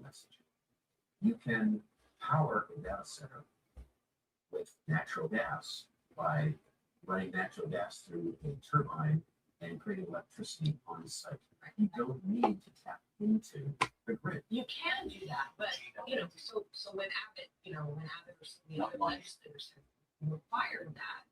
messaging. You can power a data center with natural gas by running natural gas through a turbine and creating electricity on site. You don't need to tap into the grid. You can do that, but so when Abbott, when Abbott or some of the other legislators have required that,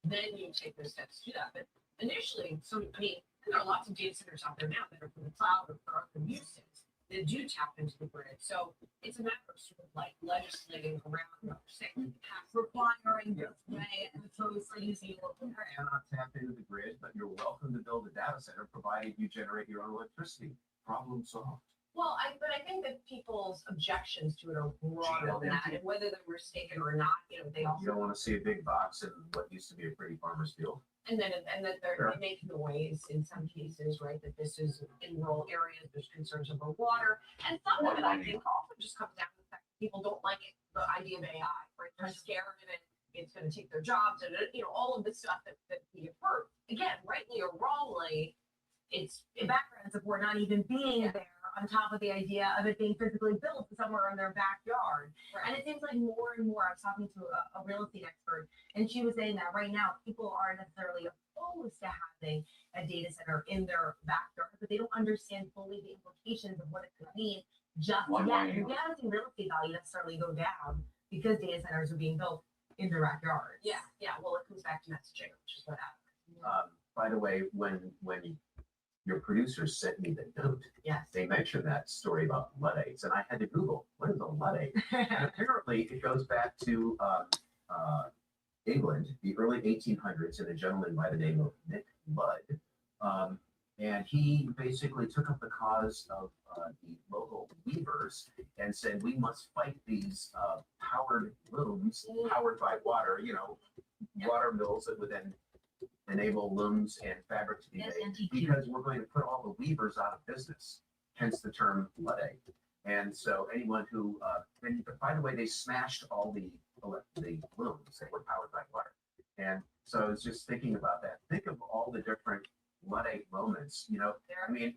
then you take those steps to do that. But initially, I mean, there are lots of data centers out there now that are for the cloud or for other uses that do tap into the grid. So it's a matter of sort of like legislating around requiring this way and opposed to using You cannot tap into the grid, but you're welcome to build a data center provided you generate your own electricity. Problem solved. Well, but I think that people's objections to it are broader than that, and whether they're mistaken or not, they also. You don't want to see a big box in what used to be a pretty farmer's field. And that they make noise in some cases, right? That this is in rural areas, there's concerns about water, and some of it I think also just comes down to the fact that people don't like it, the idea of AI, right? They're scared of it. It's going to take their jobs, and all of the stuff that we have heard. Again, rightly or wrongly, it's background support not even being there on top of the idea of it being physically built somewhere in their backyard. Right. And it seems like more and more, I was talking to a real estate expert, and she was saying that right now people aren't necessarily opposed to having a data center in their backyard, but they don't understand fully the implications of what it could mean just yet. We haven't seen real estate value necessarily go down because data centers are being built in their backyard. Yeah. Well, it comes back to messaging, which is what happened. By the way, when your producers sent me the note, Yes. they mentioned that story about Luddites, and I had to Google what is a Luddite. And apparently, it goes back to England, the early 1800s, and a gentleman by the name of Nick Ludd. And he basically took up the cause of the local weavers and said, we must fight these powered looms, powered by water, water mills that would then enable looms and fabric to be made, because we're going to put all the weavers out of business, hence the term Luddite. And so anyone who, and by the way, they smashed all the looms that were powered by water. And so I was just thinking about that. Think of all the different Luddite moments. I mean,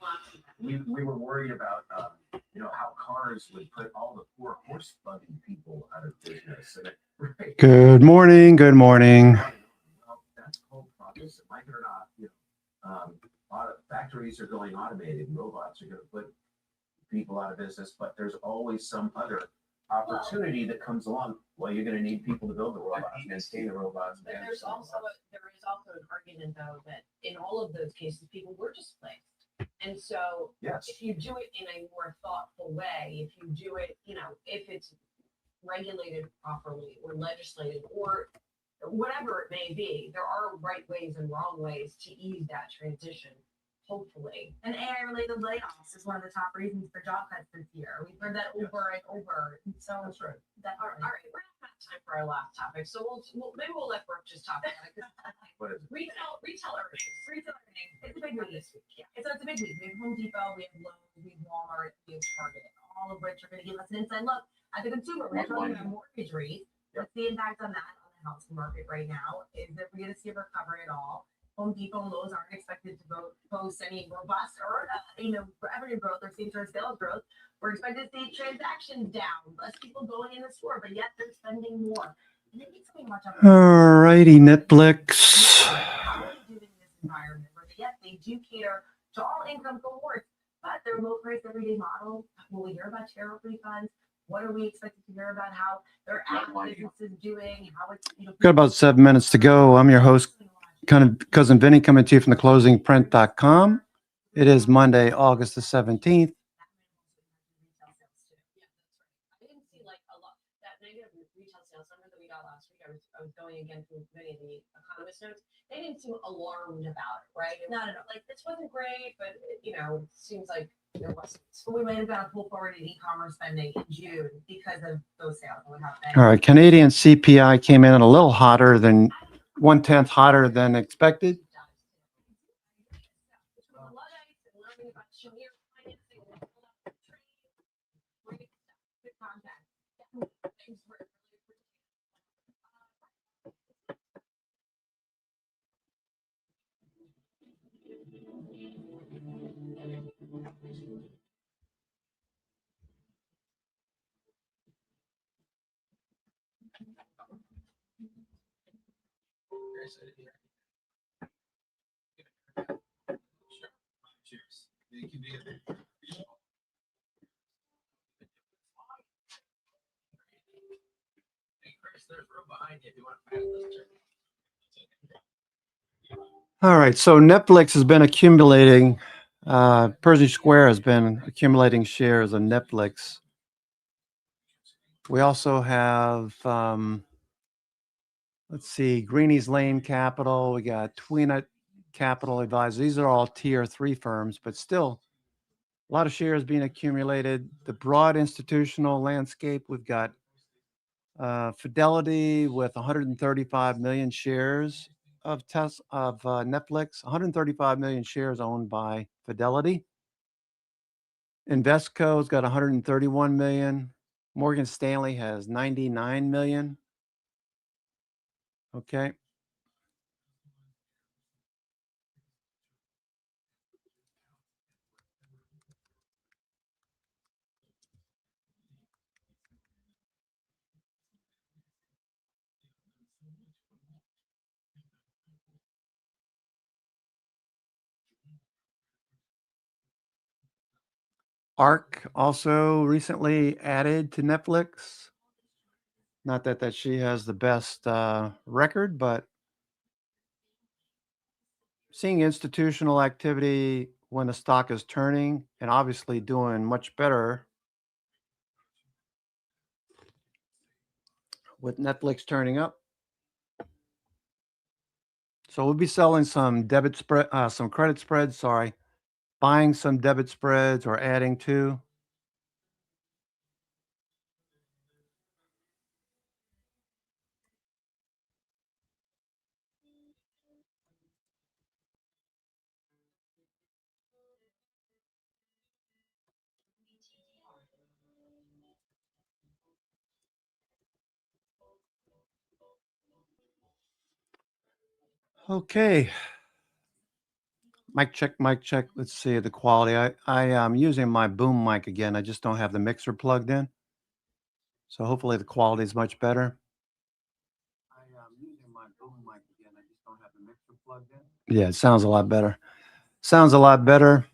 we were worried about, how cars would put all the poor horse-bugging people out of business. And right. Good morning. Good morning. Well, that's called progress. Like it or not, factories are going automated. Robots are going to put people out of business, but there's always some other opportunity that comes along. Well, you're going to need people to build the robots, maintain the robots. But there is also an argument, though, that in all of those cases, people were displaced. And so yes. If you do it in a more thoughtful way, if you do it, if it's regulated properly or legislated or whatever it may be, there are right ways and wrong ways to ease that transition, hopefully. And AI-related layoffs is one of the top reasons for job cuts this year. We've heard that over and over. So that's right. All right, we're not out of time for our last topic, so maybe we'll let Brooke just talk about it. What is it? Retail earnings. It's a big week this week. Yeah. So it's a big week. We have Home Depot, we have Lowe's, we have Walmart, we have Target, all of which are going to give us an inside look at the consumer. We're talking about mortgage rates. What's the impact on that on the housing market right now? Is that we're going to see a recovery at all? Home Depot and Lowe's aren't expected to post any robust or revenue growth or same-store sales growth. We're expected to see transactions down, less people going in the store, but yet they're spending more. And they need something to watch out for. All righty, Netflix. How are they doing in this environment where they do cater to all income cohorts, but their low-price everyday model? Will we hear about tariff refunds? What are we expected to hear about how their app business is doing? How it's Got about 7 minutes to go. I'm your host, Cousin Vinny, coming to you from theclosingprint.com. It is Monday, August the 17th. I didn't see like a lot that negative retail sales number that we got last week. I was going again through many of the economist notes. They didn't seem alarmed about it, right? Not at all. Like this wasn't great, but it seems like there wasn't. So we might have got a pull forward in e-commerce spending in June because of those sales. All right, Canadian CPI came in a little hotter than 1/10 hotter than expected. All right, so Netflix has been accumulating, Pershing Square has been accumulating shares of Netflix. We also have, let's see, Greeny's Lane Capital. We got Teewinot Capital Advisors. These are all tier 3 firms, but still a lot of shares being accumulated. The broad institutional landscape, we've got Fidelity with 135 million shares of Netflix, 135 million shares owned by Fidelity. Invesco's got 131 million. Morgan Stanley has 99 million. Okay. ARC also recently added to Netflix. Not that she has the best record, but seeing institutional activity when the stock is turning and obviously doing much better with Netflix turning up. So we'll be selling some some credit spreads, sorry, buying some debit spreads or adding to. Okay. Mic check, mic check. Let's see the quality. I am using my boom mic again. I just don't have the mixer plugged in. So hopefully the quality is much better. I am using my boom mic again. I just don't have the mixer plugged in. Yeah, it sounds a lot better. Sounds a lot better.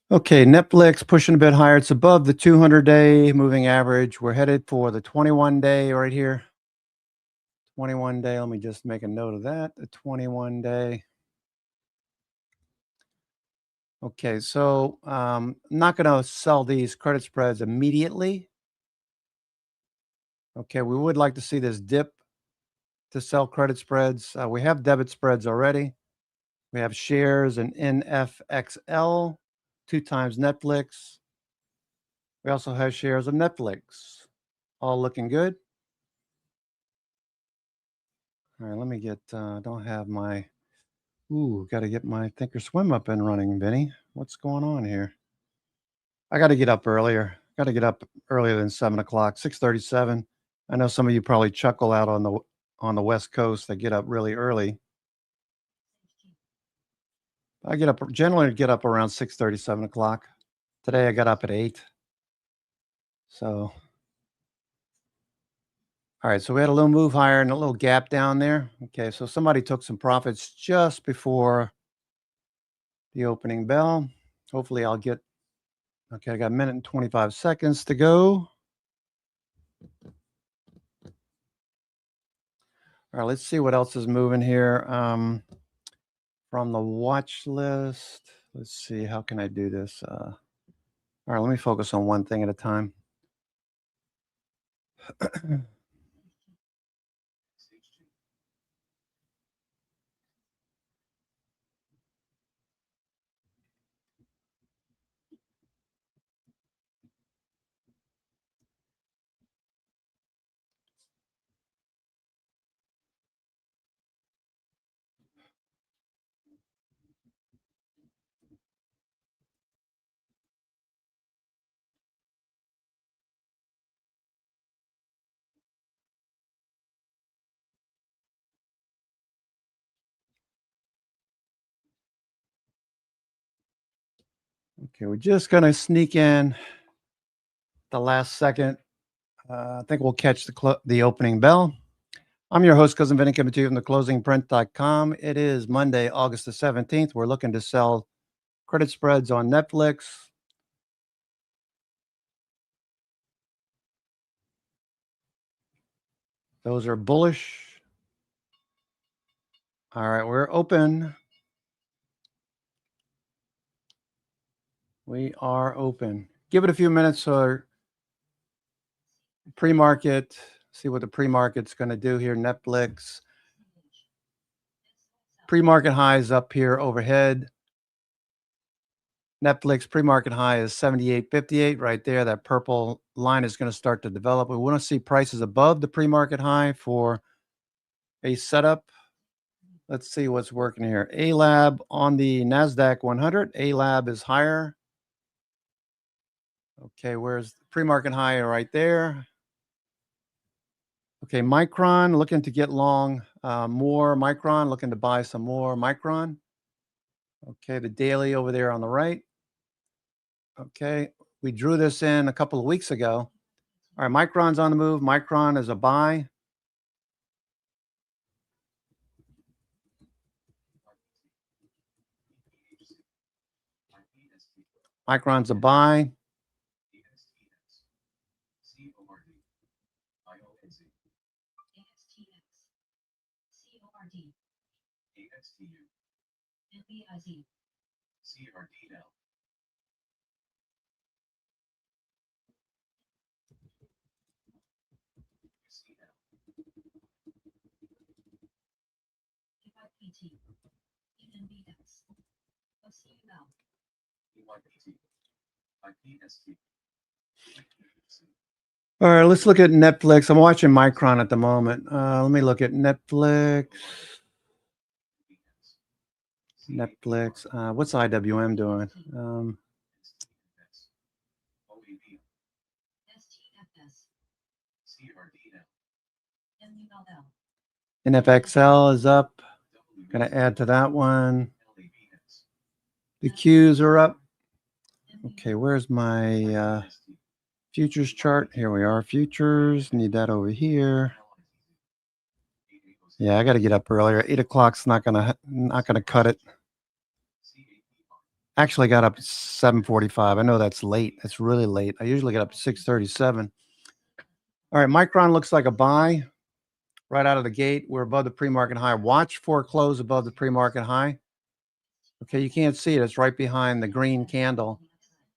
Okay, Netflix pushing a bit higher. It's above the 200-day moving average. We're headed for the 21-day right here. 21-day. Let me just make a note of that. The 21-day. Okay, so I'm not going to sell these credit spreads immediately. Okay, we would like to see this dip to sell credit spreads. We have debit spreads already. We have shares in NFXL, 2 times Netflix. We also have shares of Netflix. All looking good. All right, let me get, don't have my, got to get my Thinkorswim up and running, Vinny. What's going on here? I got to get up earlier. Got to get up earlier than 7 o'clock, 6:37. I know some of you probably chuckle out on the West Coast. They get up really early. I generally get up around 6:30, 7 o'clock. Today I got up at 8. So, all right. So we had a little move higher and a little gap down there. Okay. So somebody took some profits just before the opening bell. Hopefully I'll get, okay. I got a minute and 25 seconds to go. All right. Let's see what else is moving here. From the watch list. Let's see. How can I do this? All right. Let me focus on one thing at a time. Okay, we're just going to sneak in the last second. I think we'll catch the opening bell. I'm your host, Cousin Vinny, coming to you from theclosingprint.com. It is Monday, August the 17th. We're looking to sell credit spreads on Netflix. Those are bullish. All right, we're open. We are open. Give it a few minutes for pre-market. See what the pre-market's going to do here. Netflix. Pre-market high is up here overhead. Netflix pre-market high is 78.58 right there. That purple line is going to start to develop. We want to see prices above the pre-market high for a setup. Let's see what's working here. A-Lab on the NASDAQ 100. A-Lab is higher. Okay, where's the pre-market high right there? Okay, Micron looking to get long more. Micron looking to buy some more Micron. Okay, the daily over there on the right. Okay, we drew this in a couple of weeks ago. All right, Micron's on the move. Micron is a buy. Micron's a buy. All right, let's look at Netflix. I'm watching Micron at the moment. Let me look at Netflix. Netflix. What's IWM doing? NFXL is up. Going to add to that one. The Qs are up. Okay, where's my futures chart? Here we are. Futures. Need that over here. Yeah, I got to get up earlier. 8 o'clock's not gonna cut it. Actually got up at 7:45. I know that's late. That's really late. I usually get up at 6:37. All right, Micron looks like a buy right out of the gate. We're above the pre-market high. Watch for close above the pre-market high. Okay, you can't see it. It's right behind the green candle.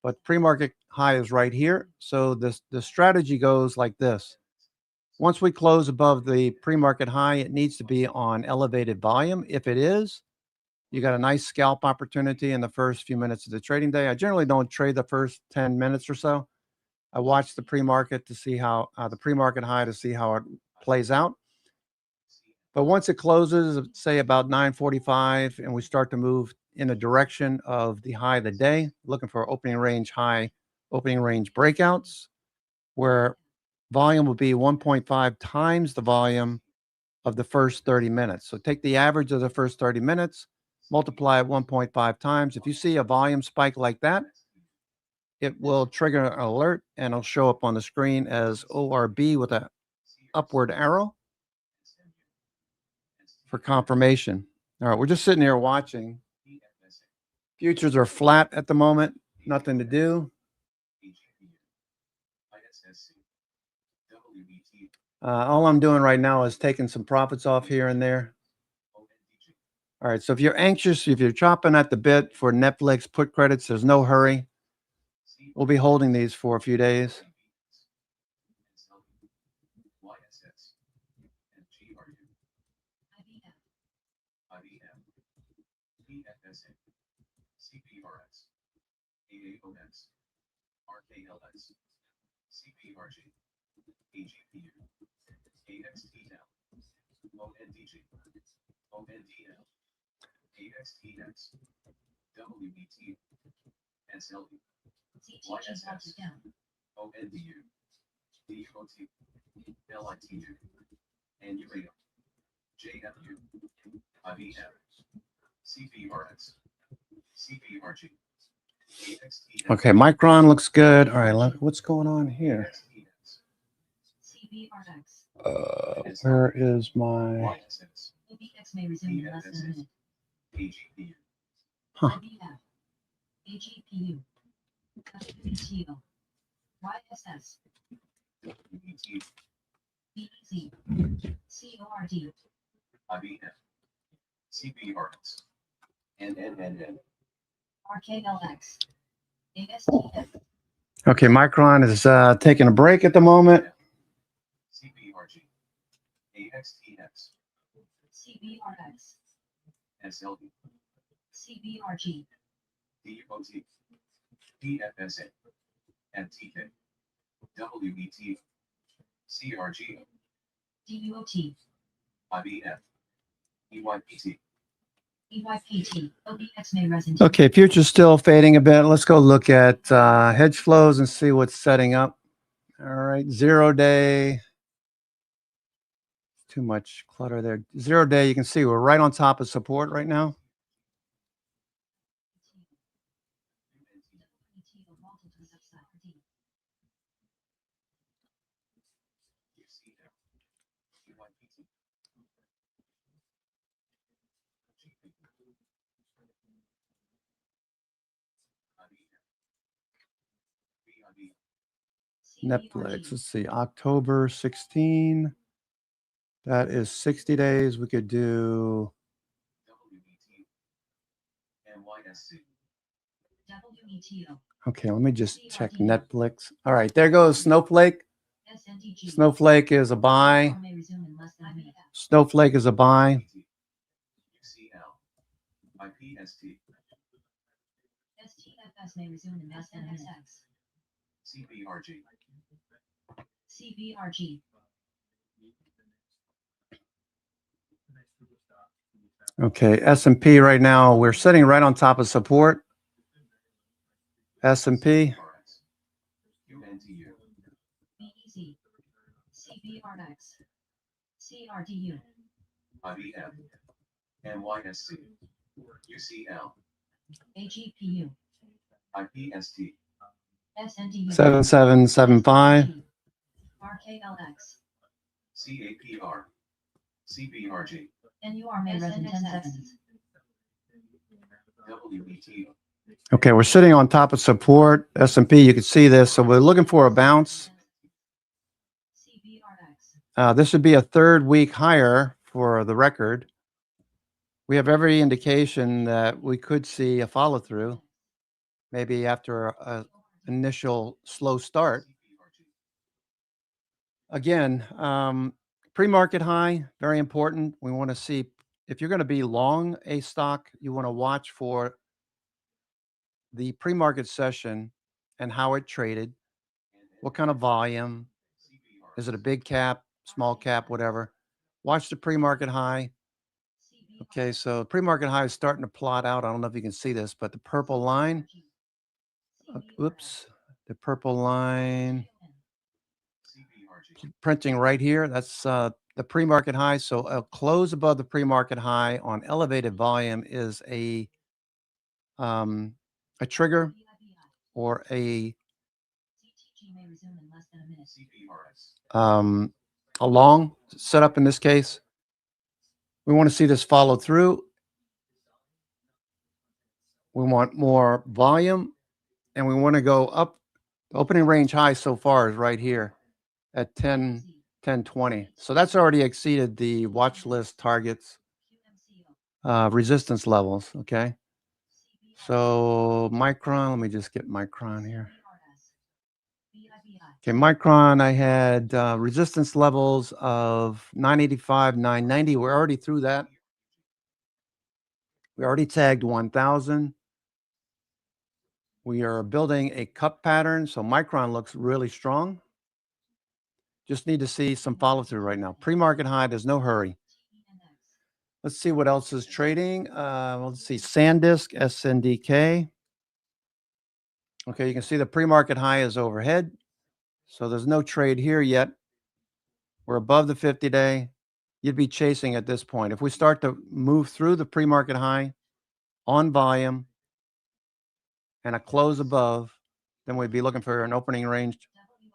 But pre-market high is right here. So the strategy goes like this. Once we close above the pre-market high, it needs to be on elevated volume. If it is, you got a nice scalp opportunity in the first few minutes of the trading day. I generally don't trade the first 10 minutes or so. I watch the pre-market to see how the pre-market high to see how it plays out. But once it closes, say about 9:45, and we start to move in the direction of the high of the day, looking for opening range high, opening range breakouts, where volume will be 1.5 times the volume of the first 30 minutes. So take the average of the first 30 minutes, multiply it 1.5 times. If you see a volume spike like that, it will trigger an alert and it'll show up on the screen as ORB with an upward arrow for confirmation. All right, we're just sitting here watching. Futures are flat at the moment, nothing to do. All I'm doing right now is taking some profits off here and there. All right, so if you're anxious, if you're chopping at the bit for Netflix put credits, there's no hurry. We'll be holding these for a few days. Okay, Micron looks good. All right, what's going on here? Where is my... Huh. Okay, Micron is taking a break at the moment. Okay, future's still fading a bit. Let's go look at hedge flows and see what's setting up. All right, 0 day. Too much clutter there. 0 day, you can see we're right on top of support right now. NFLX, let's see, October 16. That is 60 days. We could do okay, let me just check Netflix. All right, there goes Snowflake. Snowflake is a buy. Snowflake is a buy. Okay, S&P right now, we're sitting right on top of support. S&P. AGPU. 7775. RKLX. CAPR. CBRG. NUR may res in 10 seconds. WBT. Okay, we're sitting on top of support. S&P, you can see this. So we're looking for a bounce. This would be a third week higher for the record. We have every indication that we could see a follow through, maybe after an initial slow start. Again, pre-market high, very important. We want to see if you're going to be long a stock, you want to watch for the pre-market session and how it traded, what kind of volume, is it a big cap, small cap, whatever. Watch the pre-market high. Okay, so pre-market high is starting to plot out. I don't know if you can see this, but the purple line, oops, the purple line printing right here, that's the pre-market high. So a close above the pre-market high on elevated volume is a trigger or a long setup in this case. We want to see this follow through. We want more volume, and we want to go up. The opening range high so far is right here at 1020. So that's already exceeded the watch list targets, resistance levels. Okay. So Micron, let me just get Micron here. Okay, Micron, I had resistance levels of 985, 990. We're already through that. We already tagged 1,000. We are building a cup pattern, so Micron looks really strong. Just need to see some follow through right now. Pre-market high, there's no hurry. Let's see what else is trading. Let's see, SanDisk, SNDK. Okay, you can see the pre-market high is overhead. So there's no trade here yet. We're above the 50-day. You'd be chasing at this point. If we start to move through the pre-market high on volume and a close above, then we'd be looking for an opening range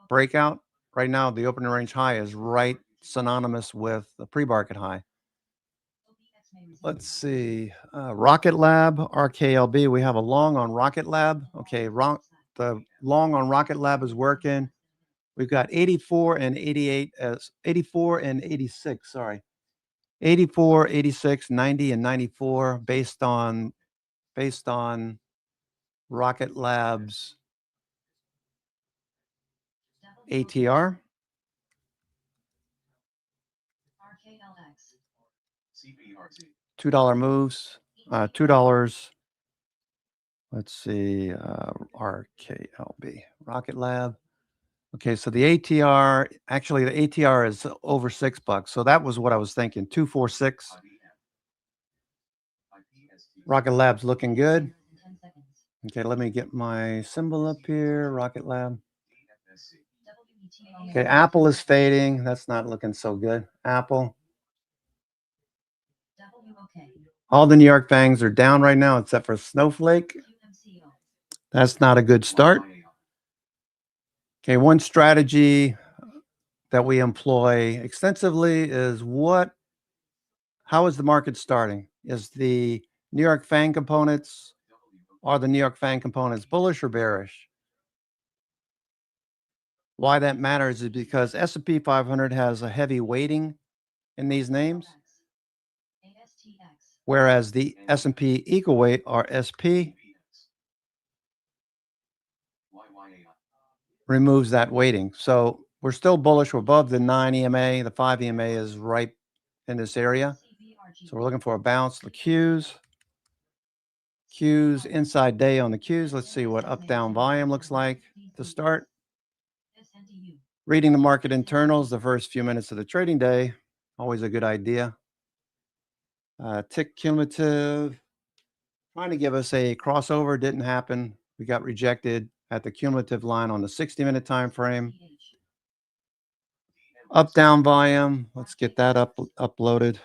breakout. Right now, the opening range high is right synonymous with the pre-market high. Let's see, Rocket Lab, RKLB. We have a long on Rocket Lab. Okay, the long on Rocket Lab is working. We've got 84 and 88 as 84 and 86. Sorry, 84, 86, 90, and 94 based on Rocket Lab's ATR. $2 moves, $2. Let's see, RKLB, Rocket Lab. Okay, so the ATR, actually the ATR is over $6. So that was what I was thinking, 246. Rocket Lab's looking good. Okay, let me get my symbol up here, Rocket Lab. Okay, Apple is fading. That's not looking so good. Apple. All the New York FANGs are down right now except for Snowflake. That's not a good start. Okay, one strategy that we employ extensively is how is the market starting? Is the New York FANG components, are the New York FANG components bullish or bearish? Why that matters is because S&P 500 has a heavy weighting in these names, whereas the S&P equal weight, or SP, removes that weighting. So we're still bullish. We're above the 9 EMA. The 5 EMA is right in this area. So we're looking for a bounce. The Qs, inside day on the Qs. Let's see what up-down volume looks like to start. Reading the market internals the first few minutes of the trading day, always a good idea. Tick cumulative, trying to give us a crossover, didn't happen. We got rejected at the cumulative line on the 60-minute time frame. Up down volume, let's get that uploaded.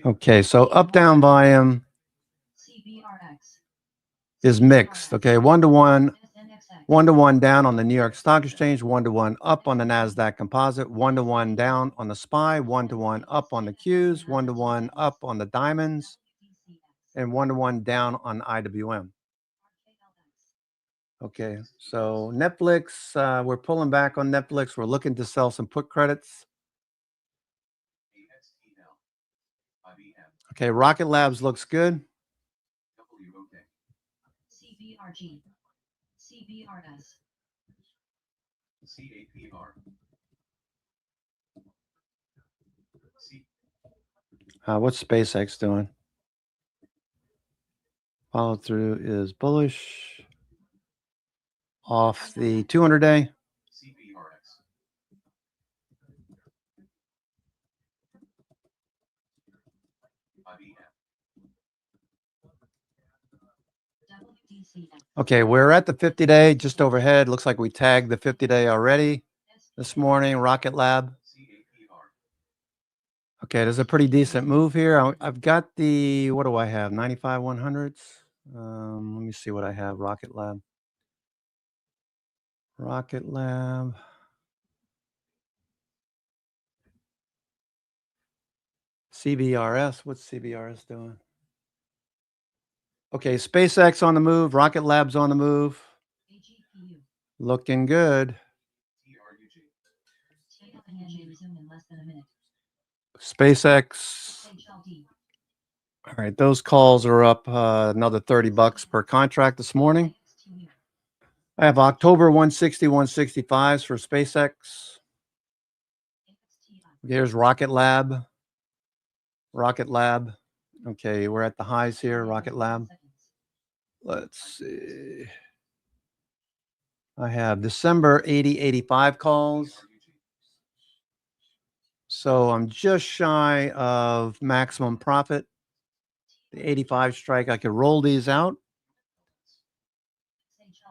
Okay, so up down volume is mixed. Okay, 1-to-1 down on the New York Stock Exchange, 1-to-1 up on the NASDAQ Composite, 1-to-1 down on the SPY, 1-to-1 up on the Qs, 1-to-1 up on the Diamonds, and 1-to-1 down on IWM. Okay, so Netflix, we're pulling back on Netflix. We're looking to sell some put credits. Okay, Rocket Labs looks good. What's SpaceX doing? Follow through is bullish off the 200-day. Okay, we're at the 50-day, just overhead. Looks like we tagged the 50-day already this morning, Rocket Lab. Okay, there's a pretty decent move here. I've got the, what do I have, 95 100s? Let me see what I have, Rocket Lab. Rocket Lab. CBRS, what's CBRS doing? Okay, SpaceX on the move, Rocket Lab's on the move. Looking good. SpaceX. All right, those calls are up another $30 per contract this morning. I have October 160, 165s for SpaceX. Here's Rocket Lab. Rocket Lab. Okay, we're at the highs here, Rocket Lab. Let's see. I have December 80, 85 calls. So I'm just shy of maximum profit. The 85 strike, I could roll these out.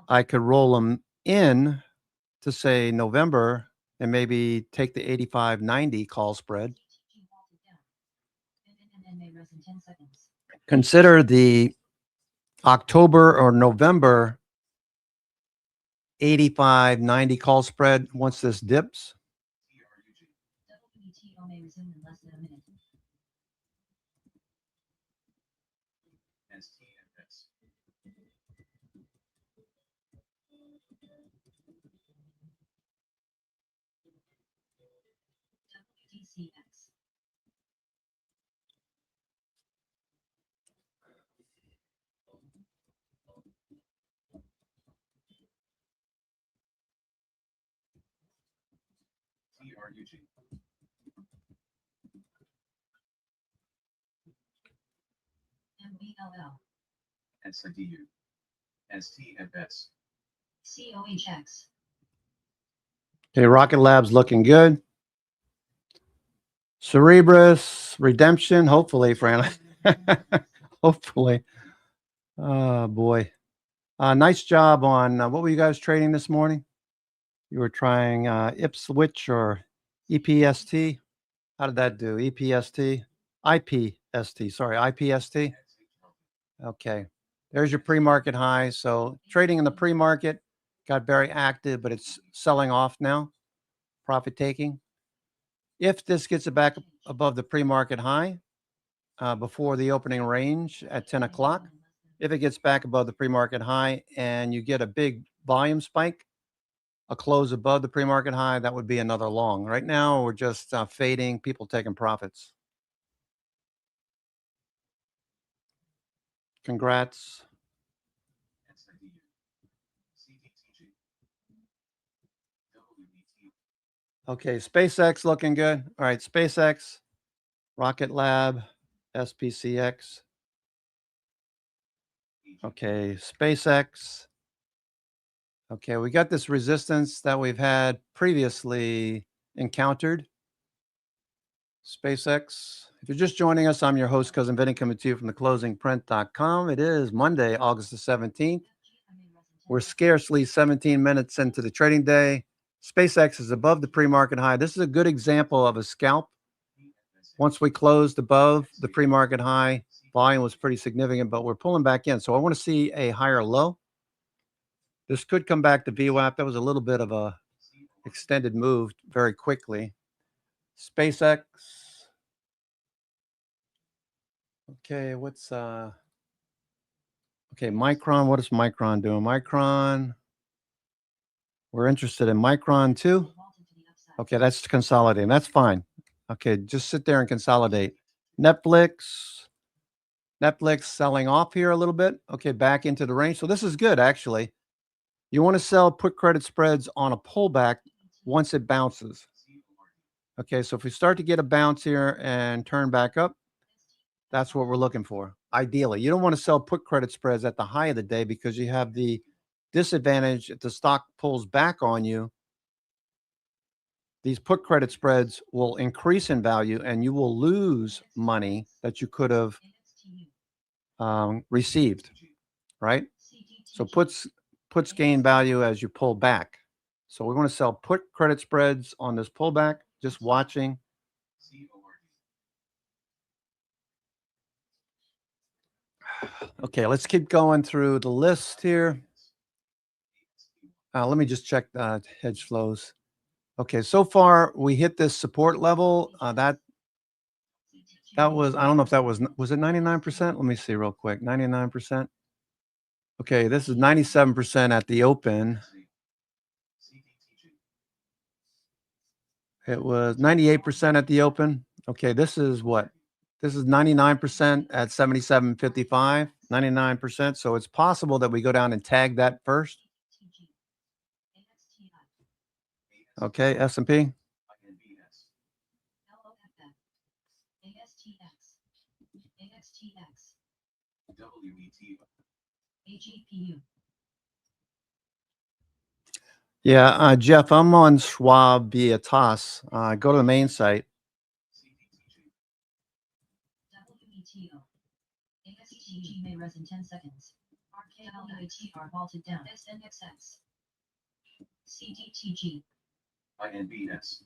I could roll them in to say November and maybe take the 85.90 call spread. Consider the October or November 85.90 call spread once this dips. MBLL. SIDU. STFS. COHX. Okay, Rocket Lab's looking good. Cerebrus, redemption, hopefully, Fran. Hopefully. Oh, boy. Nice job on, what were you guys trading this morning? You were trying Ipswich or EPST. How did that do? EPST? IPST, sorry, IPST. Okay. There's your pre-market high. So trading in the pre-market got very active, but it's selling off now. Profit taking. If this gets it back above the pre-market high before the opening range at 10 o'clock, if it gets back above the pre-market high and you get a big volume spike, a close above the pre-market high, that would be another long. Right now, we're just fading, people taking profits. Congrats. Okay, SpaceX looking good. All right, SpaceX, Rocket Lab, SPCX. Okay, SpaceX. Okay, we got this resistance that we've had previously encountered. SpaceX. If you're just joining us, I'm your host, Cousin Vinny, coming to you from theclosingprint.com. It is Monday, August the 17th. We're scarcely 17 minutes into the trading day. SpaceX is above the pre-market high. This is a good example of a scalp. Once we closed above the pre-market high, volume was pretty significant, but we're pulling back in. So I want to see a higher low. This could come back to VWAP. That was a little bit of a extended move very quickly. SpaceX. Okay, what's okay, Micron. What is Micron doing? Micron. We're interested in Micron too. Okay, that's consolidating. That's fine. Okay, just sit there and consolidate. Netflix selling off here a little bit. Okay, back into the range. So this is good, actually. You want to sell put credit spreads on a pullback once it bounces. Okay, so if we start to get a bounce here and turn back up, that's what we're looking for. Ideally, you don't want to sell put credit spreads at the high of the day because you have the disadvantage if the stock pulls back on you. These put credit spreads will increase in value and you will lose money that you could have received, right? So puts gain value as you pull back. So we want to sell put credit spreads on this pullback, just watching. Okay, let's keep going through the list here. Let me just check hedge flows. Okay, so far we hit this support level. That was, I don't know if that was it 99%? Let me see real quick. 99%. Okay, this is 97% at the open. It was 98% at the open. Okay, this is what? This is 99% at 77.55, 99%. So it's possible that we go down and tag that first. Okay, S&P. Yeah, Jeff, I'm on Schwab via TOS. Go to the main site. ASTG may res in 10 seconds. RKLAT are vaulted down. SNXX. CDTG. INBS.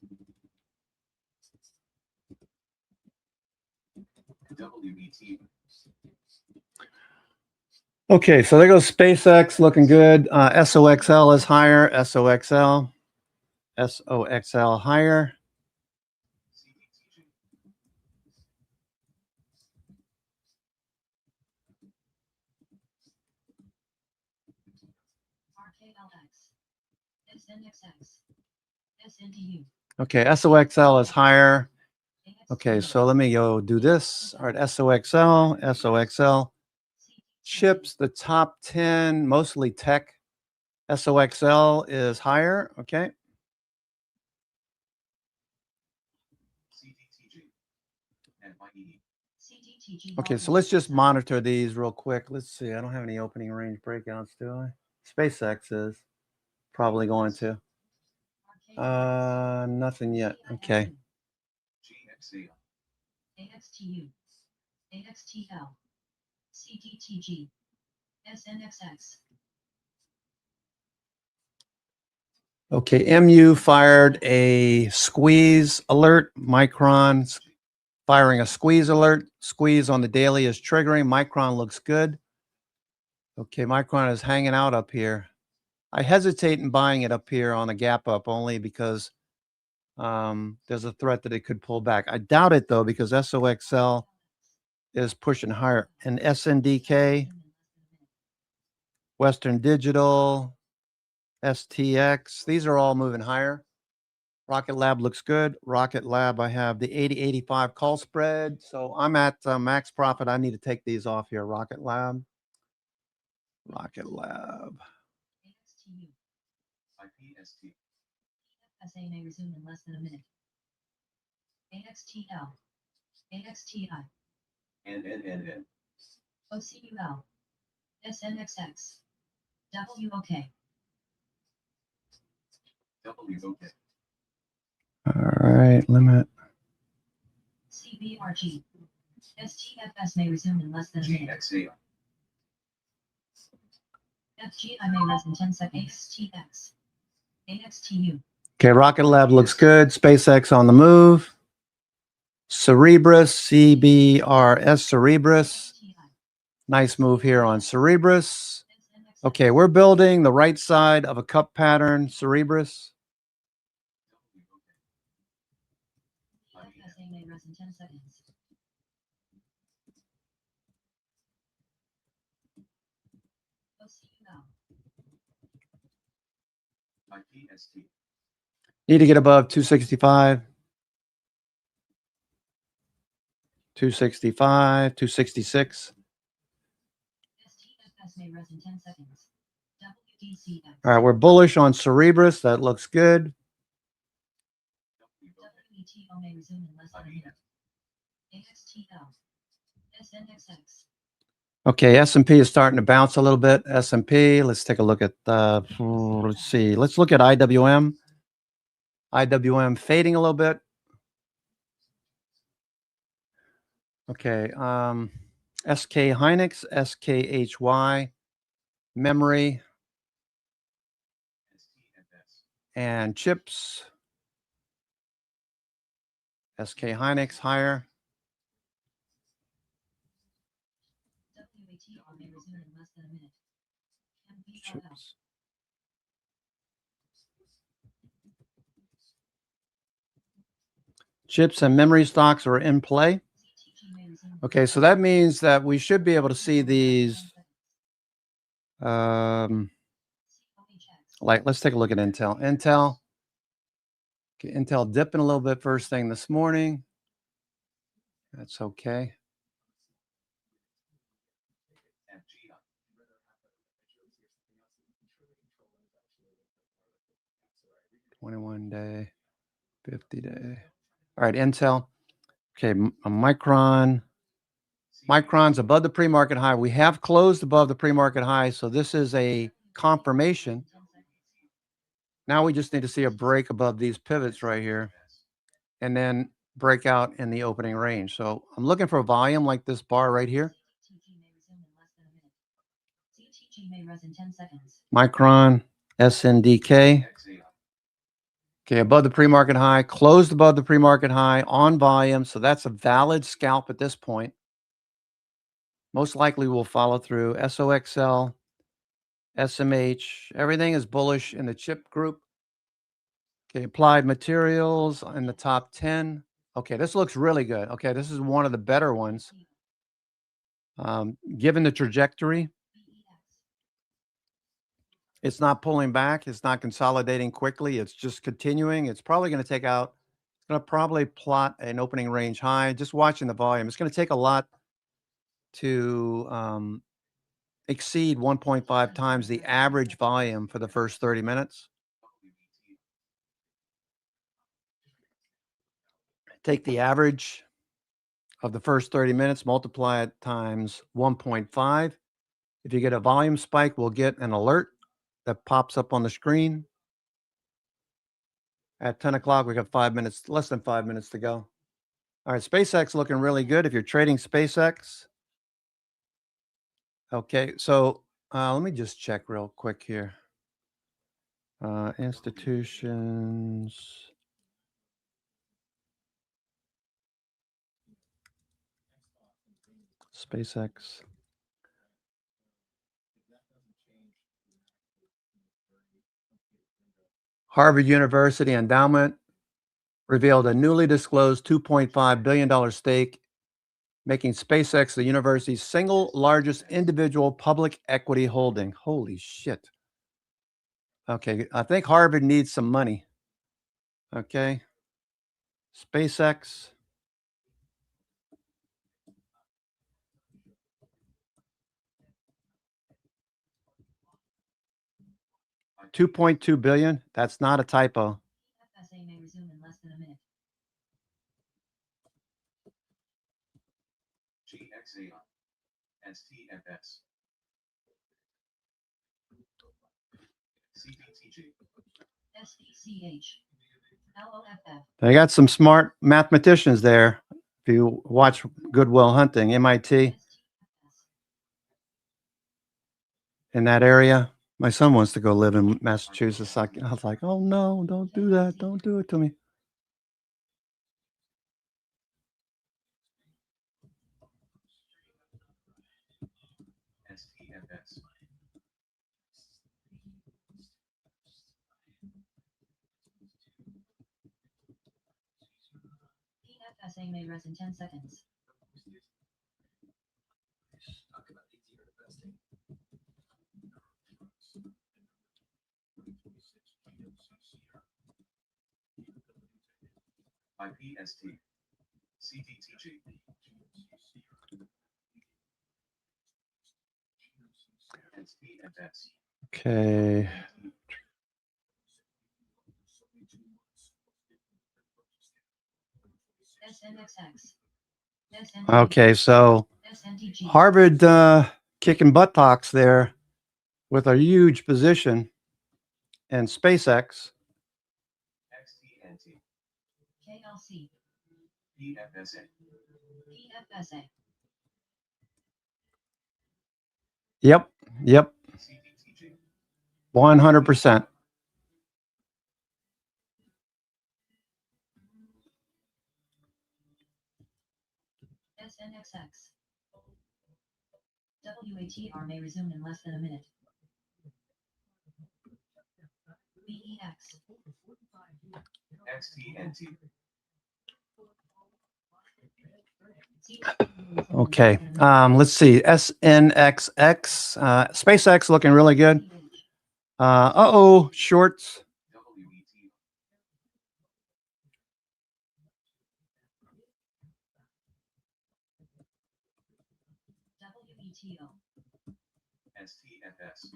WBT. Okay, so there goes SpaceX looking good. SOXL is higher. SOXL higher. CDTG. RKLX. SNXX. SNDU. Okay, SOXL is higher. Okay, so let me go do this. All right, SOXL. Chips, the top 10, mostly tech. SOXL is higher. Okay. CDTG. And YE. CDTG. Okay, so let's just monitor these real quick. Let's see. I don't have any opening range breakouts, do I? SpaceX is probably going to. Nothing yet. Okay. GXC. AXTU. AXTL. CDTG. SNXX. Okay, MU fired a squeeze alert. Micron's firing a squeeze alert. Squeeze on the daily is triggering. Micron looks good. Okay, Micron is hanging out up here. I hesitate in buying it up here on a gap up only because there's a threat that it could pull back. I doubt it though because SOXL is pushing higher. And SNDK, Western Digital, STX, these are all moving higher. Rocket Lab looks good. Rocket Lab, I have the 80-85 call spread. So I'm at max profit. I need to take these off here. Rocket Lab. Rocket Lab. AXTU. IPST. SA may resume in less than a minute. AXTL. AXTI. NNNN. OCUL. SNXX. WOK. WOK. All right, limit. CBRG. STFS may resume in less than a minute. GXA. FGI may rise in 10 seconds. AXTX. AXTU. Okay, Rocket Lab looks good. SpaceX on the move. Cerebras, CBRS, Cerebras. TI. Nice move here on Cerebras. Okay, we're building the right side of a cup pattern, Cerebras. TFSA may rise in 10 seconds. OCUL. IPST. Need to get above 265. 265, 266. STFS may rise in 10 seconds. WDCX. All right, we're bullish on Cerebras. That looks good. WETO may resume in less than a minute. AXTL. SNXX. Okay, S&P is starting to bounce a little bit. S&P, let's take a look at, let's see. Let's look at IWM. IWM fading a little bit. Okay, SK Hynix, SKHY, memory, STFS. and chips. SK Hynix higher. WATR may resume in less than a minute. MVLL. Chips. Chips and memory stocks are in play. CTG may resume. Okay, so that means that we should be able to see these. COHX. Like, let's take a look at Intel. Intel. Okay, Intel dipping a little bit first thing this morning. That's okay. FGI. 21-day, 50-day. All right, Intel. Okay, a Micron. Micron's above the pre-market high. We have closed above the pre-market high, so this is a confirmation. Now we just need to see a break above these pivots right here and then break out in the opening range. So I'm looking for a volume like this bar right here. CTG may resume in less than a minute. CTG may rise in 10 seconds. Micron, SNDK. XA. Okay, above the pre-market high, closed above the pre-market high on volume. So that's a valid scalp at this point. Most likely will follow through. SOXL, SMH, everything is bullish in the chip group. Okay, applied materials in the top 10. Okay, this looks really good. Okay, this is one of the better ones. Given the trajectory, it's not pulling back. It's not consolidating quickly. It's just continuing. It's probably going to take out, it's going to probably plot an opening range high. Just watching the volume. It's going to take a lot to exceed 1.5 times the average volume for the first 30 minutes. Take the average of the first 30 minutes, multiply it times 1.5. If you get a volume spike, we'll get an alert that pops up on the screen. At 10 o'clock, we got 5 minutes, less than 5 minutes to go. All right, SpaceX looking really good. If you're trading SpaceX. Okay, so let me just check real quick here. Institutions. SpaceX. Harvard University endowment revealed a newly disclosed $2.5 billion stake, making SpaceX the university's single largest individual public equity holding. Holy shit. Okay, I think Harvard needs some money. Okay. SpaceX. $2.2 billion. That's not a typo. FSA may resume in less than a minute. GXAI. STFS. CDTG. SDCH. LOFF. They got some smart mathematicians there. If you watch Good Will Hunting, MIT, in that area. My son wants to go live in Massachusetts. I was like, oh no, don't do that. Don't do it to me. STFS. PFSA may rise in 10 seconds. IPST. CDTG. STFS. Okay. SNXX. Okay, so SNTG. Harvard kicking buttocks there with a huge position in SpaceX. XTNT. KLC. PFSA. PFSA. Yep, CDTG. 100%. SNXX. WATR may resume in less than a minute. BEX. XTNT. Okay, let's see. SNXX. SpaceX looking really good. Shorts. WET. WETO. STFS.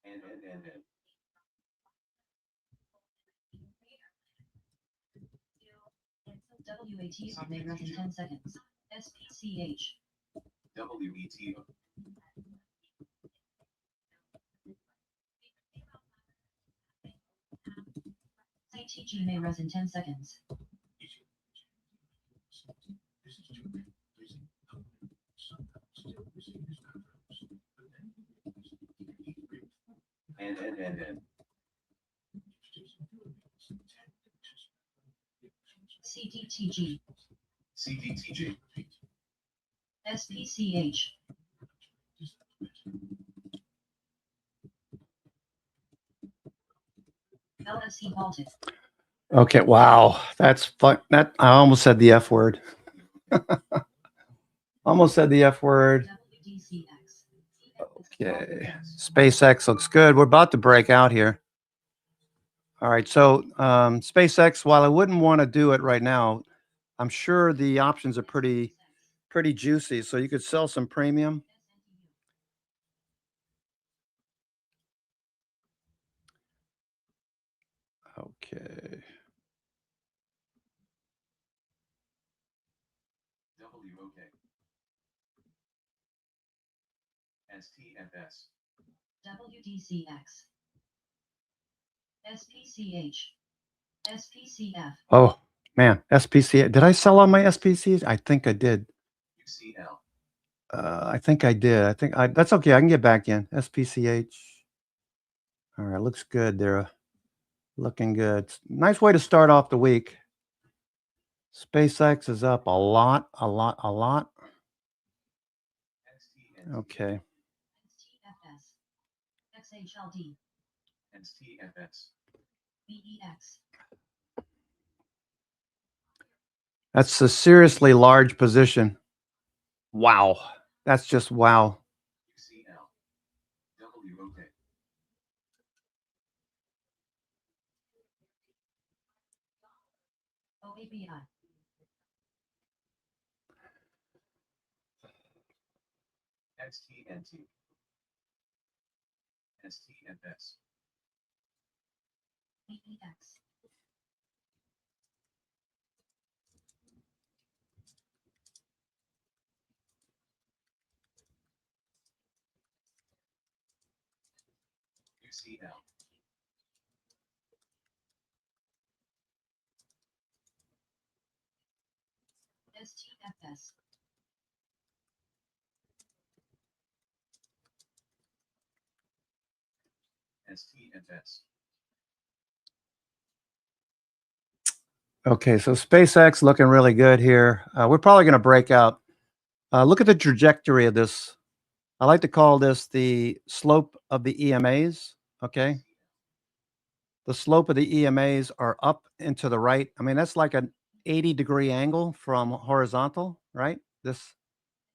NNN. WATR may rise in 10 seconds. SPCH. WET. CTG may rise in 10 seconds. NNNN. CDTG, CDTG. SPCH, LFC Baltic, Okay, wow, that's fun. That I almost said the F word. Almost said the F word. WDCX, Okay, SpaceX looks good. We're about to break out here. All right, so SpaceX, while I wouldn't want to do it right now, I'm sure the options are pretty juicy. So you could sell some premium. Okay. WOK. STFS. WDCX, SPCH, SPCF, Oh man, SPC. Did I sell on my SPCs? I think I did. UCL. I think I did. I think that's okay. I can get back in. SPCH. All right, looks good. They're looking good. Nice way to start off the week. SpaceX is up a lot. STNT. Okay. STFS, XHLD, STFS. BEX, That's a seriously large position. Wow. That's just wow. UCL. WOK. OABI, XTNT. STFS. BEX, UCL. STFS, STFS. Okay, so SpaceX looking really good here. We're probably going to break out. Look at the trajectory of this. I like to call this the slope of the EMAs. Okay. The slope of the EMAs are up and to the right. I mean, that's like an 80-degree angle from horizontal, right? This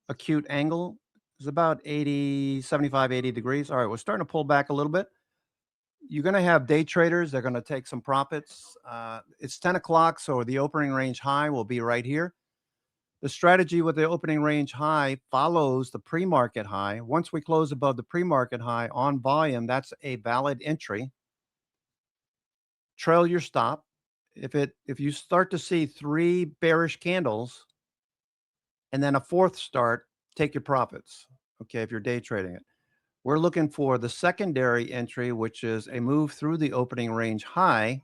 acute angle is about 80, 75, 80 degrees. All right, we're starting to pull back a little bit. You're going to have day traders. They're going to take some profits. It's 10 o'clock, so the opening range high will be right here. The strategy with the opening range high follows the pre-market high. Once we close above the pre-market high on volume, that's a valid entry. Trail your stop. If you start to see 3 bearish candles and then a fourth start, take your profits. Okay, if you're day trading it. We're looking for the secondary entry, which is a move through the opening range high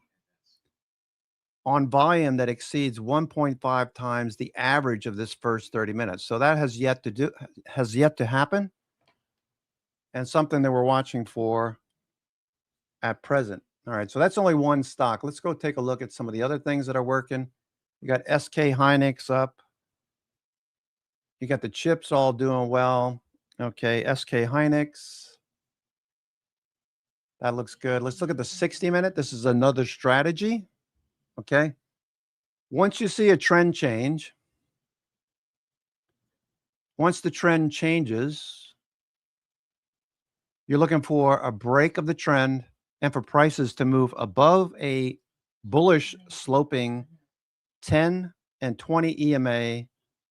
on volume that exceeds 1.5 times the average of this first 30 minutes. So that has yet to happen, and something that we're watching for at present. All right, so that's only one stock. Let's go take a look at some of the other things that are working. You got SK Hynix up. You got the chips all doing well. Okay, SK Hynix. That looks good. Let's look at the 60-minute. This is another strategy. Okay. Once you see a trend change, once the trend changes, you're looking for a break of the trend and for prices to move above a bullish sloping 10 and 20 EMA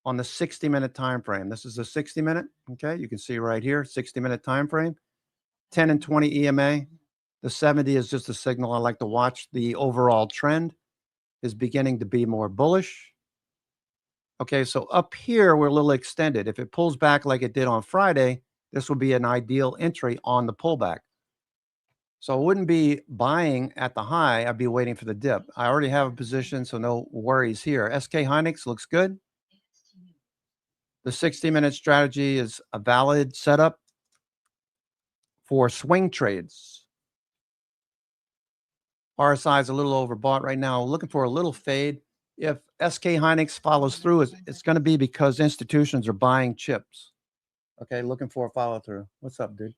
on the 60-minute time frame. This is a 60-minute. Okay. You can see right here, 60-minute time frame, 10 and 20 EMA. The 70 is just a signal. I like to watch. The overall trend is beginning to be more bullish. Okay, so up here, we're a little extended. If it pulls back like it did on Friday, this would be an ideal entry on the pullback. So I wouldn't be buying at the high. I'd be waiting for the dip. I already have a position, so no worries here. SK Hynix looks good. The 60-minute strategy is a valid setup for swing trades. RSI is a little overbought right now. Looking for a little fade. If SK Hynix follows through, it's going to be because institutions are buying chips. Okay, looking for a follow through. What's up, dude?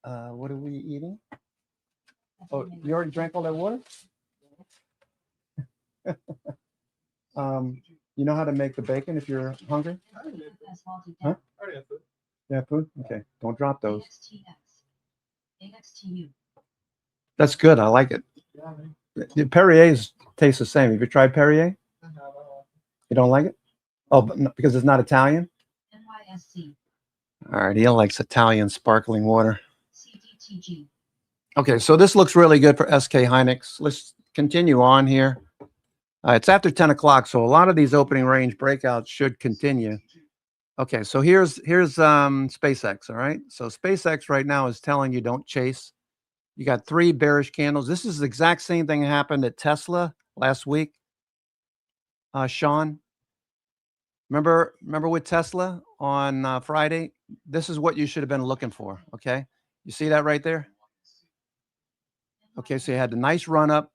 What are we eating? Oh, you already drank all that water? You know how to make the bacon if you're hungry? Huh? Yeah, food? Okay, don't drop those. That's good. I like it. The Perrier's taste the same. Have you tried Perrier? You don't like it? Oh, but no, because it's not Italian? All right, he likes Italian sparkling water. Okay, so this looks really good for SK Hynix. Let's continue on here. It's after 10 o'clock, so a lot of these opening range breakouts should continue. Okay, so here's SpaceX, all right? So SpaceX right now is telling you don't chase. You got 3 bearish candles. This is the exact same thing happened at Tesla last week. Sean, remember with Tesla on Friday? This is what you should have been looking for, okay? You see that right there? Okay, so you had the nice run up.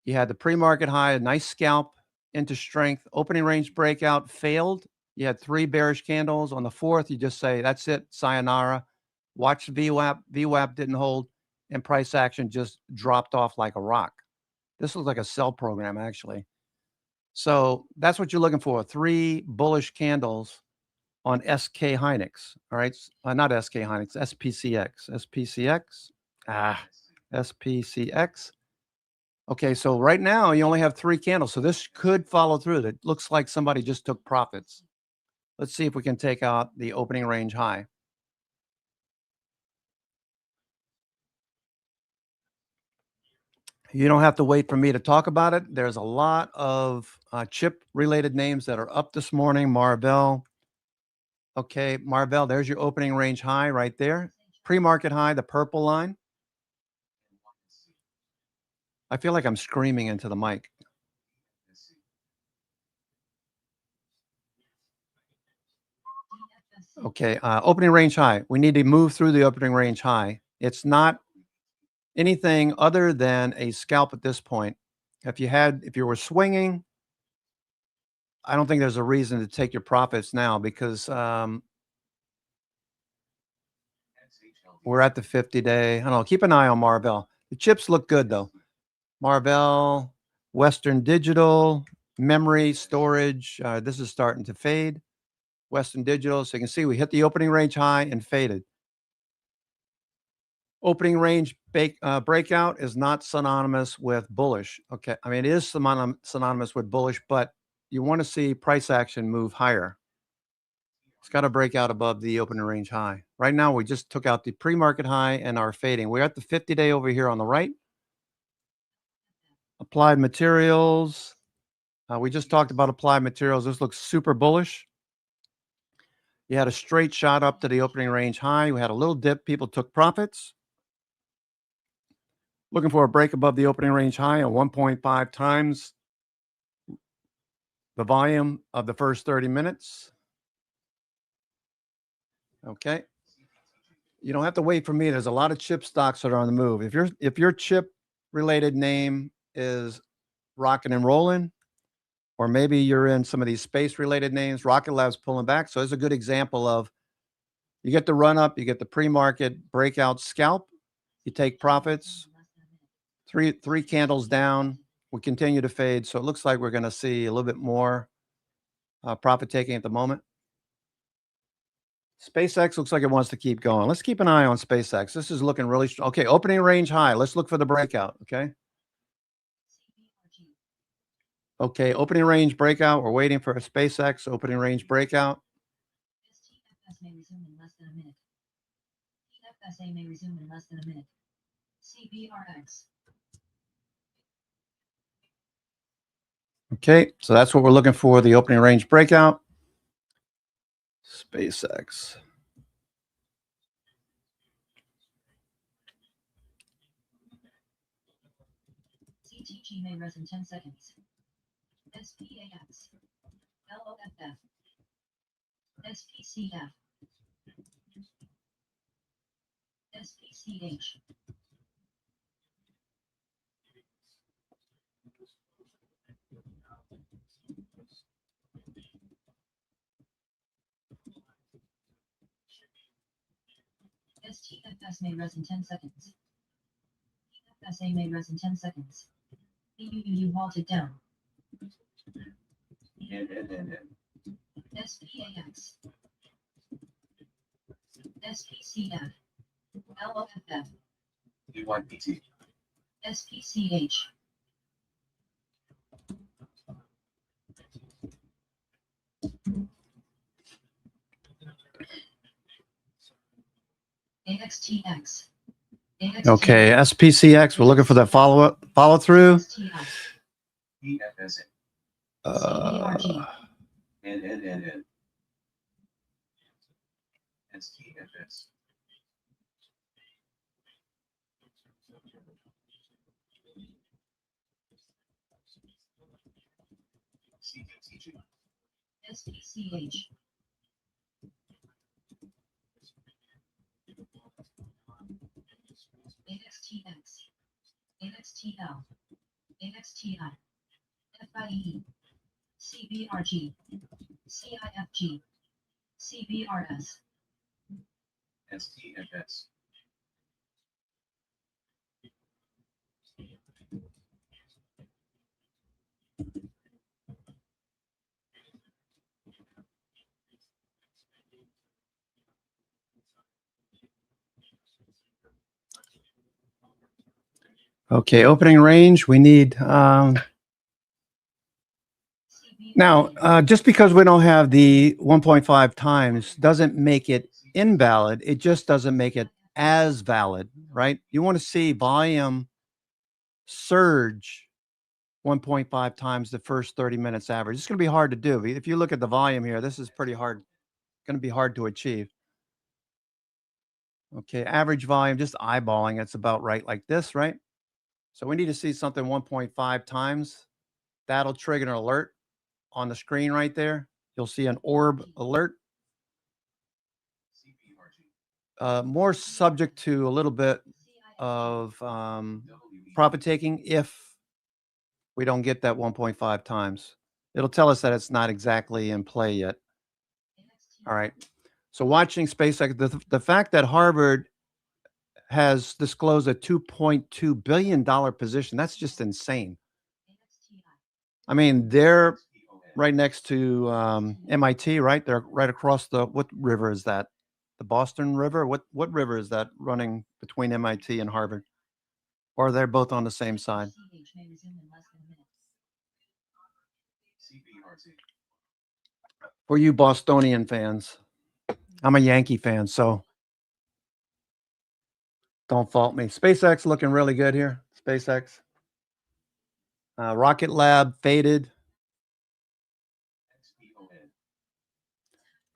You had the pre-market high, a nice scalp into strength. Opening range breakout failed. You had 3 bearish candles. On the 4th, you just say, that's it, sayonara. Watch the VWAP. VWAP didn't hold, and price action just dropped off like a rock. This looks like a sell program, actually. So that's what you're looking for, 3 bullish candles on SK Hynix, all right? Not SK Hynix, SPCX. SPCX. SPCX. Okay, so right now you only have 3 candles, so this could follow through. It looks like somebody just took profits. Let's see if we can take out the opening range high. You don't have to wait for me to talk about it. There's a lot of chip-related names that are up this morning. Marvell. Okay, Marvell, there's your opening range high right there. Pre-market high, the purple line. I feel like I'm screaming into the mic. Okay, opening range high. We need to move through the opening range high. It's not anything other than a scalp at this point. If you were swinging, I don't think there's a reason to take your profits now because we're at the 50-day. I don't know. Keep an eye on Marvell. The chips look good though. Marvell, Western Digital, memory, storage. This is starting to fade. Western Digital. So you can see we hit the opening range high and faded. Opening range breakout is not synonymous with bullish. Okay, I mean, it is synonymous with bullish, but you want to see price action move higher. It's got to break out above the opening range high. Right now, we just took out the pre-market high and are fading. We're at the 50-day over here on the right. Applied Materials. We just talked about Applied Materials. This looks super bullish. You had a straight shot up to the opening range high. We had a little dip. People took profits. Looking for a break above the opening range high at 1.5 times the volume of the first 30 minutes. Okay. You don't have to wait for me. There's a lot of chip stocks that are on the move. If your chip related name is rocking and rolling, or maybe you're in some of these space related names, Rocket Lab's pulling back. So it's a good example of you get the run up, you get the pre-market breakout scalp, you take profits. Three candles down. We continue to fade. So it looks like we're going to see a little bit more profit taking at the moment. SpaceX looks like it wants to keep going. Let's keep an eye on SpaceX. This is looking really strong. Okay, opening range high. Let's look for the breakout. Okay. Okay, opening range breakout. We're waiting for a SpaceX opening range breakout. TFS may resume in less than a minute. TFSA may resume in less than a minute. CBRX. Okay, so that's what we're looking for, the opening range breakout. SpaceX. CTG may rise in 10 seconds. SPAX. LOFF. SPCF. SPCH. STFS may res in 10 seconds. TFSA may res in 10 seconds. BUUU halted down. SPAX. SPCF. LOFF. DYPT. SPCH. AXTX. Okay, SPCX. We're looking for that follow through. EFSA. CBRG. NNNN. STFS. CDTG. SPCH. AXTX. AXTL. AXTI. FIE. CBRG. CIFG. CBRS. STFS. Okay, opening range. We need now, just because we don't have the 1.5 times doesn't make it invalid. It just doesn't make it as valid, right? You want to see volume surge 1.5 times the first 30 minutes average. It's going to be hard to do. If you look at the volume here, this is pretty hard. Going to be hard to achieve. Okay, average volume, just eyeballing, it's about right like this, right? So we need to see something 1.5 times. That'll trigger an alert on the screen right there. You'll see an orb alert. More subject to a little bit of profit taking if we don't get that 1.5 times. It'll tell us that it's not exactly in play yet. All right. So watching SpaceX, the fact that Harvard has disclosed a $2.2 billion position, that's just insane. I mean, they're right next to MIT, right? They're right across what river is that? The Boston River? What river is that running between MIT and Harvard? Or they're both on the same side? For you Bostonian fans, I'm a Yankee fan, so don't fault me. SpaceX looking really good here. SpaceX. Rocket Lab faded.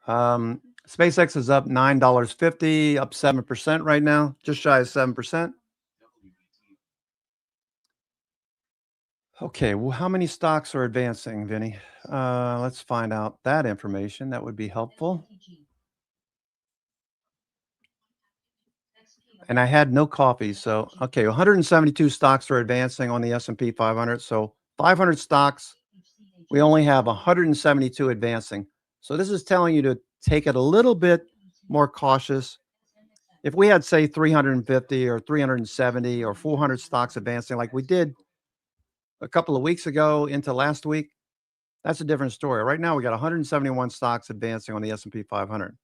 SpaceX is up $9.50, up 7% right now, just shy of 7%. Okay, well, how many stocks are advancing, Vinny? Let's find out that information. That would be helpful. And I had no coffee, so okay, 172 stocks are advancing on the S&P 500. So 500 stocks, we only have 172 advancing. So this is telling you to take it a little bit more cautious. If we had, say, 350 or 370 or 400 stocks advancing like we did a couple of weeks ago into last week, that's a different story. Right now, we got 171 stocks advancing on the S&P 500.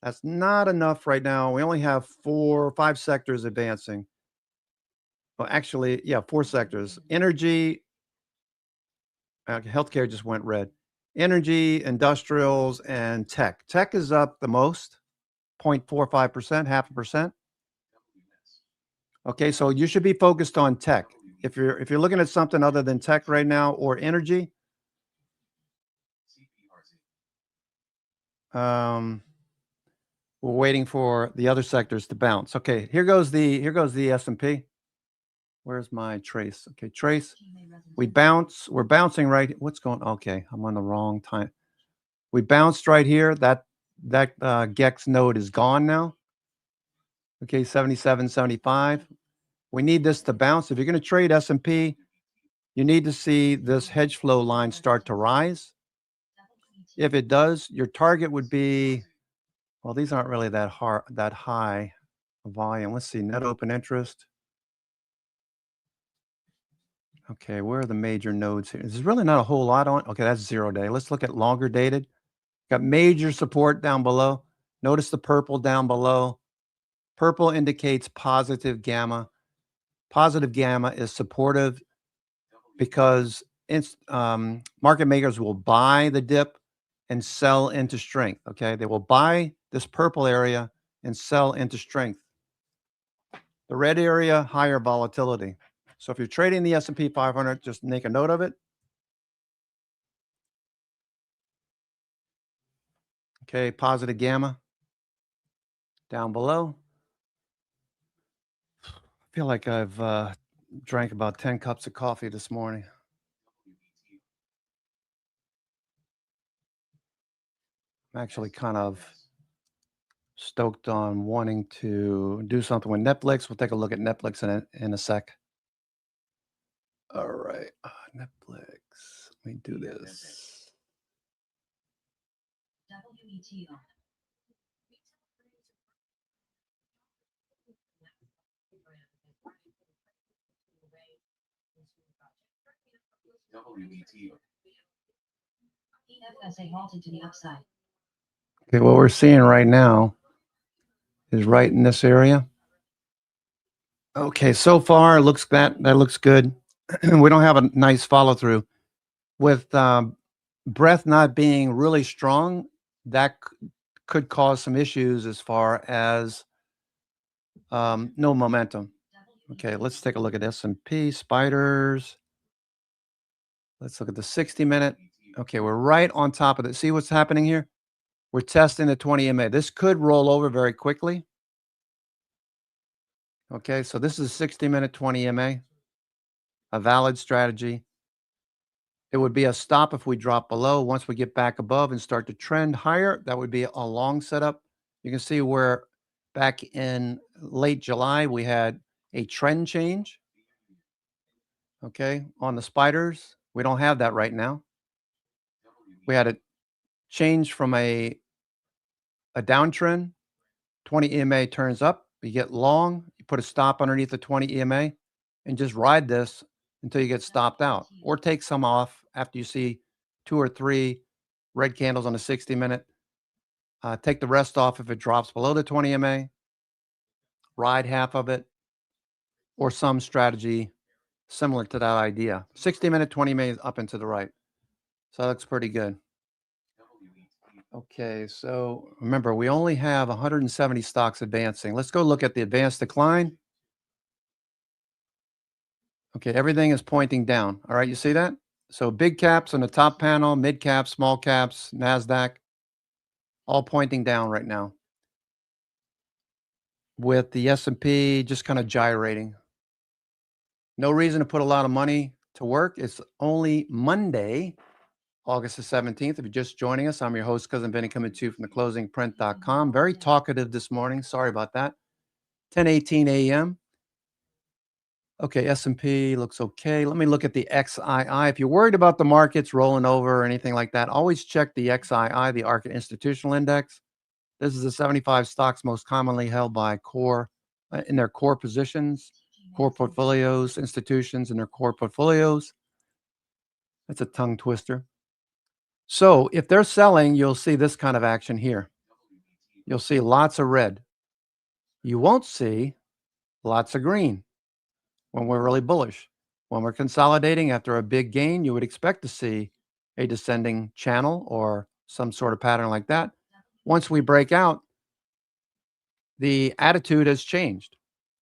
That's not enough right now. We only have 4 or 5 sectors advancing. Well, actually, yeah, 4 sectors. Energy, healthcare just went red. Energy, industrials, and tech. Tech is up the most, 0.45%, 0.5%. Okay, so you should be focused on tech. If you're looking at something other than tech right now or energy, we're waiting for the other sectors to bounce. Okay, here goes the S&P. Where's my trace? Okay, trace. We bounce. We're bouncing right. What's going? Okay, I'm on the wrong time. We bounced right here. That Gex node is gone now. Okay, 77, 75. We need this to bounce. If you're going to trade S&P, you need to see this hedge flow line start to rise. If it does, your target would be Well, these aren't really that high volume. Let's see, net open interest. Okay, where are the major nodes here? There's really not a whole lot on. Okay, that's 0-day. Let's look at longer dated. Got major support down below. Notice the purple down below. Purple indicates positive gamma. Positive gamma is supportive because market makers will buy the dip and sell into strength. Okay, they will buy this purple area and sell into strength. The red area, higher volatility. So if you're trading the S&P 500, just make a note of it. Okay, positive gamma down below. I feel like I've drank about 10 cups of coffee this morning. I'm actually kind of stoked on wanting to do something with Netflix. We'll take a look at Netflix in a sec. All right, Netflix. Let me do this. WETO. WETO. NFXA halted to the upside. Okay, what we're seeing right now is right in this area. Okay, so far looks that looks good. We don't have a nice follow through with breadth not being really strong. That could cause some issues as far as no momentum. Okay, let's take a look at S&P spiders. Let's look at the 60-minute. Okay, we're right on top of it. See what's happening here? We're testing the 20 EMA. This could roll over very quickly. Okay, so this is 60-minute 20 EMA, a valid strategy. It would be a stop if we drop below. Once we get back above and start to trend higher, that would be a long setup. You can see where back in late July, we had a trend change. Okay, on the spiders, we don't have that right now. We had a change from a downtrend. 20 EMA turns up, you get long, you put a stop underneath the 20 EMA and just ride this until you get stopped out, or take some off after you see 2 or 3 red candles on a 60-minute. Take the rest off if it drops below the 20 EMA, ride half of it, or some strategy similar to that idea. 60-minute, 20 EMA is up and to the right. So that looks pretty good. Okay, so remember, we only have 170 stocks advancing. Let's go look at the advanced decline. Okay, everything is pointing down. All right, you see that? So big caps on the top panel, mid caps, small caps, NASDAQ, all pointing down right now. With the S&P just kind of gyrating. No reason to put a lot of money to work. It's only Monday, August the 17th. If you're just joining us, I'm your host, Cousin Vinny, coming to you from theclosingprint.com. Very talkative this morning. Sorry about that. 10:18 a.m. Okay, S&P looks okay. Let me look at the XII. If you're worried about the markets rolling over or anything like that, always check the XII, the Arca Institutional Index. This is the 75 stocks most commonly held by core in their core positions, core portfolios, institutions in their core portfolios. That's a tongue twister. So if they're selling, you'll see this kind of action here. You'll see lots of red. You won't see lots of green when we're really bullish. When we're consolidating after a big gain, you would expect to see a descending channel or some sort of pattern like that. Once we break out, the attitude has changed.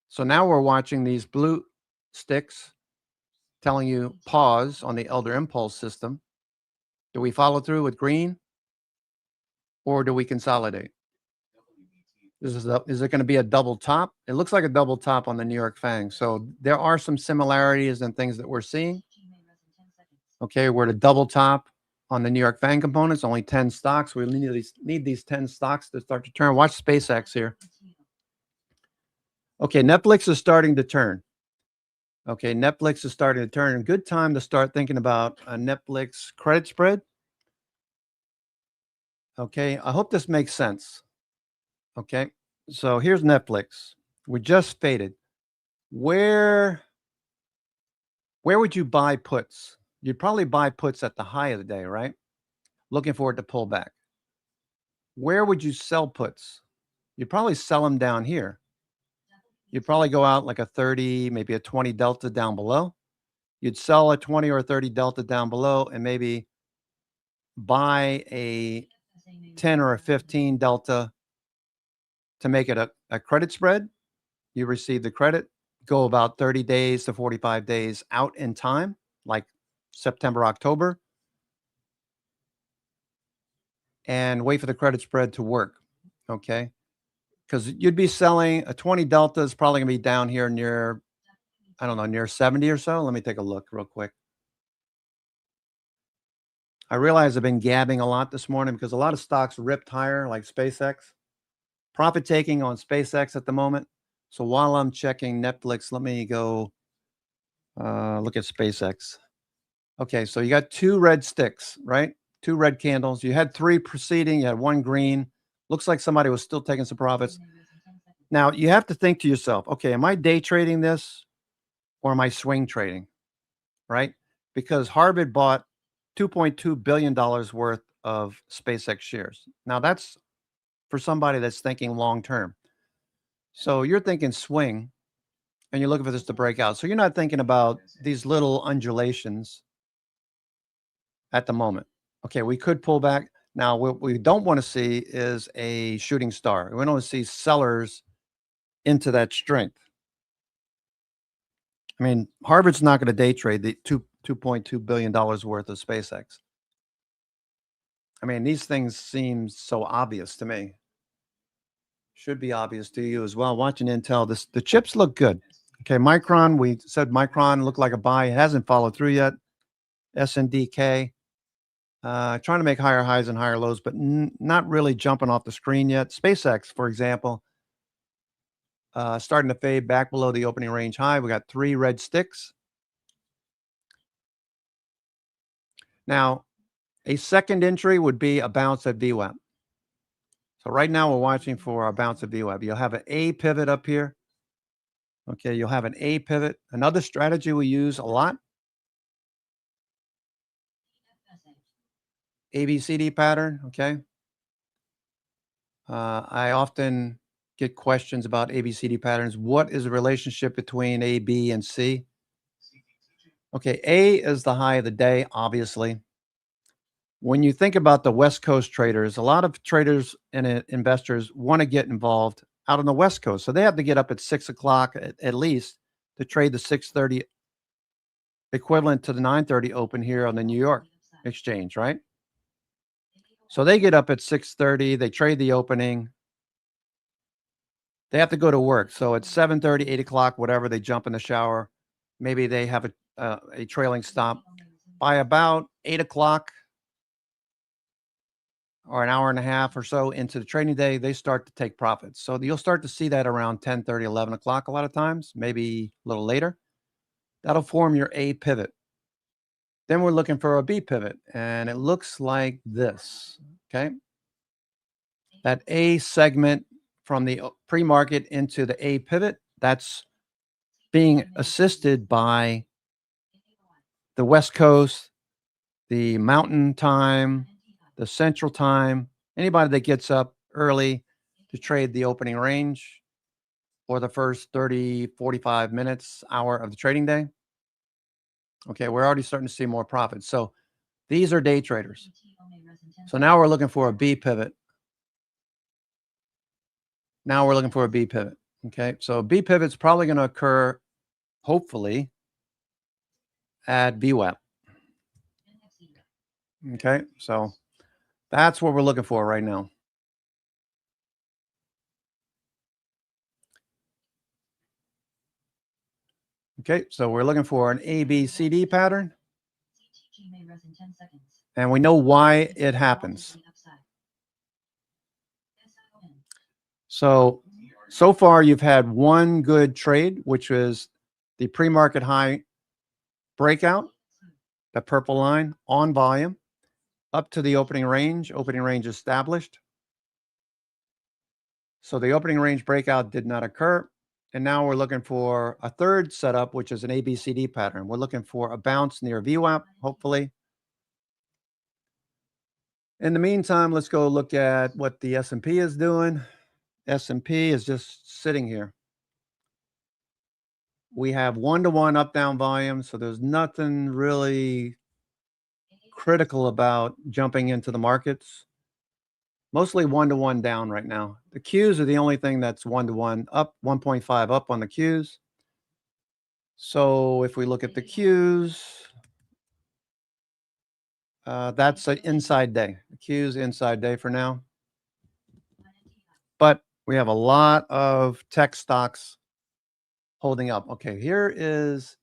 So now we're watching these blue sticks telling you pause on the Elder Impulse system. Do we follow through with green or do we consolidate? Is it going to be a double top? It looks like a double top on the New York FANG. So there are some similarities and things that we're seeing. Okay, we're at a double top on the New York FANG components, only 10 stocks. We need these 10 stocks to start to turn. Watch SpaceX here. Okay, Netflix is starting to turn. Okay, Netflix is starting to turn. A good time to start thinking about a Netflix credit spread. Okay, I hope this makes sense. Okay. So here's Netflix. We just faded. Where would you buy puts? You'd probably buy puts at the high of the day, right? Looking for it to pull back. Where would you sell puts? You'd probably sell them down here. You'd probably go out like a 30, maybe a 20 delta down below. You'd sell a 20 or 30 delta down below and maybe buy a 10 or a 15 delta to make it a credit spread. You receive the credit, go about 30 days to 45 days out in time, like September, October, and wait for the credit spread to work. Okay. Because you'd be selling a 20 delta is probably going to be down here near, I don't know, near 70 or so. Let me take a look real quick. I realize I've been gabbing a lot this morning because a lot of stocks ripped higher, like SpaceX. Profit taking on SpaceX at the moment. So while I'm checking Netflix, let me go look at SpaceX. Okay, so you got 2 red sticks, right? 2 red candles. You had 3 preceding, you had 1 green. Looks like somebody was still taking some profits. Now, you have to think to yourself, okay, am I day trading this or am I swing trading, right? Because Harvard bought $2.2 billion worth of SpaceX shares. Now, that's for somebody that's thinking long term. So you're thinking swing, and you're looking for this to break out. So you're not thinking about these little undulations at the moment. Okay, we could pull back. Now, what we don't want to see is a shooting star. We don't want to see sellers into that strength. I mean, Harvard's not going to day trade the $2.2 billion worth of SpaceX. I mean, these things seem so obvious to me. Should be obvious to you as well. Watching Intel, the chips look good. Okay, Micron, we said Micron looked like a buy. It hasn't followed through yet. SNDK, trying to make higher highs and higher lows, but not really jumping off the screen yet. SpaceX, for example, starting to fade back below the opening range high. We got 3 red sticks. Now, a second entry would be a bounce at VWAP. So right now we're watching for our bounce at VWAP. You'll have an A pivot up here. Okay, you'll have an A pivot. Another strategy we use a lot, ABCD pattern, okay? I often get questions about ABCD patterns. What is the relationship between A, B, and C? Okay, A is the high of the day, obviously. When you think about the West Coast traders, a lot of traders and investors want to get involved out on the West Coast. So they have to get up at 6 o'clock at least to trade the 6:30 equivalent to the 9:30 open here on the New York exchange, right? So they get up at 6:30, they trade the opening. They have to go to work. So at 7:30, 8 o'clock, whatever, they jump in the shower. Maybe they have a trailing stop. By about 8 o'clock or an hour and a half or so into the trading day, they start to take profits. So you'll start to see that around 10:30, 11 o'clock a lot of times, maybe a little later. That'll form your A pivot. Then we're looking for a B pivot, and it looks like this, okay? That A segment from the pre-market into the A pivot, that's being assisted by the West Coast, the Mountain Time, the Central Time, anybody that gets up early to trade the opening range or the first 30, 45 minutes, hour of the trading day. Okay, we're already starting to see more profits. So these are day traders. So now we're looking for a B pivot. Now we're looking for a B pivot. Okay, so B pivot's probably going to occur, hopefully, at VWAP. Okay, so that's what we're looking for right now. Okay, so we're looking for an ABCD pattern. And we know why it happens. So far you've had one good trade, which was the pre-market high breakout, the purple line on volume, up to the opening range established. So the opening range breakout did not occur. And now we're looking for a third setup, which is an ABCD pattern. We're looking for a bounce near VWAP, hopefully. In the meantime, let's go look at what the S&P is doing. S&P is just sitting here. We have 1-to-1 up-down volume, so there's nothing really critical about jumping into the markets. Mostly 1-to-1 down right now. The Qs are the only thing that's 1-to-1 up, 1.5 up on the Qs. So if we look at the Qs, that's an inside day. The Qs inside day for now. But we have a lot of tech stocks holding up. Okay, here is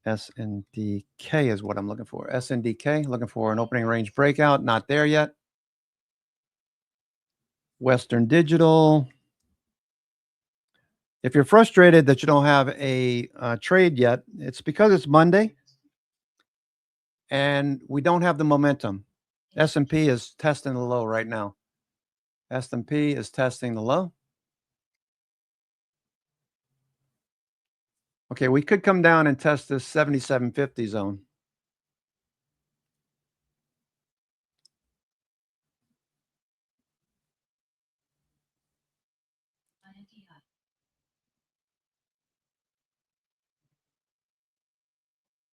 SNDK is what I'm looking for. SNDK, looking for an opening range breakout. Not there yet. Western Digital. If you're frustrated that you don't have a trade yet, it's because it's Monday and we don't have the momentum. S&P is testing the low right now. S&P is testing the low. Okay, we could come down and test this 7750 zone.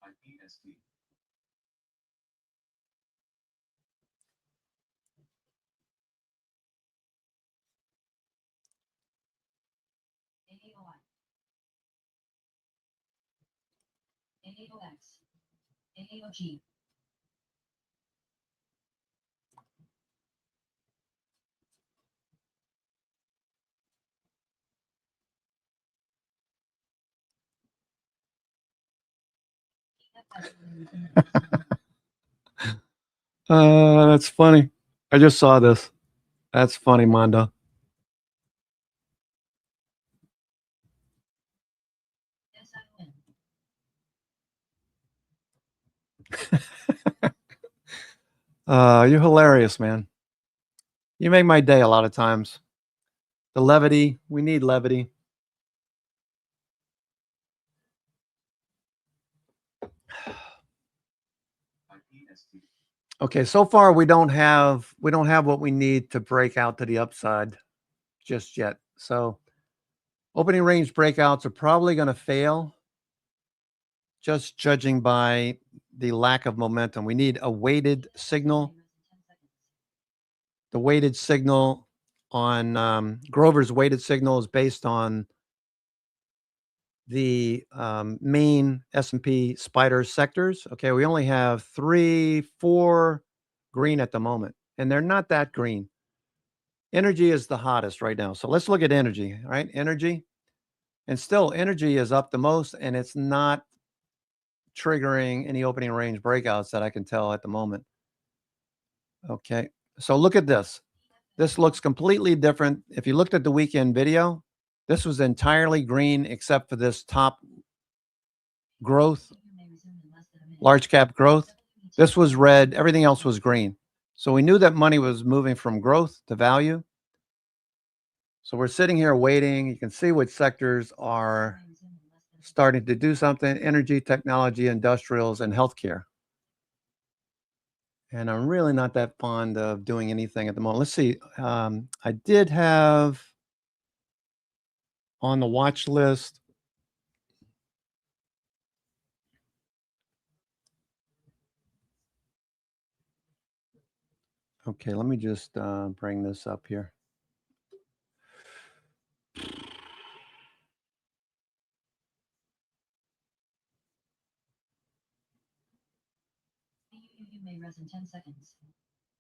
IPST. AAOI. AAOX. AAOG. That's funny. I just saw this. That's funny, Mondo. You're hilarious, man. You make my day a lot of times. The levity, we need levity. IPST. Okay, so far we don't have what we need to break out to the upside just yet. So opening range breakouts are probably going to fail, just judging by the lack of momentum. We need a weighted signal. The weighted signal on Grover's weighted signal is based on the main S&P spider sectors. Okay, we only have 3, 4 green at the moment, and they're not that green. Energy is the hottest right now. So let's look at energy, right? Energy. And still, energy is up the most, and it's not triggering any opening range breakouts that I can tell at the moment. Okay, so look at this. This looks completely different. If you looked at the weekend video, this was entirely green except for this top growth, large cap growth. This was red. Everything else was green. So we knew that money was moving from growth to value. So we're sitting here waiting. You can see which sectors are starting to do something: energy, technology, industrials, and healthcare. And I'm really not that fond of doing anything at the moment. Let's see. I did have on the watch list. Okay, let me just bring this up here. BUU may res in 10 seconds.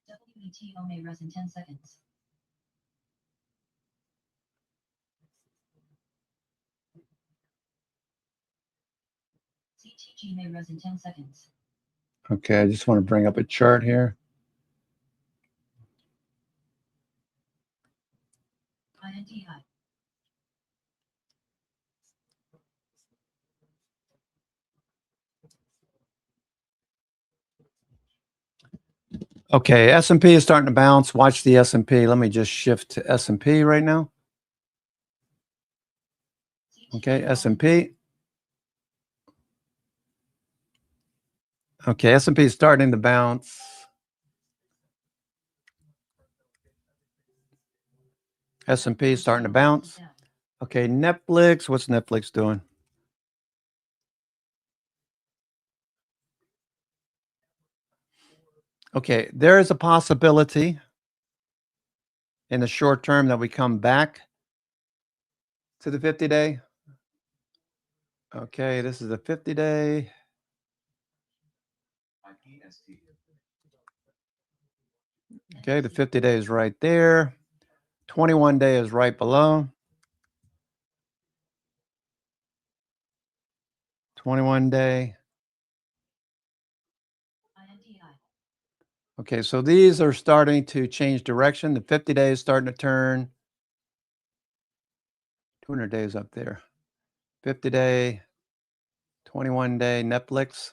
WETO may res in 10 seconds. CTG may res in 10 seconds. Okay, I just want to bring up a chart here. INTI. Okay, S&P is starting to bounce. Watch the S&P. Let me just shift to S&P right now. Okay, S&P. Okay, S&P is starting to bounce. S&P is starting to bounce. Okay, Netflix. What's Netflix doing? Okay, there is a possibility in the short term that we come back to the 50-day. Okay, this is the 50-day. IPST. Okay, the 50-day is right there. 21-day is right below. 21-day. Okay, so these are starting to change direction. The 50-day is starting to turn. 200 days up there. 50-day, 21-day Netflix.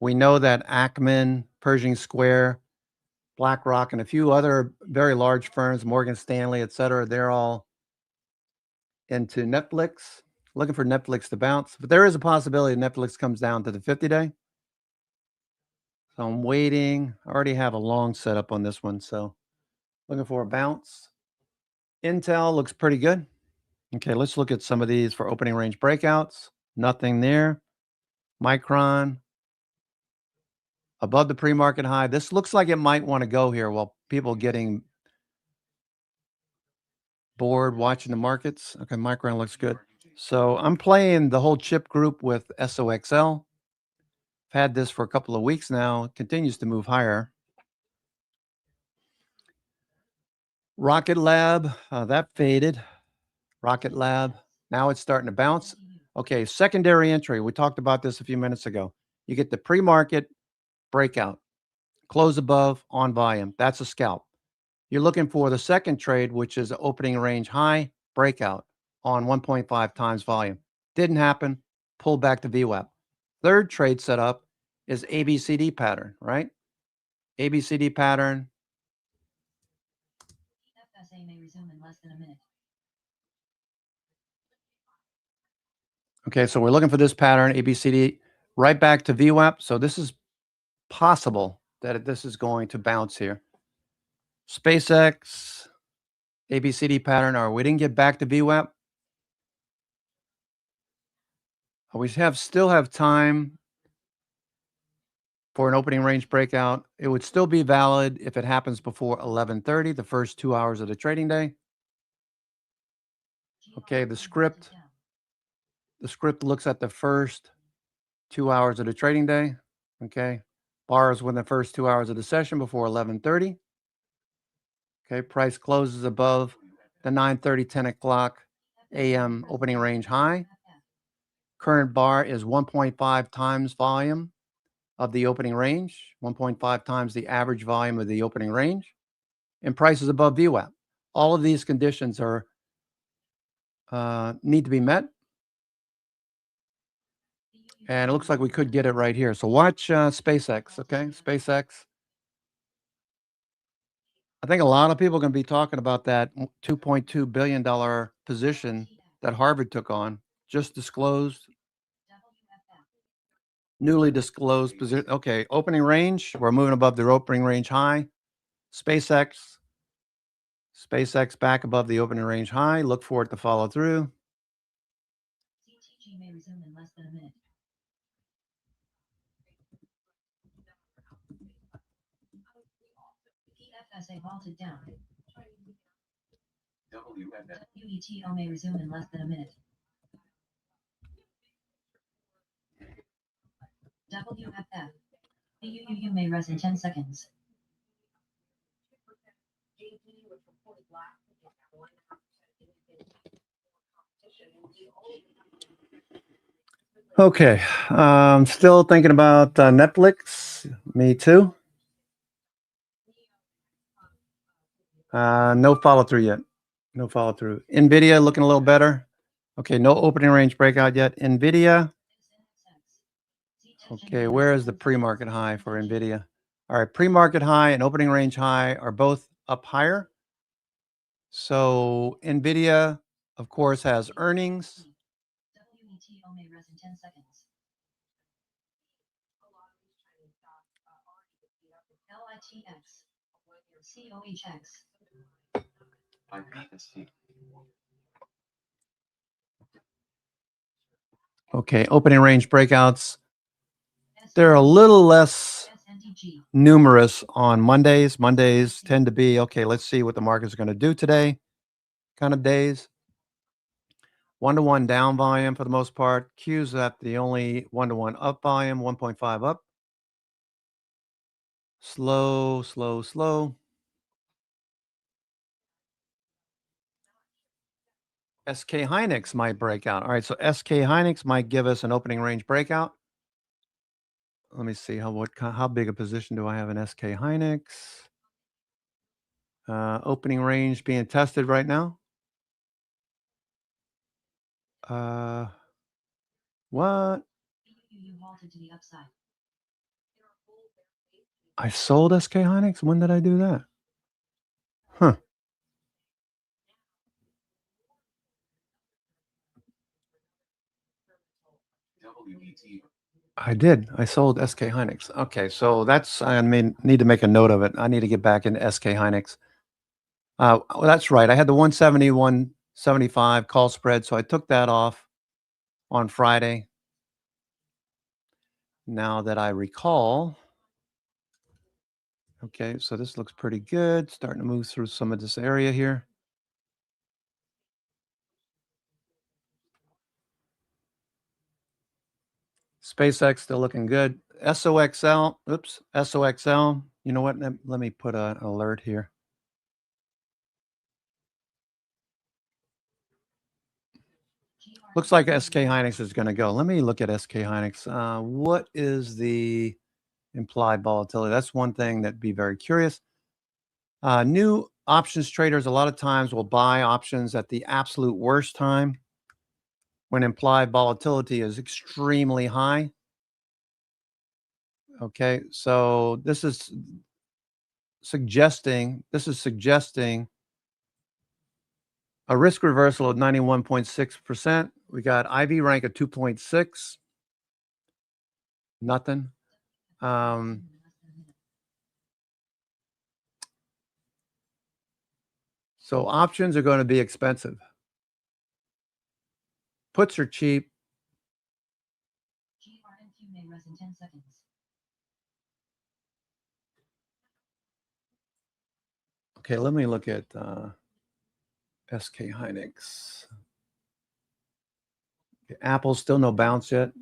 We know that Ackman, Pershing Square, BlackRock, and a few other very large firms, Morgan Stanley, et cetera, they're all into Netflix, looking for Netflix to bounce. But there is a possibility Netflix comes down to the 50-day. So I'm waiting. I already have a long setup on this one, so looking for a bounce. Intel looks pretty good. Okay, let's look at some of these for opening range breakouts. Nothing there. Micron above the pre-market high. This looks like it might want to go here while people getting bored watching the markets. Okay, Micron looks good. So I'm playing the whole chip group with SOXL. I've had this for a couple of weeks now. It continues to move higher. Rocket Lab, that faded. Rocket Lab, now it's starting to bounce. Okay, secondary entry. We talked about this a few minutes ago. You get the pre-market breakout, close above on volume. That's a scalp. You're looking for the second trade, which is opening range high breakout on 1.5 times volume. Didn't happen. Pull back to VWAP. Third trade setup is ABCD pattern, right? ABCD pattern. FSA may resume in less than a minute. Okay, so we're looking for this pattern, ABCD, right back to VWAP. So this is possible that this is going to bounce here. SpaceX, ABCD pattern, or we didn't get back to VWAP. We still have time for an opening range breakout. It would still be valid if it happens before 11:30, the first 2 hours of the trading day. Okay, the script looks at the first 2 hours of the trading day. Okay, bars within the first 2 hours of the session before 11:30. Okay, price closes above the 9:30, 10 o'clock a.m. opening range high. Current bar is 1.5 times volume of the opening range, 1.5 times the average volume of the opening range, and price is above VWAP. All of these conditions are need to be met. And it looks like we could get it right here. So watch SpaceX, okay? SpaceX. I think a lot of people are going to be talking about that $2.2 billion position that Harvard took on, just disclosed, newly disclosed position. Okay, opening range, we're moving above the opening range high. SpaceX back above the opening range high. Look for it to follow through. CTG may resume in less than a minute. PFSA vaulted down. WETO may resume in less than a minute. WFF. PUU may rest in 10 seconds. Okay, still thinking about Netflix. Me too. No follow through yet. No follow through. NVIDIA looking a little better. Okay, no opening range breakout yet. NVIDIA. Okay, where is the pre-market high for NVIDIA? All right, pre-market high and opening range high are both up higher. So NVIDIA, of course, has earnings. WETO may res in 10 seconds. LITX. COHX. IPST. Okay, opening range breakouts. They're a little less SNTG. numerous on Mondays. Mondays tend to be, okay, let's see what the market's going to do today kind of days. 1-to-1 down volume for the most part. Q's at the only 1-to-1 up volume, 1.5 up. Slow, slow, slow. SK Hynix might break out. All right, so SK Hynix might give us an opening range breakout. Let me see how big a position do I have in SK Hynix? Opening range being tested right now. What? You halted to the upside. I sold SK Hynix? When did I do that? Huh. WET. I did. I sold SK Hynix. Okay, so that's, I need to make a note of it. I need to get back into SK Hynix. Well, that's right. I had the 170, 175 call spread, so I took that off on Friday. Now that I recall. Okay, so this looks pretty good. Starting to move through some of this area here. SpaceX still looking good. SOXL, oops, SOXL. You know what? Let me put an alert here. Looks like SK Hynix is going to go. Let me look at SK Hynix. What is the implied volatility? That's one thing that'd be very curious. New options traders a lot of times will buy options at the absolute worst time when implied volatility is extremely high. Okay, so this is suggesting a risk reversal of 91.6%. We got IV rank of 2.6. Nothing. So options are going to be expensive. Puts are cheap. GRNQ may res in 10 seconds. Okay, let me look at SK Hynix. Okay, Apple's still no bounce yet.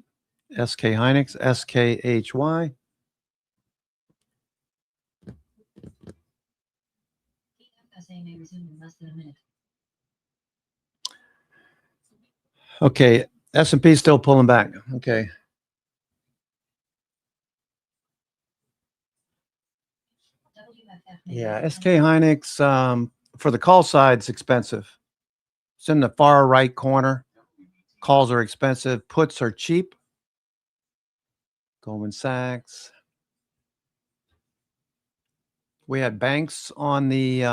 SK Hynix, SKHY. SA may resume in less than a minute. Okay, S&P still pulling back. Okay. WFF may Yeah, res in SK 10 Hynix, for the call side, it's expensive. It's in the far right corner. Calls are expensive. Puts are cheap. Goldman Sachs. We had banks on the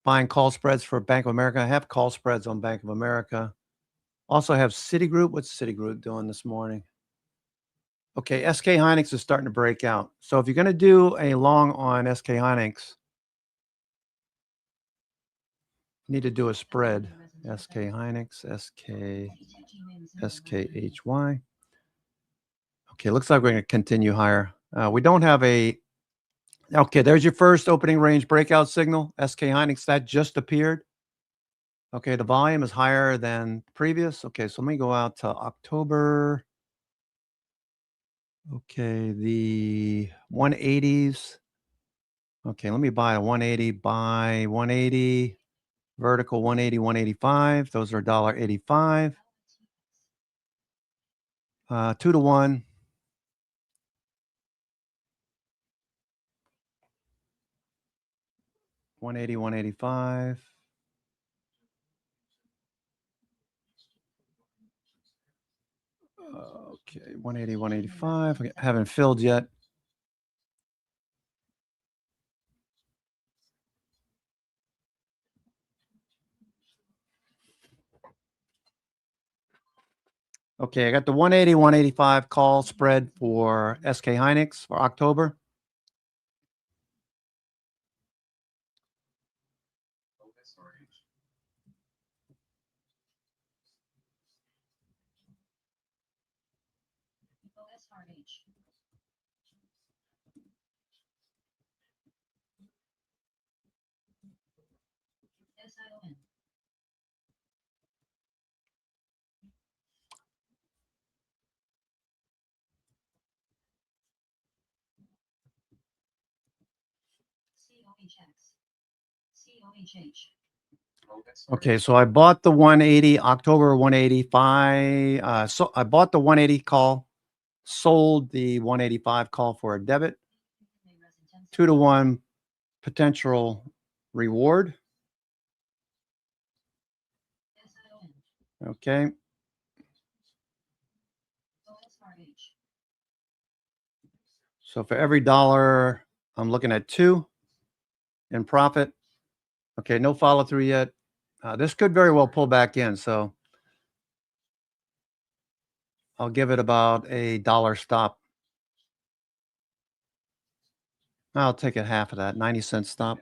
buying call spreads for Bank of America. I have call spreads on Bank of America. Also have Citigroup. What's Citigroup doing this morning? Okay, SK Hynix is starting to break out. So if you're going to do a long on SK Hynix, you need to do a spread. SK Hynix, SKHY. Okay, looks like we're going to continue higher. We don't have a... Okay, there's your first opening range breakout signal. SK Hynix, that just appeared. Okay, the volume is higher than previous. Okay, so let me go out to October. Okay, the 180s. Okay, let me buy a 180, buy 180, vertical 180, 185. Those are $1.85. 2-to-1. $180, $185. Okay, $180, $185. I haven't filled yet. Okay, I got the 180, 185 call spread for SK Hynix for October. OSRH. OSRH. SION. COHX. COHH. Okay, so I bought the 180, October 185. So I bought the 180 call, sold the 185 call for a debit, 2-to-1 potential reward. SION. Okay, OSRH. so for every dollar, I'm looking at 2 in profit. Okay, no follow through yet. This could very well pull back in, so I'll give it about a $1 stop. I'll take it half of that, 90-cent stop.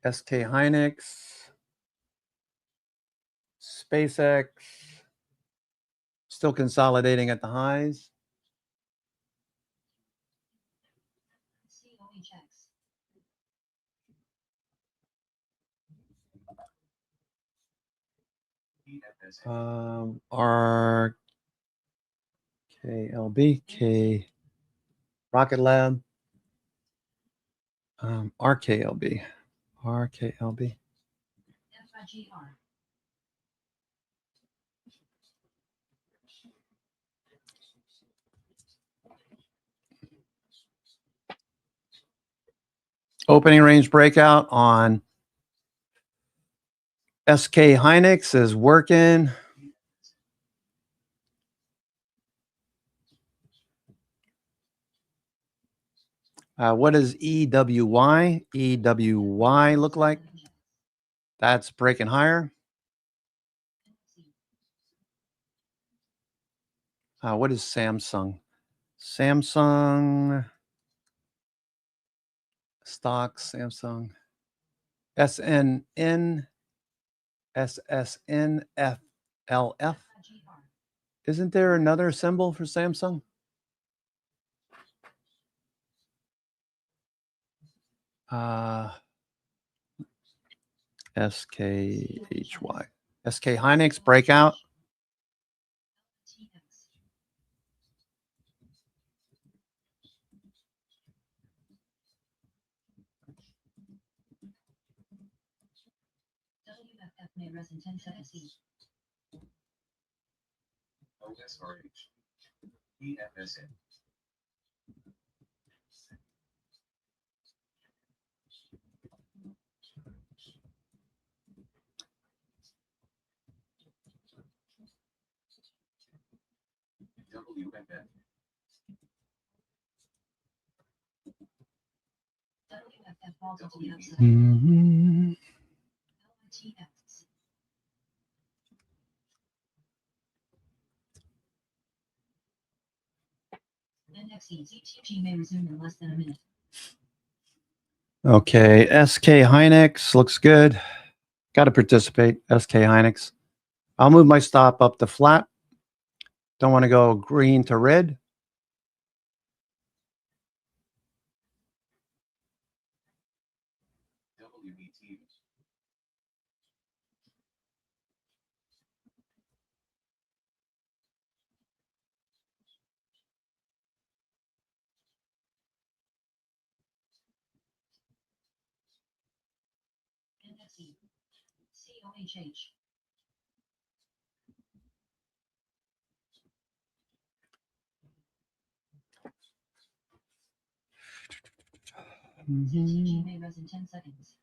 SK Hynix, SpaceX, still consolidating at the highs. COHX. RKLB, K Rocket Lab, RKLB. FIGR. Opening range breakout on SK Hynix is working. What does EWY? EWY look like? That's breaking higher. What is Samsung? Samsung stocks, Samsung. SNN, SSNFLF. Isn't there another symbol for Samsung? SKHY. SK Hynix breakout. WFF may res in 10 seconds. OSRH. EFSN. WFF. WFF falls to the upside. LTX. NXEZTG may resume in less than a minute. Okay, SK Hynix looks good. Got to participate, SK Hynix. I'll move my stop up to flat. Don't want to go green to red. WBT. NXE. COHH. ZTG may res in 10 seconds.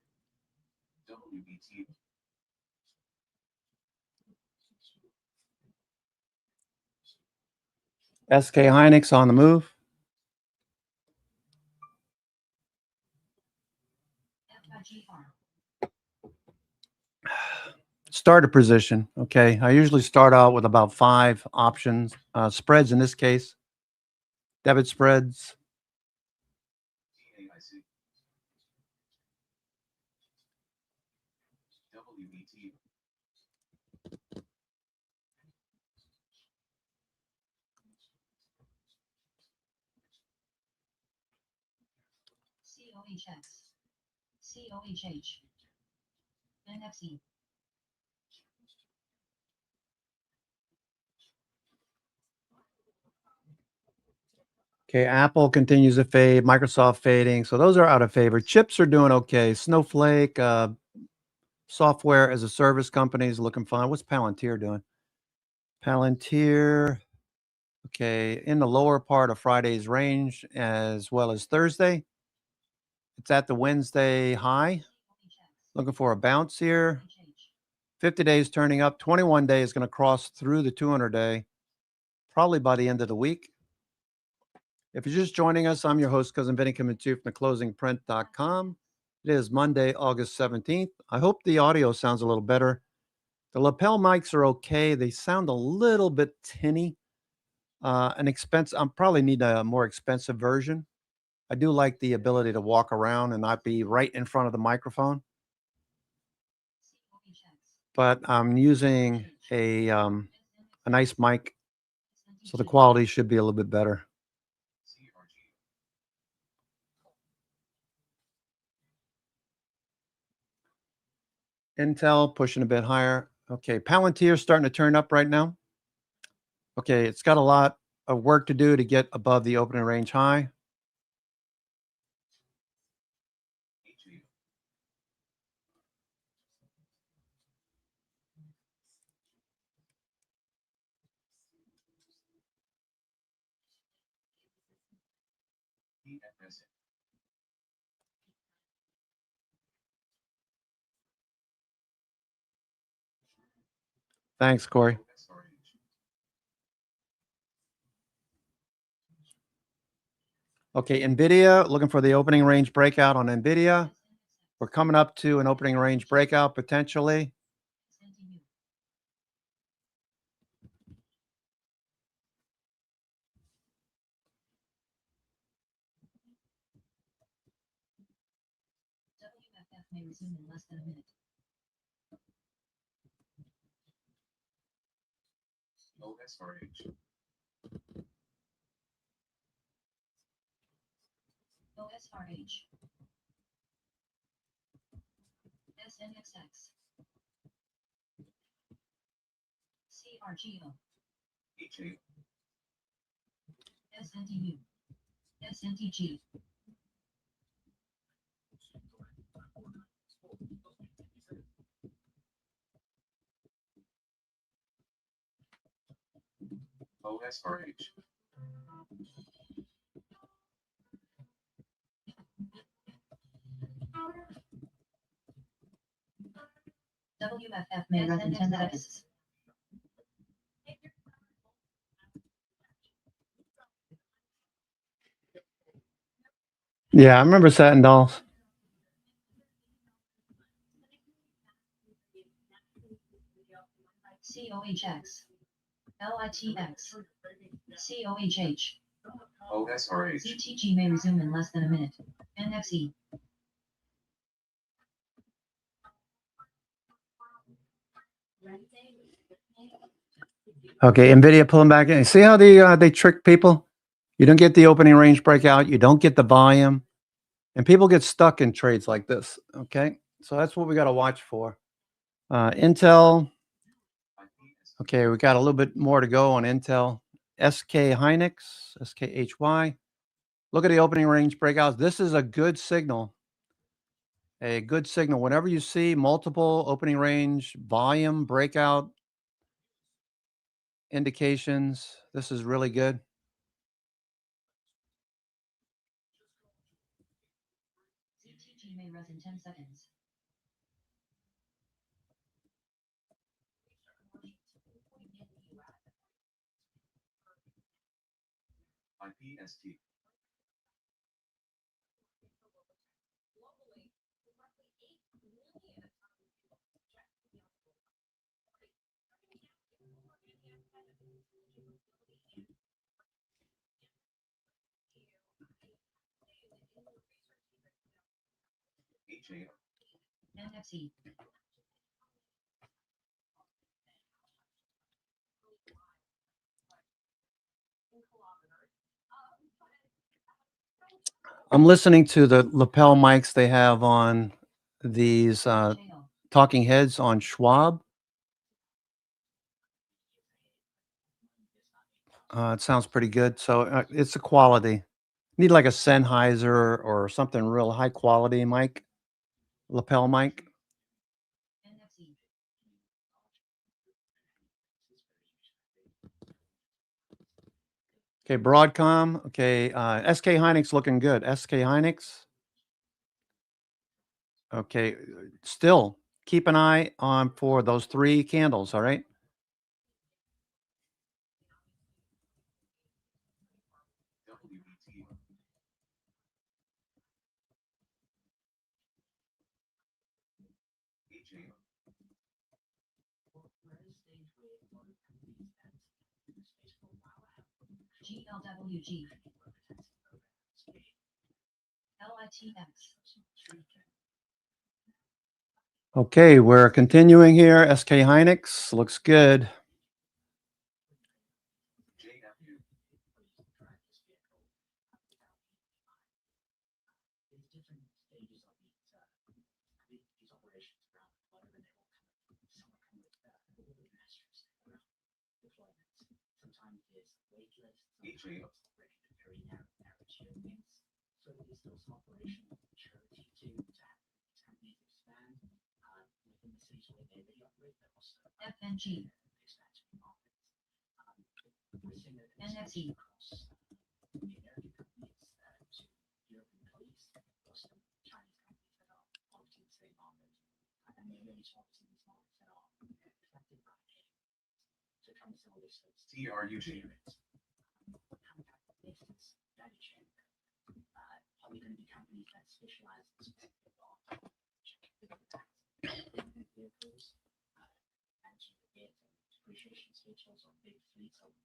WBT. SK Hynix on the move. IGR. Starter position. Okay. I usually start out with about 5 options, spreads in this case, debit spreads. DAIC. WBT. COHX. COHH. NFC. Okay, Apple continues to fade, Microsoft fading. So those are out of favor. Chips are doing okay. Snowflake, software as a service companies looking fine. What's Palantir doing? Palantir, okay, in the lower part of Friday's range as well as Thursday. It's at the Wednesday high. Looking for a bounce here. 50 days turning up. 21 day is going to cross through the 200-day probably by the end of the week. If you're just joining us, I'm your host, Cousin Vinny, coming to you from theclosingprint.com. It is Monday, August 17th. I hope the audio sounds a little better. The lapel mics are okay. They sound a little bit tinny. I probably need a more expensive version. I do like the ability to walk around and not be right in front of the microphone. But I'm using a nice mic, so the quality should be a little bit better. Intel pushing a bit higher. Okay, Palantir starting to turn up right now. Okay, it's got a lot of work to do to get above the opening range high. EFSN. Thanks, Corey. SRH. Okay, NVIDIA, looking for the opening range breakout on NVIDIA. We're coming up to an opening range breakout potentially. WFF may resume in less than a minute. OSRH. OSRH. SNXX. CRGO. HA. SNTU. SNTG. OSRH. WFF may rise in 10 seconds. Yeah, I remember satin dolls. COHX. LITX. COHH. OSRH. CTG may resume in less than a minute. NFXE. Okay, NVIDIA pulling back in. See how they trick people? You don't get the opening range breakout. You don't get the volume. And people get stuck in trades like this. Okay, so that's what we got to watch for. Intel. Okay, we got a little bit more to go on Intel. SK Hynix, SKHY. Look at the opening range breakouts. This is a good signal. A good signal. Whenever you see multiple opening range volume breakout indications, this is really good. CTG may rise in 10 seconds. IPST. HA. NFC. I'm listening to the lapel mics they have on these JL. talking heads on Schwab. It sounds pretty good. So it's a quality. Need like a Sennheiser or something real high quality mic, lapel mic. NFC. Okay, Broadcom. Okay, SK Hynix looking good. SK Hynix. Okay, still keep an eye on for those 3 candles. All right. WBT. HA. GLWG. LITX. Okay, we're continuing here. SK Hynix looks good. JFU. HA. FNG. NFC. TRUG.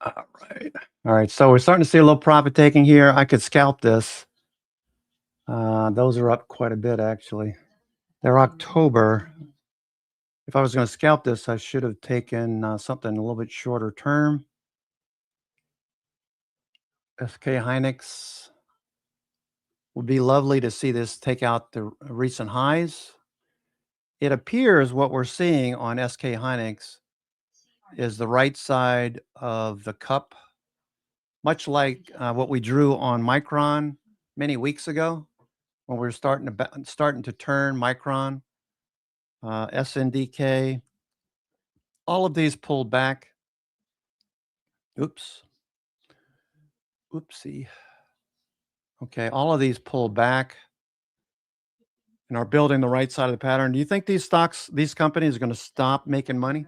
All right. All right. So we're starting to see a little profit taking here. I could scalp this. Those are up quite a bit, actually. They're October. If I was going to scalp this, I should have taken something a little bit shorter term. SK Hynix. Would be lovely to see this take out the recent highs. It appears what we're seeing on SK Hynix is the right side of the cup, much like what we drew on Micron many weeks ago when we were starting to turn Micron, SNDK. All of these pulled back. Oops. Oopsie. Okay, all of these pulled back and are building the right side of the pattern. Do you think these stocks, these companies are going to stop making money?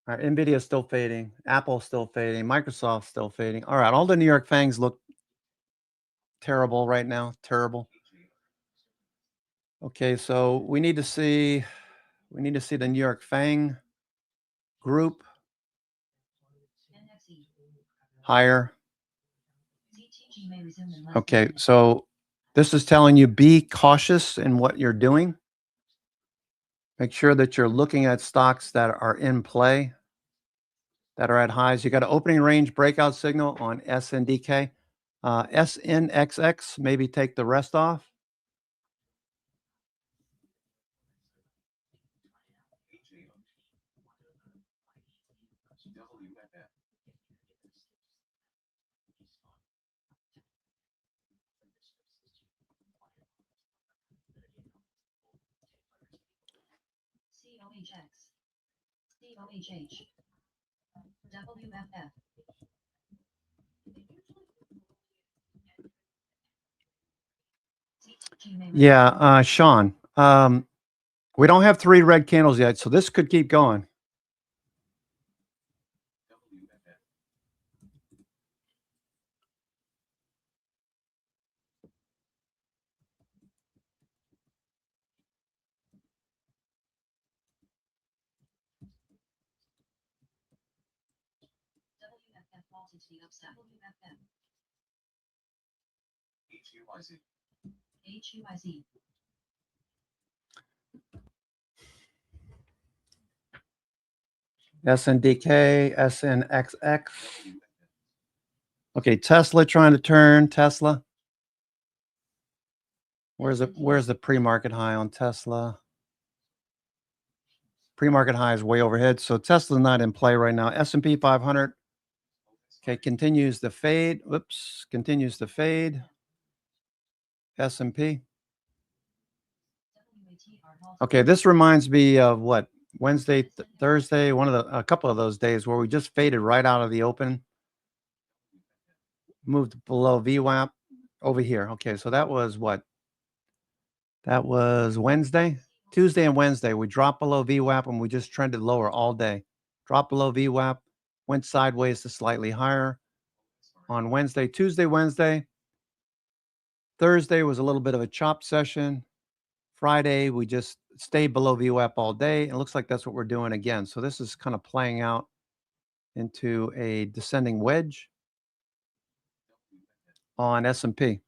All right, NVIDIA is still fading. Apple still fading. Microsoft still fading. All right, all the New York FANGs look terrible right now. Terrible. Okay, so we need to see the New York FANG group higher. Okay, so this is telling you be cautious in what you're doing. Make sure that you're looking at stocks that are in play, that are at highs. You got an opening range breakout signal on SNDK. SNXX, maybe take the rest off. WFF. COHX. COHH. WFF. Yeah, Sean, we don't have 3 red candles yet, so this could keep going. WFF. WFF vaulted to the upside. WFF. HUIZ. HUIC. SNDK, SNXX. Okay, Tesla trying to turn. Tesla. Where's the pre-market high on Tesla? Pre-market high is way overhead, so Tesla's not in play right now. S&P 500. Okay, continues the fade. Whoops, continues to fade. S&P. Okay, this reminds me of what? Wednesday, Thursday, a couple of those days where we just faded right out of the open. Moved below VWAP over here. Okay, so that was what? That was Wednesday. Tuesday and Wednesday, we dropped below VWAP and we just trended lower all day. Dropped below VWAP, went sideways to slightly higher on Wednesday, Tuesday, Wednesday. Thursday was a little bit of a chop session. Friday, we just stayed below VWAP all day. It looks like that's what we're doing again. So this is kind of playing out into a descending wedge on S&P.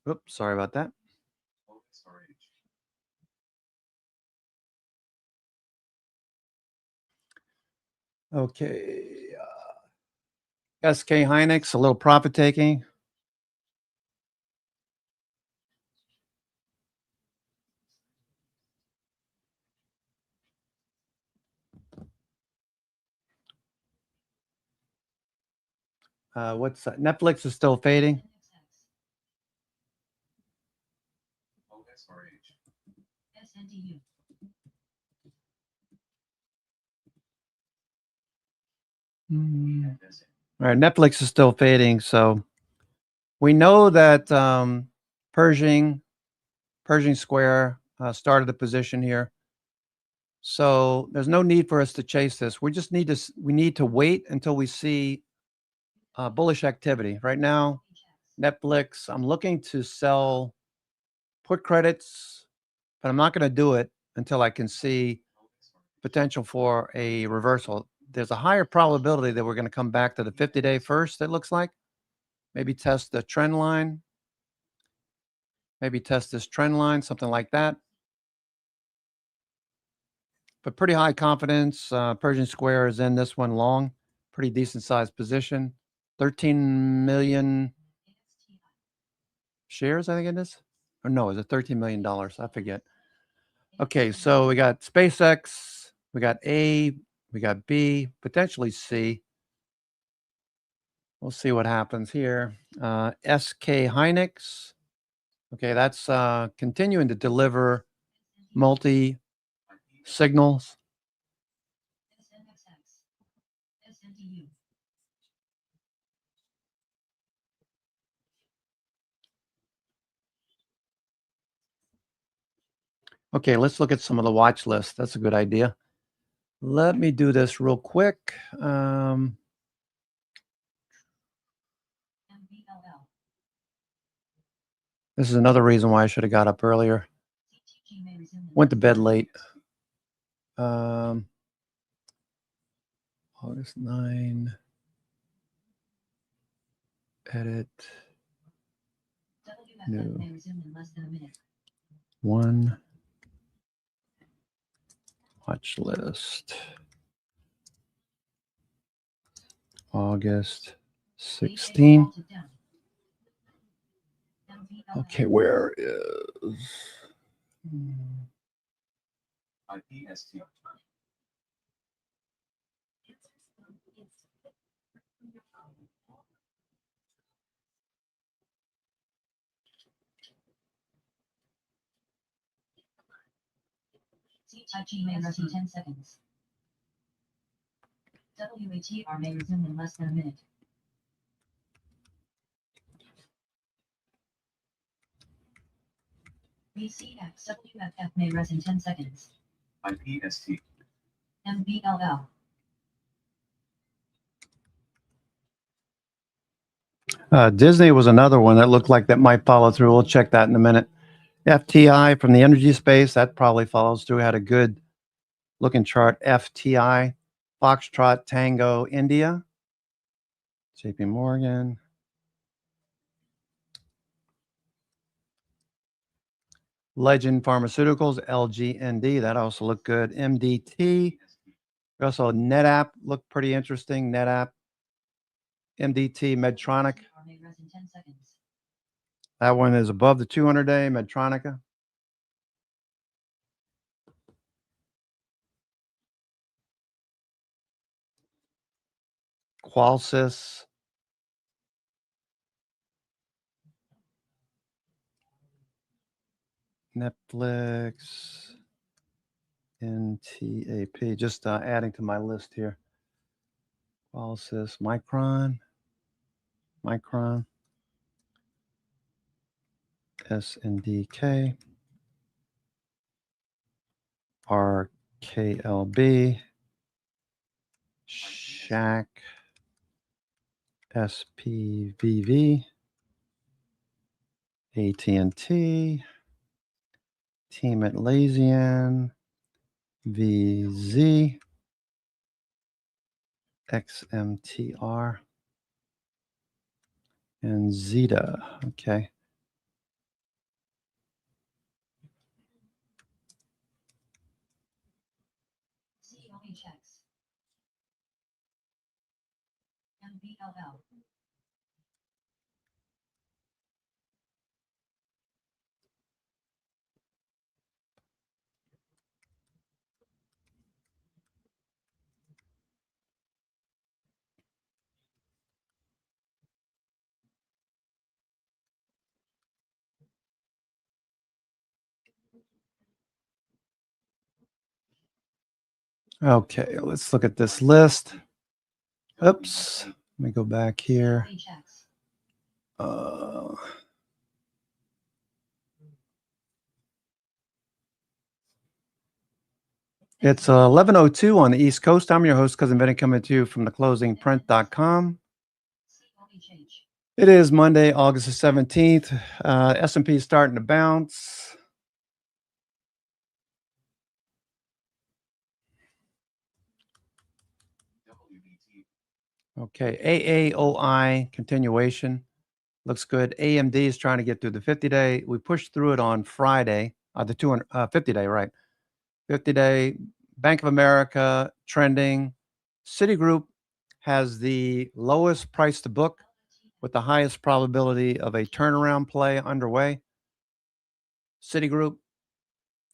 Oops, sorry about that. Okay. SK Hynix, a little profit taking. What's that? Netflix is still fading. SNDU. All right, Netflix is still fading. So we know that Pershing Square started the position here. So there's no need for us to chase this. We need to wait until we see bullish activity. Right now, Netflix, I'm looking to sell put credits, but I'm not going to do it until I can see potential for a reversal. There's a higher probability that we're going to come back to the 50-day first, it looks like. Maybe test the trend line. Maybe test this trend line, something like that. But pretty high confidence. Pershing Square is in this one long. Pretty decent sized position. 13 million shares, I think it is. Or no, is it $13 million? I forget. Okay, so we got SpaceX, we got A, we got B, potentially C. We'll see what happens here. SK Hynix. Okay, that's continuing to deliver multi signals. SNDU. Okay, let's look at some of the watch lists. That's a good idea. Let me do this real quick. MBLL. This is another reason why I should have got up earlier. CTG may resume in Went to less bed than late. August 9. Edit. WFF No. may resume in less than a minute. 1. Watch list. August 16. Vaulted down. MBLL. Okay, where is... IPST. CTG may rest in 10 seconds. WATR may resume in less than a minute. VCX WFF may rest in 10 seconds. IPST. MBLL. Disney was another one that looked like that might follow through. We'll check that in a minute. FTI from the energy space, that probably follows through. Had a good Looking chart FTI, Foxtrot Tango India, JP Morgan. Legend Pharmaceuticals, LGND, that also looked good. MDT, also NetApp looked pretty interesting. NetApp, MDT, Medtronic. That one is above the 200-day, Medtronica. Qualsys. Netflix. NTAP. Just adding to my list here. Qualsys, Micron. SNDK. RKLB. Shack. SPVV. AT&T. Team Atlassian. VZ. XMTR. And Zeta. Okay. COHX. MBLL. Okay, let's look at this list. Oops. Let me go back here. It's 11:02 on the East Coast. I'm your host, Cousin Benny, coming to you from theclosingprint.com. It is Monday, August the 17th. S&P is starting to bounce. Okay, AAOI continuation. Looks good. AMD is trying to get through the 50-day. We pushed through it on Friday, the 50-day, right? 50-day. Bank of America trending. Citigroup has the lowest price to book with the highest probability of a turnaround play underway. Citigroup,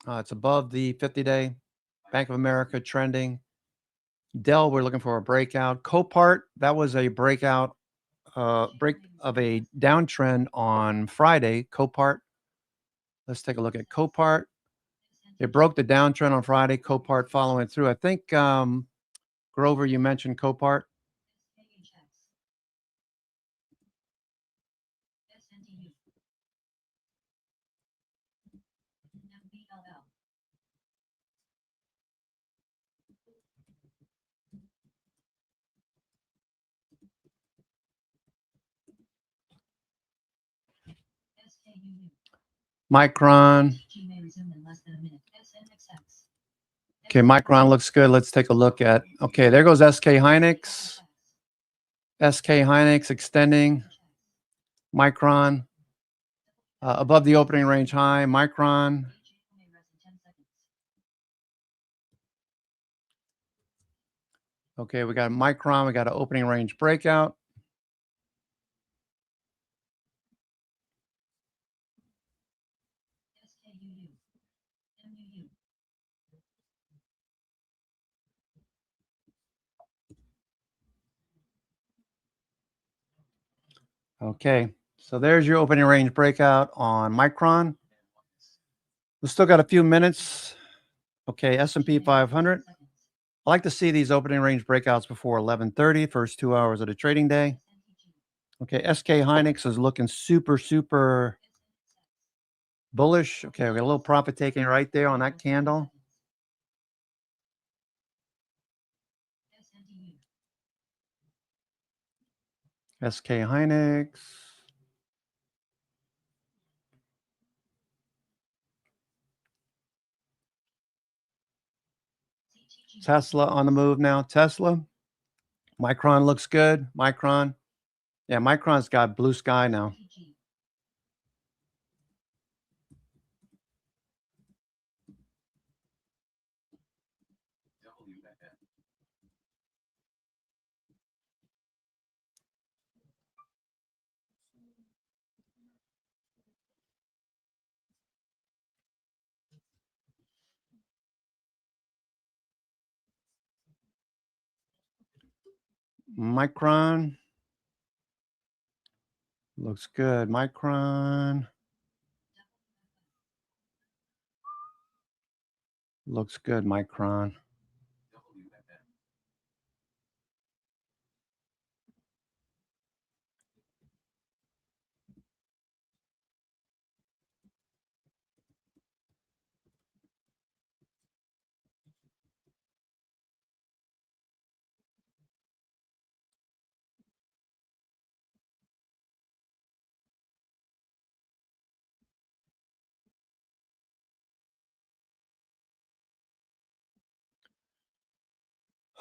it's above the 50-day. Bank of America trending. Dell, we're looking for a breakout. Copart, that was a breakout, break of a downtrend on Friday. Copart, let's take a look at Copart. It broke the downtrend on Friday. Copart following through. I think, Grover, you mentioned Copart. Micron. Okay, Micron looks good. Let's take a look at, okay, there goes SK Hynix. SK Hynix extending. Micron above the opening range high. Micron. Okay, we got Micron. We got an opening range breakout. Okay, so there's your opening range breakout on Micron. We've still got a few minutes. Okay, S&P 500. I like to see these opening range breakouts before 11:30, first 2 hours of the trading day. Okay, SK Hynix is looking super bullish. Okay, we got a little profit taking right there on that candle. SK Hynix. Tesla on the move now. Tesla. Micron looks good. Micron. Yeah, Micron's got blue sky now. TG. WFF. Micron. Looks good. Micron. Looks good, Micron. WFF.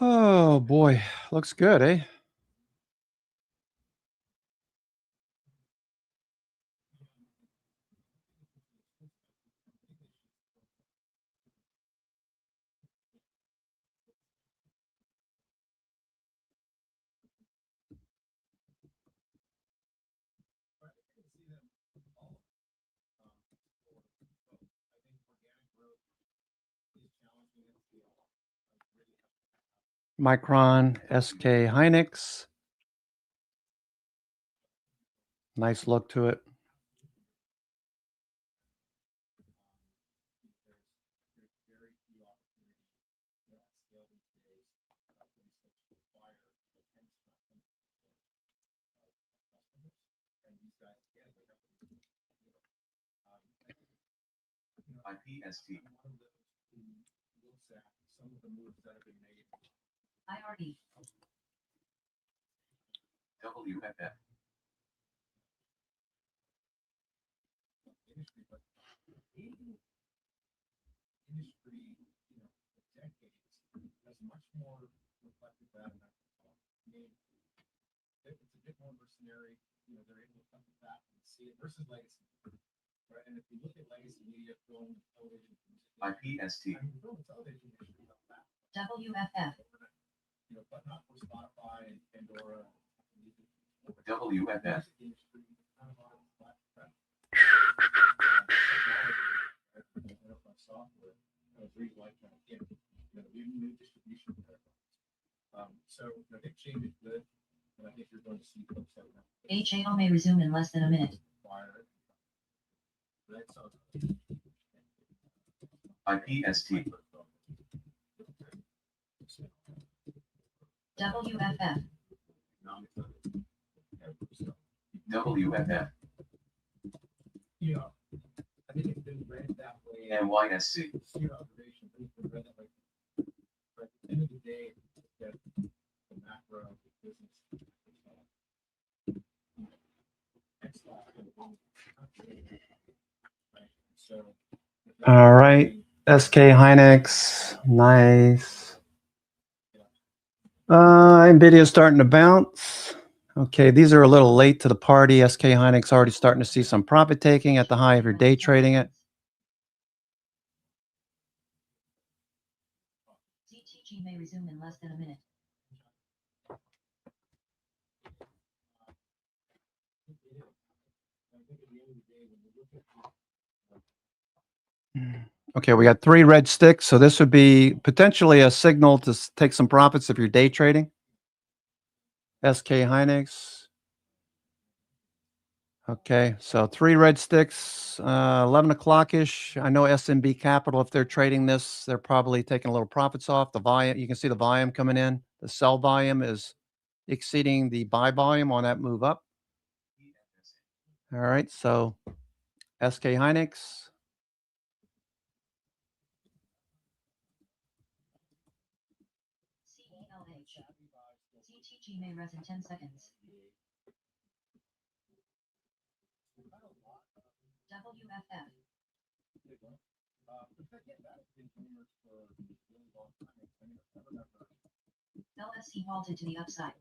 Oh boy, looks good, eh? Micron, SK Hynix. Nice look to it. IPST. IRD. WFF. IPST. WFF. WFF. HAO may resume in less than a minute. IPST. WFF. WFF. NYSC. All right. SK Hynix. Nice. Nvidia's starting to bounce. Okay, these are a little late to the party. SK Hynix already starting to see some profit taking at the high if you're day trading it. CTG may resume in less than a minute. Okay, we got 3 red sticks. So this would be potentially a signal to take some profits if you're day trading. SK Hynix. Okay, so 3 red sticks, 11 o'clock-ish. I know SMB Capital, if they're trading this, they're probably taking a little profits off. The volume, you can see the volume coming in. The sell volume is exceeding the buy volume on that move up. All right, so SK Hynix. CELH. CTG may rise in 10 seconds. WFF. LSC halted to the upside.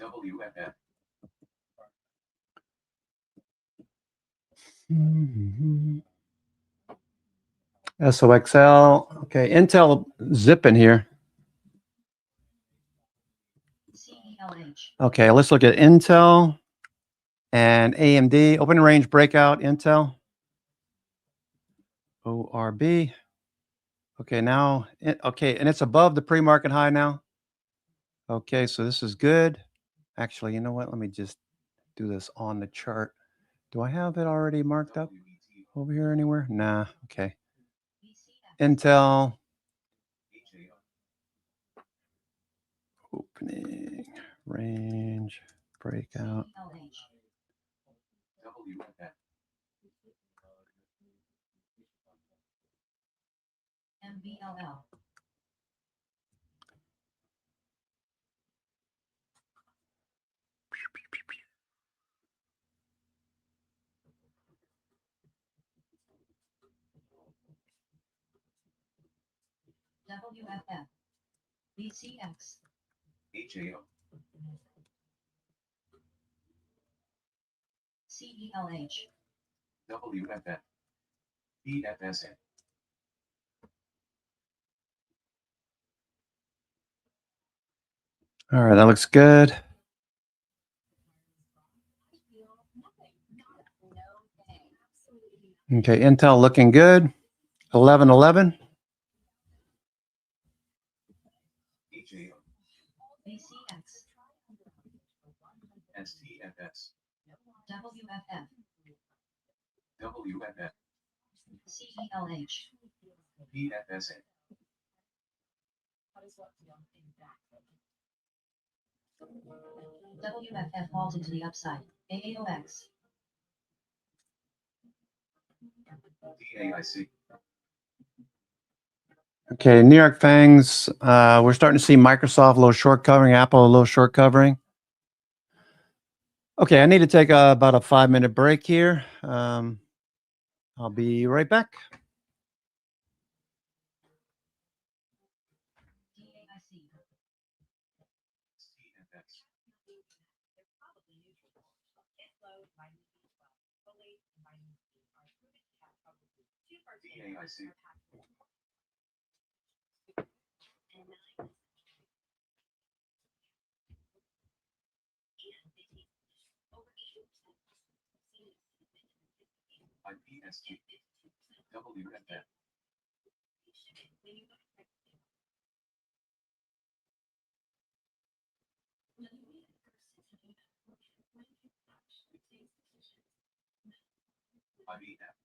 WFF. SOXL. Okay, Intel zipping here. CELH. Okay, let's look at Intel and AMD. Open range breakout, Intel. ORB. Okay, now, okay, and it's above the pre-market high now. Okay, so this is good. Actually, you know what? Let me just do this on the chart. Do I have it already marked up over here anywhere? Nah, okay. Intel. Opening range breakout. CELH. WFF. MBLL. WFF. BCX. HAO. CELH. WFF. PFSN. All right, that looks good. Okay, Intel looking good. 1111. HAO. BCX. STFS. WFF. WFF. CELH. PFSN. WFF halted to the upside. AAOX. DAIC. Okay, New York Fangs. We're starting to see Microsoft a little short covering, Apple a little short covering. Okay, I need to take about a 5-minute break here. I'll be right back. DAIC. STFS. DAIC. IPST. WFF. IBF.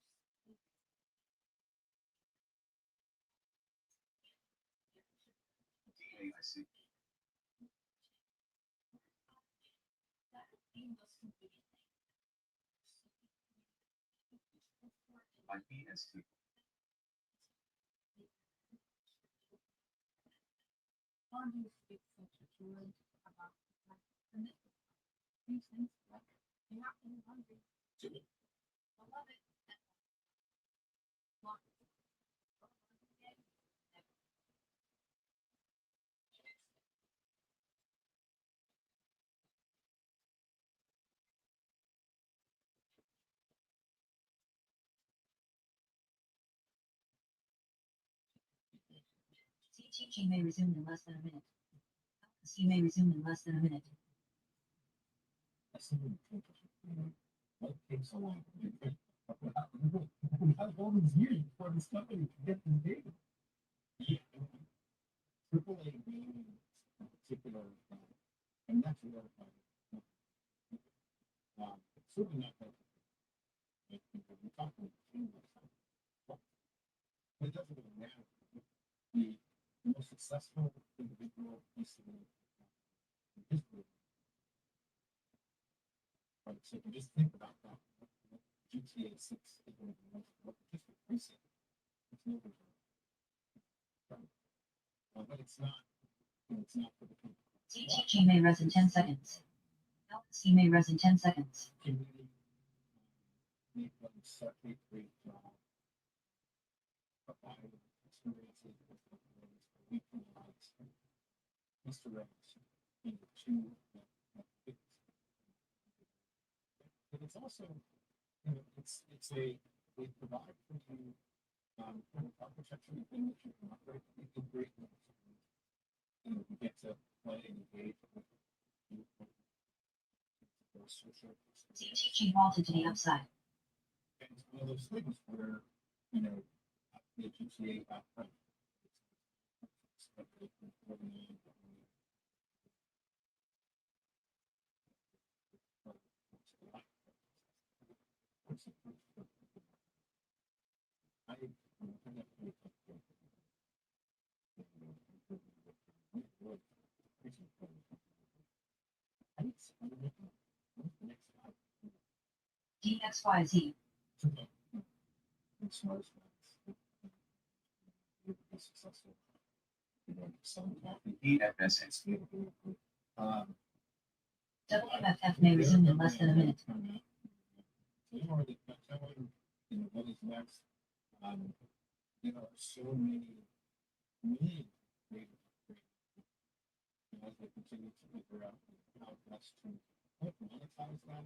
DAIC. IPST. CTG may resume in less than a minute. C may resume in less than a minute. All these years before this company could get this data. Triple A particular, and that's the other part. Certainly not that. We're talking but it doesn't really matter. The most successful individual piece of history. Right, so if you just think about that, GTA 6 is one of the most just recent. It's no good. But it's not. It's not for the CTG may res in 10 seconds. LC may res in 10 seconds. community. Make them such a great job. But it's also, you know, it's a, they provide for you, protection within which you can operate in great ways. You know, you get to play and engage with those social. CTG halted to the upside. And it's one of those things where, you know, the GTA outcome. DXYZ. EFSN. WFF may resume in less than a minute. What is next? There are so many great as they continue to figure out how best to monetize them,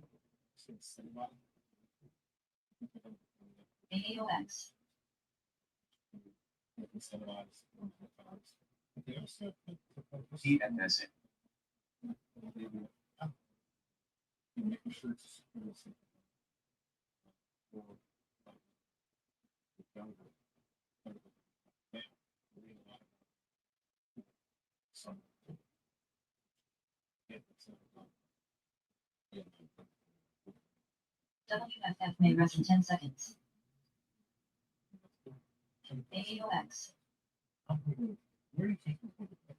since somebody AAOX. incentivize monetize. But they also put the focus EFSN. on making sure it's secure for younger. Some WFF may rest in 10 seconds. AAOX. Where do you take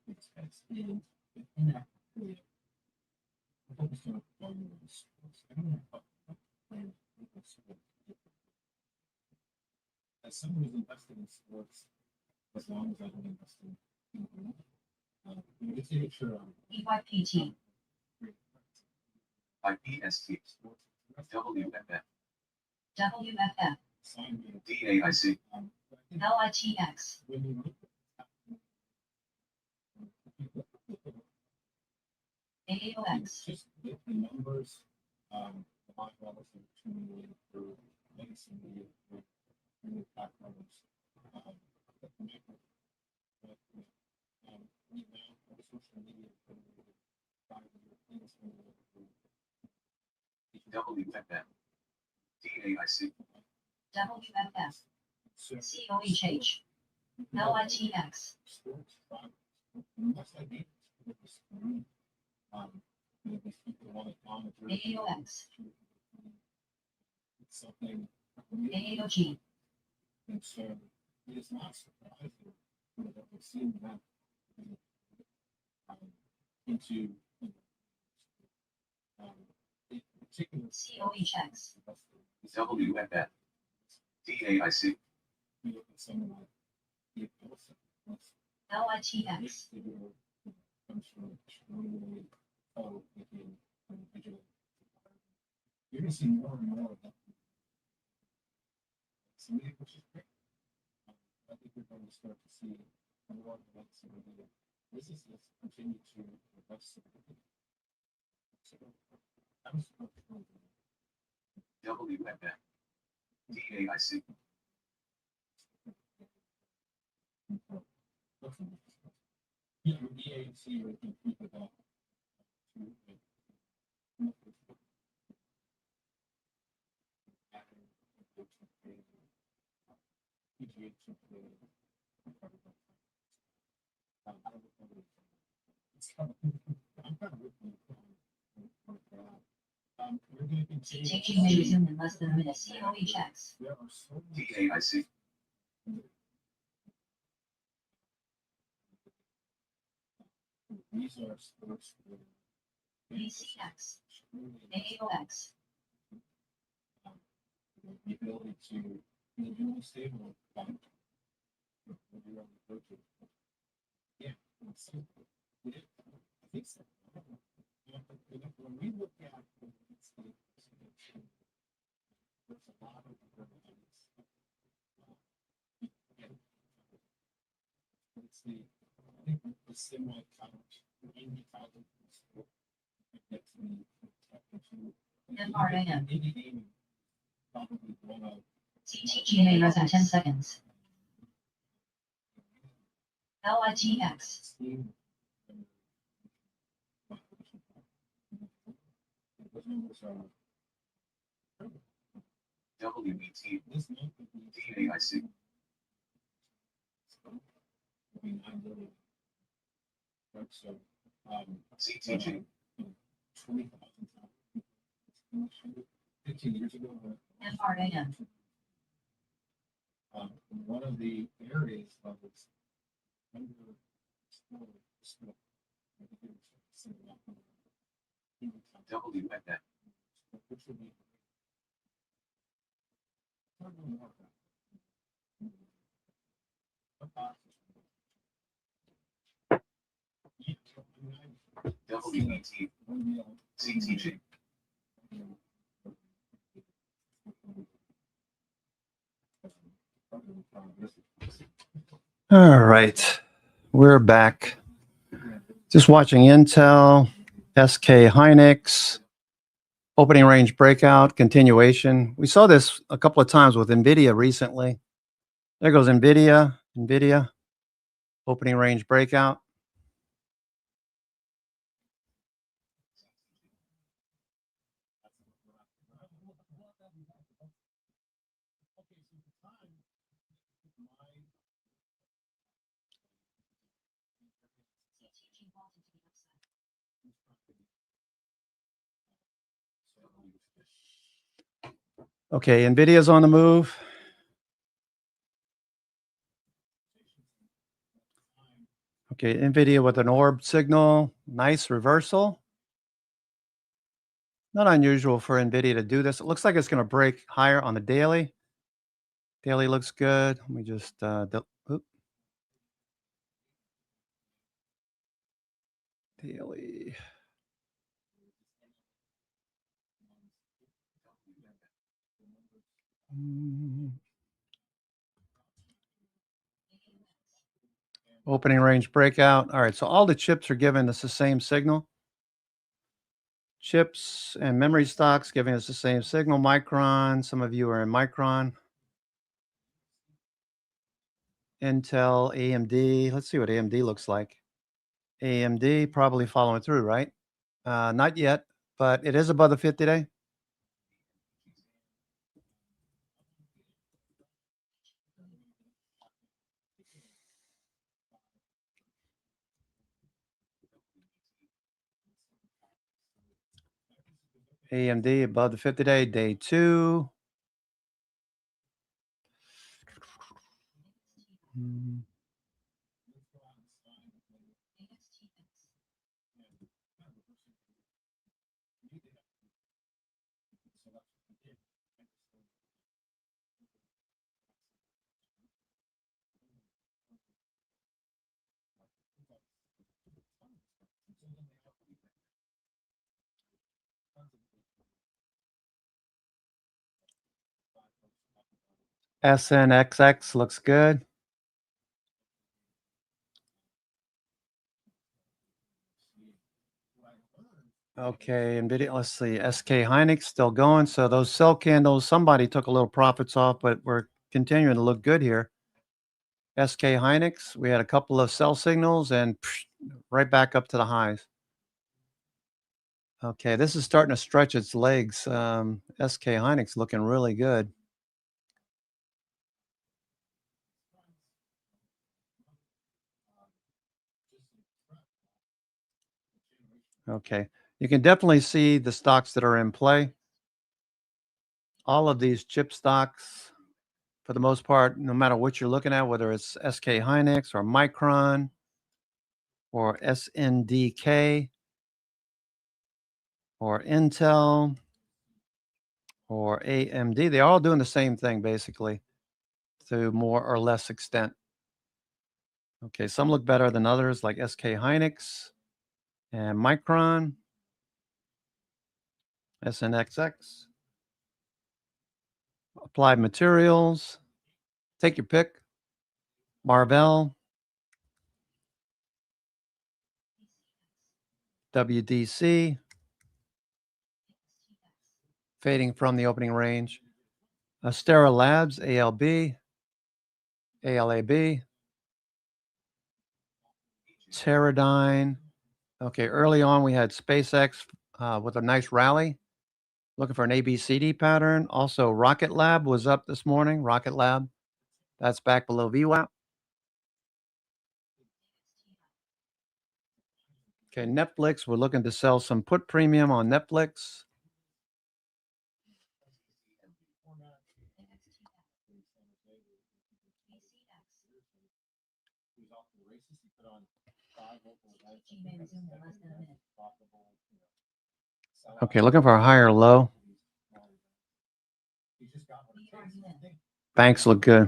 these guys in that area? I focus on playing in sports. I don't know playing in sports. As someone who's invested in sports, as long as I've been investing in you get to make sure EYPT. IPST. WFF. WFF. DAIC. LITX. When you look AAOX. just the numbers, the high levels of opportunity for legacy media, for new platforms, the connected, right now, social media, WFF. DAIC. WFF. so COHH. LITX. sports, that's like it. These people want to monitor AAOX. something, AAOG. and so it is not surprising that we're seeing that into in particular COHX. WFF. DAIC. we look at someone like the LITX. comes from extremely forward-thinking individual. You're going to see more and more of that. Which is great. I think we're going to start to see more of that. So the businesses continue to invest. So that was WFF. DAIC. yeah, with the ANC, we can keep it up. CTG may resume in less than a minute. COHX. There are so many DAIC. these are sports BCX. AAOX. the ability to be really stable bank. Yeah, it's so, yeah, I think so. When we look at there's a lot of honestly, I think the semi count, the count get to me FRAM. probably one of CTGA res in 10 seconds. LITX. WBT, DAIC, So, CTG, 20,000 15 years ago. FRAM. One of the areas that was WFN, WBT, CTG, All right, we're back. Just watching Intel, SK Hynix, opening range breakout, continuation. We saw this a couple of times with NVIDIA recently. There goes NVIDIA, opening range breakout. Okay, NVIDIA's on the move. Okay, NVIDIA with an orb signal, nice reversal. Not unusual for NVIDIA to do this. It looks like it's going to break higher on the daily. Daily looks good. Let me just, daily. Opening range breakout. All right, so all the chips are giving us the same signal. Chips and memory stocks giving us the same signal. Micron, some of you are in Micron. Intel, AMD. Let's see what AMD looks like. AMD probably following through, right? Not yet, but it is above the 50-day. AMD above the 50-day, day 2. SNXX looks good. Okay, NVIDIA, let's see, SK Hynix still going. So those sell candles, somebody took a little profits off, but we're continuing to look good here. SK Hynix, we had a couple of sell signals and right back up to the highs. Okay, this is starting to stretch its legs. SK Hynix looking really good. Okay, you can definitely see the stocks that are in play. All of these chip stocks, for the most part, no matter what you're looking at, whether it's SK Hynix or Micron or SNDK or Intel or AMD, they're all doing the same thing basically to more or less extent. Okay, some look better than others like SK Hynix and Micron, SNXX, Applied Materials, take your pick, Marvell, WDC fading from the opening range. Astera Labs, ALB, ALAB, Teradyne. Okay, early on we had SpaceX with a nice rally. Looking for an ABCD pattern. Also, Rocket Lab was up this morning. Rocket Lab, that's back below VWAP. Okay, Netflix, we're looking to sell some put premium on Netflix. Okay, looking for a higher low. Banks look good.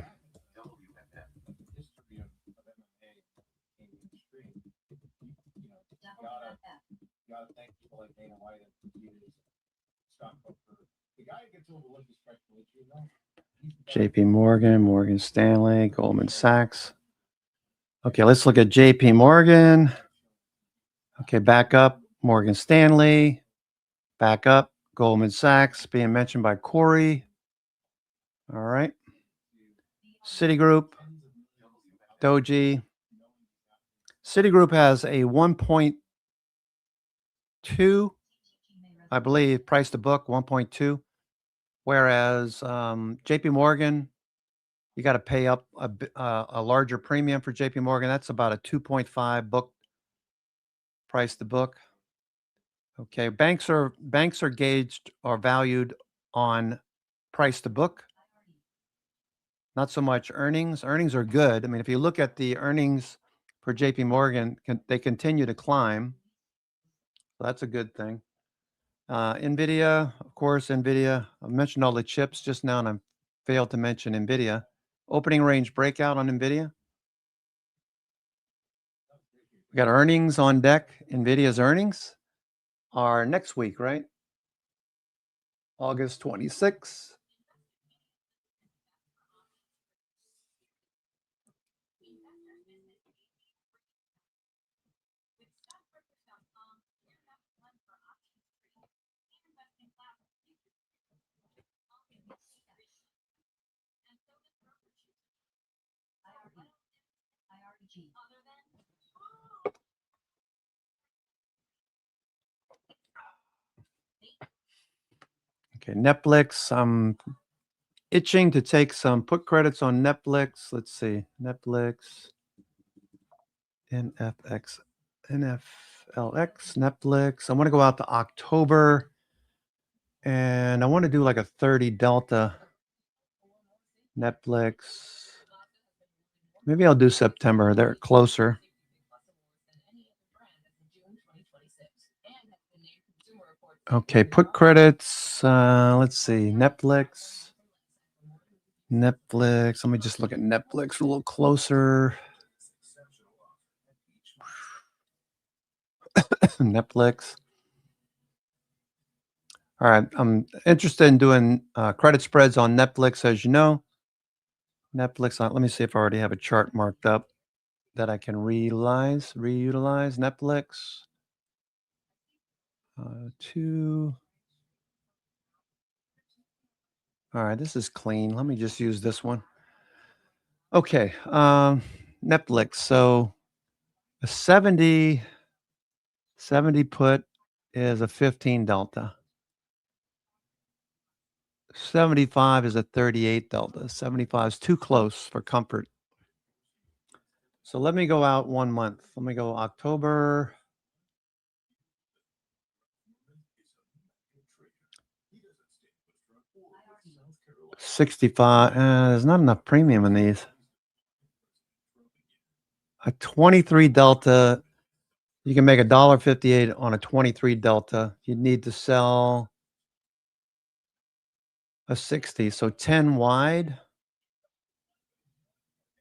Gotta thank people like Dana White and computers. Stockbroker. The guy who gets overlooked is Fred Felicio. JP Morgan, Morgan Stanley, Goldman Sachs. Okay, let's look at JP Morgan. Okay, back up, Morgan Stanley. Back up, Goldman Sachs, being mentioned by Corey. All right. Citigroup, Doji. Citigroup has a 1.2, I believe, price to book 1.2, whereas JP Morgan, you got to pay up a larger premium for JP Morgan. That's about a 2.5 book price to book. Okay, banks are gauged or valued on price to book, not so much earnings. Earnings are good. I mean, if you look at the earnings for JP Morgan, they continue to climb. So that's a good thing. NVIDIA, of course, NVIDIA. I mentioned all the chips just now, and I failed to mention NVIDIA. Opening range breakout on NVIDIA. We got earnings on deck. NVIDIA's earnings are next week, right? August 26th. Okay, Netflix. I'm itching to take some put credits on Netflix. Let's see. Netflix. NFXL. NFLX, Netflix. I want to go out to October and I want to do like a 30 delta Netflix. Maybe I'll do September. They're closer. Okay, put credits. Let's see. Netflix. Let me just look at Netflix a little closer. Netflix. All right, I'm interested in doing credit spreads on Netflix, as you know. Netflix, let me see if I already have a chart marked up that I can reutilize. Netflix. All right, this is clean. Let me just use this one. Okay, Netflix. So a 70 put is a 15 delta. 75 is a 38 delta. 75 is too close for comfort. So let me go out 1 month. Let me go October. $65. There's not enough premium in these. A 23 delta. You can make $1.58 on a 23 delta. You need to sell a 60. So 10 wide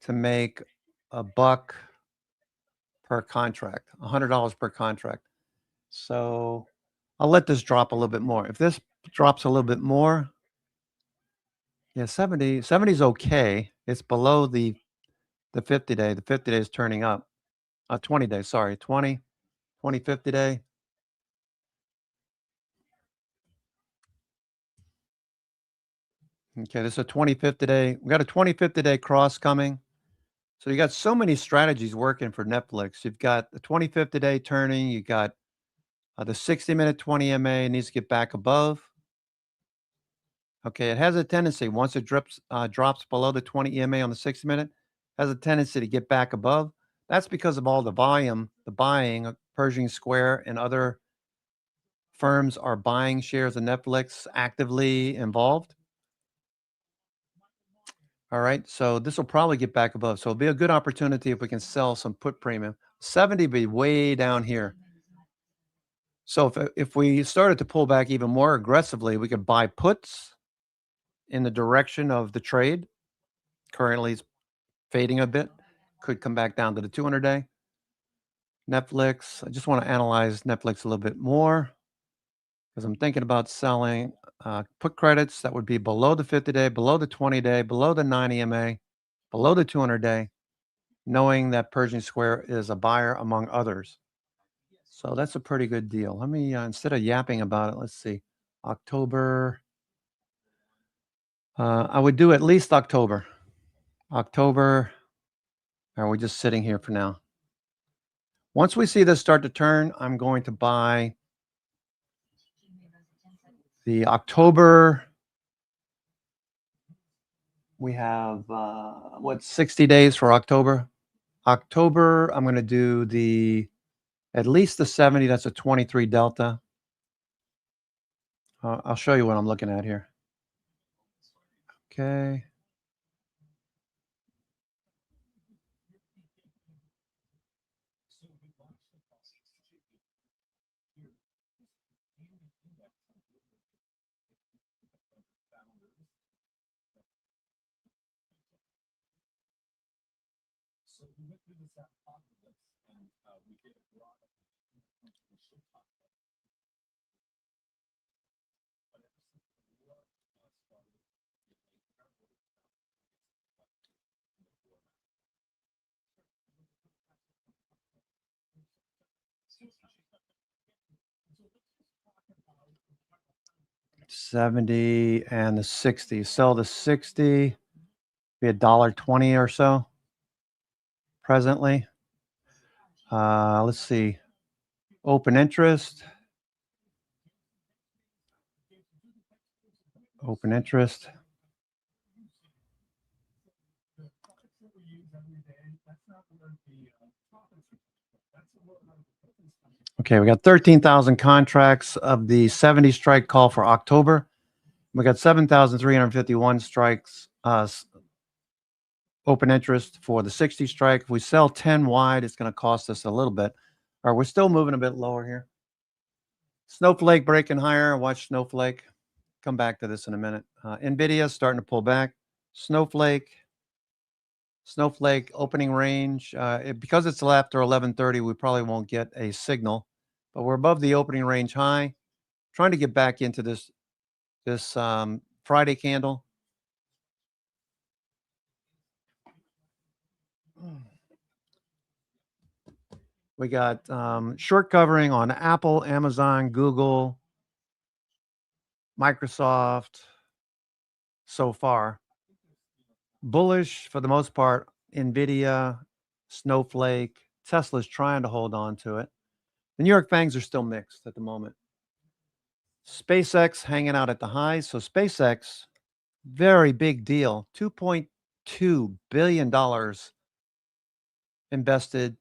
to make $1 per contract, $100 per contract. So I'll let this drop a little bit more. If this drops a little bit more, yeah, 70 is okay. It's below the 50 day. The 50 day is turning up. 20 day, sorry, 20, 50 day. Okay, this is a 20-50 day. We got a 20-50 day cross coming. So you got so many strategies working for Netflix. You've got the 20-50 day turning. You got the 60-minute 20 MA needs to get back above. Okay, it has a tendency once it drops below the 20 EMA on the 60-minute, has a tendency to get back above. That's because of all the volume, the buying. Pershing Square and other firms are buying shares of Netflix actively involved. All right, so this will probably get back above. So it'll be a good opportunity if we can sell some put premium. 70 be way down here. So if we started to pull back even more aggressively, we could buy puts in the direction of the trade. Currently, it's fading a bit. Could come back down to the 200 day. Netflix, I just want to analyze Netflix a little bit more because I'm thinking about selling put credits that would be below the 50 day, below the 20 day, below the 9 EMA, below the 200 day, knowing that Pershing Square is a buyer among others. So that's a pretty good deal. Let me, instead of yapping about it, let's see. October. I would do at least October. October. Are we just sitting here for now? Once we see this start to turn, I'm going to buy the October. We have, 60 days for October? October, I'm going to do at least the 70. That's a 23 delta. I'll show you what I'm looking at here. Okay. So we went through this apocalypse and we did a lot of we should talk about it. But ever since the war started, $70 and the 60. Sell the 60, be $1.20 or so presently. Let's see. Open interest. Open interest. Okay, we got 13,000 contracts of the 70 strike call for October. We got 7,351 strikes, open interest for the 60 strike. If we sell 10 wide, it's going to cost us a little bit. All right, we're still moving a bit lower here. Snowflake breaking higher. Watch Snowflake. Come back to this in a minute. NVIDIA starting to pull back. Snowflake opening range. Because it's after 11:30, we probably won't get a signal, but we're above the opening range high. Trying to get back into this Friday candle. We got short covering on Apple, Amazon, Google, Microsoft so far. Bullish for the most part, NVIDIA, Snowflake, Tesla's trying to hold on to it. The New York Fangs are still mixed at the moment. SpaceX hanging out at the highs. So SpaceX, very big deal. $2.2 billion invested.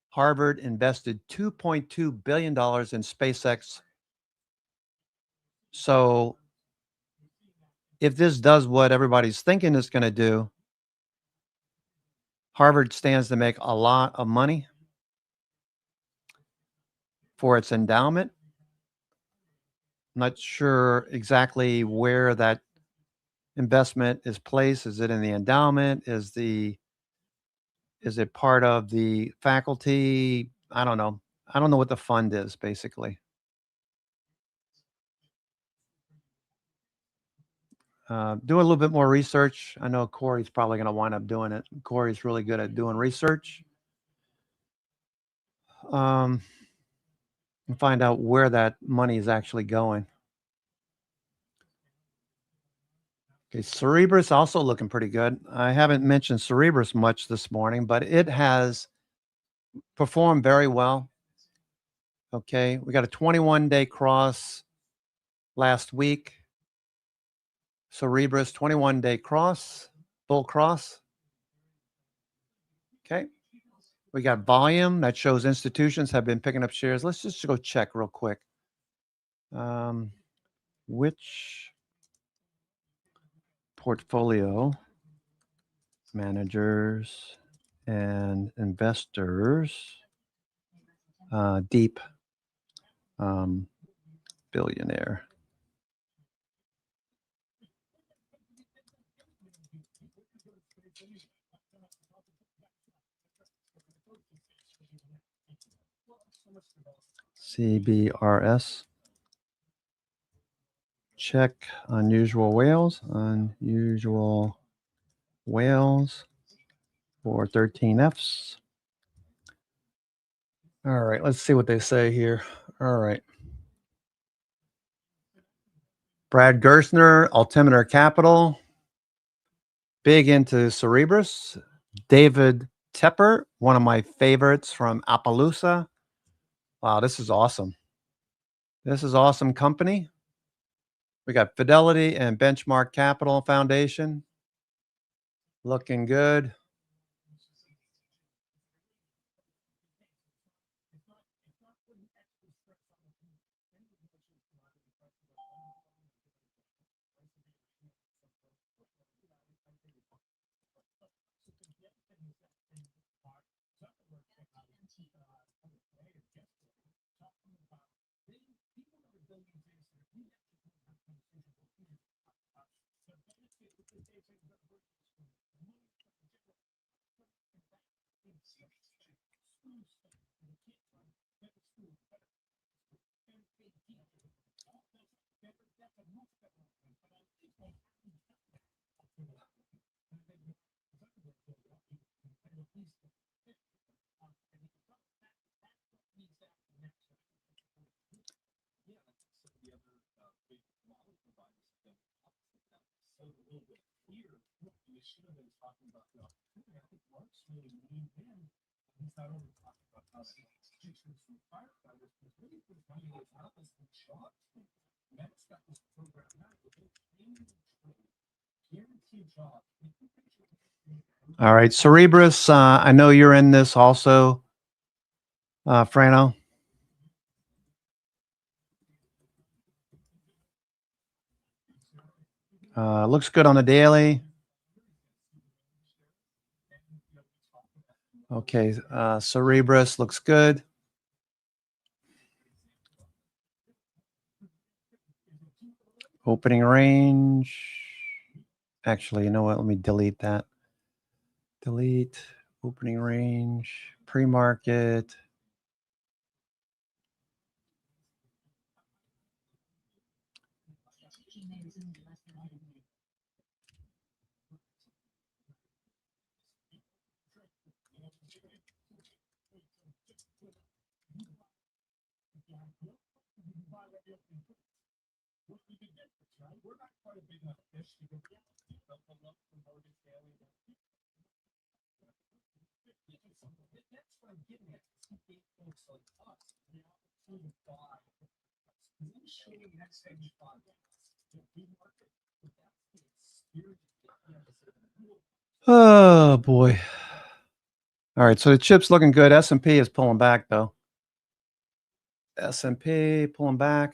Harvard invested $2.2 billion in SpaceX. So if this does what everybody's thinking it's going to do, Harvard stands to make a lot of money for its endowment. I'm not sure exactly where that investment is placed. Is it in the endowment? Is it part of the faculty? I don't know. I don't know what the fund is, basically. Do a little bit more research. I know Corey's probably going to wind up doing it. Corey's really good at doing research. And find out where that money is actually going. Okay, Cerberus also looking pretty good. I haven't mentioned Cerberus much this morning, but it has performed very well. Okay, we got a 21-day cross last week. Cerberus 21-day cross, bull cross. Okay, we got volume that shows institutions have been picking up shares. Let's just go check real quick. Which portfolio managers and investors deep billionaire. CBRS. Check unusual whales. Unusual whales for 13Fs. All right, let's see what they say here. All right. Brad Gerstner, Altimeter Capital. Big into Cerberus. David Tepper, one of my favorites from Appaloosa. Wow, this is awesome. This is awesome company. We got Fidelity and Benchmark Capital Foundation. Looking good. All right, Cerberus, I know you're in this also, Frano. Looks good on the daily. Okay, Cerberus looks good. Opening range. Actually, you know what? Let me delete that. Delete opening range, pre-market. Oh boy. All right, so the chip's looking good. S&P is pulling back though. S&P pulling back.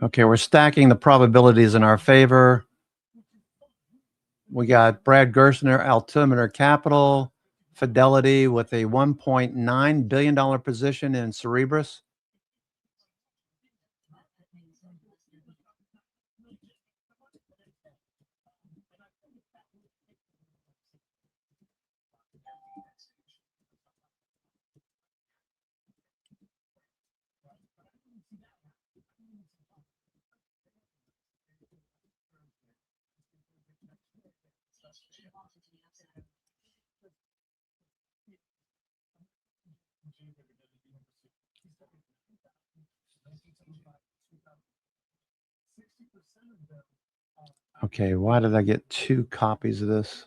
Okay, we're stacking the probabilities in our favor. We got Brad Gerstner, Altimeter Capital, Fidelity with a $1.9 billion position in Cerberus. vaulted to the upside. Okay, why did I get 2 copies of this?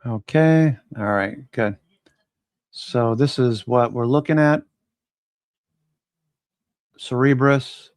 Okay, all right, good. So this is what we're looking at. Cerebrus.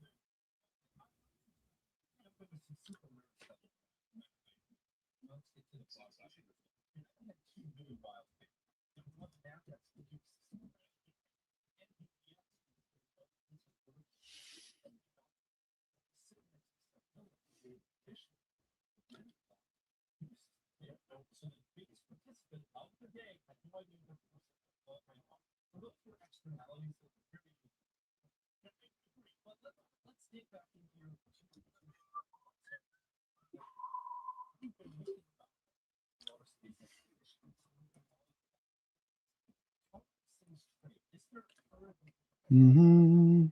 Mm-hmm.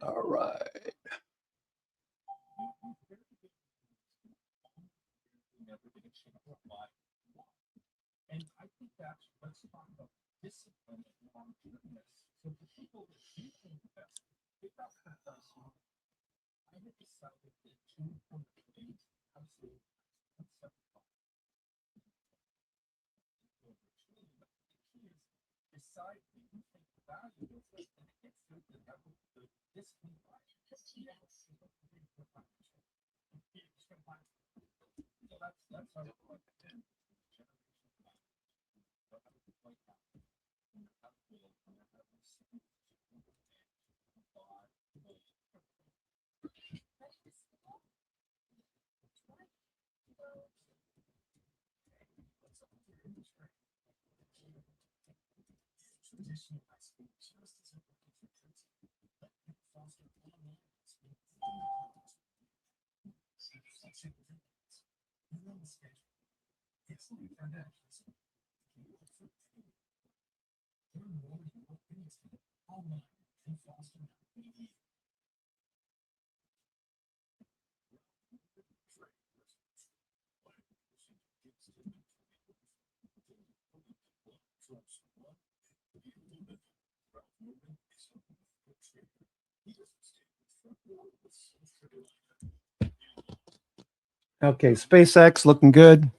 All right. And I think that's let's talk about discipline and long-termness. So the people that do invest, if that's the best one, I have decided that 2.8 absolutely decide that you think the value is it and it hits the level of the discipline. So that's how it works. Okay, SpaceX looking good.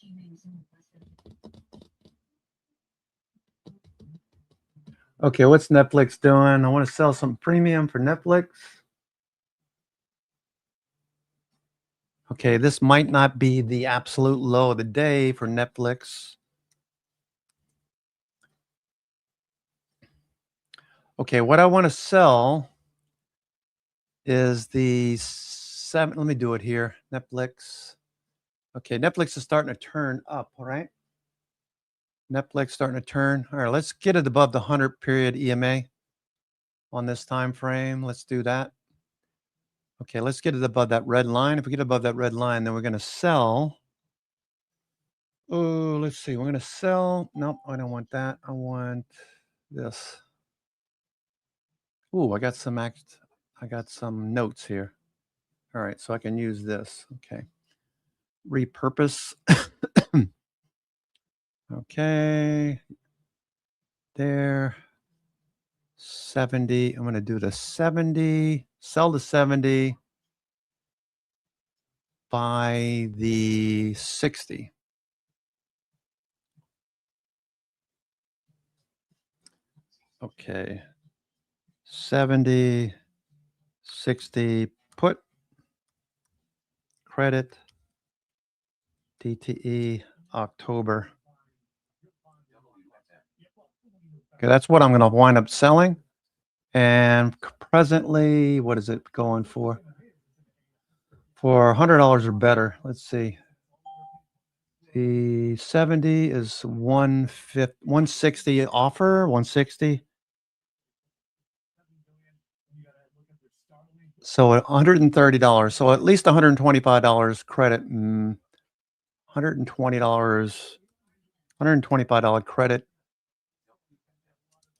CTG may resume in less than a minute. Okay, what's Netflix doing? I want to sell some premium for Netflix. Okay, this might not be the absolute low of the day for Netflix. Okay, what I want to sell is the 7. Let me do it here. Netflix. Okay, Netflix is starting to turn up, all right? Netflix starting to turn. All right, let's get it above the 100 period EMA on this time frame. Let's do that. Okay, let's get it above that red line. If we get above that red line, then we're going to sell. Oh, let's see. We're going to sell. Nope, I don't want that. I want this. Oh, I got some notes here. All right, so I can use this. Okay. repurpose. Okay. There. 70. I'm going to do the 70, sell the 70, buy the 60. Okay. 70, 60, put, credit, DTE, October. Okay, that's what I'm going to wind up selling. And presently, what is it going for? For $100 or better. Let's see. The 70 is 160 offer, 160. So $130. So at least $125 credit. $120, $125 credit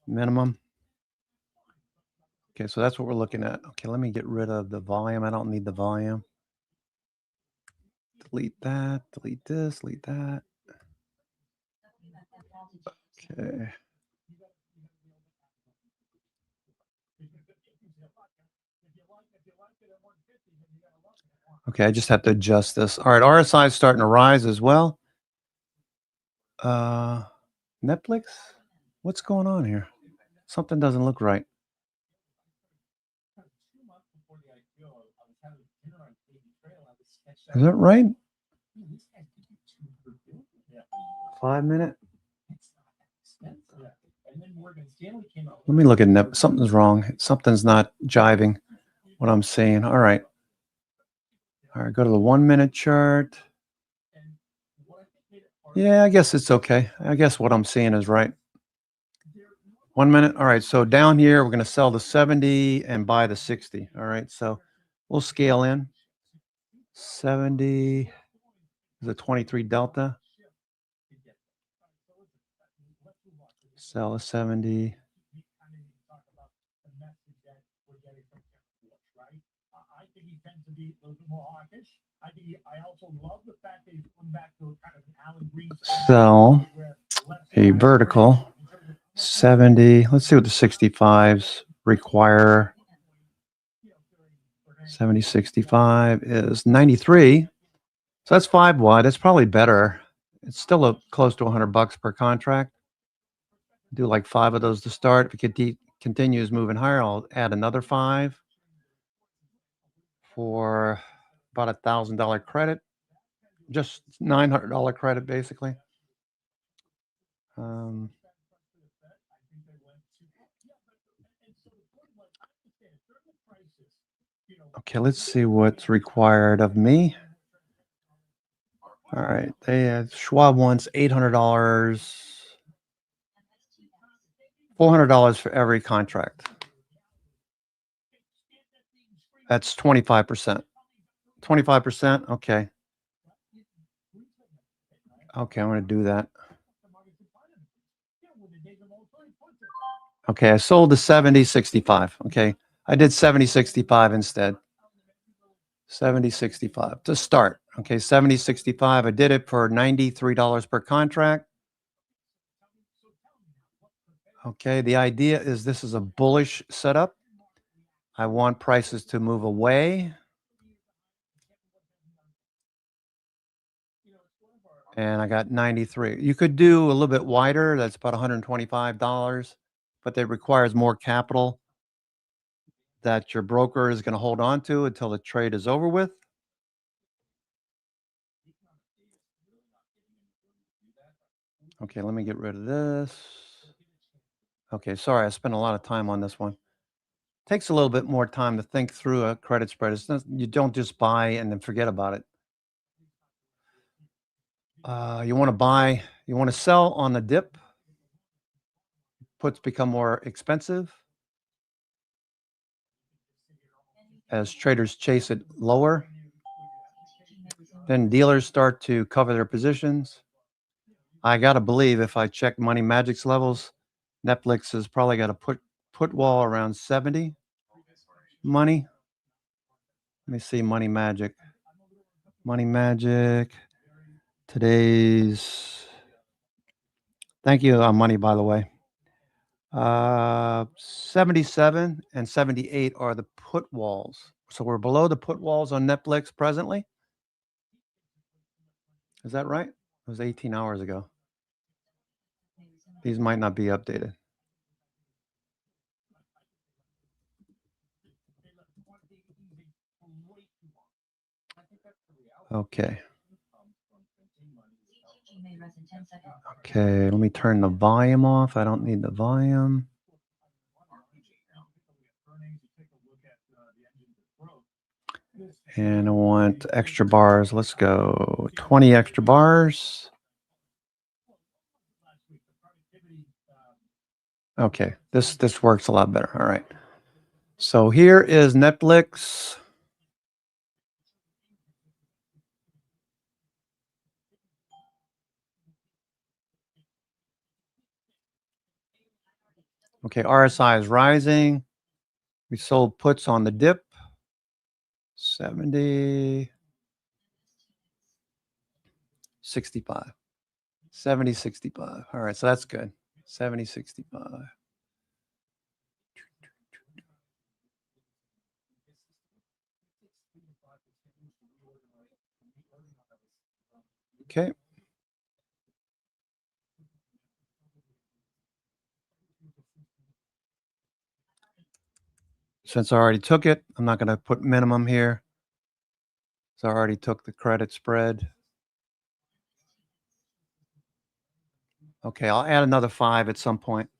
minimum. Okay, so that's what we're looking at. Okay, let me get rid of the volume. I don't need the volume. Delete that, delete this, delete that. Okay. Okay, I just have to adjust this. All right, RSI is starting to rise as well. Netflix? What's going on here? Something doesn't look right. Is that right? 5 minute? Let me look at Netflix. Something's wrong. Something's not jiving what I'm seeing. All right. All right, go to the 1 minute chart. Yeah, I guess it's okay. I guess what I'm seeing is right. 1 minute. All right, so down here, we're going to sell the 70 and buy the 60. All right, so we'll scale in. 70 is a 23 delta. Sell a 70. Sell a vertical 70. Let's see what the 65s require. 70, 65 is 93. So that's 5 wide. That's probably better. It's still close to $100 per contract. Do like 5 of those to start. If it continues moving higher, I'll add another 5 for about $1,000 credit. Just $900 credit, basically. Okay, let's see what's required of me. All right, Schwab wants $800, $400 for every contract. That's 25%. 25%, okay. Okay, I'm going to do that. Okay, I sold the 70.65. Okay, I did 70.65 instead. 70.65 to start. Okay, 70.65. I did it for $93 per contract. Okay, the idea is this is a bullish setup. I want prices to move away. And I got 93. You could do a little bit wider. That's about $125, but that requires more capital that your broker is going to hold on to until the trade is over with. Okay, let me get rid of this. Okay, sorry, I spent a lot of time on this one. Takes a little bit more time to think through a credit spread. It's not, you don't just buy and then forget about it. You want to buy, you want to sell on the dip. Puts become more expensive as traders chase it lower. Then dealers start to cover their positions. I got to believe if I check Money Magic's levels, Netflix has probably got a put wall around 70 money. Let me see Money Magic. Money Magic. Today's. Thank you, Money, by the way. 77 and 78 are the put walls. So we're below the put walls on Netflix presently. Is that right? It was 18 hours ago. These might not be updated. Okay. Okay, let me turn the volume off. I don't need the volume. And I want extra bars. Let's go 20 extra bars. Okay, this works a lot better. All right. So here is Netflix. Okay, RSI is rising. We sold puts on the dip. 70, 65. 70, 65. All right, so that's good. 70, 65. Okay. Since I already took it, I'm not going to put minimum here. So I already took the credit spread. Okay, I'll add another 5 at some point.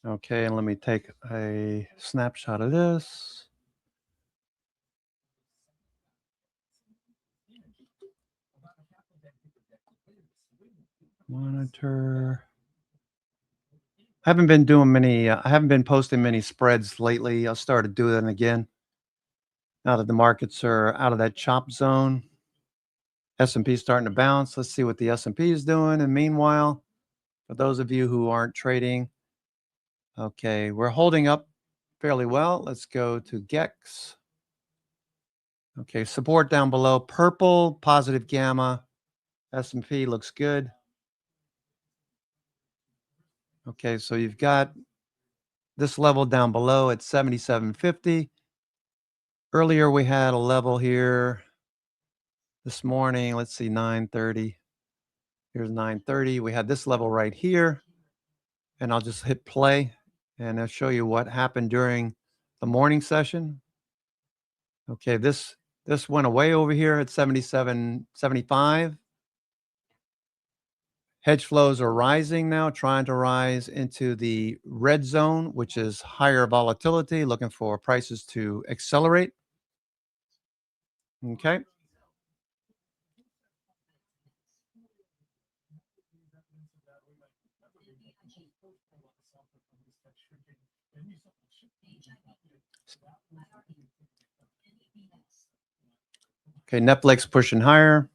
Okay, and let me take a snapshot of this. Monitor. I haven't been posting many spreads lately. I'll start to do that again. Now that the markets are out of that chop zone. S&P starting to bounce. Let's see what the S&P is doing. And meanwhile, for those of you who aren't trading, okay, we're holding up fairly well. Let's go to GEX. Okay, support down below. Purple, positive gamma. S&P looks good. Okay, so you've got this level down below at 77.50. Earlier we had a level here this morning. Let's see, 9:30. Here's 9:30. We had this level right here. And I'll just hit play and I'll show you what happened during the morning session. Okay, this went away over here at 77.75. Hedge flows are rising now, trying to rise into the red zone, which is higher volatility, looking for prices to accelerate. Okay. Okay, Netflix pushing higher.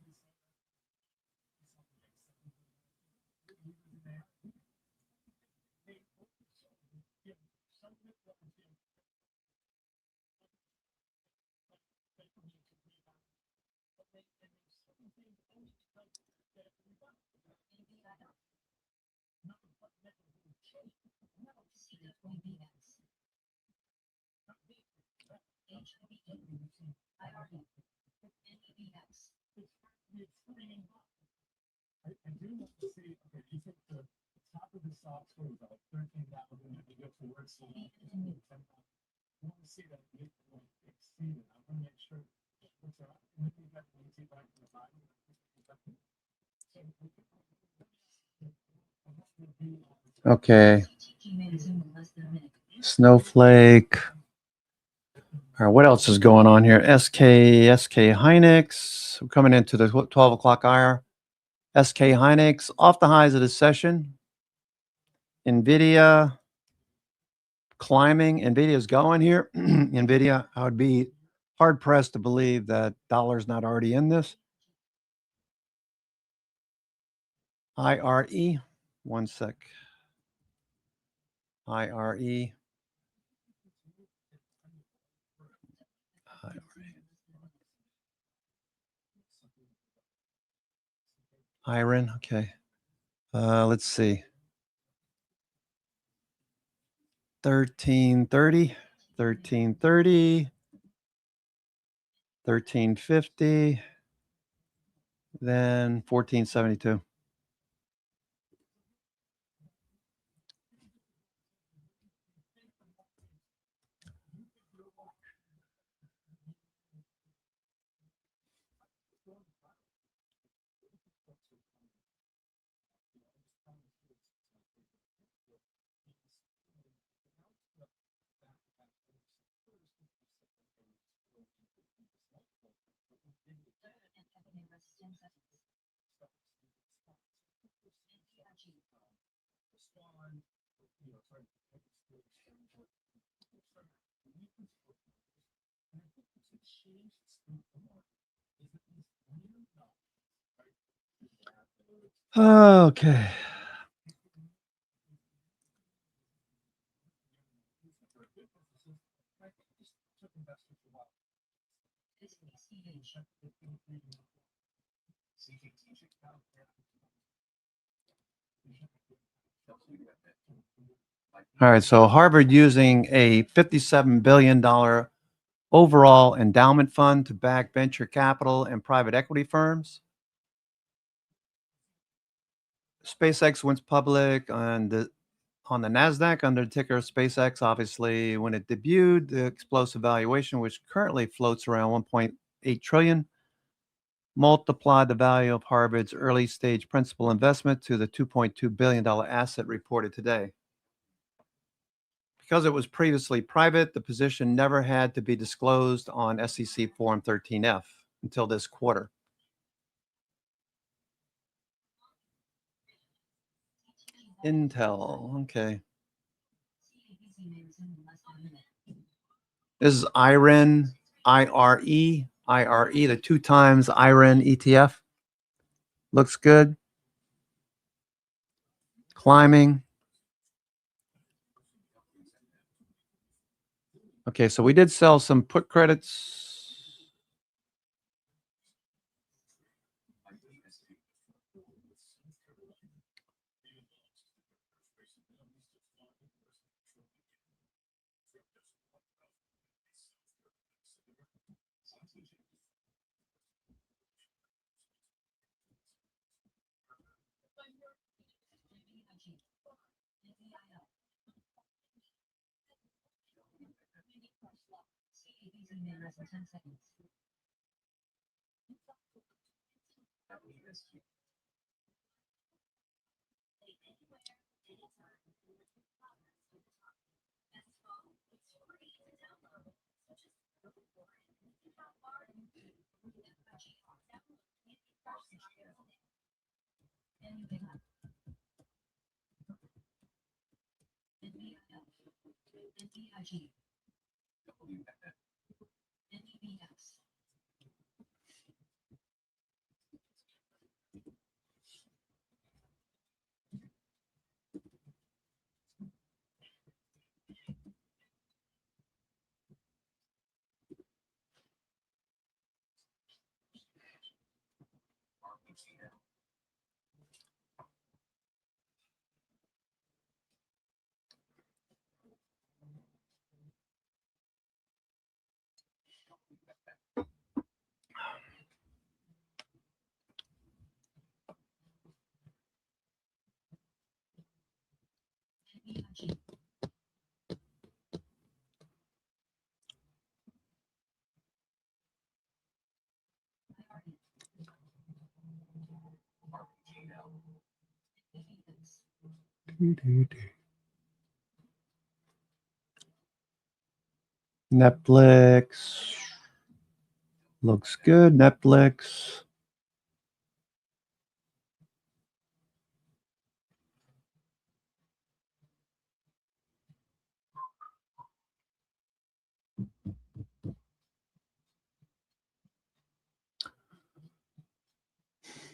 Okay. Snowflake. All right, what else is going on here? SK Hynix. We're coming into the 12 o'clock hour. SK Hynix off the highs of the session. NVIDIA climbing. NVIDIA's going here. NVIDIA, I would be hard pressed to believe that dollar's not already in this. IRE, one sec. IRE. Iron, okay. Let's see. 1330, 1330, 1350, then 1472. Okay. All right, so Harvard using a $57 billion overall endowment fund to back venture capital and private equity firms. SpaceX went public on the NASDAQ under the ticker SpaceX. Obviously, when it debuted, the explosive valuation, which currently floats around 1.8 trillion, multiplied the value of Harvard's early stage principal investment to the $2.2 billion asset reported today. Because it was previously private, the position never had to be disclosed on SEC Form 13F until this quarter. Intel, okay. This is IREN, IRE, the 2 times IREN ETF. Looks good. Climbing. Okay, so we did sell some put credits. Netflix looks good. Netflix.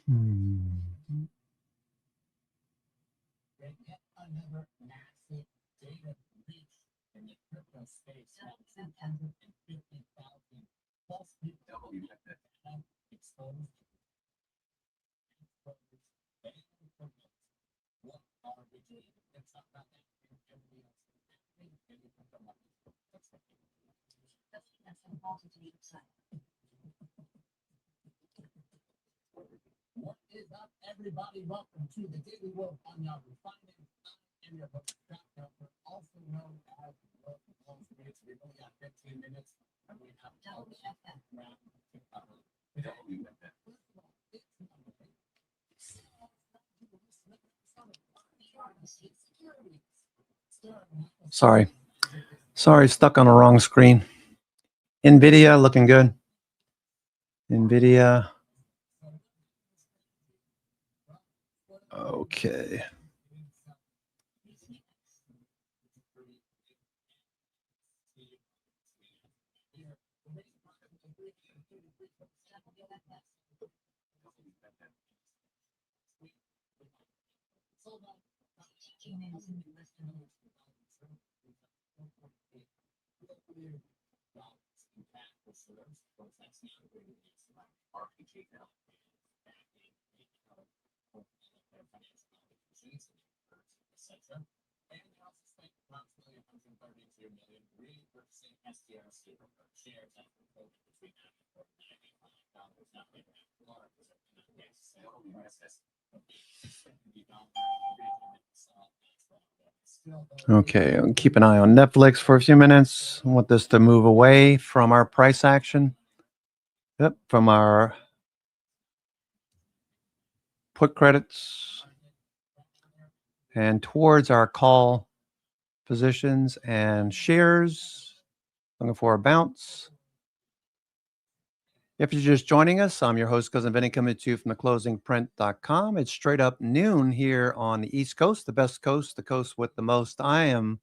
Another massive data breach in the crypto space. 750,000 plus people have exposed. What are we doing? Let's talk about that. That's important to the upside. What is up, everybody? Welcome to the Daily Wolf on your refining and your track number, also known as Wolf Wall Street. We've only got 15 minutes, and we have Double check that. round to cover. Sorry, stuck on the wrong screen. NVIDIA looking good. NVIDIA. Okay. Okay, I'll keep an eye on Netflix for a few minutes. I want this to move away from our price action. Yep, from our put credits and towards our call positions and shares. Looking for a bounce. If you're just joining us, I'm your host, Cousin Vinny, coming to you from theclosingprint.com. It's straight up noon here on the East Coast, the best coast, the coast with the most. I am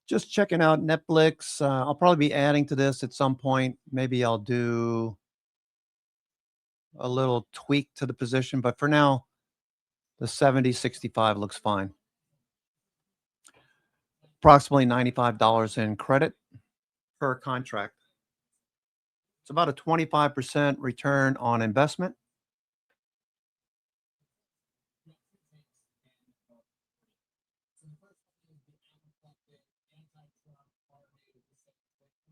just checking out Netflix. I'll probably be adding to this at some point. Maybe I'll do a little tweak to the position, but for now, the 70.65 looks fine. Approximately $95 in credit per contract. It's about a 25% return on investment.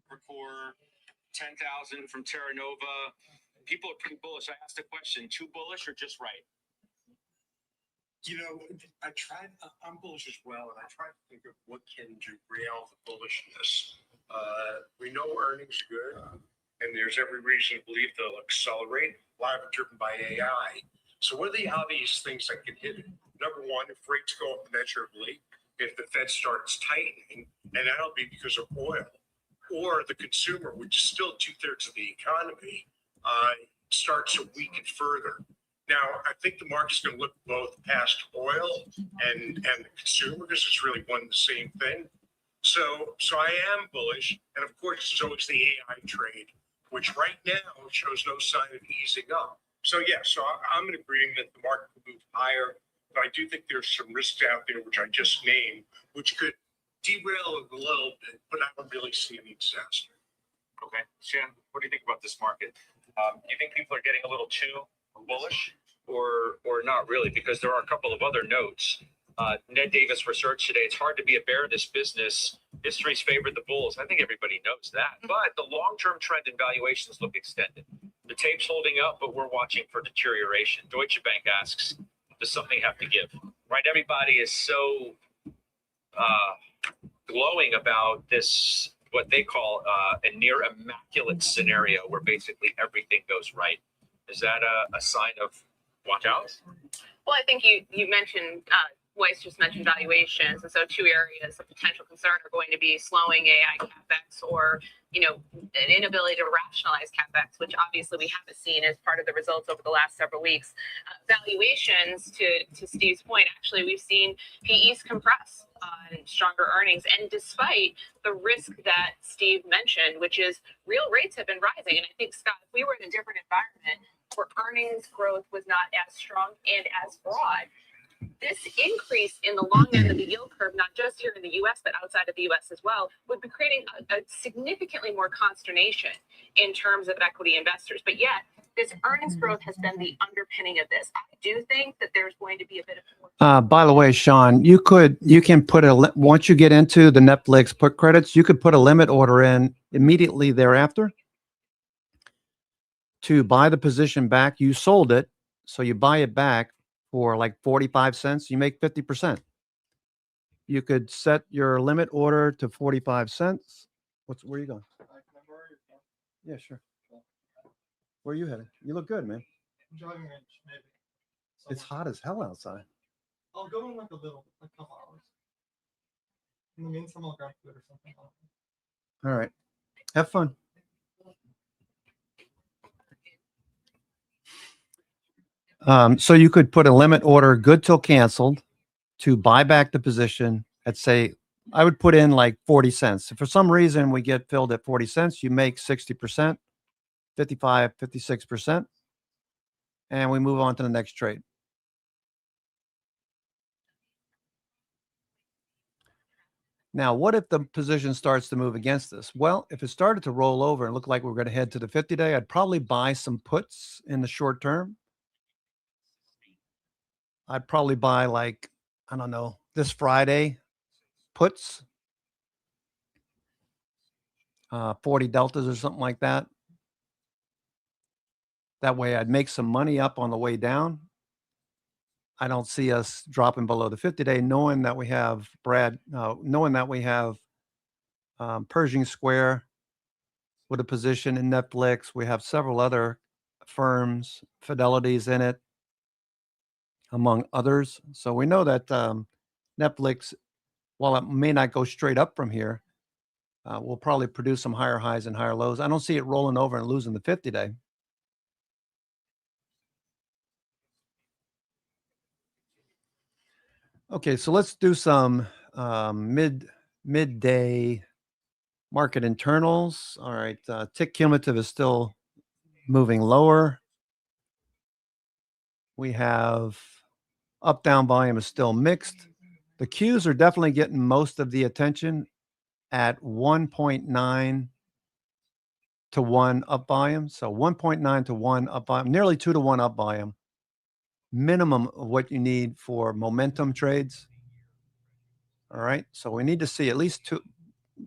For 10,000 from Terra Nova. People are pretty bullish. I asked a question, too bullish or just right? You know, I'm bullish as well, and I try to think of what can derail the bullishness. We know earnings are good, and there's every reason to believe they'll accelerate. A lot of it driven by AI. So what are the obvious things that can hit it? Number one, if rates go up measurably, if the Fed starts tightening, and that'll be because of oil, or the consumer, which is still 2/3 of the economy, starts to weaken further. Now, I think the market's going to look both past oil and the consumer because it's really one and the same thing. So I am bullish, and of course, there's always the AI trade, which right now shows no sign of easing up. So yeah, I'm in agreement the market will move higher, but I do think there's some risks out there, which I just named, which could derail it a little bit, but I don't really see any disaster. Okay. Shan, what do you think about this market? You think people are getting a little too bullish or not really? Because there are a couple of other notes. Ned Davis research today, it's hard to be a bear in this business. History's favored the bulls. I think everybody knows that. But the long-term trend in valuations look extended. The tape's holding up, but we're watching for deterioration. Deutsche Bank asks, does something have to give? Right? Everybody is so glowing about this, what they call a near immaculate scenario where basically everything goes right. Is that a sign of watch out? Well, I think you mentioned, Weiss just mentioned valuations. And so two areas of potential concern are going to be slowing AI CapEx or, an inability to rationalize CapEx, which obviously we haven't seen as part of the results over the last several weeks. Valuations, to Steve's point, actually, we've seen PEs compress on stronger earnings. And despite the risk that Steve mentioned, which is real rates have been rising. And I think, Scott, if we were in a different environment, where earnings growth was not as strong and as broad, this increase in the long end of the yield curve, not just here in the US, but outside of the US as well, would be creating a significantly more consternation in terms of equity investors. But yet, this earnings growth has been the underpinning of this. I do think that there's going to be a bit of By the way, Sean, you can put once you get into the Netflix put credits, you could put a limit order in immediately thereafter to buy the position back. You sold it, so you buy it back for like 45 cents, you make 50%. You could set your limit order to 45 cents. Where are you going? Yeah, sure. Where are you heading? You look good, man. Jogging range, maybe. It's hot as hell outside. I'll go in like a couple hours. In the meantime, I'll grab food or something. All right. Have fun. So you could put a limit order good till canceled to buy back the position at, say, I would put in like 40 cents. If for some reason we get filled at 40 cents, you make 60%, 55, 56%, and we move on to the next trade. Now, what if the position starts to move against us? Well, if it started to roll over and look like we're going to head to the 50-day, I'd probably buy some puts in the short term. I'd probably buy like, I don't know, this Friday puts, 40 deltas or something like that. That way I'd make some money up on the way down. I don't see us dropping below the 50-day, knowing that we have Pershing Square with a position in Netflix. We have several other firms, Fidelity's in it, among others. So we know that Netflix, while it may not go straight up from here, will probably produce some higher highs and higher lows. I don't see it rolling over and losing the 50-day. Okay, so let's do some midday market internals. All right, tick cumulative is still moving lower. We have up-down volume is still mixed. The Qs are definitely getting most of the attention at 1.9 to 1 up volume. So 1.9 to 1 up volume, nearly 2 to 1 up volume. Minimum of what you need for momentum trades. All right, so we need to see at least 2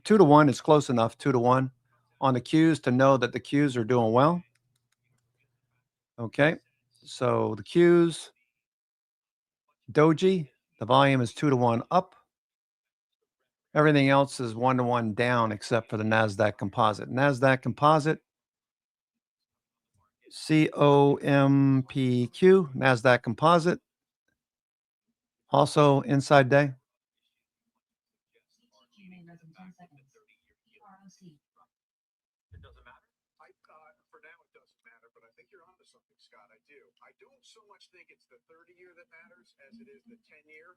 to 1 is close enough, 2 to 1 on the Qs to know that the Qs are doing well. Okay, so the Qs, Doji, the volume is 2 to 1 up. Everything else is 1 to 1 down except for the NASDAQ composite. NASDAQ composite, COMPQ, NASDAQ composite, also inside day. It doesn't matter. For now, it doesn't matter, but I think you're onto something, Scott. I do. I don't so much think it's the 30-year that matters as it is the 10-year.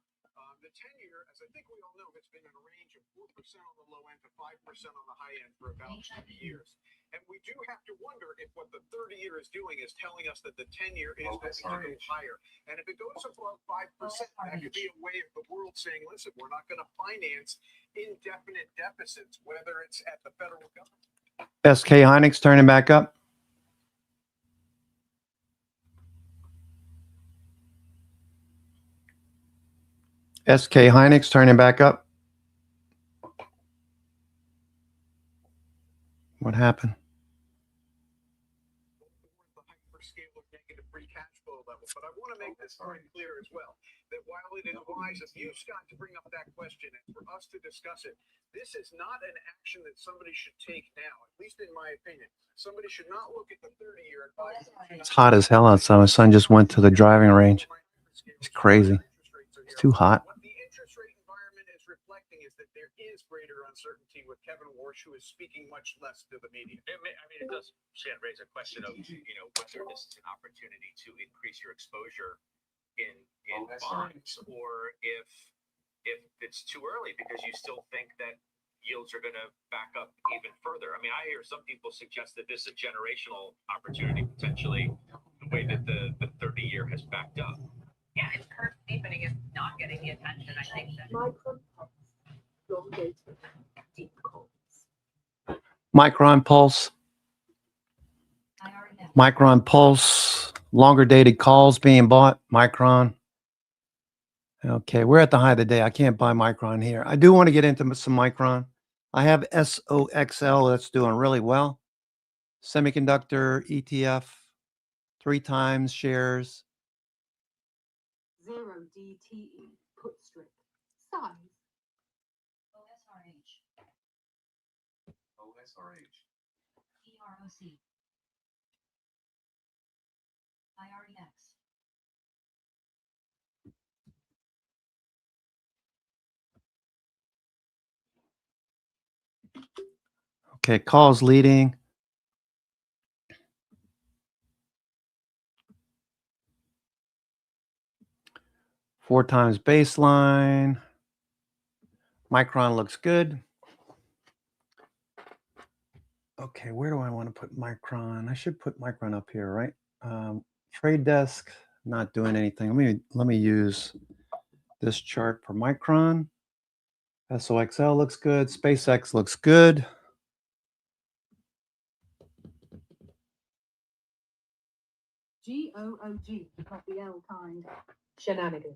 The 10-year, as I think we all know, has been in a range of 4% on the low end to 5% on the high end for about 20 years. And we do have to wonder if what the 30-year is doing is telling us that the 10-year is going to go higher. And if it goes above 5%, that could be a way of the world saying, listen, we're not going to finance indefinite deficits, whether it's at the federal government. SK Hynix turning back up. SK Hynix turning back up. What happened? The hyperscaler negative free cash flow level. But I want to make this very clear as well, that while it is wise of you, Scott, to bring up that question and for us to discuss it, this is not an action that somebody should take now, at least in my opinion. Somebody should not look at the 30-year and buy. It's hot as hell outside. My son just went to the driving range. It's crazy. It's too hot. What the interest rate environment is reflecting is that there is greater uncertainty with Kevin Warsh, who is speaking much less to the media. It does, Shan, raise a question of, whether this is an opportunity to increase your exposure in bonds, or if it's too early because you still think that yields are going to back up even further. I mean, I hear some people suggest that this is a generational opportunity potentially Micron Pulse. Micron Pulse. Longer dated calls being bought. Micron. Okay, we're at the high of the day. I can't buy Micron here. I do want to get into some Micron. I have SOXL that's doing really well. Semiconductor ETF, 3 times shares. 0 DTE put strip. Size. OSRH. EROC. IREX. Okay, calls leading. Four times baseline. Micron looks good. Okay, where do I want to put Micron? I should put Micron up here, right? Trade desk, not doing anything. Let me use this chart for Micron. SOXL looks good. SpaceX looks good. GOOG, not the L kind. Shenanigans.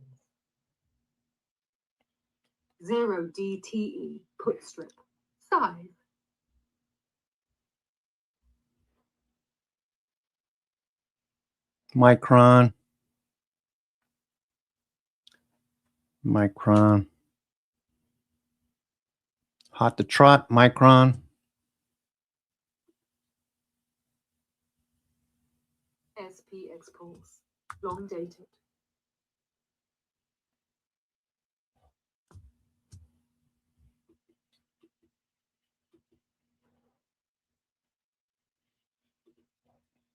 0 DTE put strip. Size. Micron. Micron. Hot to trot, Micron. SPX pulse. Long dated.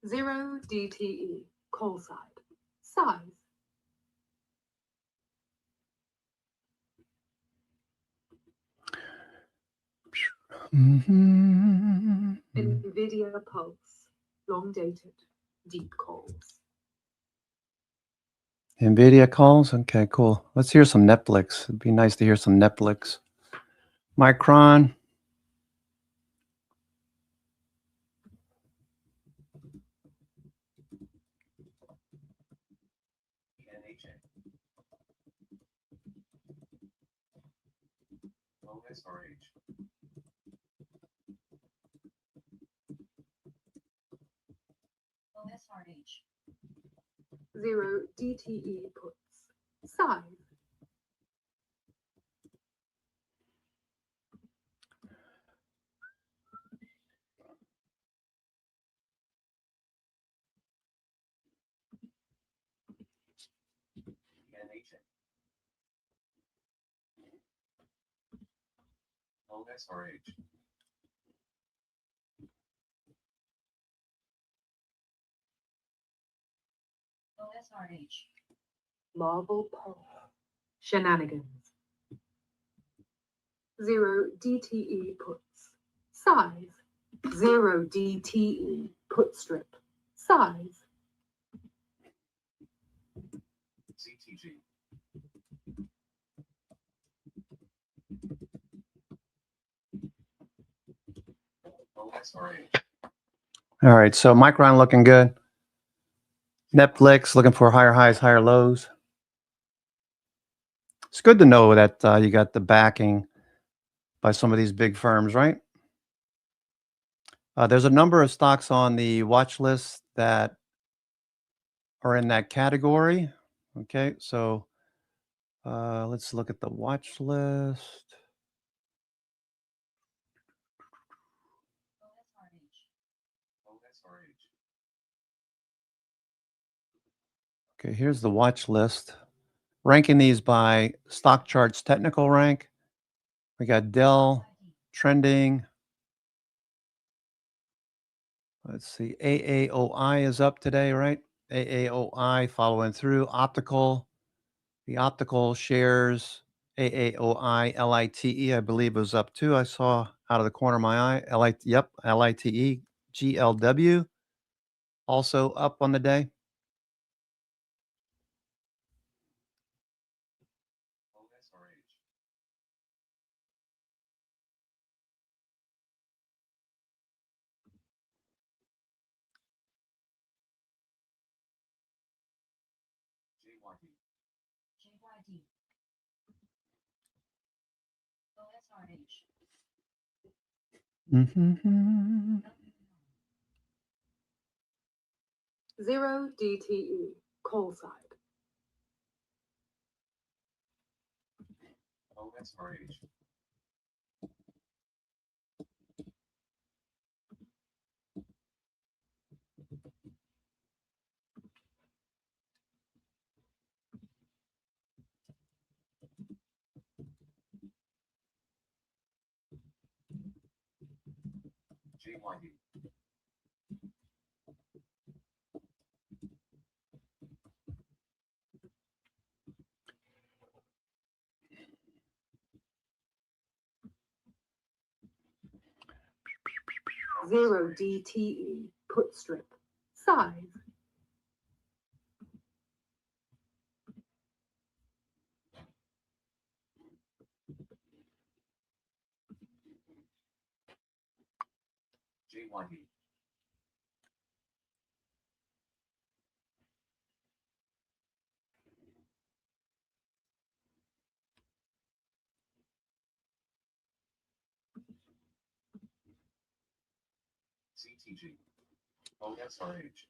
Zero DTE call side. Size. NVIDIA pulse. Long dated. Deep calls. NVIDIA calls? Okay, cool. Let's hear some Netflix. It'd be nice to hear some Netflix. Micron. OSRH. OSRH. 0 DTE puts. Size. OSRH. OSRH. Marble pulse. Shenanigans. 0 DTE puts. Size. 0 DTE put strip. Size. CTG. OSRH. All right, so Micron looking good. Netflix looking for higher highs, higher lows. It's good to know that you got the backing by some of these big firms, right? There's a number of stocks on the watch list that are in that category. Okay, so let's look at the watch list. Okay, here's the watch list. Ranking these by stock charts technical rank. We got Dell trending. Let's see, AAOI is up today, right? AAOI following through. Optical, the optical shares, AAOI, LITE, I believe was up too. I saw out of the corner of my eye. LITE, GLW, also up on the day. JYD. OSRH. Mm-hmm. Zero DTE, call side. OSRH. JYD. Zero DTE, put strip. Size. JYD. CTG. OSRH.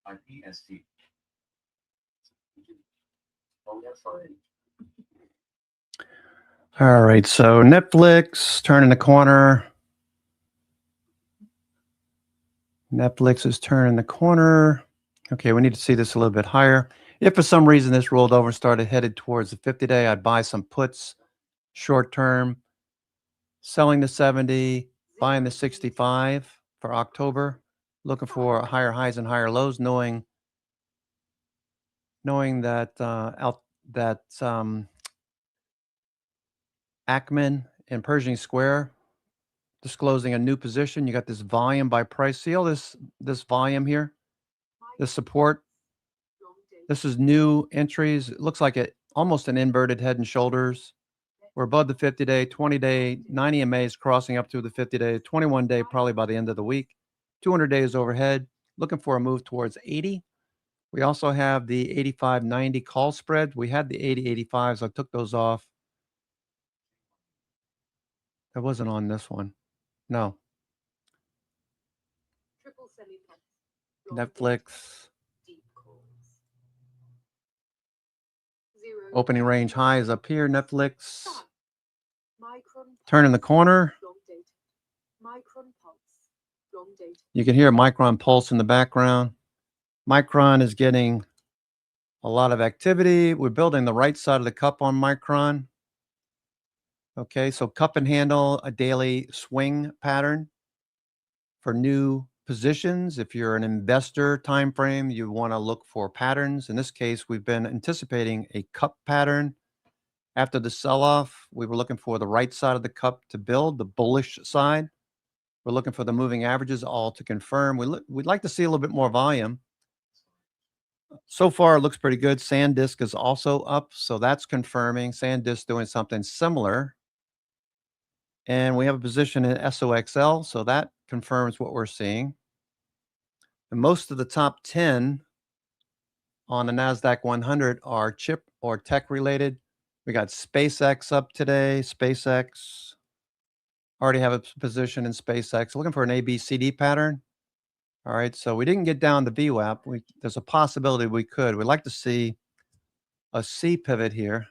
IPST. OSRH. All right, so Netflix turning the corner. Netflix is turning the corner. Okay, we need to see this a little bit higher. If for some reason this rolled over and started headed towards the 50-day, I'd buy some puts short term, selling the 70, buying the 65 for October, looking for higher highs and higher lows, knowing that Ackman and Pershing Square disclosing a new position. You got this volume by price. See all this volume here, this support. This is new entries. It looks like almost an inverted head and shoulders. We're above the 50-day, 20-day, 90 MAs crossing up through the 50-day, 21-day probably by the end of the week. 200 days overhead. Looking for a move towards 80. We also have the 85-90 call spread. We had the 80-85s. I took those off. That wasn't on this one. No. Triple semi plus. Netflix. Deep calls. Zero Opening range high is up here. Netflix. Micron Turning the corner. long dated. Micron pulse. Long dated. You can hear Micron Pulse in the background. Micron is getting a lot of activity. We're building the right side of the cup on Micron. Okay, so cup and handle, a daily swing pattern for new positions. If you're an investor time frame, you want to look for patterns. In this case, we've been anticipating a cup pattern. After the sell-off, we were looking for the right side of the cup to build, the bullish side. We're looking for the moving averages all to confirm. We'd like to see a little bit more volume. So far, it looks pretty good. SanDisk is also up, so that's confirming. SanDisk doing something similar. And we have a position in SOXL, so that confirms what we're seeing. And most of the top 10 on the NASDAQ 100 are chip or tech related. We got SpaceX up today. SpaceX, already have a position in SpaceX. Looking for an ABCD pattern. All right, so we didn't get down to VWAP. There's a possibility we could. We'd like to see a C pivot here.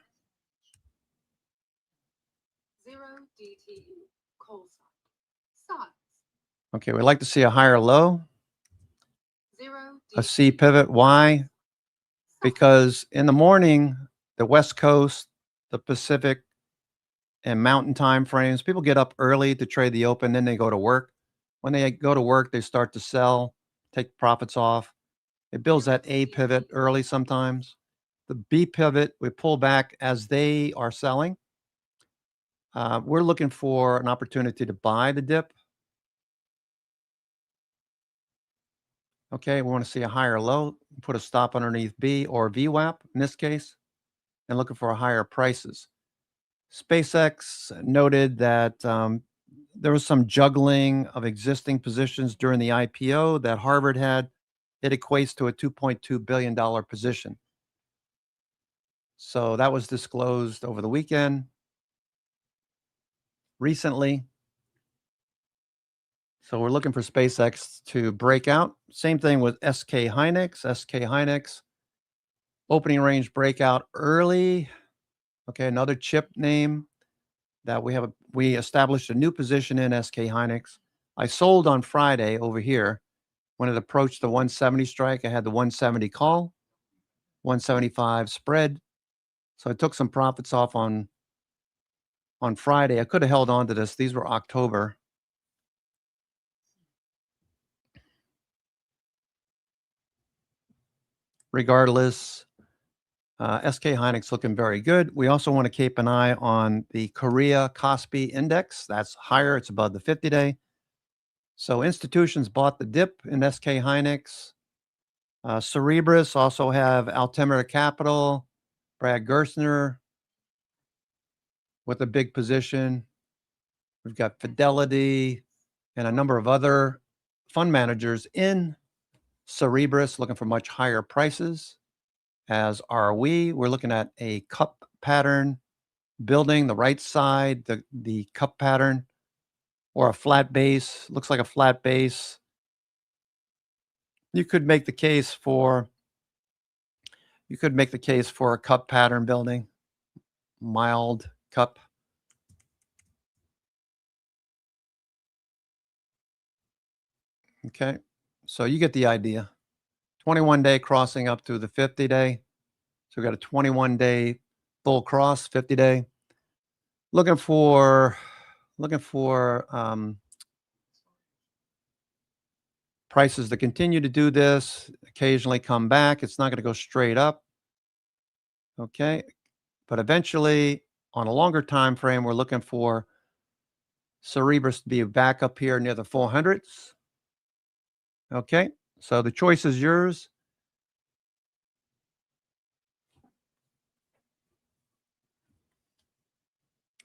Zero DTE. Call side. Size. Okay, we'd like to see a higher low, Zero a C pivot. Why? Because in the morning, the West Coast, the Pacific, and Mountain time frames, people get up early to trade the open, then they go to work. When they go to work, they start to sell, take profits off. It builds that A pivot early sometimes. The B pivot, we pull back as they are selling. We're looking for an opportunity to buy the dip. Okay, we want to see a higher low, put a stop underneath B or VWAP in this case, and looking for higher prices. SpaceX noted that there was some juggling of existing positions during the IPO that Harvard had. it equates to a $2.2 billion position. So that was disclosed over the weekend, recently. So we're looking for SpaceX to break out. Same thing with SK Hynix. SK Hynix, opening range breakout early. Okay, another chip name that we established a new position in SK Hynix. I sold on Friday over here. When it approached the 170 strike, I had the 170 call, 175 spread. So I took some profits off on Friday. I could have held on to this. These were October. Regardless, SK Hynix looking very good. We also want to keep an eye on the Korea Kospi Index. That's higher. It's above the 50-day. So institutions bought the dip in SK Hynix. Cerebras also have Altimeter Capital, Brad Gerstner with a big position. We've got Fidelity and a number of other fund managers in Cerebras looking for much higher prices, as are we. We're looking at a cup pattern building, the right side, the cup pattern, or a flat base. Looks like a flat base. You could make the case for a cup pattern building, mild cup. Okay, so you get the idea. 21-day crossing up to the 50-day. So we got a 21-day full cross, 50-day. Looking for prices to continue to do this, occasionally come back. It's not going to go straight up. Okay, but eventually on a longer time frame, we're looking for Cerebras to be back up here near the 400s. Okay, so the choice is yours.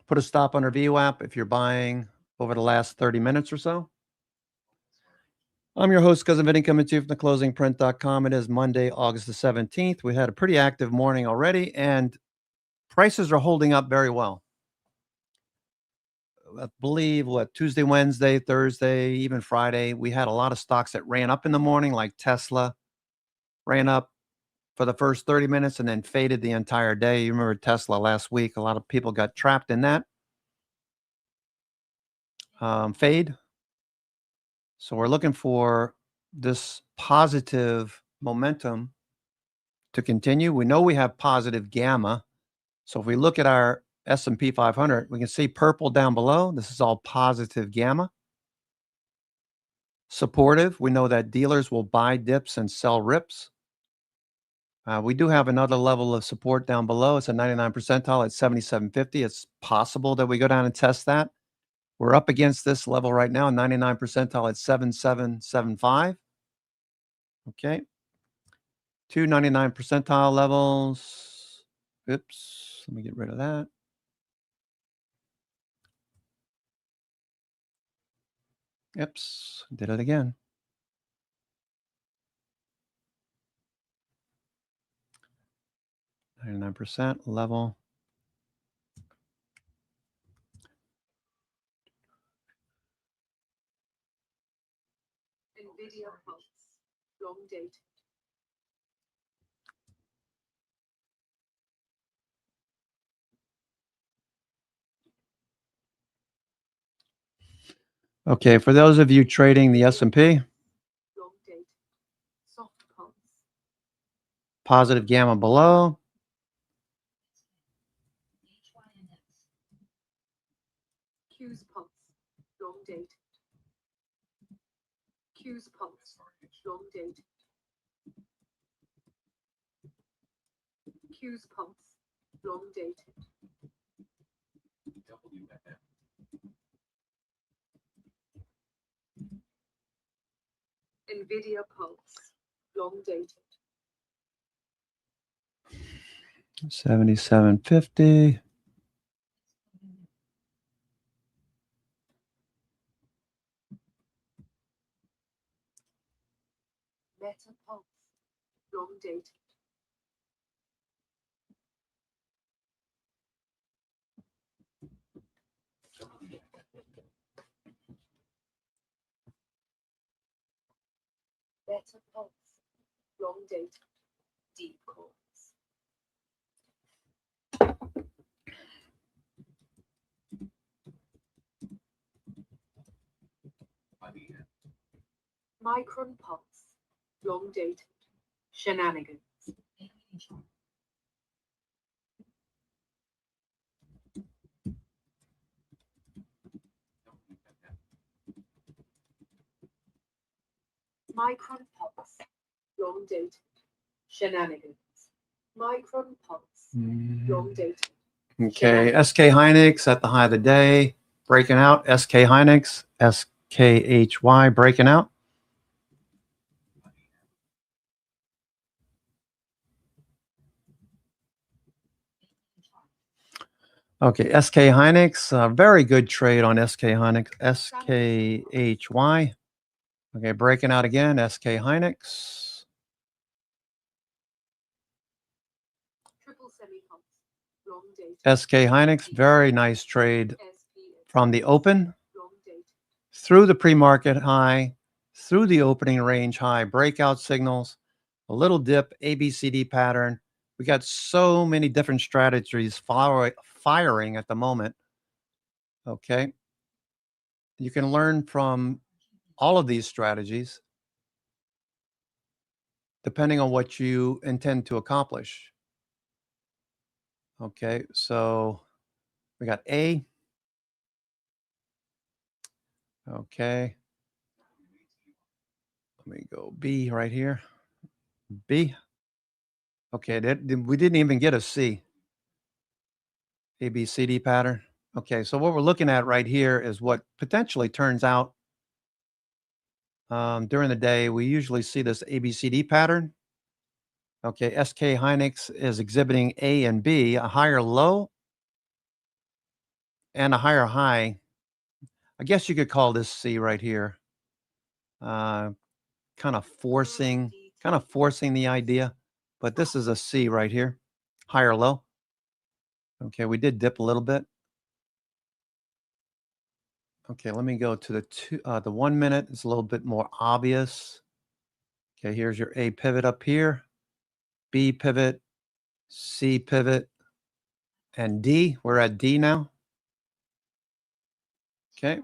Put a stop on our VWAP if you're buying over the last 30 minutes or so. I'm your host, Cousin Vinny, coming to you from theclosingprint.com. It is Monday, August the 17th. We had a pretty active morning already, and prices are holding up very well. I believe, Tuesday, Wednesday, Thursday, even Friday, we had a lot of stocks that ran up in the morning, like Tesla, ran up for the first 30 minutes and then faded the entire day. You remember Tesla last week. A lot of people got trapped in that fade. So we're looking for this positive momentum to continue. We know we have positive gamma. So if we look at our S&P 500, we can see purple down below. This is all positive gamma. Supportive. We know that dealers will buy dips and sell rips. We do have another level of support down below. It's a 99 percentile at 7750. It's possible that we go down and test that. We're up against this level right now, 99 percentile at 7775. Okay. 299 percentile levels. Oops. Let me get rid of that. Oops. Did it again. %, level. NVIDIA pulse, long dated. Okay, for those of you trading the S&P, Long dated. Soft pulse. positive gamma below. Q's pulse, long dated. Q's pulse, long dated. Q's pulse, long dated. WFM. NVIDIA pulse, long dated. 7750. Meta Better pulse. Long dated. Better pulse. Long dated. Deep calls. Micron pulse. Long dated. Shenanigans. Micron pulse. Long dated. Shenanigans. Micron pulse. Long dated. Okay, SK Hynix at the high of the day, breaking out. SK Hynix, SKHY breaking out. Okay, SK Hynix, very good trade on SK Hynix, SKHY. Okay, breaking out again, SK Hynix. Triple semi pulse. Long dated. SK Hynix, very nice trade from the open Long dated. through the pre-market high, through the opening range high, breakout signals, a little dip, ABCD pattern. We got so many different strategies firing at the moment. Okay. You can learn from all of these strategies depending on what you intend to accomplish. Okay, so we got A. Okay. Let me go B right here. B. Okay, we didn't even get a C. ABCD pattern. Okay, so what we're looking at right here is what potentially turns out during the day. We usually see this ABCD pattern. Okay, SK Hynix is exhibiting A and B, a higher low and a higher high. I guess you could call this C right here. Kind of forcing the idea, but this is a C right here, higher low. Okay, we did dip a little bit. Okay, let me go to the 1 minute. It's a little bit more obvious. Okay, here's your A pivot up here, B pivot, C pivot, and D. We're at D now. Okay,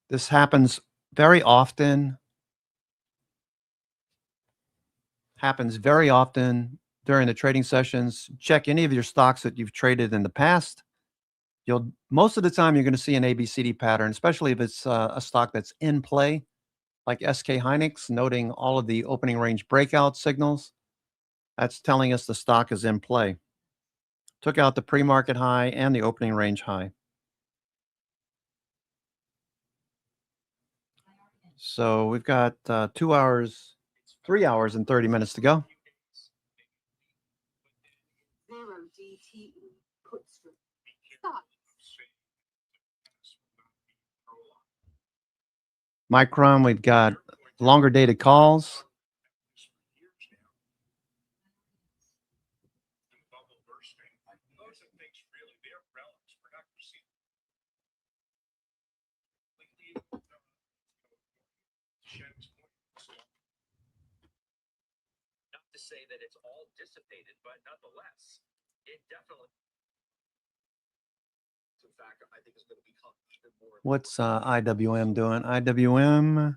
this happens very often. Happens very often during the trading sessions. Check any of your stocks that you've traded in the past. Most of the time you're going to see an ABCD pattern, especially if it's a stock that's in play, like SK Hynix, noting all of the opening range breakout signals. That's telling us the stock is in play. Took out the pre-market high and the opening range high. So we've got 3 hours and 30 minutes to go. 0 DTE put strip. Start. Micron, we've got longer dated calls. Not to say that it's all dissipated, but nonetheless, it definitely. In fact, I think it's going to become even more. What's IWM doing? IWM,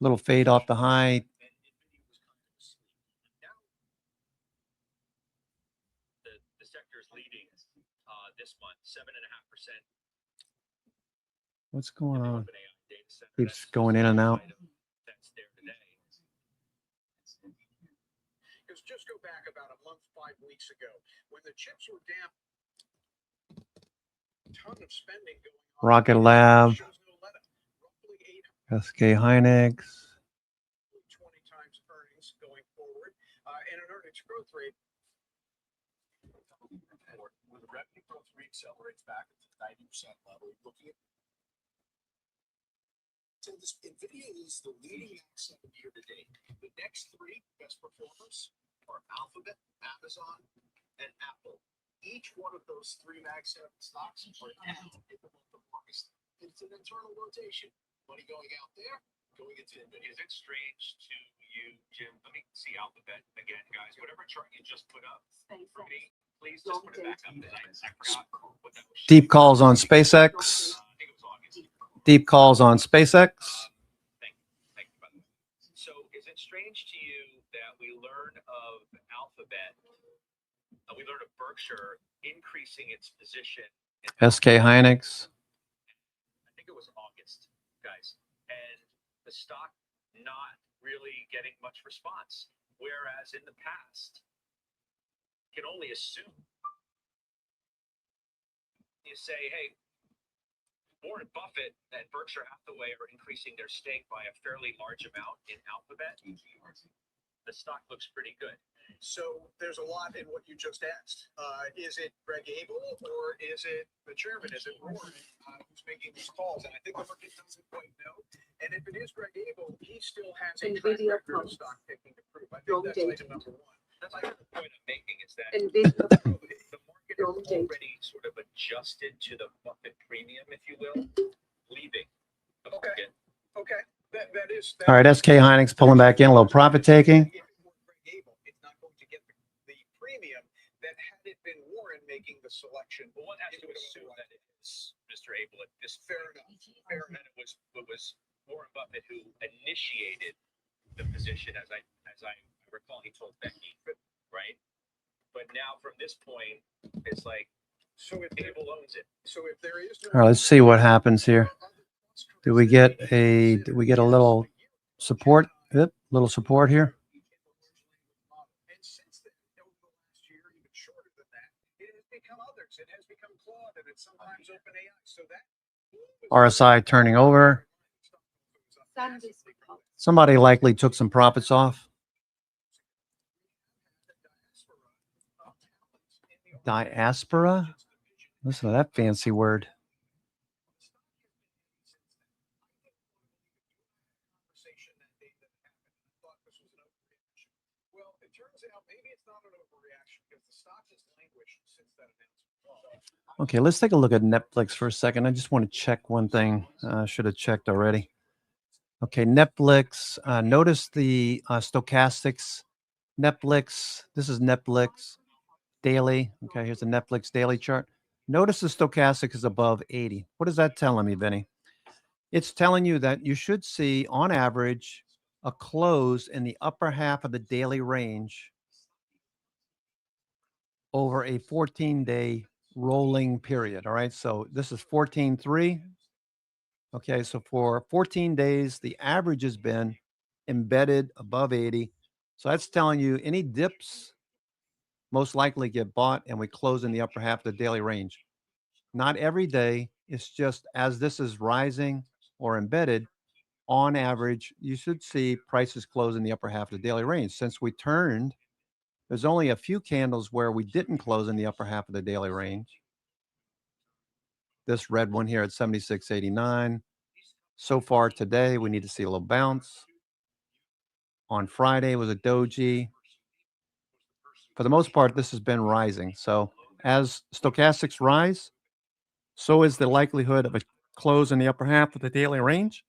little fade off the high. The sector is leading this month, 7.5%. What's going on? Keeps going in and out. That's there today. Because just go back about a month, 5 weeks ago, when the chips were down, ton of spending going on. Rocket Lab, SK Hynix. 20 times earnings going forward, and an earnings growth rate. When the revenue growth reaccelerates back to the 90% level, looking at So this NVIDIA is the leading asset year to date. The next three best performers are Alphabet, Amazon, and Apple. Each one of those three Mag 7 stocks are down in the month of August. It's an internal rotation. Money going out there, going into NVIDIA. Is it strange to you, Jim? Let me see Alphabet again, guys. Whatever chart you just put up for me, please just put it back up. I forgot what that was. Deep calls on SpaceX. I think it was August. Deep calls on SpaceX. Thank you, by the way. So, is it strange to you that we learn of Alphabet, we learn of Berkshire increasing its position in SK Hynix. I think it was August, guys, and the stock not really getting much response, whereas in the past, you can only assume. You say, hey, Warren Buffett and Berkshire Hathaway are increasing their stake by a fairly large amount in Alphabet. The stock looks pretty good. So there's a lot in what you just asked. Is it Greg Abel or is it the chairman? Is it Warren who's making these calls? And I think the market doesn't quite know. And if it is Greg Abel, he still has a track NVIDIA record of pumps. stock picking to prove. I think that's item number one. That's like the point I'm making is that NVIDIA the market has Long date. already sort of adjusted to the Buffett premium, if you will, leaving the Okay. market. Okay, that is. All right, SK Hynix pulling back in, a little profit taking. If it were Greg Abel, it's not going to get the premium that had it been Warren making the selection. Well, one has to assume that it is Mr. Abel at this Fair point. enough. Fair enough. It was Warren Buffett who initiated the position, as I recall, he told Becky, right? But now from this point, it's like, So if Abel owns it. So if there is no. All right, let's see what happens here. Do we get a little support? Yep, little support here. And since then, over the last year, even shorter than that, it has become others. It has become Claude and it's sometimes OpenAI. So that RSI turning over. Sandisk pump. Somebody likely took some profits off. Diaspora? Listen to that fancy word. Well, it turns out maybe it's not an overreaction because the stock has languished since that announcement. Okay, let's take a look at Netflix for a second. I just want to check one thing. Should have checked already. Okay, Netflix. Notice the stochastics. Netflix. This is Netflix daily. Okay, here's the Netflix daily chart. Notice the stochastic is above 80. What is that telling me, Vinny? It's telling you that you should see, on average, a close in the upper half of the daily range over a 14-day rolling period. All right, so this is 14.3. Okay, so for 14 days, the average has been embedded above 80. So that's telling you any dips most likely get bought and we close in the upper half of the daily range. Not every day. It's just as this is rising or embedded, on average, you should see prices close in the upper half of the daily range. Since we turned, there's only a few candles where we didn't close in the upper half of the daily range. This red one here at 76.89. So far today, we need to see a little bounce. On Friday was a doji. For the most part, this has been rising. So as stochastics rise, so is the likelihood of a close in the upper half of the daily range.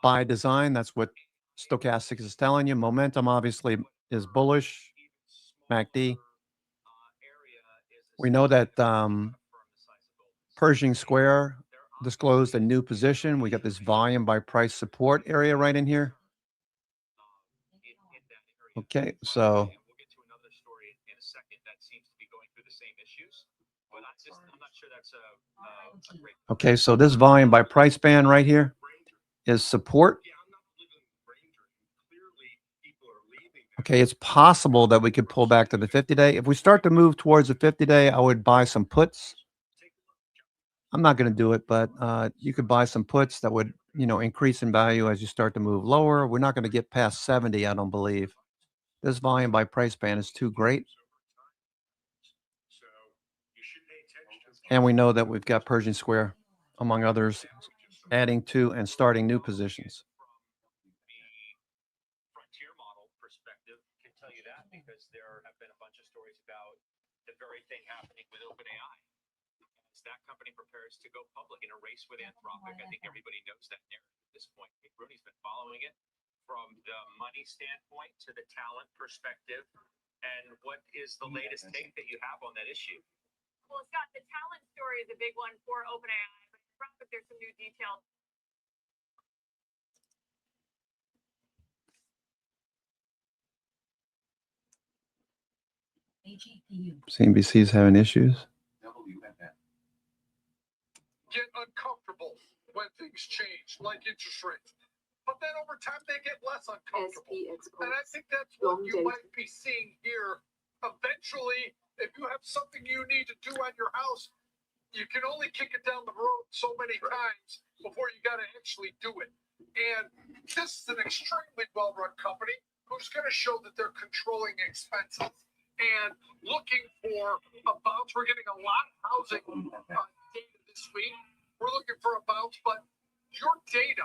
By design, that's what stochastics is telling you. Momentum obviously is bullish. MACD. We know that Pershing Square disclosed a new position. We got this volume by price support area right in here. Okay, so we'll get to another story in a second that seems to be going through the same issues, but I'm not sure that's a great. okay, so this volume by price band right here is support. Okay, it's possible that we could pull back to the 50-day. If we start to move towards the 50-day, I would buy some puts. I'm not going to do it, but you could buy some puts that would, increase in value as you start to move lower. We're not going to get past 70, I don't believe. This volume by price band is too great. And we know that we've got Pershing Square, among others, adding to and starting new positions. The frontier model perspective can tell you that because there have been a bunch of stories about the very thing happening with OpenAI. As that company prepares to go public in a race with Anthropic, I think everybody knows that narrative at this point. Mick Rooney's been following it from the money standpoint to the talent perspective. And what is the latest take that you have on that issue? Well, Scott, the talent story is a big one for OpenAI, but there's some new details. HEPU. CNBC's having issues. WFM. Get uncomfortable when things change, like interest rates. But then over time, they get less uncomfortable. SPX And I points. think that's what you Long might be seeing here. Eventually, if you have something you need to do on your house, you can only kick it down the road so many times before you got to actually do it. And this is an extremely well-run company who's going to show that they're controlling expenses and looking for a bounce. We're getting a lot of housing data this week. We're looking for a bounce, but your data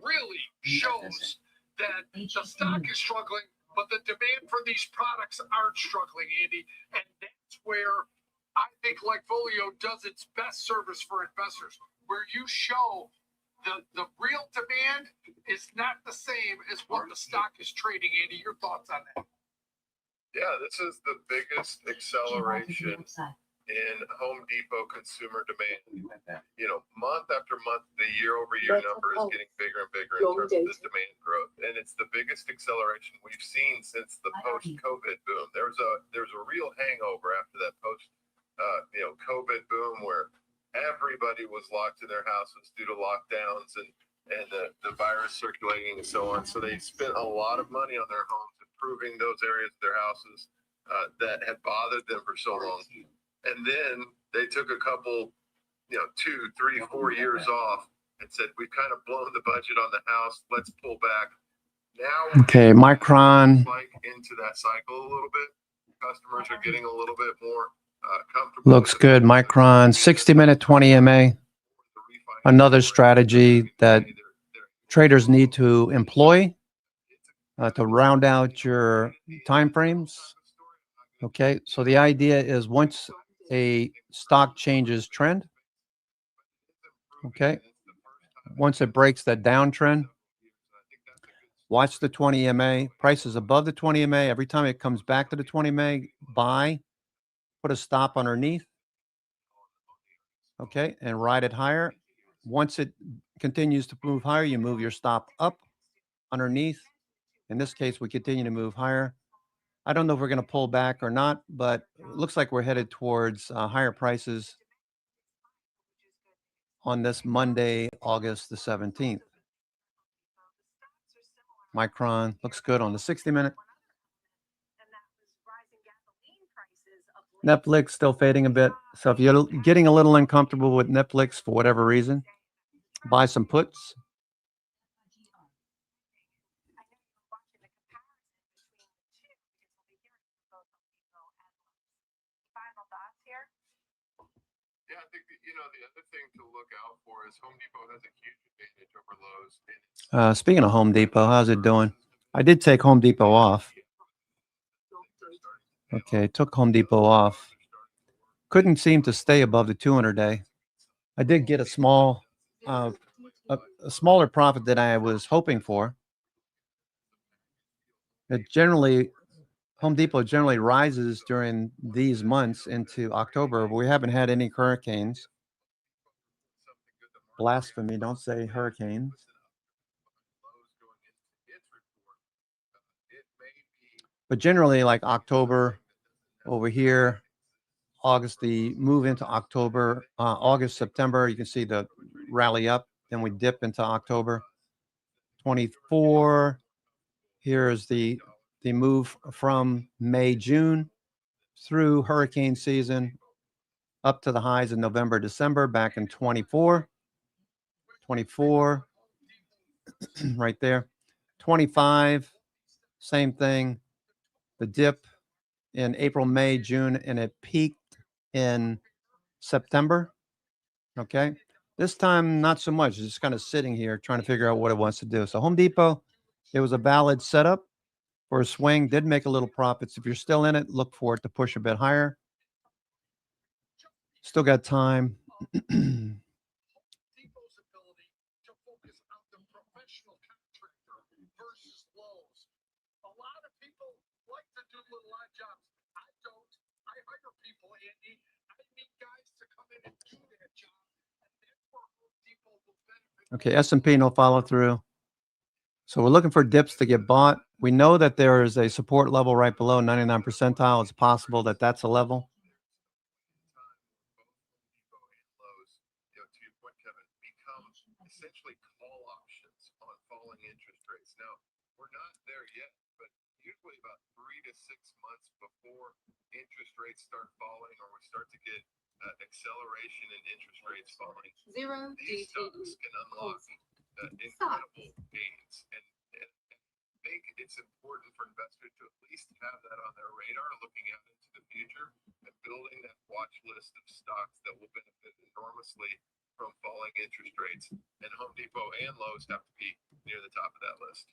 really shows that the stock is struggling, but the demand for these products aren't struggling, Andy. And that's where I think Folio does its best service for investors, where you show the real demand is not the same as what the stock is trading, Andy. Your thoughts on that? Yeah, this is the biggest acceleration in Home Depot consumer demand. You know, month after month, the year-over-year number is getting bigger and bigger in terms of this demand growth, and it's the biggest acceleration we've seen since the post-COVID boom. There's a real hangover after that COVID boom where everybody was locked in their houses due to lockdowns and the virus circulating and so on. So they spent a lot of money on their homes, improving those areas of their houses that had bothered them for so long. And then they took a couple, 2, 3, 4 years off and said, we've kind of blown the budget on the house. Let's pull back. Now, Okay, Micron. Like into that cycle a little bit. Customers are getting a little bit more comfortable. Looks good. Micron, 60-minute 20 MA. Another strategy that traders need to employ to round out your time frames. Okay, so the idea is once a stock changes trend, okay, once it breaks that downtrend, watch the 20 MA. Price is above the 20 MA. Every time it comes back to the 20 MA, buy, put a stop underneath, okay, and ride it higher. Once it continues to move higher, you move your stop up underneath. In this case, we continue to move higher. I don't know if we're going to pull back or not, but it looks like we're headed towards higher prices on this Monday, August the 17th. Micron looks good on the 60-minute. Netflix still fading a bit. So if you're getting a little uncomfortable with Netflix for whatever reason, buy some puts. Yeah, I think the other thing to look out for is Home Depot has a huge advantage over Lowe's. Speaking of Home Depot, how's it doing? I did take Home Depot off. Okay, took Home Depot off. Couldn't seem to stay above the 200-day. I did get a smaller profit than I was hoping for. Home Depot generally rises during these months into October. But we haven't had any hurricanes. Blasphemy, don't say hurricanes. But generally, like October over here, August, the move into October, August, September, you can see the rally up. Then we dip into October 24. Here's the move from May, June through hurricane season up to the highs in November, December back in 24 right there. 25, same thing. The dip in April, May, June, and it peaked in September. Okay. This time, not so much. It's just kind of sitting here trying to figure out what it wants to do. So Home Depot, it was a valid setup for a swing, did make a little profits. If you're still in it, look for it to push a bit higher. Still got time. Depot's ability to focus on the professional contractor versus Lowe's. A lot of people like to do little odd jobs. I don't. I hire people, Andy. I need guys to come in and do that job. And that's where Home Depot will benefit. Okay, S&P, no follow through. So we're looking for dips to get bought. We know that there is a support level right below 99 percentile. It's possible that that's a level. To your point, Kevin, become essentially call options on falling interest rates. Now, we're not there yet, but usually about 3 to 6 months before interest rates start falling or we start to get acceleration in interest rates falling, these stocks can unlock incredible gains. And I think it's important for investors to at least have that on their radar looking out into the future and building that watch list of stocks that will benefit enormously from falling interest rates. And Home Depot and Lowe's have to be near the top of that list.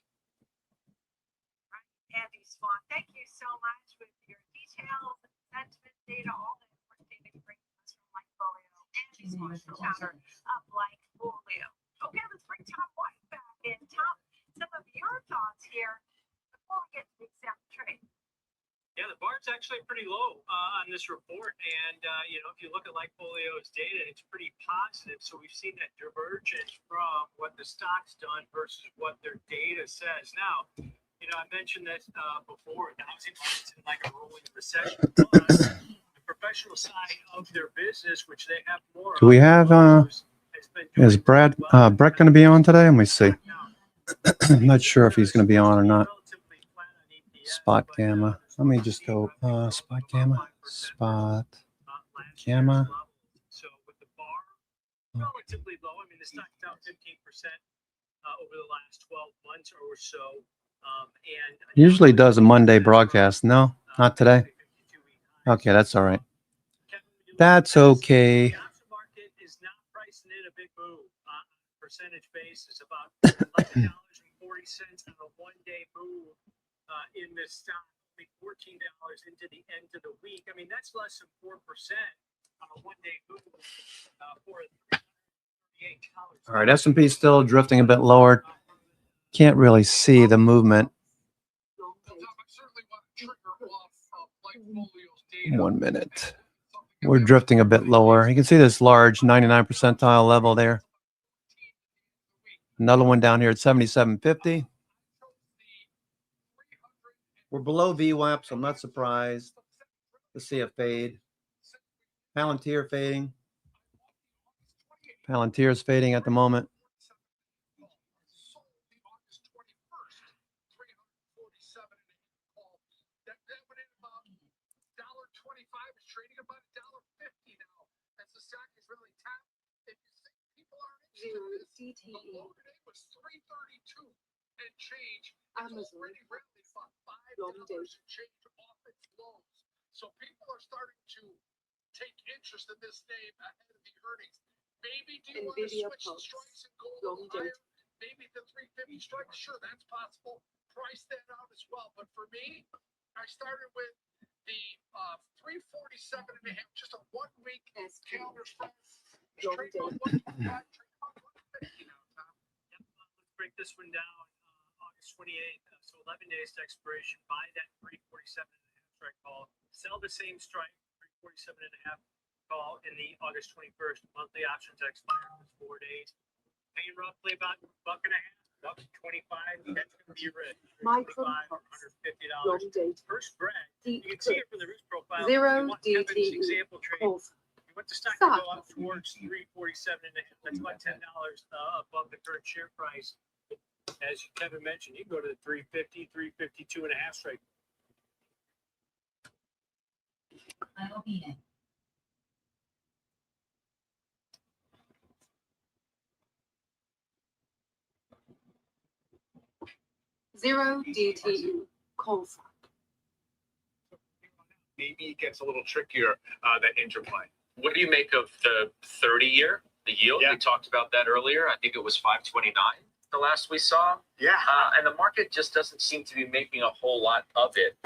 Andy Swan, thank you so much with your details, sentiment data, all the important data you bring to us from Likefolio. Andy Swan, founder of Likefolio. Okay, let's bring Tom White back in. Tom, some of your thoughts here before we get to the example trade. Yeah, the bar's actually pretty low on this report. And, if you look at Likefolio's data, it's pretty positive. So we've seen that divergence from what the stock's done versus what their data says. Now, I mentioned this before, the housing market's in like a rolling recession. But the professional side of their business, which they have more Do we have, is Brett going to be on today? Let me see. I'm not sure if he's going to be on or not. Spot Gamma. Let me just go Spot Gamma. Spot Gamma. So with the bar relatively low, I mean, the stock's down 15% over the last 12 months or so. And Usually does a Monday broadcast. No, not today. Okay, that's all right. That's okay. The option market is not pricing in a big move on a percentage basis, about $11.40 on a one-day move in this stock, $14 into the end of the week. I mean, that's less than 4% on a one-day move for $38. All right, S&P still drifting a bit lower. Can't really see the movement. 1 minute. We're drifting a bit lower. You can see this large 99 percentile level there. Another one down here at 77.50. We're below VWAP, so I'm not surprised to see a fade. Palantir fading. Palantir's fading at the moment. Was 332 and change. Amazon long days change off its lows. So people are starting to take interest in this name ahead of the earnings. Maybe do you want to switch the strikes and go a little higher? Maybe the 350 strike. Sure, that's possible. Price that out as well. But for me, I started with the 347 and a half, just a 1 week calendar strike. Trade on 125, trade on 150 now, Tom. Yep, let's break this one down. August 28th, so 11 days to expiration. Buy that 347 and a half strike call. Sell the same strike, 347 and a half call in the August 21st. Monthly options expire in 4 days. Paying roughly about $1.50, $1.25. That's going to be rich. $125, $150 per spread. You can see it from the risk profile. Zero DTE example trade. You want the stock to go up towards 347 and a half. That's about $10 above the current share price. As Kevin mentioned, you can go to the 350, 352 and a half strike. Zero DTE call sign. Maybe it gets a little trickier, that interplay. What do you make of the 30-year The yield, we talked about that earlier. I think it was 529 the last we saw. Yeah. And the market just doesn't seem to be making a whole lot of it.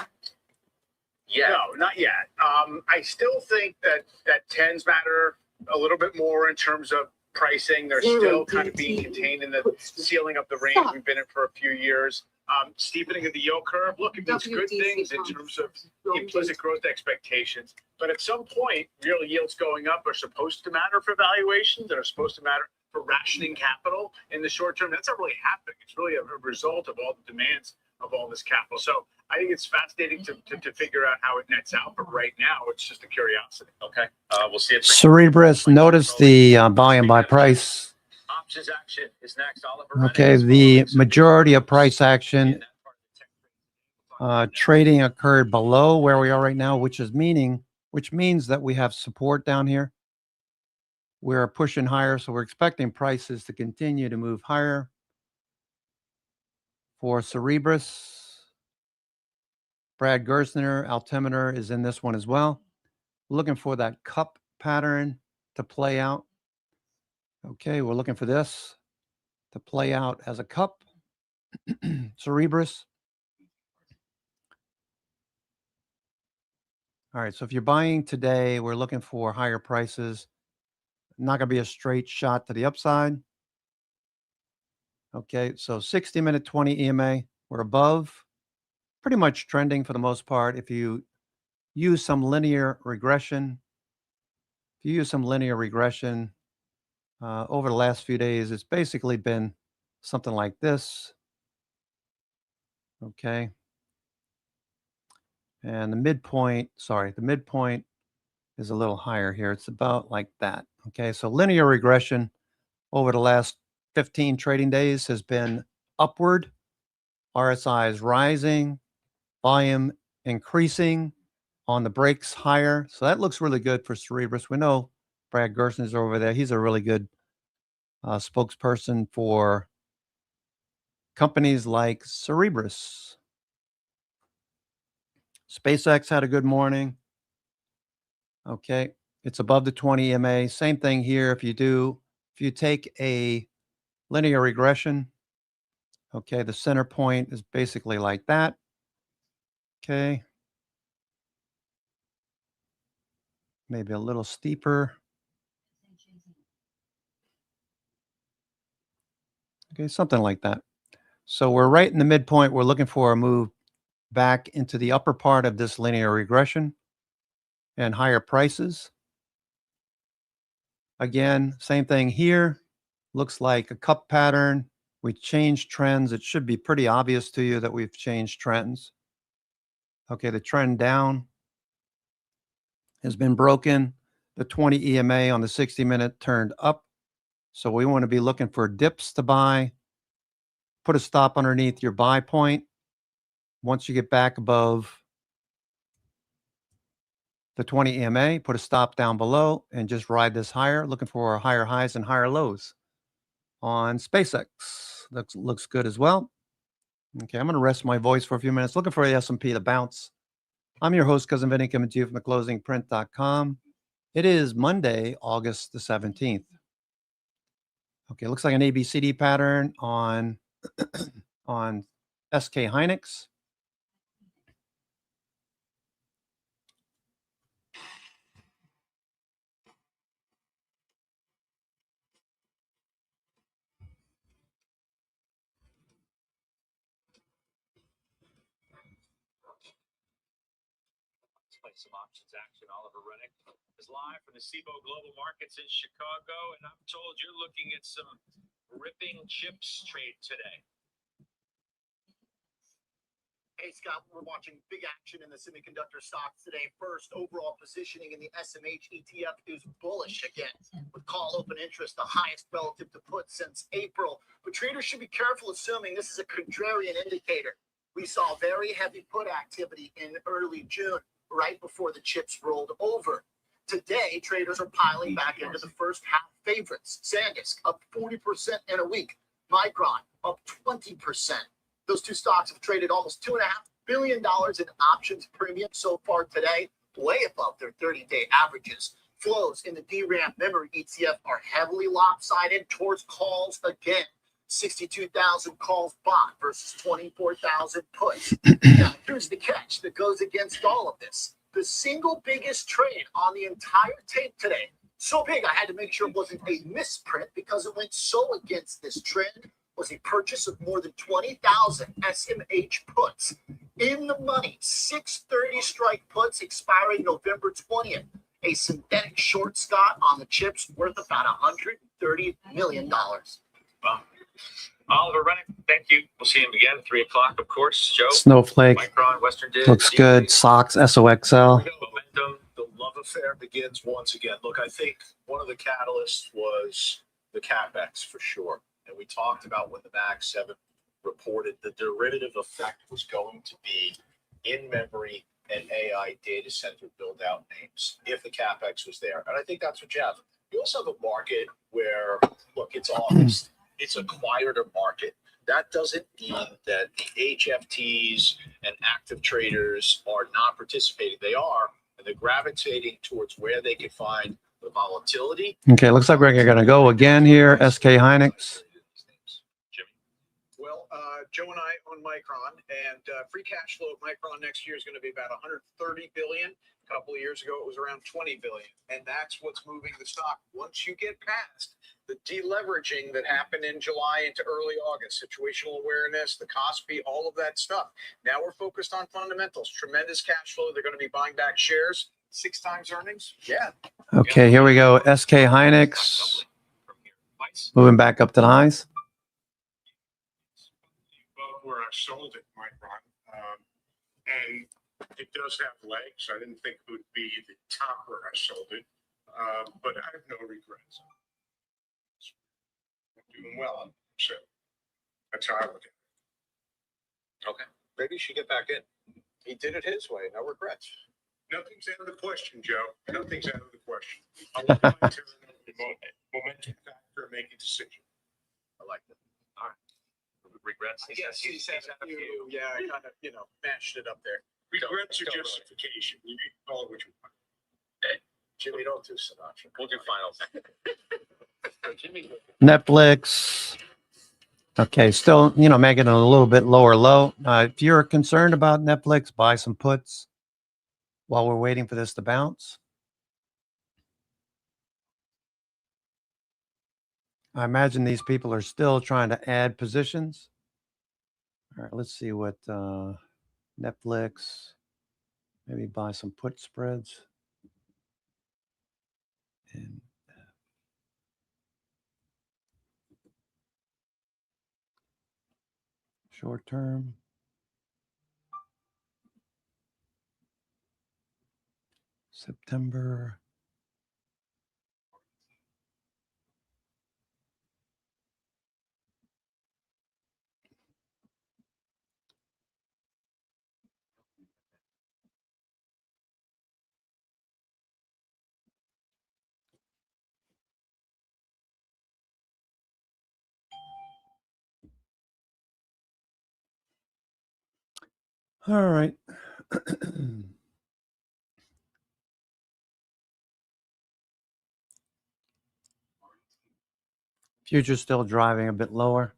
Yeah. No, not yet. I still think that tens matter a little bit more in terms of pricing. They're still kind of being contained in the ceiling of the range we've been in for a few years. Steepening of the yield curve. Look, it means good things in terms of implicit growth expectations. But at some point, real yields going up are supposed to matter for valuations. They're supposed to matter for rationing capital in the short term. That's not really happening. It's really a result of all the demands of all this capital. So I think it's fascinating to figure out how it nets out. But right now, it's just a curiosity. Okay. We'll see it. Cerebrus, notice the volume by price. Options action is next. Oliver Okay, the majority of price action trading occurred below where we are right now, which means that we have support down here. We're pushing higher, so we're expecting prices to continue to move higher. For Cerebrus, Brad Gerstner, altimeter is in this one as well. Looking for that cup pattern to play out. Okay, we're looking for this to play out as a cup. Cerebrus. All right, so if you're buying today, we're looking for higher prices. Not going to be a straight shot to the upside. Okay, so 60-minute 20 EMA, we're above. Pretty much trending for the most part. If you use some linear regression, over the last few days, it's basically been something like this. Okay. And the midpoint is a little higher here. It's about like that. Okay, so linear regression over the last 15 trading days has been upward. RSI is rising, volume increasing, on the breaks higher. So that looks really good for Cerebrus. We know Brad Gerson is over there. He's a really good spokesperson for companies like Cerebrus. SpaceX had a good morning. Okay, it's above the 20 EMA. Same thing here. If you take a linear regression, okay, the center point is basically like that. Okay. Maybe a little steeper. Okay, something like that. So we're right in the midpoint. We're looking for a move back into the upper part of this linear regression and higher prices. Again, same thing here. Looks like a cup pattern. We changed trends. It should be pretty obvious to you that we've changed trends. Okay, the trend down has been broken. The 20 EMA on the 60-minute turned up. So we want to be looking for dips to buy. Put a stop underneath your buy point. Once you get back above the 20 EMA, put a stop down below and just ride this higher, looking for higher highs and higher lows. On SpaceX, that looks good as well. Okay, I'm going to rest my voice for a few minutes, looking for the S&P to bounce. I'm your host, Cousin Vinny, coming to you from theclosingprint.com. It is Monday, August the 17th. Okay, looks like an ABCD pattern on, on SK Hynix. Some options action. Oliver Rennick is live from the SIBO Global Markets in Chicago, and I'm told you're looking at some ripping chips trade today. Hey, Scott, we're watching big action in the semiconductor stocks today. First, overall positioning in the SMH ETF is bullish again, with call open interest the highest relative to put since April. But traders should be careful assuming this is a contrarian indicator. We saw very heavy put activity in early June, right before the chips rolled over. Today, traders are piling back into the first half favorites. SanDisk up 40% in a week. Micron up 20%. Those two stocks have traded almost $2.5 billion in options premium so far today, way above their 30-day averages. flows in the DRAM memory ETF are heavily lopsided towards calls again. 62,000 calls bought versus 24,000 puts. Now, here's the catch that goes against all of this. The single biggest trade on the entire tape today, so big I had to make sure it wasn't a misprint because it went so against this trend, was a purchase of more than 20,000 SMH puts. In the money, 630 strike puts expiring November 20th. A synthetic short, Scott, on the chips worth about $130 million. Well, Oliver Rennick, thank you. We'll see him again at 3 o'clock, of course. Joe, Snowflake. Micron, Western Digital. Looks good. Socks, SOXL. Momentum. The love affair begins once again. Look, I think one of the catalysts was the CapEx for sure. And we talked about when the Mag 7 reported the derivative effect was going to be in memory and AI data center build out names if the CapEx was there. And I think that's what you have. You also have a market where, look, it's August. It's a quieter market. That doesn't mean that the HFTs and active traders are not participating. They are, and they're gravitating towards where they can find the volatility. Okay, looks like we're going to go again here. SK Hynix. Well, Joe and I own Micron, and free cash flow at Micron next year is going to be about 130 billion. A couple of years ago, it was around 20 billion, and that's what's moving the stock. Once you get past the deleveraging that happened in July into early August, situational awareness, the Kospi, all of that stuff. Now we're focused on fundamentals. Tremendous cash flow. They're going to be buying back shares. 6 times earnings. Yeah. Okay, here we go. SK Hynix. Moving back up to the highs. Well, where I sold it, Micron, and it does have legs. I didn't think it would be the top where I sold it, but I have no regrets. I'm doing well, so that's how I look at it. Okay. Maybe you should get back in. He did it his way. No regrets. Nothing's out of the question, Joe. Nothing's out of the question. I want to momentum factor, make a decision. I like that. All right. Regrets? Yes, he says a few. Yeah, I kind of, mashed it up there. Regrets are justification. You can call it what you want. Hey, Jimmy, don't do Sinatra. we'll do finals. Jimmy. Netflix. Okay, still, making it a little bit lower low. If you're concerned about Netflix, buy some puts while we're waiting for this to bounce. I imagine these people are still trying to add positions. All right, let's see what Netflix, maybe buy some put spreads. And short term. September. All right. Future's still driving a bit lower.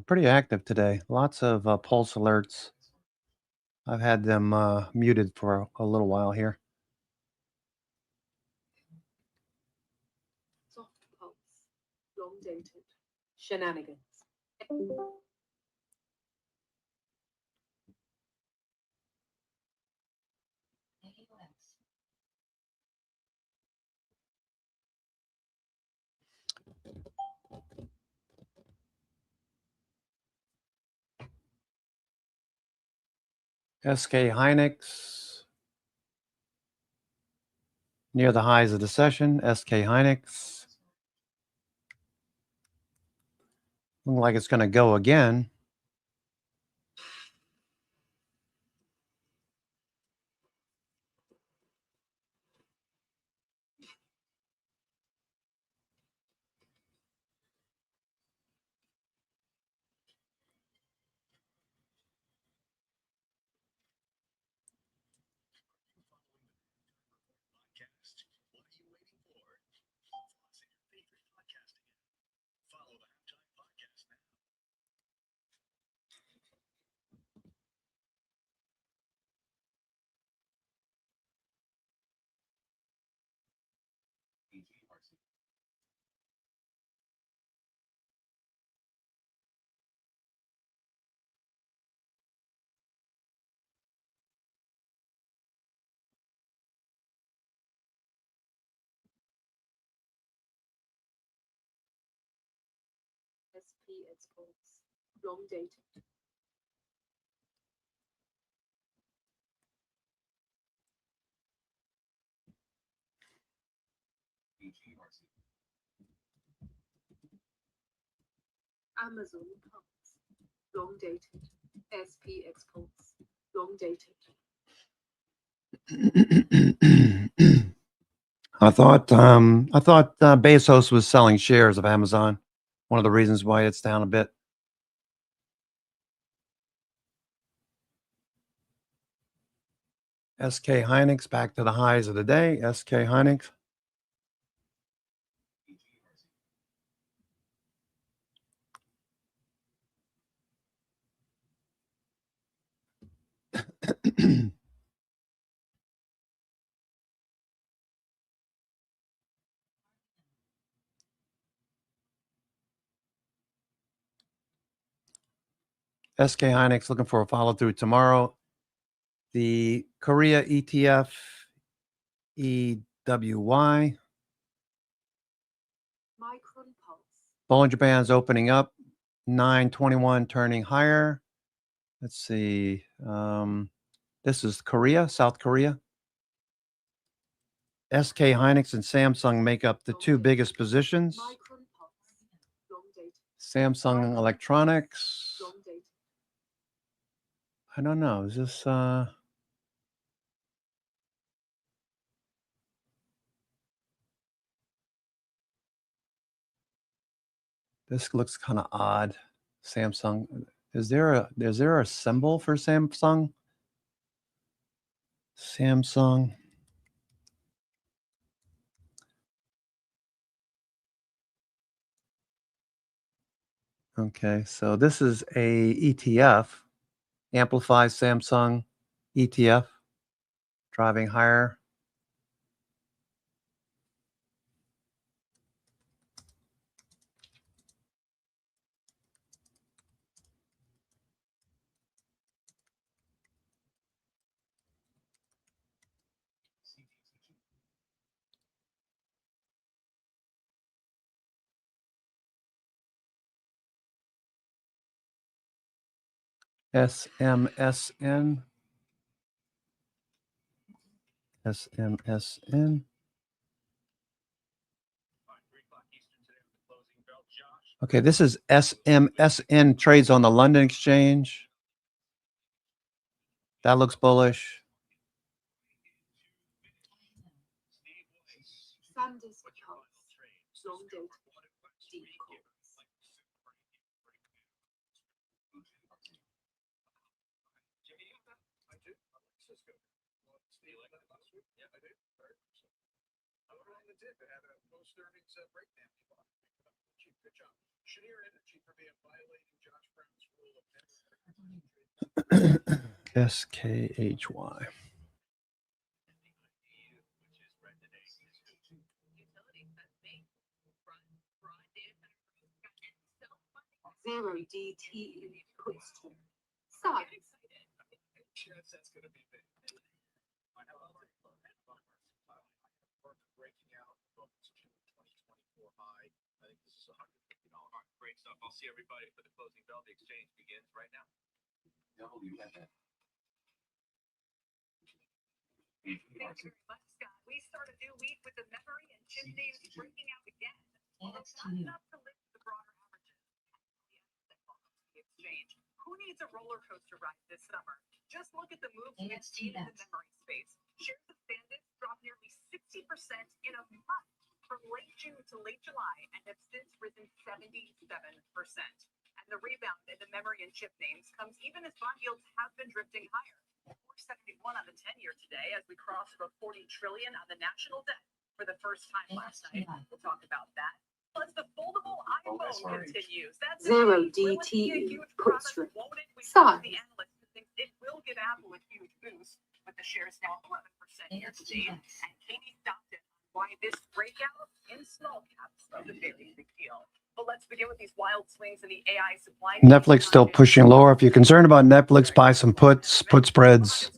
Pretty active today. Lots of pulse alerts. I've had them muted for a little while here. Soft pulse, long dated, shenanigans. SK Hynix. near the highs of the session. SK Hynix. Looking like it's going to go again. SP exports, long dated. Amazon pumps, long dated. SP exports, long dated. I thought Bezos was selling shares of Amazon. One of the reasons why it's down a bit. SK Hynix back to the highs of the day. SK Hynix. SK Hynix looking for a follow through tomorrow. The Korea ETF EWY. Micron pulse. Bollinger Bands opening up. 921 turning higher. Let's see. This is Korea, South Korea. SK Hynix and Samsung make up the two biggest positions. Micron pulse, long dated. Samsung Electronics. Long dated. I don't know. Is this this looks kind of odd. Samsung. Is there a symbol for Samsung? Samsung. Okay, so this is a ETF. Amplify Samsung ETF. Driving higher. SMSN. SMSN. Okay, this is SMSN trades on the London Exchange. That looks bullish. Sanders pulse, long dated. Deep calls. SKHY. Zero DT puts to size. That's going to be big. I know. Breaking out from 2024 high. I think this is $150. Great stuff. I'll see everybody for the closing bell. The exchange begins right now. WFN. Thank you very much, Scott. We start a new week with the memory and chip names breaking out again. Although not NFXL. enough to lift the broader averages. The exchange. Who needs a roller coaster ride this summer? Just look at the moves we've seen in the memory space. Shares of Sandisk dropped nearly 60% in a month from late June to late July and have since risen 77%. And the rebound in the memory and chip names comes even as bond yields have been drifting higher. 471 on the 10-year today as we cross above 40 trillion on the national debt for the first time last night. We'll talk about that. Plus, the foldable iPhone continues. That's Zero will it be a DTE huge put product, strip. won't it? We Size. saw the analyst who thinks it will give Apple a huge boost, with the shares now 11% year to date. And Katie Stockton on why this breakout in small caps is a very big deal. But let's begin with these wild swings in the AI supply. Netflix still pushing lower. If you're concerned about Netflix, buy some puts, put spreads.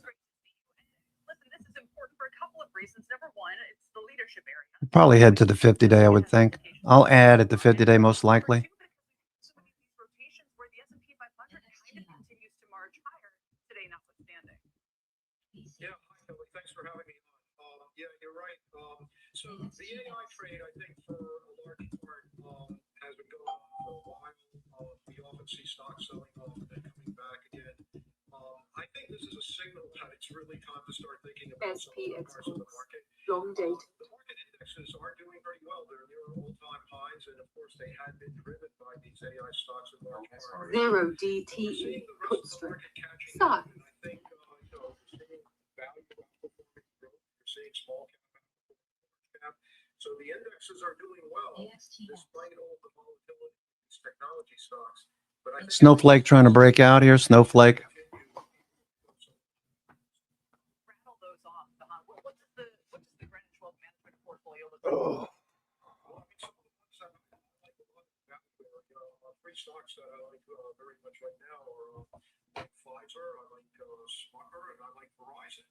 Listen, this is important for a couple of reasons. Number one, it's the leadership area. Probably head to the 50-day, I would think. I'll add at the 50-day most likely. Rotations where the S&P 500 kind of continues to march higher today, notwithstanding. Yeah, hi, Kelly. Thanks for having me on. Yeah, you're right. So the AI trade, I think, for a large part, has been going on for a while. We often see stocks selling off and then coming back again. I think this is a signal that it's really time to start thinking about some other parts of the market. Long date. The market indexes are doing very well. They're near all-time highs, and of course, they had been driven by these AI stocks in large part. Zero We're seeing DTE the put rest of the strip. market catching Size. up, and I think, we're seeing value outperforming growth. We're seeing small cap outperforming large cap. So the indexes are doing well, despite all the volatility in these technology stocks. But I think Snowflake trying to break out here. Snowflake. Rattle those off. What does the Greenwich Wealth Management portfolio look like? Well, I mean, some of the ones that I like a lot of three stocks that I like very much right now are like Pfizer, I like Smucker, and I like Verizon.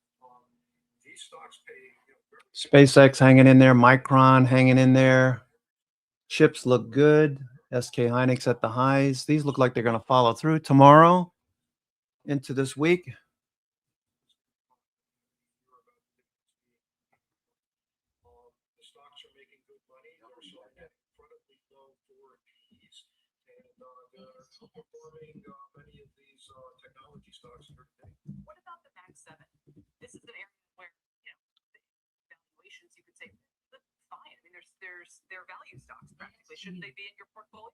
These stocks pay very SpaceX hanging in there. Micron hanging in there. Chips look good. SK Hynix at the highs. These look like they're going to follow through tomorrow into this week. the stocks are making good money. They're selling at incredibly low forward Ps, and they're outperforming many of these technology stocks that are today. What about the Mag 7? This is an area where, the valuations, you could say, look fine. I mean, they're value stocks practically. Shouldn't they be in your portfolio?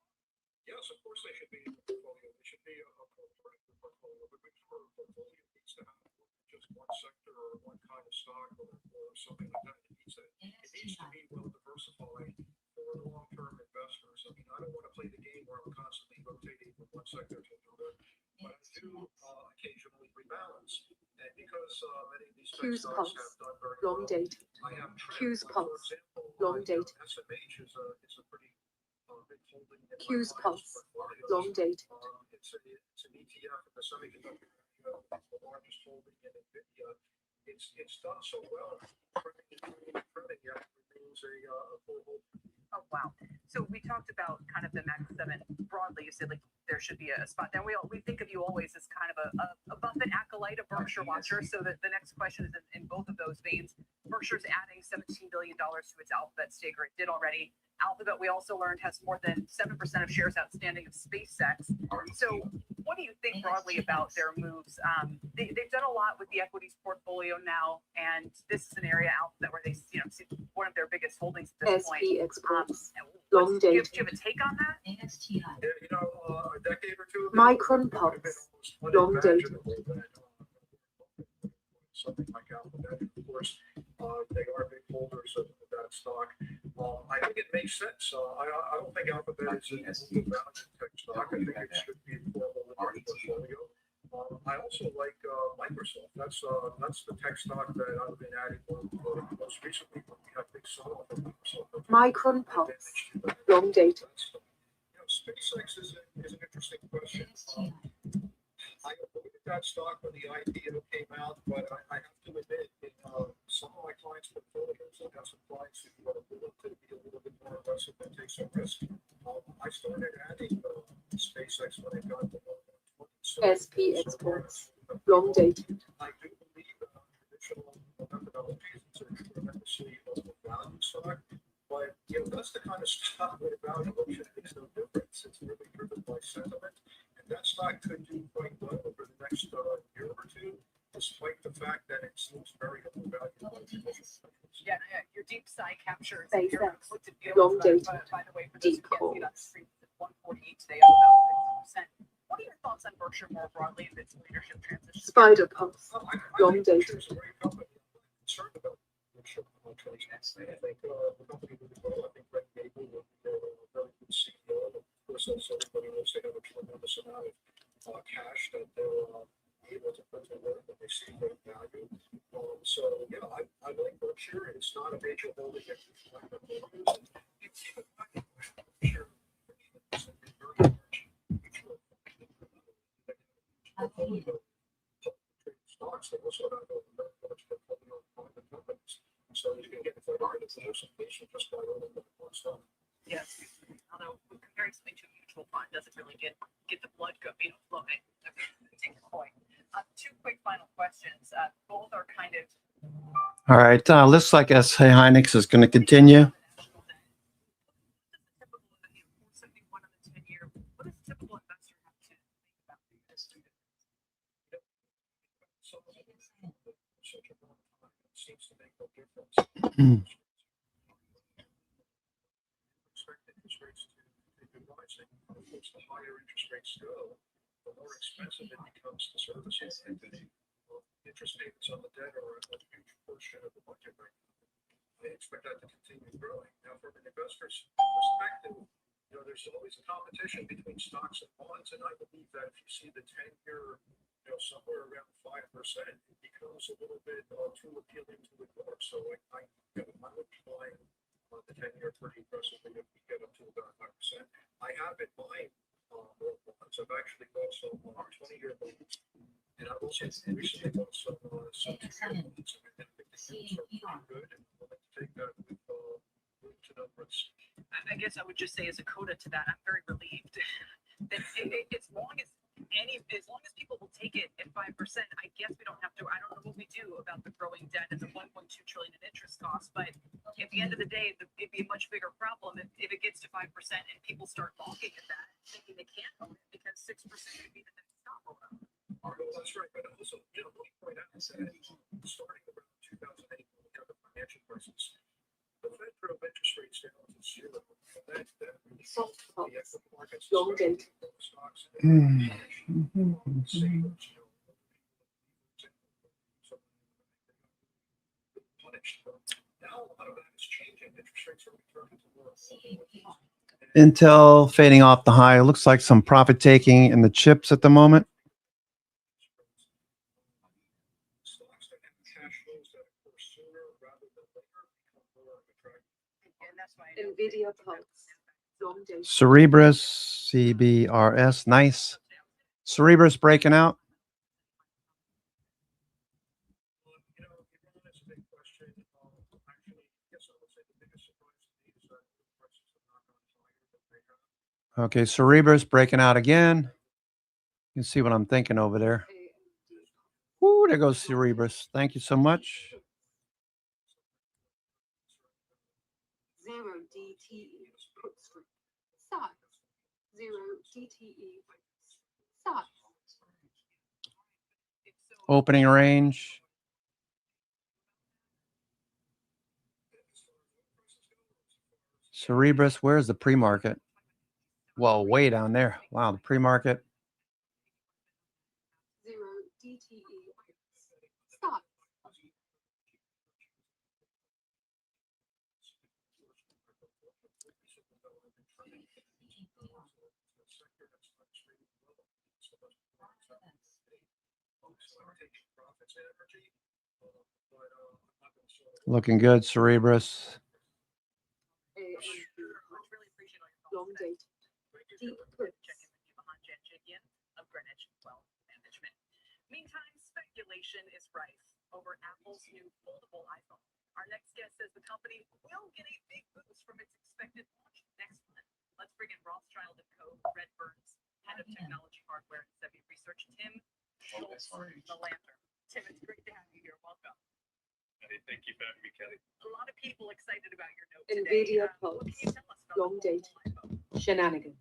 Yes, of course they should be in the portfolio. They should be a part of the portfolio. But remember, a portfolio needs to have just one sector or one kind of stock or something like that. It needs to be well diversified for long-term investors. I mean, I don't want to play the game where I'm constantly rotating from one sector to another, but I do occasionally rebalance. And because many of these tech Q's stocks pulse. have done very Long well, dated. I have trends. Q's Like, for pulse. example, Long dated. SMH is a pretty big holding in my Q's clients' pulse. portfolios. Long dated. It's an ETF in the semiconductor area, the largest holding in NVIDIA. It's done so well. Printing yet remains a full hold. Oh, wow. So we talked about kind of the Mag 7 broadly. You said like there should be a spot. Then we think of you always as kind of a Buffett acolyte, a Berkshire watcher. So the next question is in both of those veins. Berkshire's adding $17 billion to its Alphabet stake, or it did already. Alphabet, we also learned, has more than 7% of shares outstanding of SpaceX. So what do you think broadly about their moves? They've done a lot with the equities portfolio now, and this is an area, Alphabet, where they, see one of their biggest holdings at this point. SP exports. Do Long you dated. have a take on that? Yeah, a decade or two ago, Micron it would have been pulse. almost Long dated. unimaginable that something like Alphabet, of course, they are big holders of that stock. I think it makes sense. I don't think Alphabet is a value tech stock. I think it should be formal in the portfolio. I also like Microsoft. That's the tech stock that I've been adding most recently. When we had big sell-off of Microsoft. Micron pulse. Long dated. SpaceX is an interesting question. I avoided that stock when the IPO came out, but I have to admit, in some of my clients' portfolios, I have some clients who are willing to be a little bit more aggressive and take some risk. I started adding SpaceX when it got to SP exports. Long dated. I do believe traditional methodologies, it's a to see a value stock. But that's the kind of stock where valuation makes no difference. It's really driven by sentiment, and that stock could do quite well over the next year or two, despite the fact that it seems very overvalued by traditional investors. Yeah, your deep side captures Base your X, conflicted views. long dated, By the way, for those deep who can't see that, calls. street is at 148 today, up about 6%. What are your thoughts on Berkshire more broadly in its leadership transition? Spider Pulse, I long think dated, Berkshire's a great company. I'm concerned about Berkshire. I think the company will grow. I think Greg Gable will be a very good CEO. Of course, as everybody knows, they have a tremendous amount of cash that they're able to put to work, but they see great value. So yeah, I like Berkshire. It's not a major holding at this point, but it's even Berkshire. Stocks, they also have a very large portfolio of private companies. So you can get the diversification just by owning one stock. Yes, although comparing something to a mutual fund doesn't really get the blood flowing. Take your point. Two quick final questions. Both are kind of. All right. Looks like SK Hynix is going to continue. What does a typical investor have to think about this? Seems to make no difference. Expect interest rates to be rising. Of course, the higher interest rates go, the more expensive it becomes to service it. And the interest payments on the debt are a huge portion of the budget right now. I expect that to continue growing. Now, from an investor's perspective, there's always a competition between stocks and bonds, and I believe that if you see the 10-year, somewhere around 5%, it becomes a little bit too appealing to ignore. So I would be buying the 10-year pretty aggressively if we get up to about 5%. I have been buying more bonds. I've actually bought some 20-year bonds, and I've also recently bought some 2-year bonds. And I think the yields are pretty good, and I'd like to take that with room to no risk. I guess I would just say as a coda to that, I'm very relieved that as long as people will take it at 5%, I guess we don't have to. I don't know what we do about the growing debt and the 1.2 trillion in interest costs, but at the end of the day, it'd be a much bigger problem if it gets to 5% and people start balking at that, thinking they can't own it because 6% could be the next stop. That's right, but also, let me point out that starting around 2008, when we had the financial crisis, the Fed drove interest rates down to zero. And that really helped the equity markets, especially stocks and savers, punished. Now a lot of that is changing. Interest rates are returning to more. Intel fading off the high. It looks like some profit taking in the chips at the moment. Stocks that have cash flows that occur sooner rather than later become more attractive. And that's why Nvidia Pulse, long dated. Cerebras, CBRS, nice. Cerebras breaking out. Iran is a big question. Actually, I guess I would say the biggest surprise to me is that the prices have not gone higher than they have. Okay, Cerebras breaking out again. You can see what I'm thinking over there. Woo, there goes Cerebras. Thank you so much. Zero DTE put strip. Size. Zero DTE size. Opening range. Cerebras, where's the pre-market? Well, way down there. Wow, the pre-market. Zero DTE size. Looking good, Cerebras. Long dated. Deep puts. Of Greenwich Wealth Management. Meantime, speculation is rife over Apple's new foldable iPhone. Our next guest says the company will get a big boost from its expected launch next month. Let's bring in Rothschild & Co. Redburn's head of technology hardware and Sevi Research, Tim Schultz, the Lantern. Tim, it's great to have you here. Welcome. Hey, thank you for having me, Kelly. A lot of people excited about your note Nvidia today. What can you pulse, tell us about long dated, shenanigans.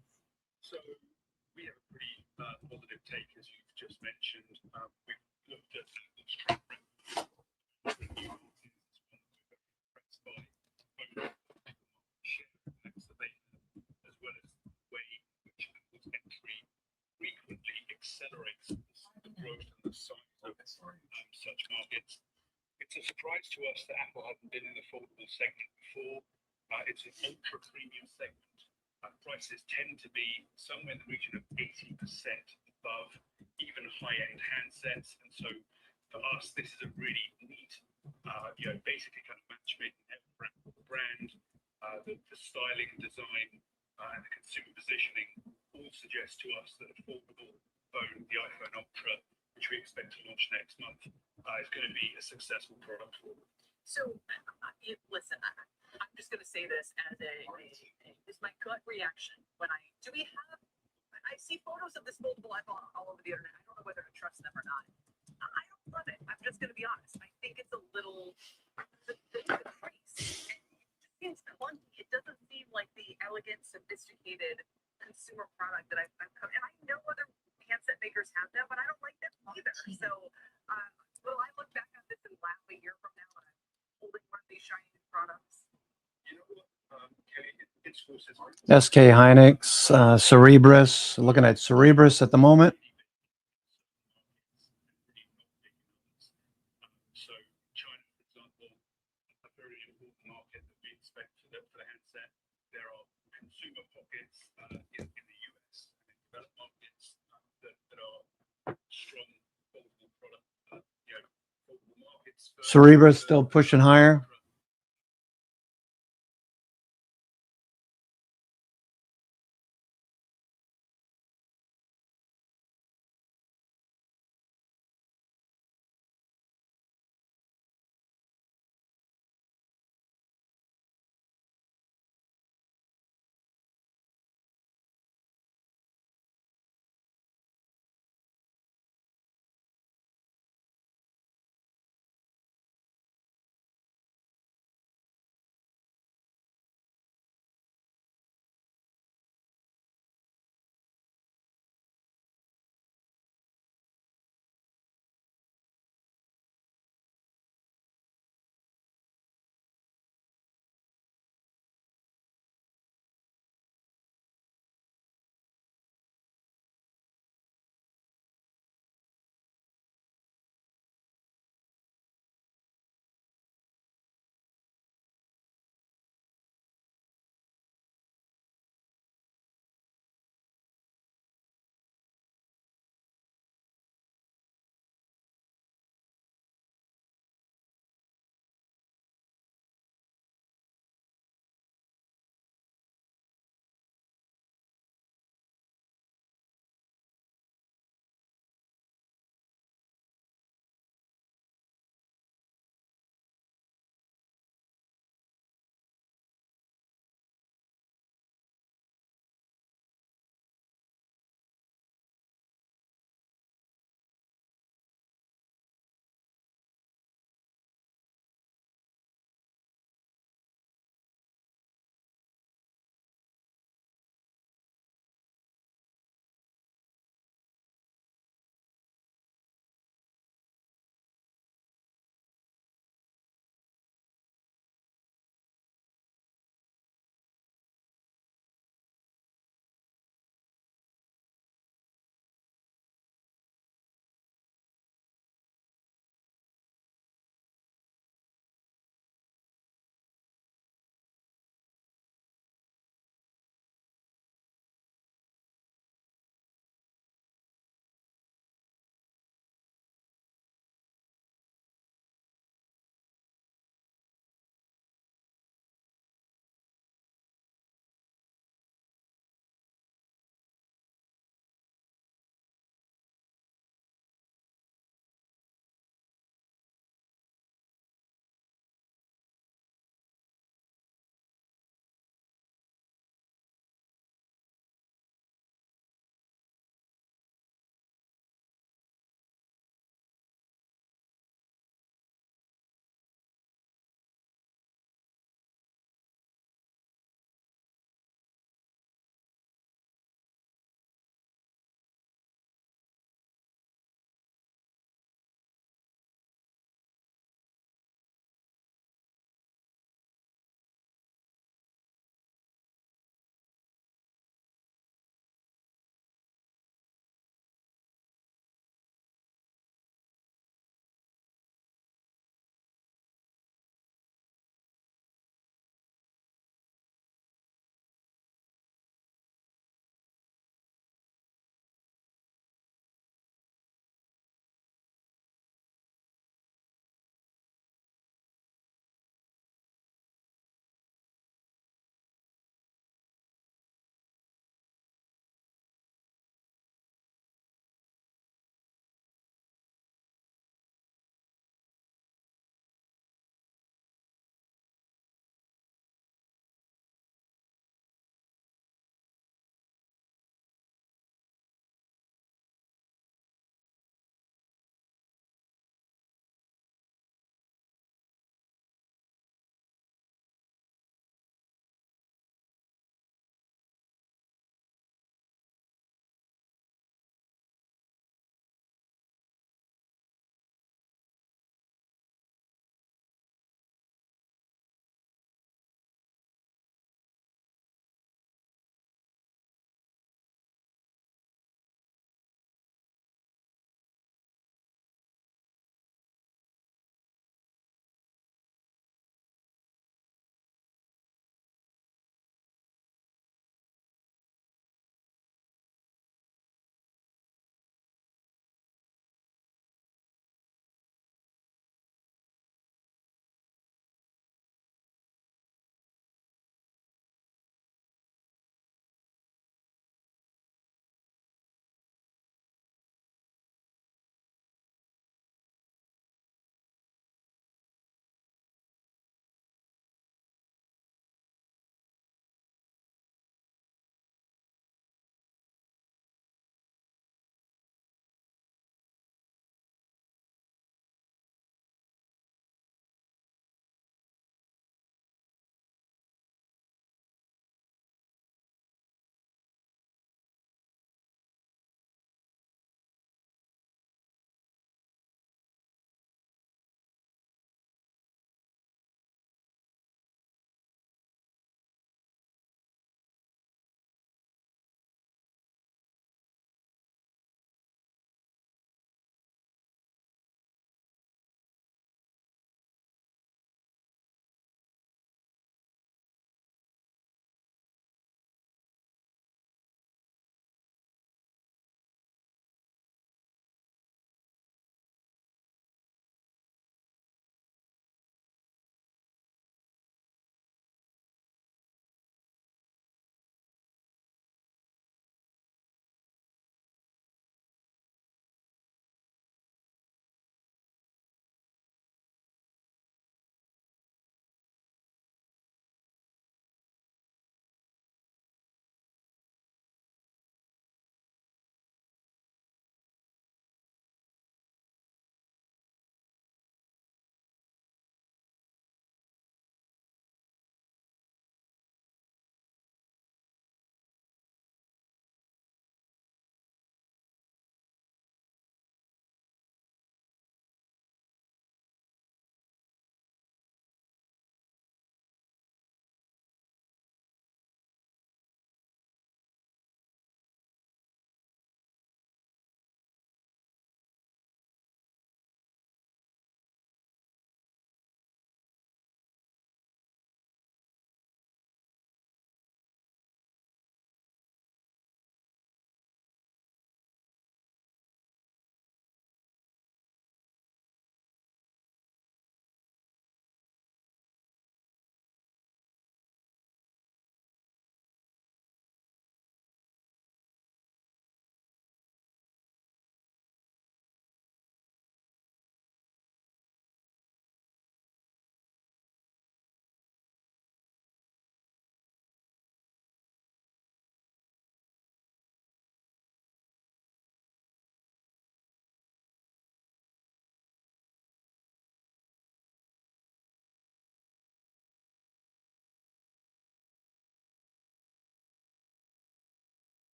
So we have a pretty positive take, as you've just mentioned. We've looked at the strength as well as the way in which Apple's entry frequently accelerates the growth and the size of such markets. It's a surprise to us that Apple hasn't been in the foldable segment before. It's an ultra premium segment. Prices tend to be somewhere in the region of 80% above even high-end handsets, and so for us, this is a really neat, basically kind of match made in every brand. The styling, design, and the consumer positioning all suggest to us that a foldable phone, the iPhone Ultra, which we expect to launch next month, is going to be a successful product for them. So, listen, I'm just going to say this as it's my gut reaction when I see photos of this foldable iPhone all over the internet. I don't know whether to trust them or not. I don't love it. I'm just going to be honest. I think it's a little the price. It seems clunky. It doesn't seem like the elegant, sophisticated consumer product that I've come. And I know other handset makers have them, but I don't like them either. So, will I look back at this and laugh a year from now and I'm holding one of these shiny new products? You know what, Kelly, it's SK Hynix, Cerebrus. Looking at Cerebrus at the moment. So China, for example, a very important market that we expect for the handset. There are consumer pockets in the US and in developed markets that are strong foldable product, foldable markets. Cerebrus still pushing higher.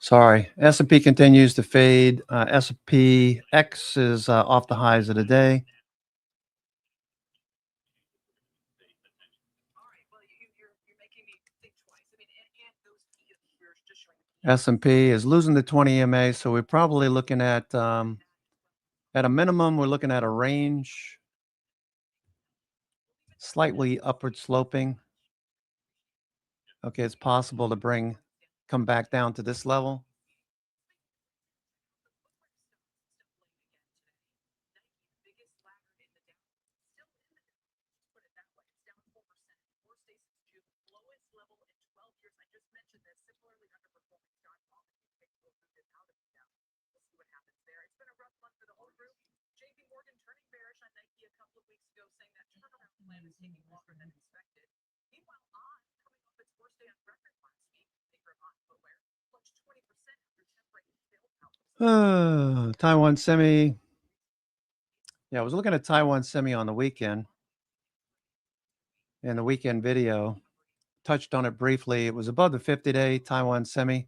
Sorry. S&P continues to fade. SPX is off the highs of the day. S&P is losing the 20 EMA, so we're probably looking at a minimum, we're looking at a range, slightly upward sloping. Okay, it's possible to come back down to this level. Taiwan Semi. Yeah, I was looking at Taiwan Semi on the weekend. In the weekend video, touched on it briefly. It was above the 50-day Taiwan Semi.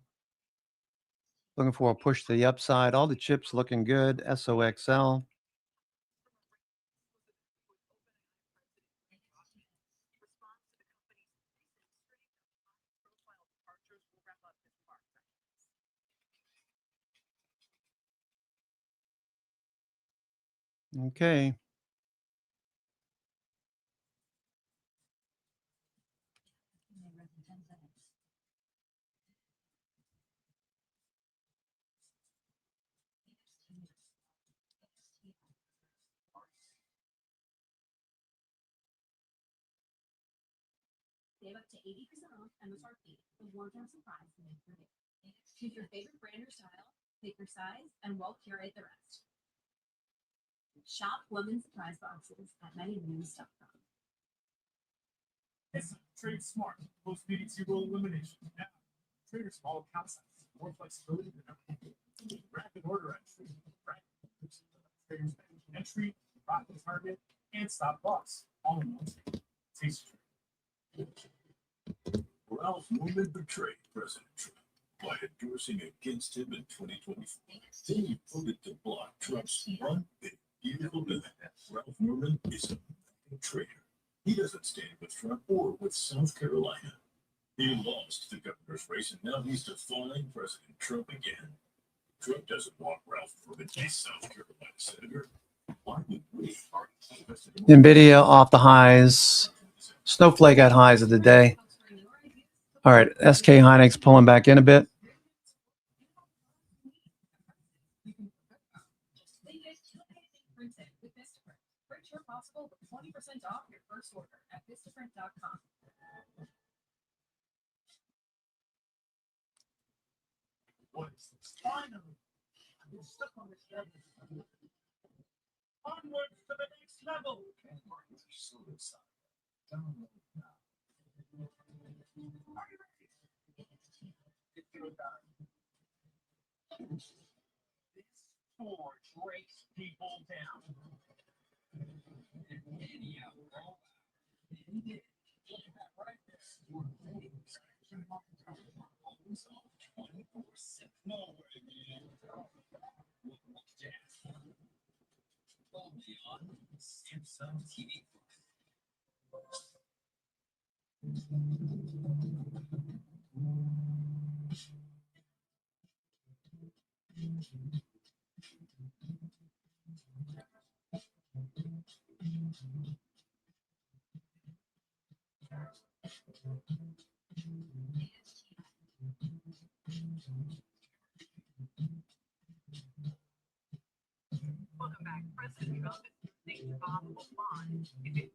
Looking for a push to the upside. All the chips looking good. SOXL. Okay. Save up to 80% off MSRP with one-time surprise to make your day. Choose your favorite brand or style, pick your size, and we'll curate the rest. Shop women's surprise boxes at manymoons.com. Trade smart. Post BDC roll elimination. Now, trade your small account size. More flexibility than ever. Rapid order entry. Traders manage entry, profit target, and stop loss. All in one thing. Taste Ralph Norman betrayed President Trump by endorsing against him in 2024. Then he voted to block Trump's one big beautiful bill. Ralph Norman is a traitor. He doesn't stand with Trump or with South Carolina. He lost the governor's race, and now he's defying President Trump again. Trump doesn't want Ralph Norman as South Carolina senator. Why would we? NVIDIA off the highs. Snowflake at highs of the day. All right, SK Hynix pulling back in a bit. Possible 20% off your first order at vistaprint.com. Finally, I've been stuck on this level. Onwards to the next level. So excited. Download now. Are you ready? This forge breaks people down. Welcome back. President Trump is using the possible bond if it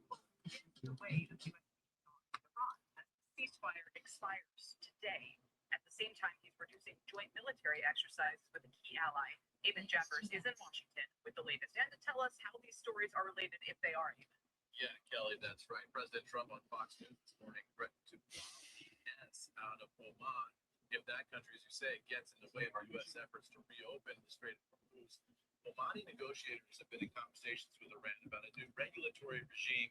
gets the way of the Iran. Ceasefire expires today. At the same time, he's reducing joint military exercises with a key ally. Evan Jeffers is in Washington with the latest. And to tell us how these stories are related, if they are even. Yeah, Kelly, that's right. President Trump on Fox News this morning threatened to bomb the U.S. out of Oman if that country, as you say, gets in the way of our U.S. efforts to reopen the Strait of Hormuz. Omani negotiators have been in conversations with Iran about a new regulatory regime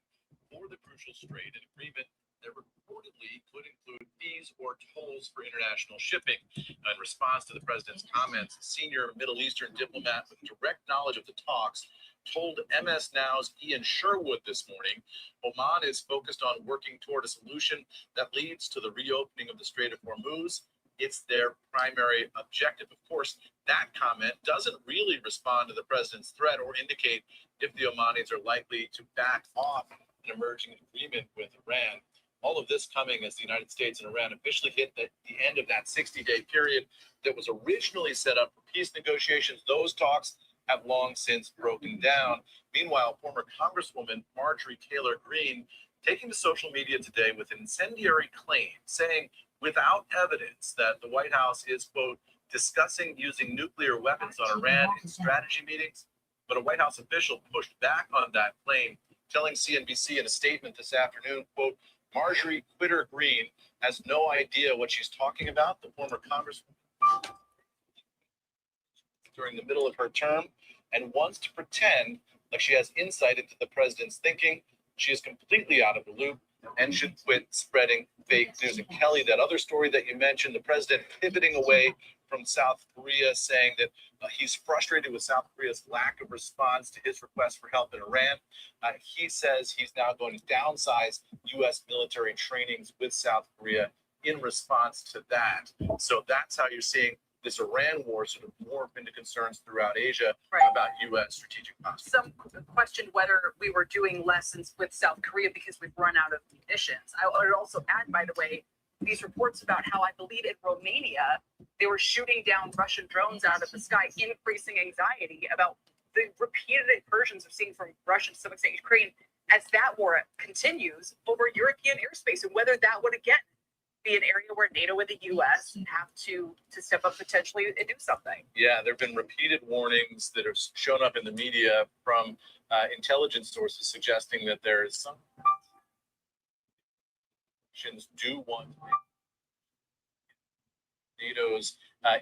for the crucial strait, an agreement that reportedly could include fees or tolls for international shipping. In response to the president's comments, a senior Middle Eastern diplomat with direct knowledge of the talks told MS Now's Ian Sherwood this morning, Oman is focused on working toward a solution that leads to the reopening of the Strait of Hormuz. It's their primary objective. Of course, that comment doesn't really respond to the president's threat or indicate if the Omanis are likely to back off an emerging agreement with Iran. All of this coming as the United States and Iran officially hit the end of that 60-day period that was originally set up for peace negotiations. Those talks have long since broken down. Meanwhile, former Congresswoman Marjorie Taylor Greene taking to social media today with an incendiary claim, saying without evidence that the White House is, quote, discussing using nuclear weapons on Iran in strategy meetings. But a White House official pushed back on that claim, telling CNBC in a statement this afternoon, quote, Marjorie Quitter Greene has no idea what she's talking about. The former Congresswoman during the middle of her term and wants to pretend like she has insight into the president's thinking. She is completely out of the loop and should quit spreading fake news. And Kelly, that other story that you mentioned, the president pivoting away from South Korea, saying that he's frustrated with South Korea's lack of response to his request for help in Iran. He says he's now going to downsize U.S. military trainings with South Korea in response to that. So that's how you're seeing this Iran war sort of morph into concerns throughout Asia about U.S. strategic posture. Some questioned whether we were doing lessons with South Korea because we've run out of munitions. I would also add, by the way, these reports about how I believe in Romania, they were shooting down Russian drones out of the sky, increasing anxiety about the repeated incursions we're seeing from Russia to some extent Ukraine as that war continues over European airspace, and whether that would again be an area where NATO and the U.S. have to step up potentially and do something. Yeah, there have been repeated warnings that have shown up in the media from intelligence sources suggesting that there is some nations do want NATO's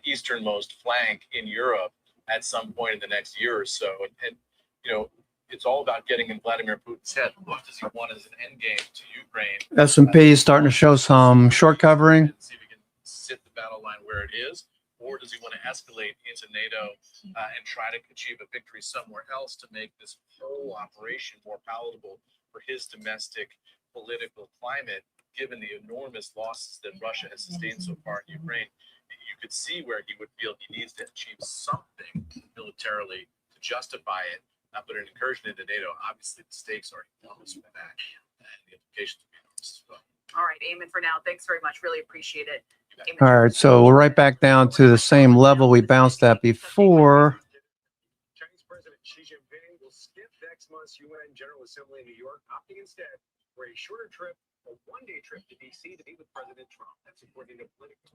easternmost flank in Europe at some point in the next year or so. And you know, it's all about getting in Vladimir Putin's head. What does he want as an end game to Ukraine? S&P is starting to show some short covering. See if he can sit the battle line where it is, or does he want to escalate into NATO and try to achieve a victory somewhere else to make this whole operation more palatable for his domestic political climate, given the enormous losses that Russia has sustained so far in Ukraine? You could see where he would feel he needs to achieve something militarily to justify it. But an incursion into NATO, obviously the stakes are enormous with that, and the implications will be enormous as well. All right, Eamon, for now, thanks very much. Really appreciate it. Eamon. All right, so we're right back down to the same level we bounced at before. Chinese President Xi Jinping will skip next month's UN General Assembly in New York, opting instead for a shorter trip, a one-day trip to D.C. to meet with President Trump. That's according to Politico.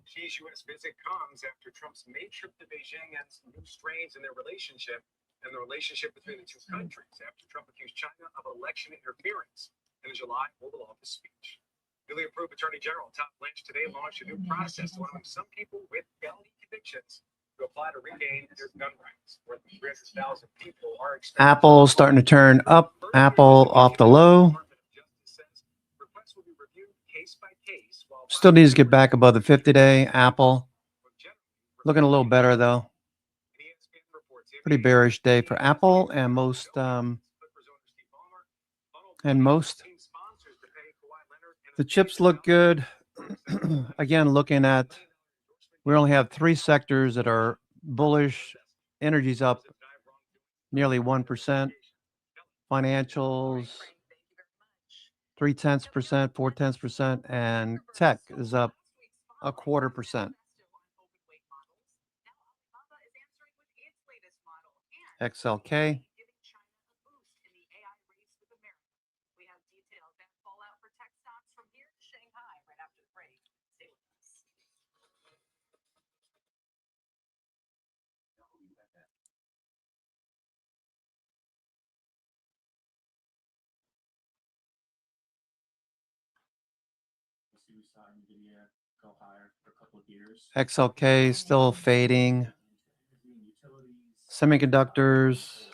Xi's U.S. visit comes after Trump's May trip to Beijing and some new strains in their relationship and the relationship between the two countries after Trump accused China of election interference in a July Oval Office speech. Newly approved Attorney General Todd Blanche today launched a new process allowing some people with felony convictions to apply to regain their gun rights. More than 300,000 people are expected. Apple starting to turn up. Apple off the low. Requests will be reviewed case by case. Still needs to get back above the 50-day. Apple looking a little better though. Pretty bearish day for Apple and most the chips look good. Again, looking at, we only have 3 sectors that are bullish. Energy's up nearly 1%. Financials 0.3%, 0.4%, and tech is up 0.25%. XLK. go higher for a couple of years. XLK still fading. Semiconductors.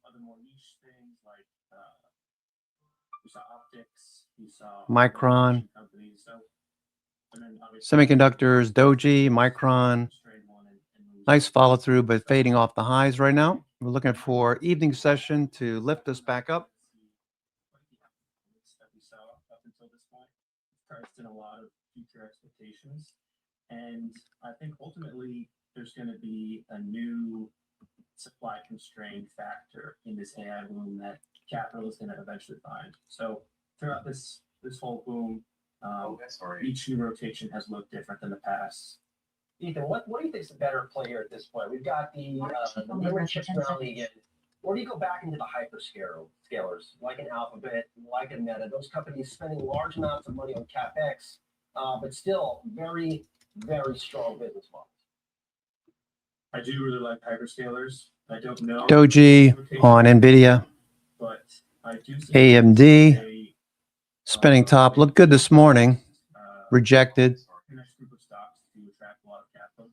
Other more niche things like we saw optics, we saw Micron. companies. So, and then obviously Semiconductors, Doji, Micron. Nice follow through, but fading off the highs right now. We're looking for evening session to lift us back up. that we saw up until this point. It's priced in a lot of future expectations. And I think ultimately there's going to be a new supply constraint factor in this AI boom that capital is going to eventually find. So throughout this whole boom, each new rotation has looked different than the past. Ethan, what do you think is the better player at this point? We've got the memory chips rally again. Or do you go back into the hyperscalers, like an Alphabet, like a Meta, those companies spending large amounts of money on CapEx, but still very, very strong business models? I do really like hyperscalers. I don't know Doji on NVIDIA. But I do see AMD spinning top. Looked good this morning. Rejected. Next group of stocks to attract a lot of capital.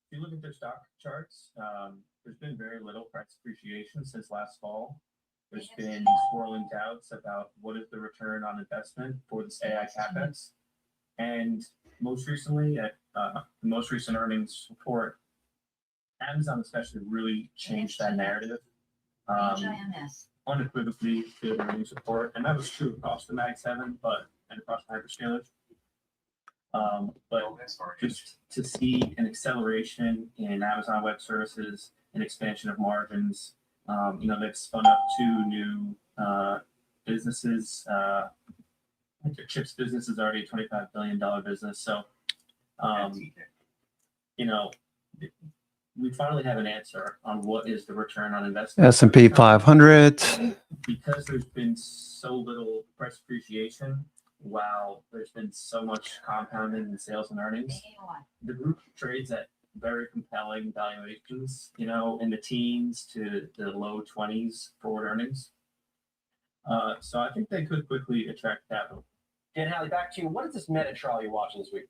If you look at their stock charts, there's been very little price appreciation since last fall. There's been swirling doubts about what is the return on investment for this AI CapEx. And most recently, at the most recent earnings report, Amazon especially really changed that narrative. Unequivocally good earnings report, and that was true across the Mag 7, and across the hyperscalers. But just to see an acceleration in Amazon Web Services, an expansion of margins, they've spun up 2 new businesses. I think their chips business is already a $25 billion business. So, we finally have an answer on what is the return on investment. S&P 500. Because there's been so little price appreciation, while there's been so much compounding in sales and earnings, the group trades at very compelling valuations, in the teens to the low 20s forward earnings. So I think they could quickly attract capital. Dan Halley, back to you. What is this Meta trial you're watching this week?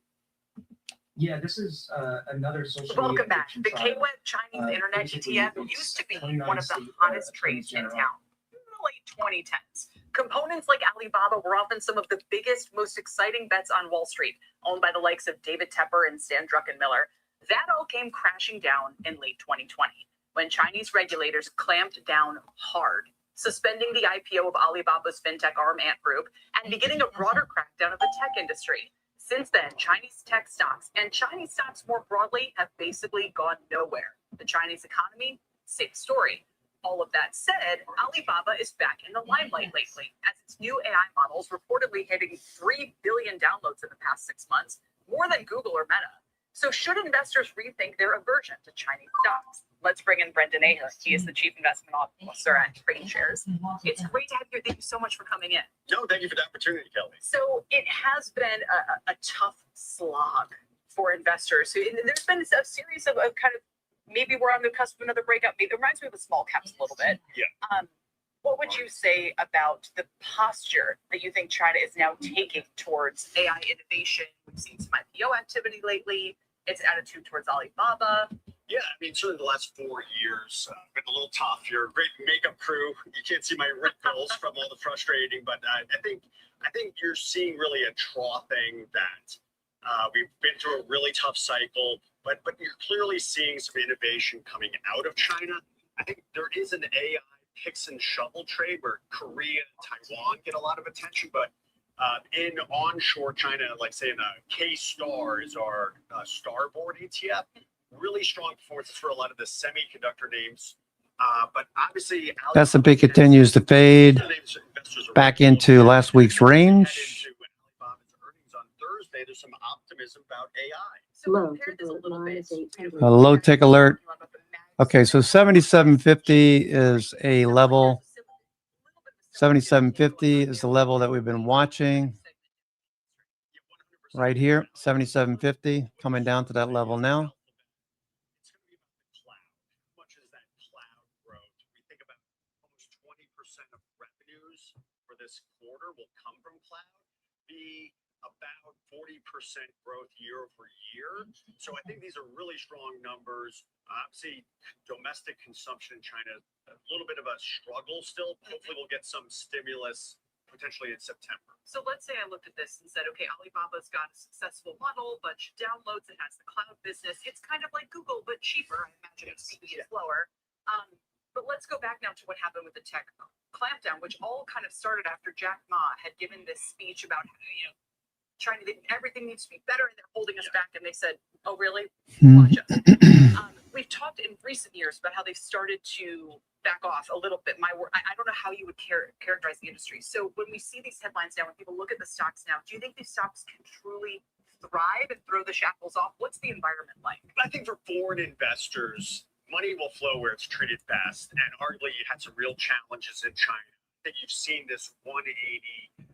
Yeah, this is another social media. Welcome back. The KWeb Chinese Internet ETF used to be one of the hottest trades in town in the late 2010s. Components like Alibaba were often some of the biggest, most exciting bets on Wall Street, owned by the likes of David Tepper and Stan Druckenmiller. That all came crashing down in late 2020 when Chinese regulators clamped down hard, suspending the IPO of Alibaba's fintech arm Ant Group and beginning a broader crackdown of the tech industry. Since then, Chinese tech stocks and Chinese stocks more broadly have basically gone nowhere. The Chinese economy, same story. All of that said, Alibaba is back in the limelight lately, as its new AI models reportedly hitting 3 billion downloads in the past 6 months, more than Google or Meta. So should investors rethink their aversion to Chinese stocks? Let's bring in Brendan Aher. He is the Chief Investment Officer at TradeShares. It's great to have you. Thank you so much for coming in. No, thank you for the opportunity, Kelly. So it has been a tough slog for investors. So there's been a series of kind of, maybe we're on the cusp of another breakout. Maybe it reminds me of the small caps a little bit. Yeah. What would you say about the posture that you think China is now taking towards AI innovation? We've seen some IPO activity lately. Its attitude towards Alibaba. Yeah, I mean, certainly the last 4 years been a little tough. You're a great makeup crew. You can't see my wrinkles from all the frustrating, but I think you're seeing really a troughing that we've been through a really tough cycle, but you're clearly seeing some innovation coming out of China. I think there is an AI picks and shovel trade where Korea and Taiwan get a lot of attention, but in onshore China, like say in K-Star is our Starboard ETF, really strong performances for a lot of the semiconductor names. But obviously, S&P continues to fade back into last week's range. On Thursday, there's some optimism about AI. Low tick alert. A low tick alert. Okay, so 7750 is a level. 7750 is the level that we've been watching. Right here, 7750, coming down to that level now. It's going to be about the cloud. How much is that cloud growth? We think about almost 20% of revenues for this quarter will come from cloud. The about 40% growth year over year. So I think these are really strong numbers. Obviously, domestic consumption in China, a little bit of a struggle still. Hopefully we'll get some stimulus potentially in September. So let's say I looked at this and said, okay, Alibaba's got a successful model, bunch of downloads, it has the cloud business. It's kind of like Google, but cheaper. I imagine its speed is lower. But let's go back now to what happened with the tech clampdown, which all kind of started after Jack Ma had given this speech about, China, everything needs to be better, and they're holding us back. And they said, oh, really? Watch us. We've talked in recent years about how they've started to back off a little bit. I don't know how you would characterize the industry. So when we see these headlines now, when people look at the stocks now, do you think these stocks can truly thrive and throw the shackles off? What's the environment like? I think for foreign investors, money will flow where it's treated best. And arguably, you had some real challenges in China. I think you've seen this 180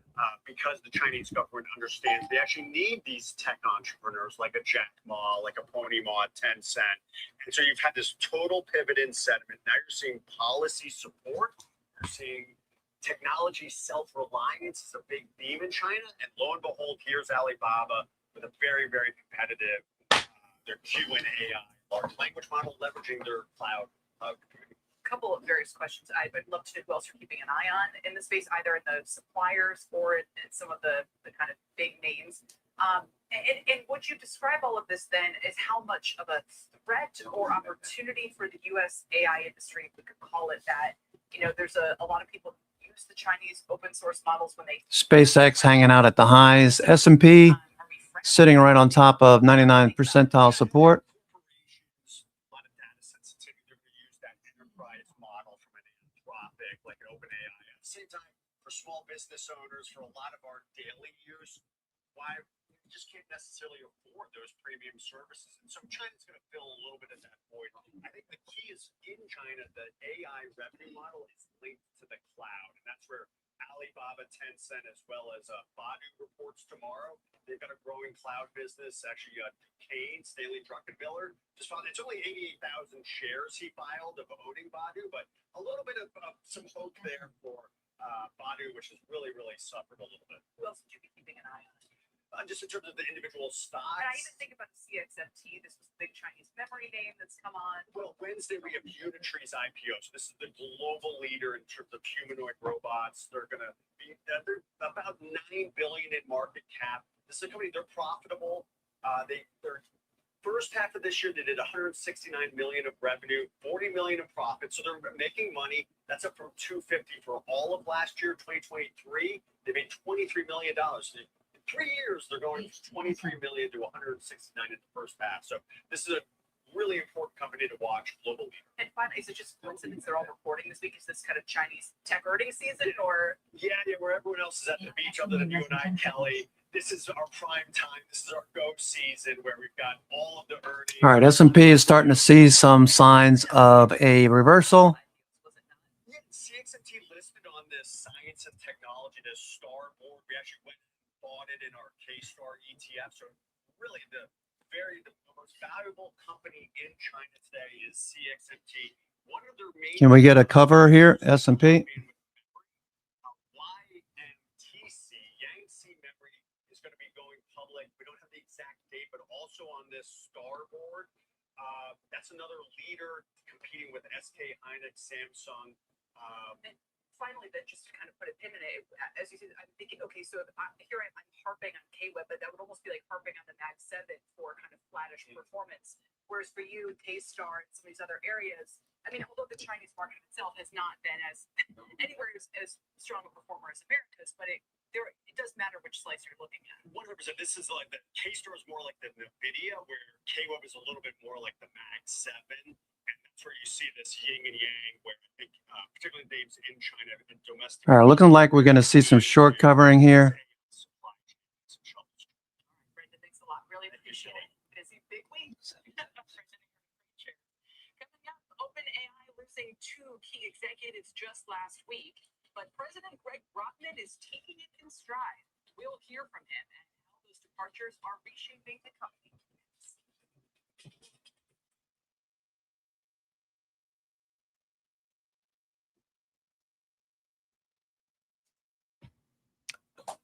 because the Chinese government understands they actually need these tech entrepreneurs like a Jack Ma, like a Pony Ma at Tencent. And so you've had this total pivot in sentiment. Now you're seeing policy support. You're seeing technology self-reliance is a big theme in China. And lo and behold, here's Alibaba with a very, very competitive, their Q&AI large language model leveraging their cloud computing. Couple of various questions I'd love to know who else you're keeping an eye on in the space, either in the suppliers or in some of the kind of big names. And would you describe all of this then as how much of a threat or opportunity for the U.S. AI industry, if we could call it that? There's a lot of people who use the Chinese open source models when they SpaceX hanging out at the highs. S&P sitting right on top of 99 percentile support. Like an open AI. At the same time, for small business owners, for a lot of our daily use, why we just can't necessarily afford those premium services. And so China's going to fill a little bit of that void. I think the key is in China, the AI revenue model is linked to the cloud. And that's where Alibaba, Tencent, as well as Baidu reports tomorrow. They've got a growing cloud business. Actually, Kane, Stanley Druckenmiller, just filed. It's only 88,000 shares he filed of owning Baidu, but a little bit of some hope there for Baidu, which has really, really suffered a little bit. Who else would you be keeping an eye on? Just in terms of the individual stocks. And I even think about CXMT. This was the big Chinese memory name that's come on. Well, Wednesday we have Unitree's IPO. So this is the global leader in terms of humanoid robots. They're going to be they're about $9 billion in market cap. This is a company. They're profitable. Their first half of this year they did 169 million of revenue, 40 million of profit. So they're making money. That's up from 250 for all of last year, 2023. They made $23 million. 3 years, they're going from 23 million to 169 in the first half. So this is a really important company to watch globally. And finally, is it just coincidence they're all reporting this week? Is this kind of Chinese tech earnings season, or? Yeah, where everyone else is at the beach other than you and I, Kelly. This is our prime time. This is our go season where we've got all of the earnings. All right, S&P is starting to see some signs of a reversal. Yeah, CXMT listed on this science and technology, this star board. We actually went bought it in our K-Star ETF. So really the most valuable company in China today is CXMT. One of their main Can we get a cover here, S&P? YMTC, Yangtze Memory, is going to be going public. We don't have the exact date, but also on this star board. That's another leader competing with SK Hynix, Samsung. Finally, then just to kind of put a pin in it, as you said, I'm thinking, okay, so if I'm harping on KWeb, but that would almost be like harping on the Mag 7 for kind of flattish performance. Whereas for you, K-Star and some of these other areas, I mean, although the Chinese market itself has not been as anywhere as strong a performer as America's, but it does matter which slice you're looking at. 100%. This is like the K-Star is more like the NVIDIA, where KWeb is a little bit more like the Mag 7. And that's where you see this yin and yang, where I think particularly names in China and domestic. All right, looking like we're going to see some short covering here. Brendan, thanks a lot. Really appreciate it. Busy big week. Coming up, OpenAI losing 2 key executives just last week, but President Greg Brockman is taking it in stride. We'll hear from him and how those departures are reshaping the company.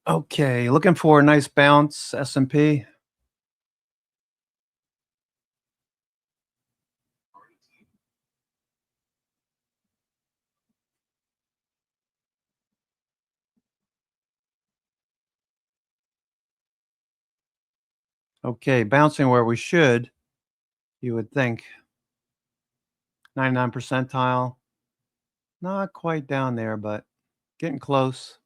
Okay, looking for a nice bounce, S&P. Okay, bouncing where we should, you would think. 99 percentile. Not quite down there, but getting close.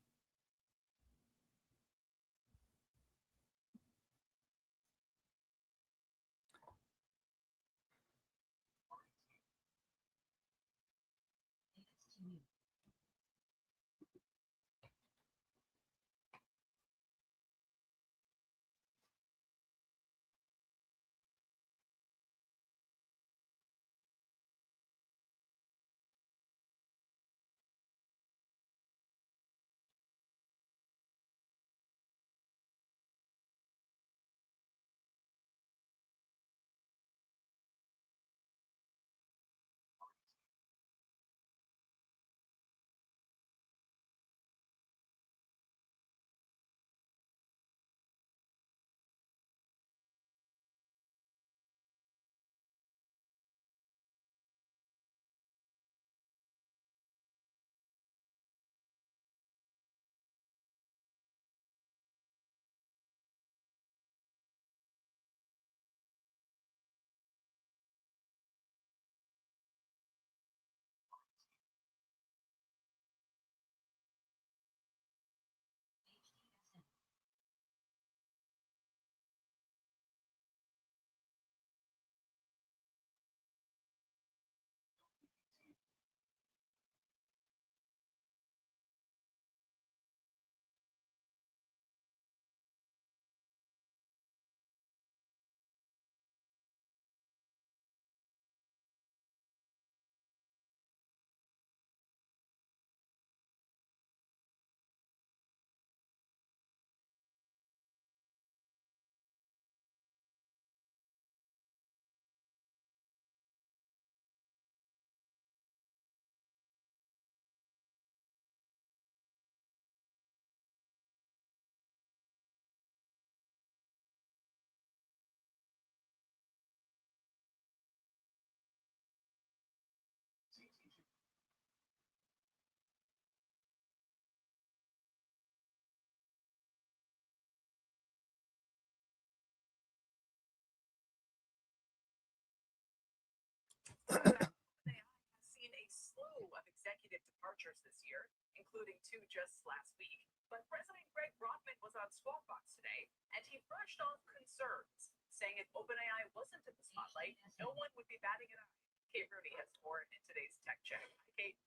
Seen a slew of executive departures this year, including 2 just last week. But President Greg Brockman was on Squawk Box today, and he brushed off concerns, saying if OpenAI wasn't in the spotlight, no one would be batting an eye. Kate Rooney has more in today's Tech Check. Hi, Kate.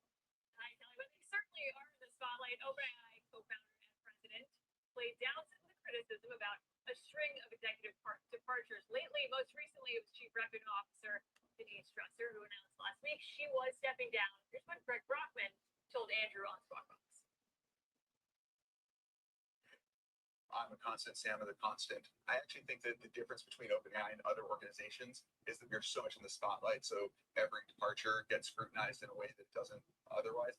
Hi, Kelly. But they certainly are in the spotlight. OpenAI co-founder and president played down some of the criticism about a string of executive departures lately. Most recently, it was Chief Revenue Officer Denise Dresser, who announced last week she was stepping down. Here's what Greg Brockman told Andrew on Squawk Box. I'm a constant Sam of the constant. I actually think that the difference between OpenAI and other organizations is that we're so much in the spotlight, so every departure gets scrutinized in a way that doesn't otherwise.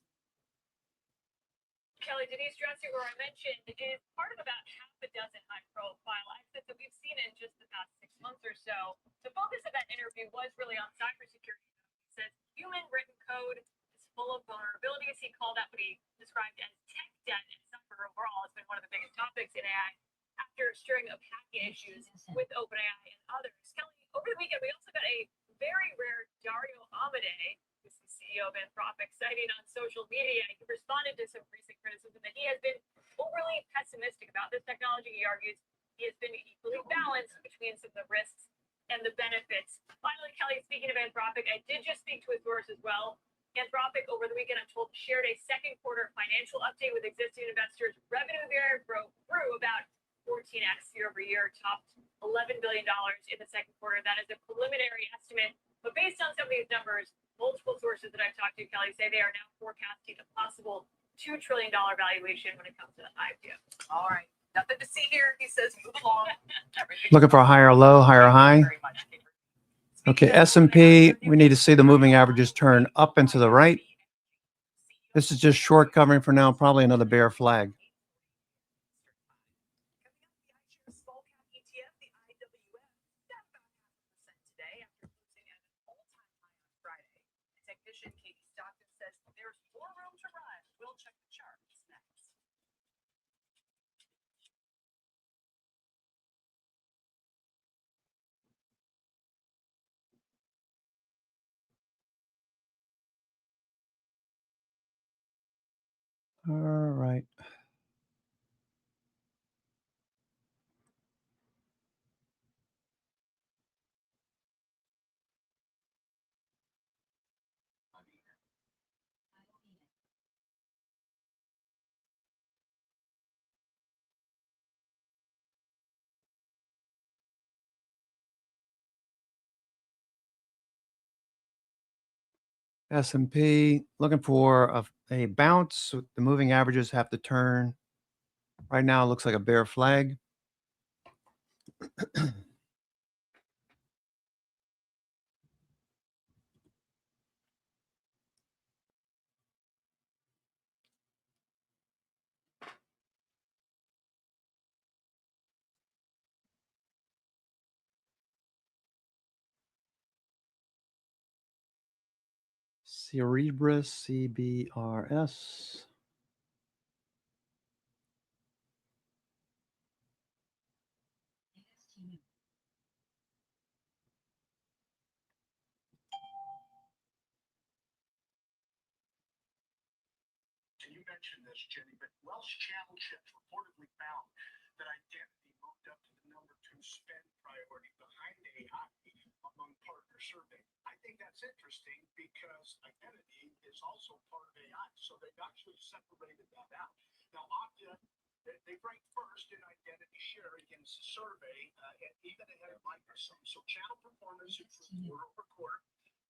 Kelly, Denise Dresser, who I mentioned, is part of about half a dozen high-profile exits that we've seen in just the past 6 months or so. The focus of that interview was really on cybersecurity. He says human written code is full of vulnerabilities. He called out what he described as tech debt, and cyber overall has been one of the biggest topics in AI after a string of hacking issues with OpenAI and others. Kelly, over the weekend, we also got a very rare Dario Amodei, who's the CEO of Anthropic, citing on social media. He responded to some recent criticism that he has been overly pessimistic about this technology. He argues he has been equally balanced between some of the risks and the benefits. Finally, Kelly, speaking of Anthropic, I did just speak to a source as well. Anthropic, over the weekend, I'm told, shared a second quarter financial update with existing investors. Revenue there grew about 14x year over year, topped $11 billion in the second quarter. That is a preliminary estimate. But based on some of these numbers, multiple sources that I've talked to, Kelly, say they are now forecasting a possible $2 trillion valuation when it comes to the IPO. All right. Nothing to see here. He says, move along. Looking for a higher low, higher high. Okay, S&P, we need to see the moving averages turn up and to the right. This is just short covering for now, probably another bear flag. All right. S&P looking for a bounce. The moving averages have to turn. Right now, it looks like a bear flag. Cerebras, CBRS. And you mentioned this, Jenny, but Welsh channel checks reportedly found that identity moved up to the number 2 spend priority behind AI among partner survey. I think that's interesting because identity is also part of AI, so they've actually separated that out. Now, Okta, they ranked first in identity share against the survey, and even ahead of Microsoft. So channel performance improved quarter over quarter.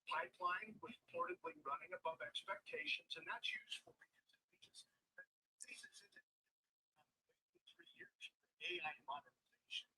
Pipeline was reportedly running above expectations, and that's useful because this is 3 years of AI modernization.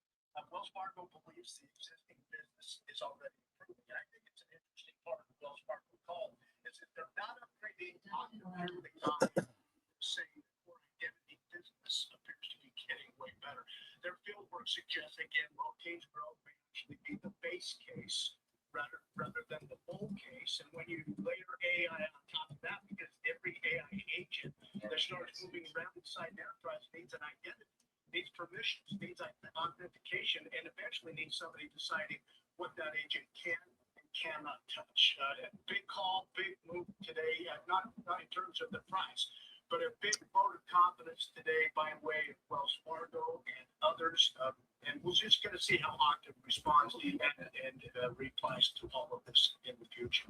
Wells Fargo believes the existing business is already improving. And I think it's an interesting part of the Wells Fargo call is that they're not upgrading nearly high, saying the core identity business appears to be getting way better. Their field work suggests, again, low case growth may actually be the base case rather than the bull case. And when you layer AI on top of that, because every AI agent that starts moving around inside an enterprise needs an identity, needs permissions, needs authentication, and eventually needs somebody deciding what that agent can and cannot touch. Big call, big move today, not in terms of the price, but a big vote of confidence today by way of Wells Fargo and others. And we're just going to see how Okta responds and replies to all of this in the future.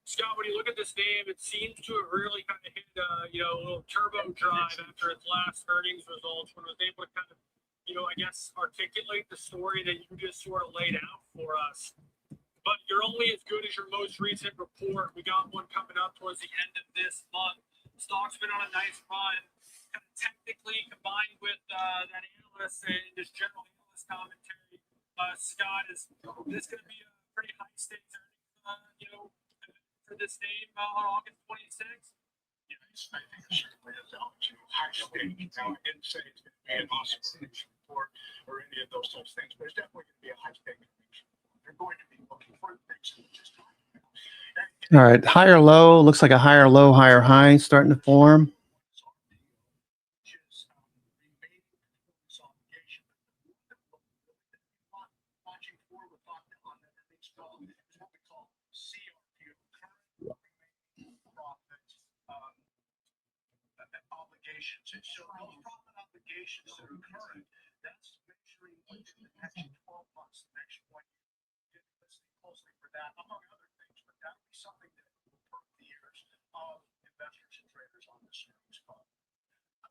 Scott, when you look at this name, it seems to have really kind of hit a little turbo drive after its last earnings results, when it was able to kind of, I guess, articulate the story that you just sort of laid out for us. But you're only as good as your most recent report. We got one coming up towards the end of this month. Stock's been on a nice run, kind of technically combined with that analyst and just general analyst commentary. Scott, is this going to be a pretty high stakes earnings, for this name on August 26th? Yes, I think it certainly is out to high stakes. Now, I didn't say it's going to be an awesome earnings report or any of those such things, but it's definitely going to be a high stakes earnings report. They're going to be looking for things that we just talked about. All right, higher low, looks like a higher low, higher high starting to form. Obligations. And so those profit obligations that are current, that's measuring into the next 12 months, the next 1 year. Listening closely for that, among other things, but that'll be something that will perk the ears of investors and traders on this earnings call.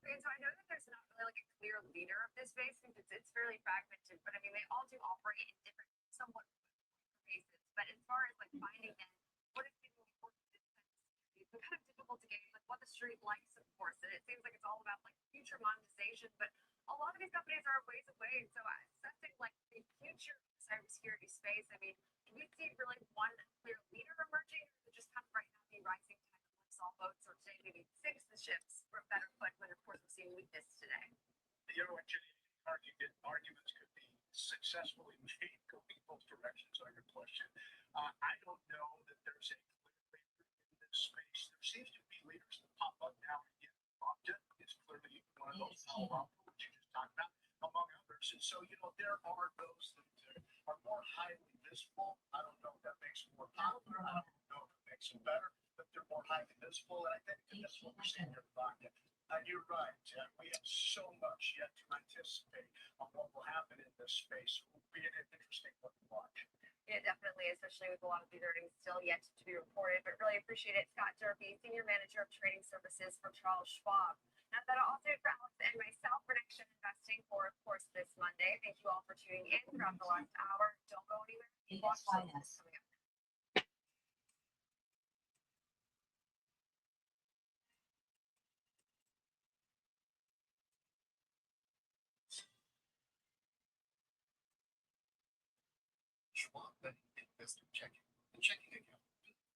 Okay, so I know that there's not really like a clear leader of this space because it's fairly fragmented, but I mean, they all do operate in different, somewhat bases. But as far as like finding them, what is people important? It's kind of difficult to gauge like what the street likes, of course. And it seems like it's all about like future monetization, but a lot of these companies are ways away. So assessing like the future cybersecurity space, I mean, do we see really one clear leader emerging, or is it just kind of right now the rising tide that lifts all boats, or say maybe sinks the ships for a better foot when of course we're seeing weakness today? You know what, Jenny, arguments could be successfully made going both directions on your question. I don't know that there's a clear leader in this space. There seems to be leaders that pop up now and again. Okta is clearly one of those, which you just talked about, among others. And so, there are those that are more highly visible. I don't know if that makes them more popular. I don't know if it makes some better, but they're more highly visible, and I think that's what we're seeing in the market. You're right, we have so much yet to anticipate on what will happen in this space. It will be an interesting one to watch. Yeah, definitely, especially with a lot of these earnings still yet to be reported, but really appreciate it. Scott Derby, Senior Manager of Trading Services for Charles Schwab. Now, that'll all do it for Alex and myself for Next Gen Investing for, of course, this Monday. Thank you all for tuning in throughout the last hour. Don't go anywhere. Watch coming up. Schwab Investor Checking. The checking account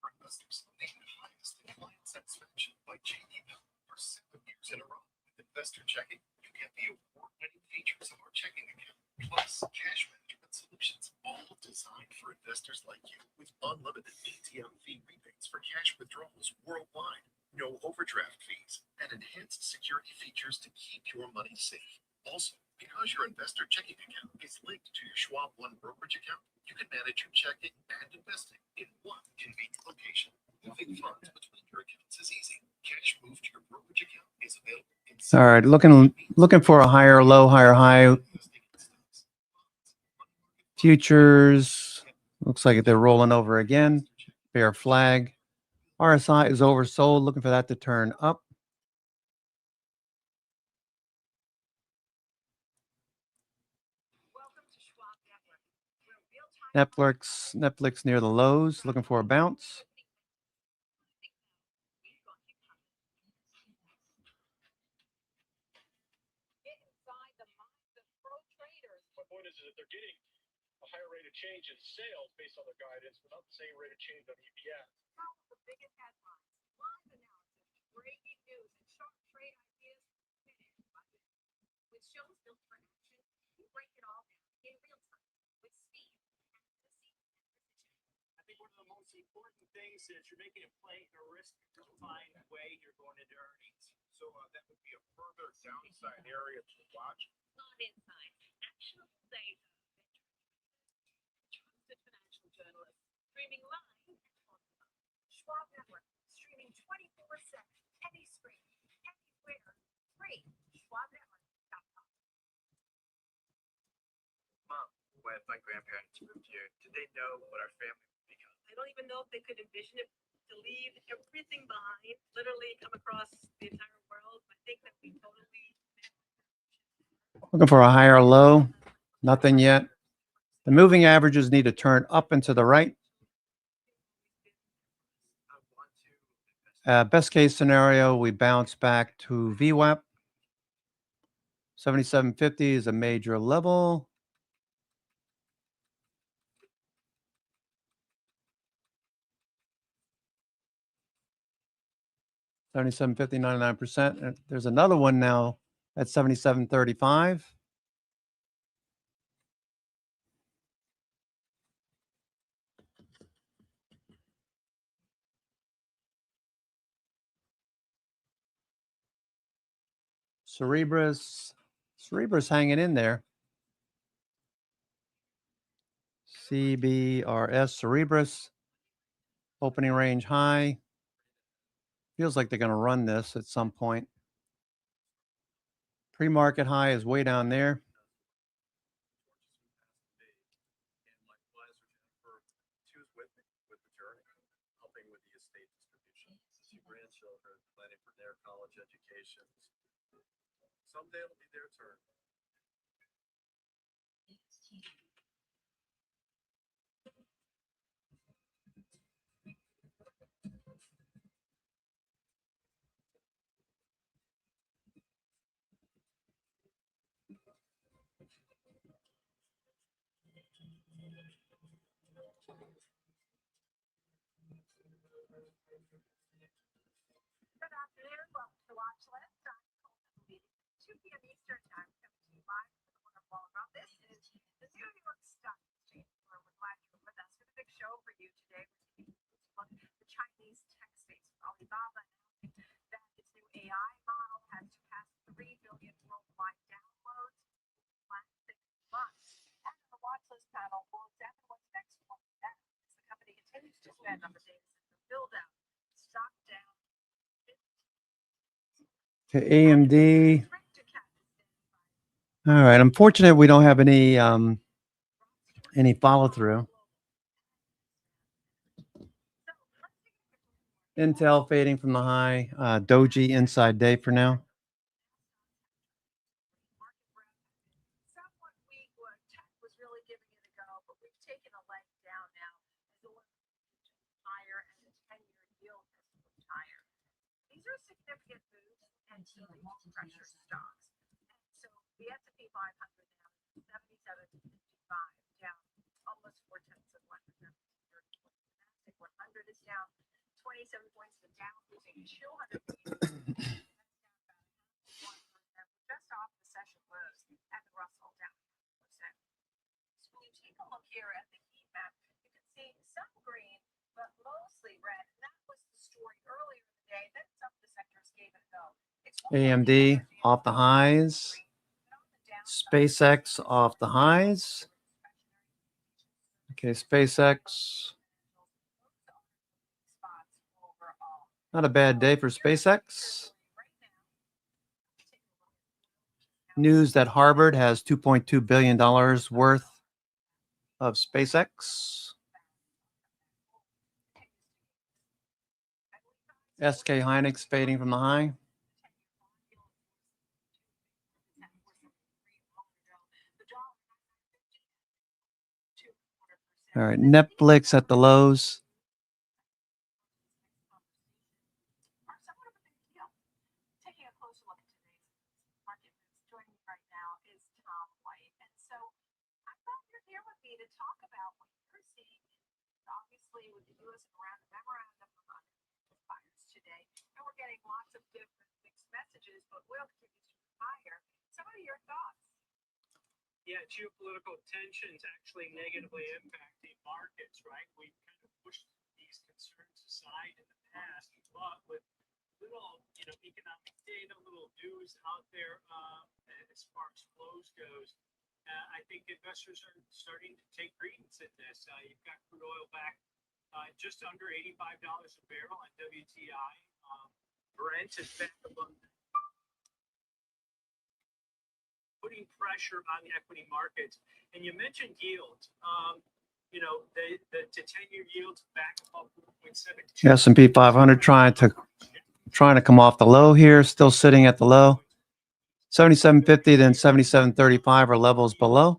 for investors named highest in client satisfaction by J.D. Power for 7 years in a row. With Investor Checking, you get the award-winning features of our checking account, plus cash management solutions, all designed for investors like you, with unlimited ATM fee rebates for cash withdrawals worldwide, no overdraft fees, and enhanced security features to keep your money safe. Also, because your investor checking account is linked to your Schwab One brokerage account, you can manage your checking and investing in one convenient location. Moving funds between your accounts is easy. Cash moved to your brokerage account is available in All right, looking for a higher low, higher high. Futures, looks like they're rolling over again. Bear flag. RSI is oversold, looking for that to turn up. Netflix near the lows, looking for a bounce. My point is that they're getting a higher rate of change in sales based on their guidance, but not the same rate of change on EPS. The biggest headlines, live analysis, breaking news, and sharp trade ideas minute by minute. With shows built for action, we break it all down in real time with speed, accuracy, and precision. I think one of the most important things is you're making a play in a risk-defined way you're going into earnings. So that would be a further downside area to watch. On insights, actionable data, trusted financial journalists, streaming live and on demand. Schwab Network, streaming 24/7, any screen, anywhere, free. SchwabNetwork.com. Mom, when my grandparents moved here, did they know what our family would become? I don't even know if they could envision it, to leave everything behind, literally come across the entire world. I think that we totally. Looking for a higher low. Nothing yet. The moving averages need to turn up and to the right. Best case scenario, we bounce back to VWAP. 7750 is a major level. $77.50, 99%. There's another one now at $77.35. Cerebras hanging in there. CBRS Cerebras, opening range high. Feels like they're going to run this at some point. Pre-market high is way down there. She was with me with the journey, helping with the estate distribution. Two grandchildren planning for their college educations. Someday it'll be their turn. Good afternoon. Welcome to Watch List. I'm Colton Lee. 2 p.m. Eastern Time, coming to you live from the corner of Wall Rock. This is the New York Stock Exchange, where we're glad you're with us for the big show for you today. We're taking a look at the Chinese tech space. Alibaba announcing that its new AI model has surpassed 3 billion worldwide downloads in the last 6 months. And on the Watch List panel, we'll examine what's next for them as the company continues to spend on the data center build out. To AMD. All right. Unfortunately, we don't have any follow through. Intel fading from the high. Doji inside day for now. Somewhat weak where tech was really giving it a go, but we've taken a leg down now as the one higher and the 10-year yield has moved higher. These are significant moves and pressure stocks. And so the S&P 500 now is 77.55 down almost 0.4%. The Nasdaq 100 is down 27 points. The Dow losing 200 points. Just off the session lows and the Russell down 1%. So when you take a look here at the heat map, you can see some green, but mostly red. And that was the story earlier in the day. Then some of the sectors gave it a go. AMD off the highs. SpaceX off the highs. Okay, SpaceX. Not a bad day for SpaceX. News that Harvard has $2.2 billion worth of SpaceX. SK Hynix fading from the high. All right, Netflix at the lows. Taking a closer look at today's market moves, joining me right now is Tom White. And so I thought you're here with me to talk about what you're seeing, obviously, with the U.S. around the memorandum on buyers today. And we're getting lots of different mixed messages, but oil continues to move higher. So what are your thoughts? Yeah, geopolitical tensions actually negatively impact the markets, right? We kind of pushed these concerns aside in the past, but with little, economic data, little news out there as far as flows goes, I think investors are starting to take credence in this. You've got crude oil back just under $85 a barrel on WTI. Brent is back above, putting pressure on the equity markets. And you mentioned yields. The 10-year yields back above 1.72. S&P 500 trying to come off the low here, still sitting at the low. 77.50, then 77.35 are levels below.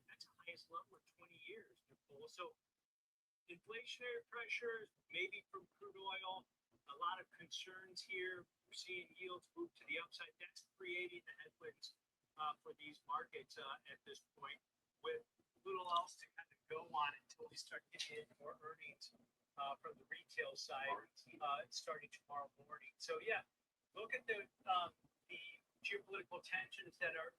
That's the highest level in 20 years, Nicole. So inflationary pressures, maybe from crude oil, a lot of concerns here. We're seeing yields move to the upside. That's creating the headwinds for these markets at this point, with little else to kind of go on until we start getting in more earnings from the retail side starting tomorrow morning. So yeah, look at the geopolitical tensions that are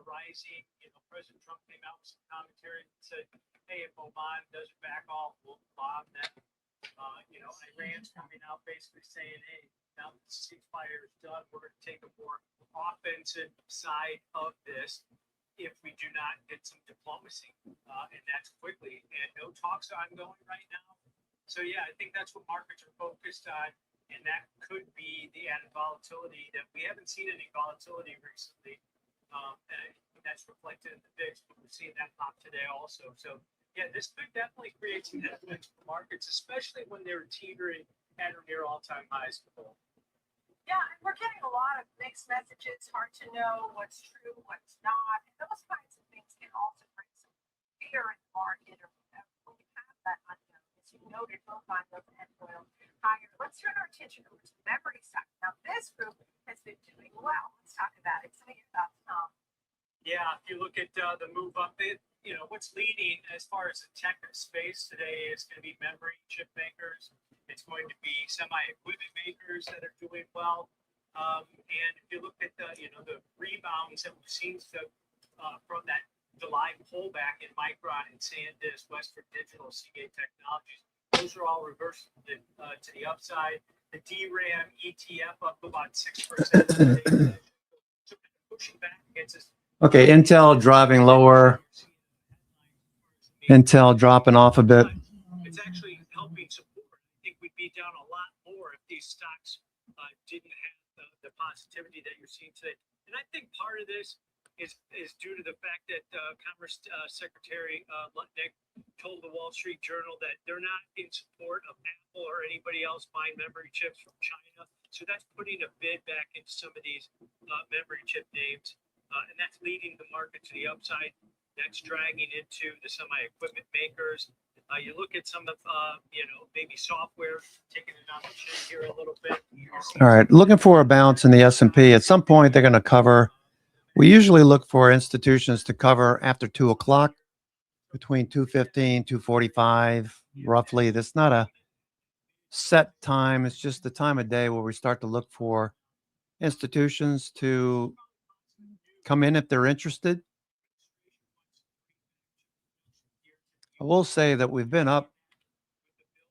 arising. President Trump came out with some commentary and said, hey, if Oman doesn't back off, we'll bomb them. Iran's coming out basically saying, hey, now that the ceasefire is done, we're going to take a more offensive side of this if we do not get some diplomacy, and that's quickly. And no talks ongoing right now. So yeah, I think that's what markets are focused on, and that could be the added volatility that we haven't seen any volatility recently. And that's reflected in the VIX, but we're seeing that pop today also. So yeah, this could definitely create some headwinds for markets, especially when they're teetering at or near all-time highs. Yeah, and we're getting a lot of mixed messages. Hard to know what's true, what's not. And those kinds of things can also bring some fear in the market or when you have that unknown. As you noted, both on those and oil higher. Let's turn our attention over to the memory stock. Now, this group has been doing well. Let's talk about it. Some of your thoughts, Tom. Yeah, if you look at the move up, what's leading as far as the tech space today is going to be memory chip makers. It's going to be semi-equipment makers that are doing well. And if you look at the rebounds that we've seen from that July pullback in Micron and SanDisk, Western Digital, Seagate Technologies, those are all reversed to the upside. The DRAM ETF up about 6%. So pushing back against this. Okay, Intel driving lower. Intel dropping off a bit. It's actually helping support. I think we'd be be down a lot more if these stocks didn't have the positivity that you're seeing today. And I think part of this is due to the fact that Commerce Secretary Lutnick told the Wall Street Journal that they're not in support of Apple or anybody else buying memory chips from China. So that's putting a bid back into some of these memory chip names, and that's leading the market to the upside. That's dragging into the semi-equipment makers. You look at some of, maybe software, taking it on the chin here a little bit. All right, looking for a bounce in the S&P. At some point, they're going to cover. We usually look for institutions to cover after 2 o'clock, between 2:15, 2:45, roughly. That's not a set time. It's just the time of day where we start to look for institutions to come in if they're interested. I will say that we've been up.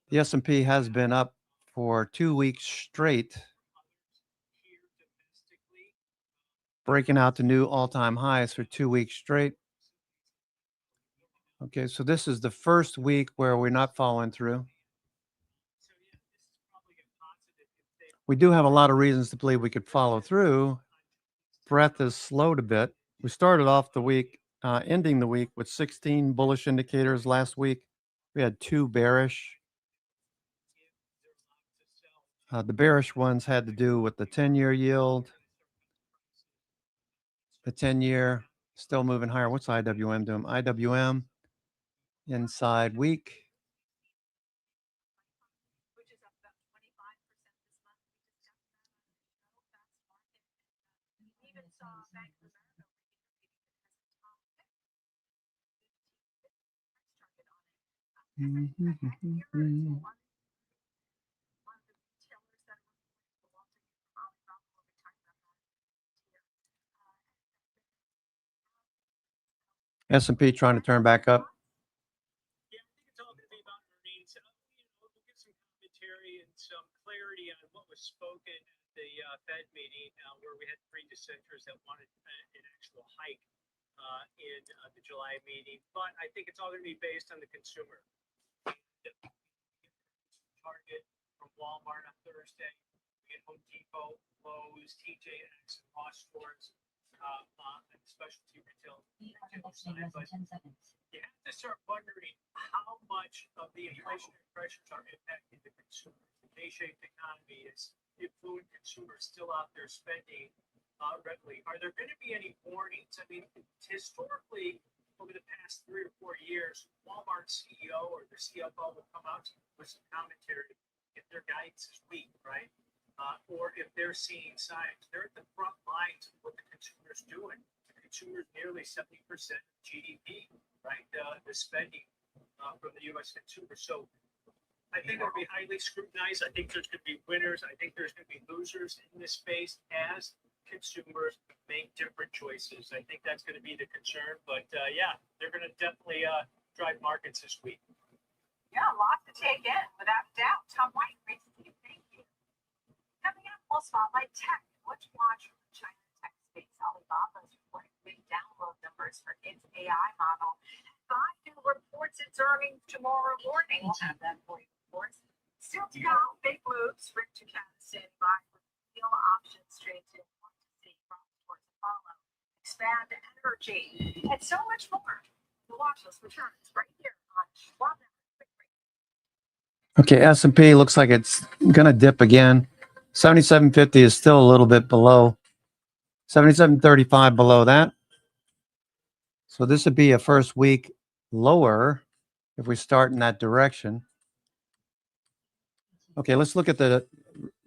The S&P has been up for 2 weeks straight, breaking out to new all-time highs for 2 weeks straight. Okay, so this is the first week where we're not following through. We do have a lot of reasons to believe we could follow through. Breath has slowed a bit. We started off the week, ending the week with 16 bullish indicators last week. We had 2 bearish. The bearish ones had to do with the 10-year yield. The 10-year still moving higher. What's IWM doing? IWM inside week. S&P trying to turn back up. Yeah, I think it's all going to be about earnings. We'll get some commentary and some clarity on what was spoken at the Fed meeting, where we had 3 dissenters that wanted an actual hike in the July meeting. But I think it's all going to be based on the consumer. Target from Walmart on Thursday. We get Home Depot, Lowe's, TJX, and Ross stores. And specialty retail. But you have to start wondering how much of the inflationary pressures are impacting the consumer. The K-shaped economy is the affluent consumer still out there spending readily. Are there going to be any warnings? I mean, historically, over the past 3 or 4 years, Walmart's CEO or the CFO will come out with some commentary if their guidance is weak, right? Or if they're seeing signs. They're at the front lines of what the consumer's doing. The consumer's nearly 70% of GDP, right? The spending from the U.S. consumer. So I think it'll be highly scrutinized. I think there's going to be winners. I think there's going to be losers in this space as consumers make different choices. I think that's going to be the concern. But yeah, they're going to definitely drive markets this week. Yeah, a lot to take in, without a doubt. Tom White, great to see you. Thank you. Coming up, we'll spotlight tech. What to watch from the China tech space. Alibaba's reporting big download numbers for its AI model. Baidu reports its earnings tomorrow morning. We'll have that for you, of course. Still to go, big moves. Rick Ducat standing by with deal options trade to want to see from towards Apollo. Expand energy and so much more. The watch list returns right here on Schwab. Okay, S&P looks like it's going to dip again. 77.50 is still a little bit below. 77.35 below that. So this would be a first week lower if we start in that direction. Okay, let's look at the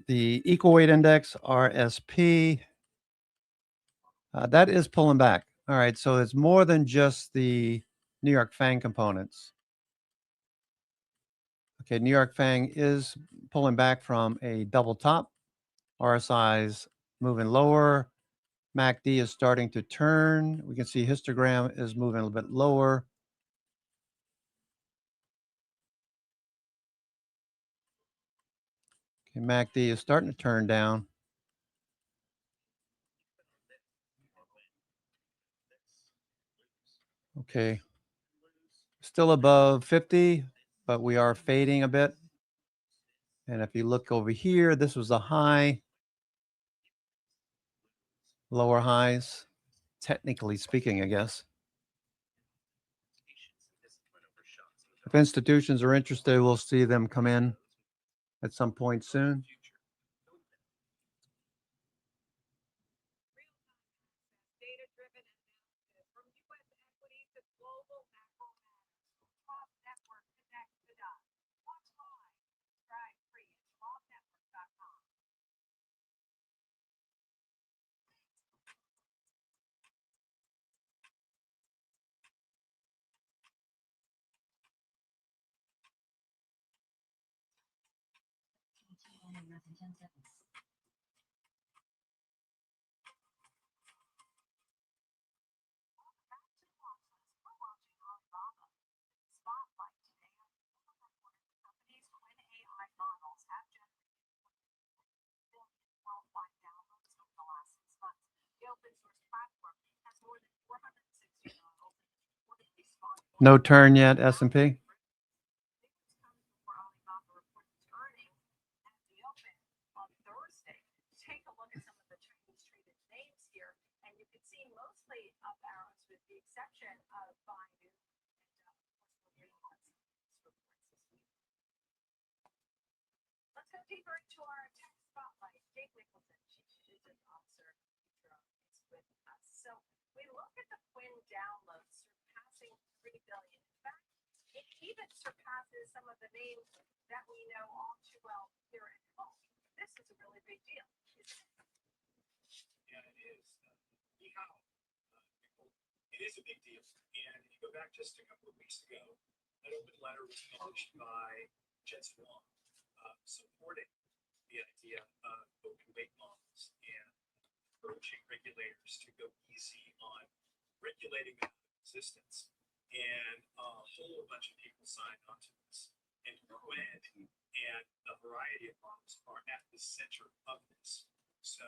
equal weight index, RSP. That is pulling back. All right, so it's more than just the New York FANG components. Okay, New York FANG is pulling back from a double top. RSI's moving lower. MACD is starting to turn. We can see histogram is moving a little bit lower. Okay, MACD is starting to turn down. Okay, still above 50, but we are fading a bit. And if you look over here, this was a high, lower highs, technically speaking, I guess. If institutions are interested, we'll see them come in at some point soon. Data-driven analysis from U.S. equities to global macro matters. Schwab Network connects the dots. Watch live. Subscribe free at schwabnetwork.com. only less than 10 seconds. Spotlight today on reported the company's Twin AI models have generated billion worldwide downloads over the last 6 months. The open source platform has more than 460 models and is reportedly spawned No turn yet, S&P. on Thursday. Take a look at some of the Chinese traded names here, and you can see mostly up arrows with the exception of Baidu. And of course, we're getting lots of these reports this week. Let's go deeper into our tech spotlight. Dave Nicholson, Chief Strategic Officer, is with us. So we look at the Quinn downloads surpassing 3 billion. In fact, it even surpasses some of the names that we know all too well here at home. This is a really big deal. Yeah, it is. It is a big deal. And if you go back just a couple of weeks ago, an open letter was published by Jensen Wong supporting the idea of open weight models and urging regulators to go easy on regulating that existence. And a whole bunch of people signed onto this. And Quinn and a variety of models are at the center of this. So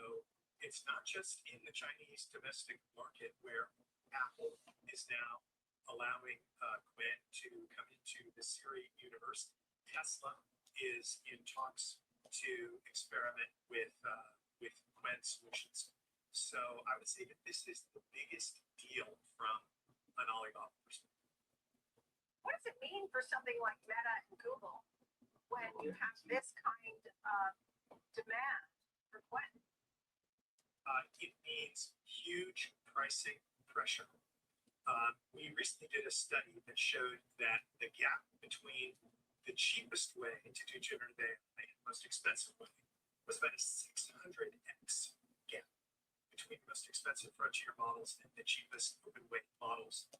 it's not just in the Chinese domestic market where Apple is now allowing Quinn to come into the Siri universe. Tesla is in talks to experiment with Quinn solutions. So I would say that this is the biggest deal from an Alibaba perspective. What does it mean for something like Meta and Google when you have this kind of demand for Quinn? It means huge pricing pressure. We recently did a study that showed that the gap between the cheapest way to do generative AI and the most expensive way was about a 600x gap between the most expensive frontier models and the cheapest open weight models,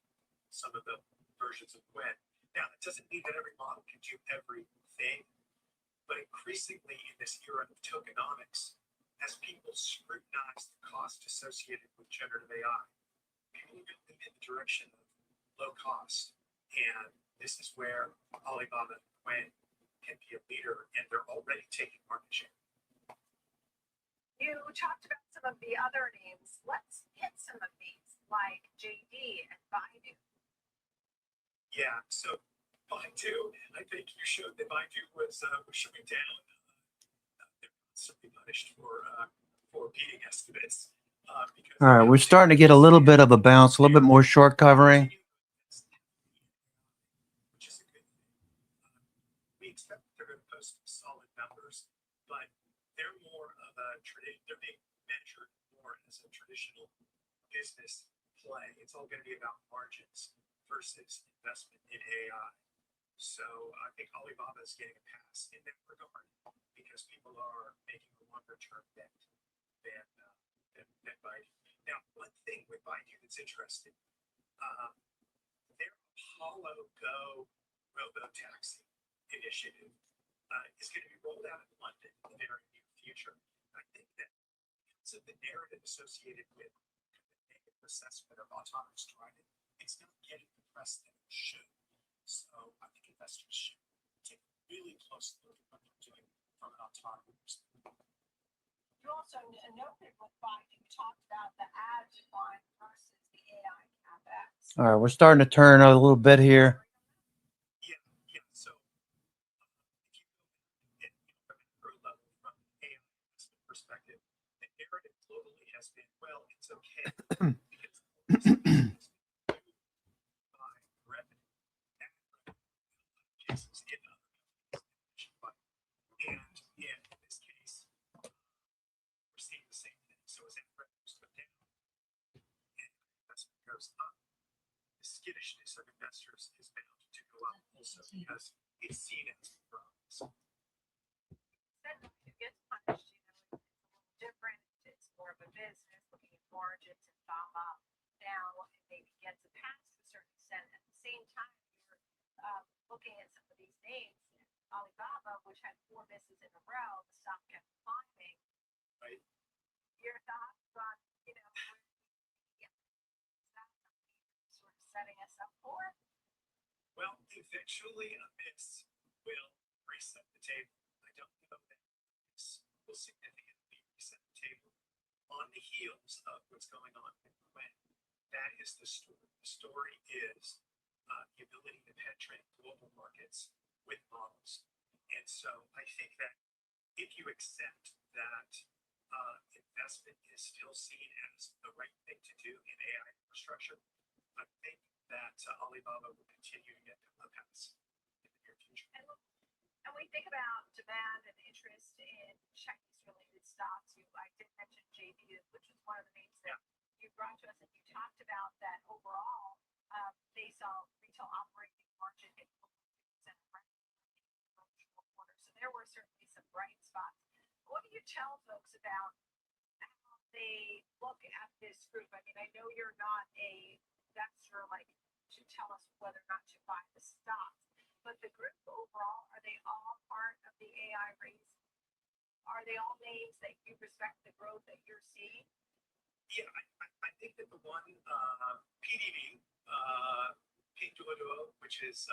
some of the versions of Quinn. Now, that doesn't mean that every model can do everything, but increasingly in this era of tokenomics, as people scrutinize the cost associated with generative AI, people are going to move in the direction of low cost. And this is where Alibaba and Quinn can be a leader, and they're already taking market share. You talked about some of the other names. Let's hit some of these, like JD and Baidu. Yeah, so Baidu, I think you showed that Baidu was showing down. They're certainly punished for beating estimates. All right, we're starting to get a little bit of a bounce, a little bit more short covering. Which is a good thing. We expect they're going to post solid numbers, but they're more of a they're being measured more as a traditional business play. It's all going to be about margins versus investment in AI. So I think Alibaba is getting a pass in that regard because people are making a longer term bet than Baidu. Now, one thing with Baidu that's interesting, their Apollo Go robo-taxi initiative is going to be rolled out in London in the very near future. I think that because of the narrative associated with the negative assessment of autonomous driving, it's not getting the press that it should. So I think investors should take a really close look at what they're doing from an autonomy perspective. You also noted with Baidu, you talked about the ad decline versus the AI CapEx. All right, we're starting to turn a little bit here. Yeah. So if you go at perspective, the narrative globally has been, well, it's okay because by revenue and cases in other and in this case, we're seeing the same thing. So as that revenues go down and investment goes up, the skittishness of investors is bound to go up also because it's seen as progress. It gets punished, you know, it's a little different. It's more of a business looking at margins and pharma now, and maybe gets a pass to a certain extent. At the same time, you're looking at some of these names. Alibaba, which had 4 misses in a row, the stock kept climbing. Right. Your thoughts on, you know, is that something sort of setting us up for? Well, eventually a miss will reset the table. I don't know that this will significantly reset the table on the heels of what's going on when that is the story. The story is the ability to penetrate global markets with models. And so I think that if you accept that investment is still seen as the right thing to do in AI infrastructure, I think that Alibaba will continue to get a pass in the near future. And we think about demand and interest in Chinese-related stocks. I did mention JD, which was one of the names that you brought to us, and you talked about that overall. They saw retail operating margin at 4.2% quarter. So there were certainly some bright spots. What do you tell folks about how they look at this group? I mean, I know you're not a investor like to tell us whether or not to buy the stocks, but the group overall, are they all part of the AI race? Are they all names that you respect the growth that you're seeing? Yeah, I think that the one PDD, Pinduoduo, which is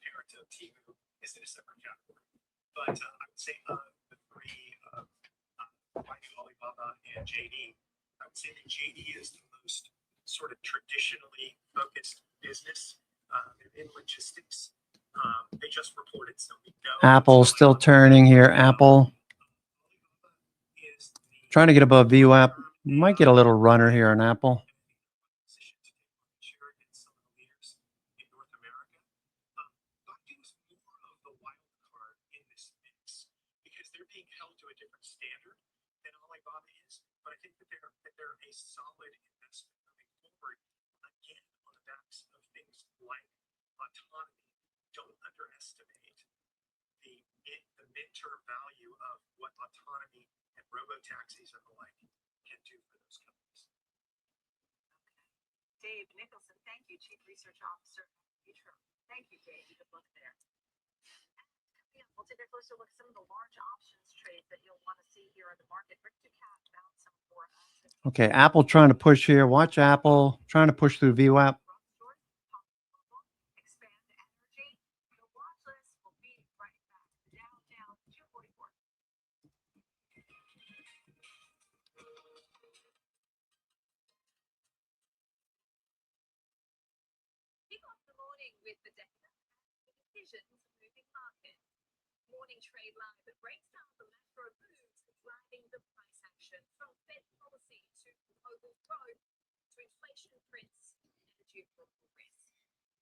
parent of Temu, is in a separate category. But I would say the 3, Baidu, Alibaba, and JD, I would say that JD is the most sort of traditionally focused business in logistics. They just reported, so we know. Apple still turning here. Apple trying to get above VWAP. Might get a little runner here on Apple. They're a solid investment moving forward. Again, on the backs of things like autonomy. Don't underestimate the midterm value of what autonomy and robo-taxis and the like can do for those companies. Dave Nicholson, thank you, Chief Research Officer at Futuro. Thank you, Dave. Good luck there. We'll take a closer look at some of the large options trades that you'll want to see here in the market. Rick Ducat found some for us. Okay, Apple trying to push here. Watch Apple trying to push through VWAP. Expand Energy. The watch list will be right back. Down 244. Kick off the morning with the data and decisions moving markets. Morning trade live that breaks down the macro moves driving the price action from Fed policy to global growth to inflation prints and geopolitical risk.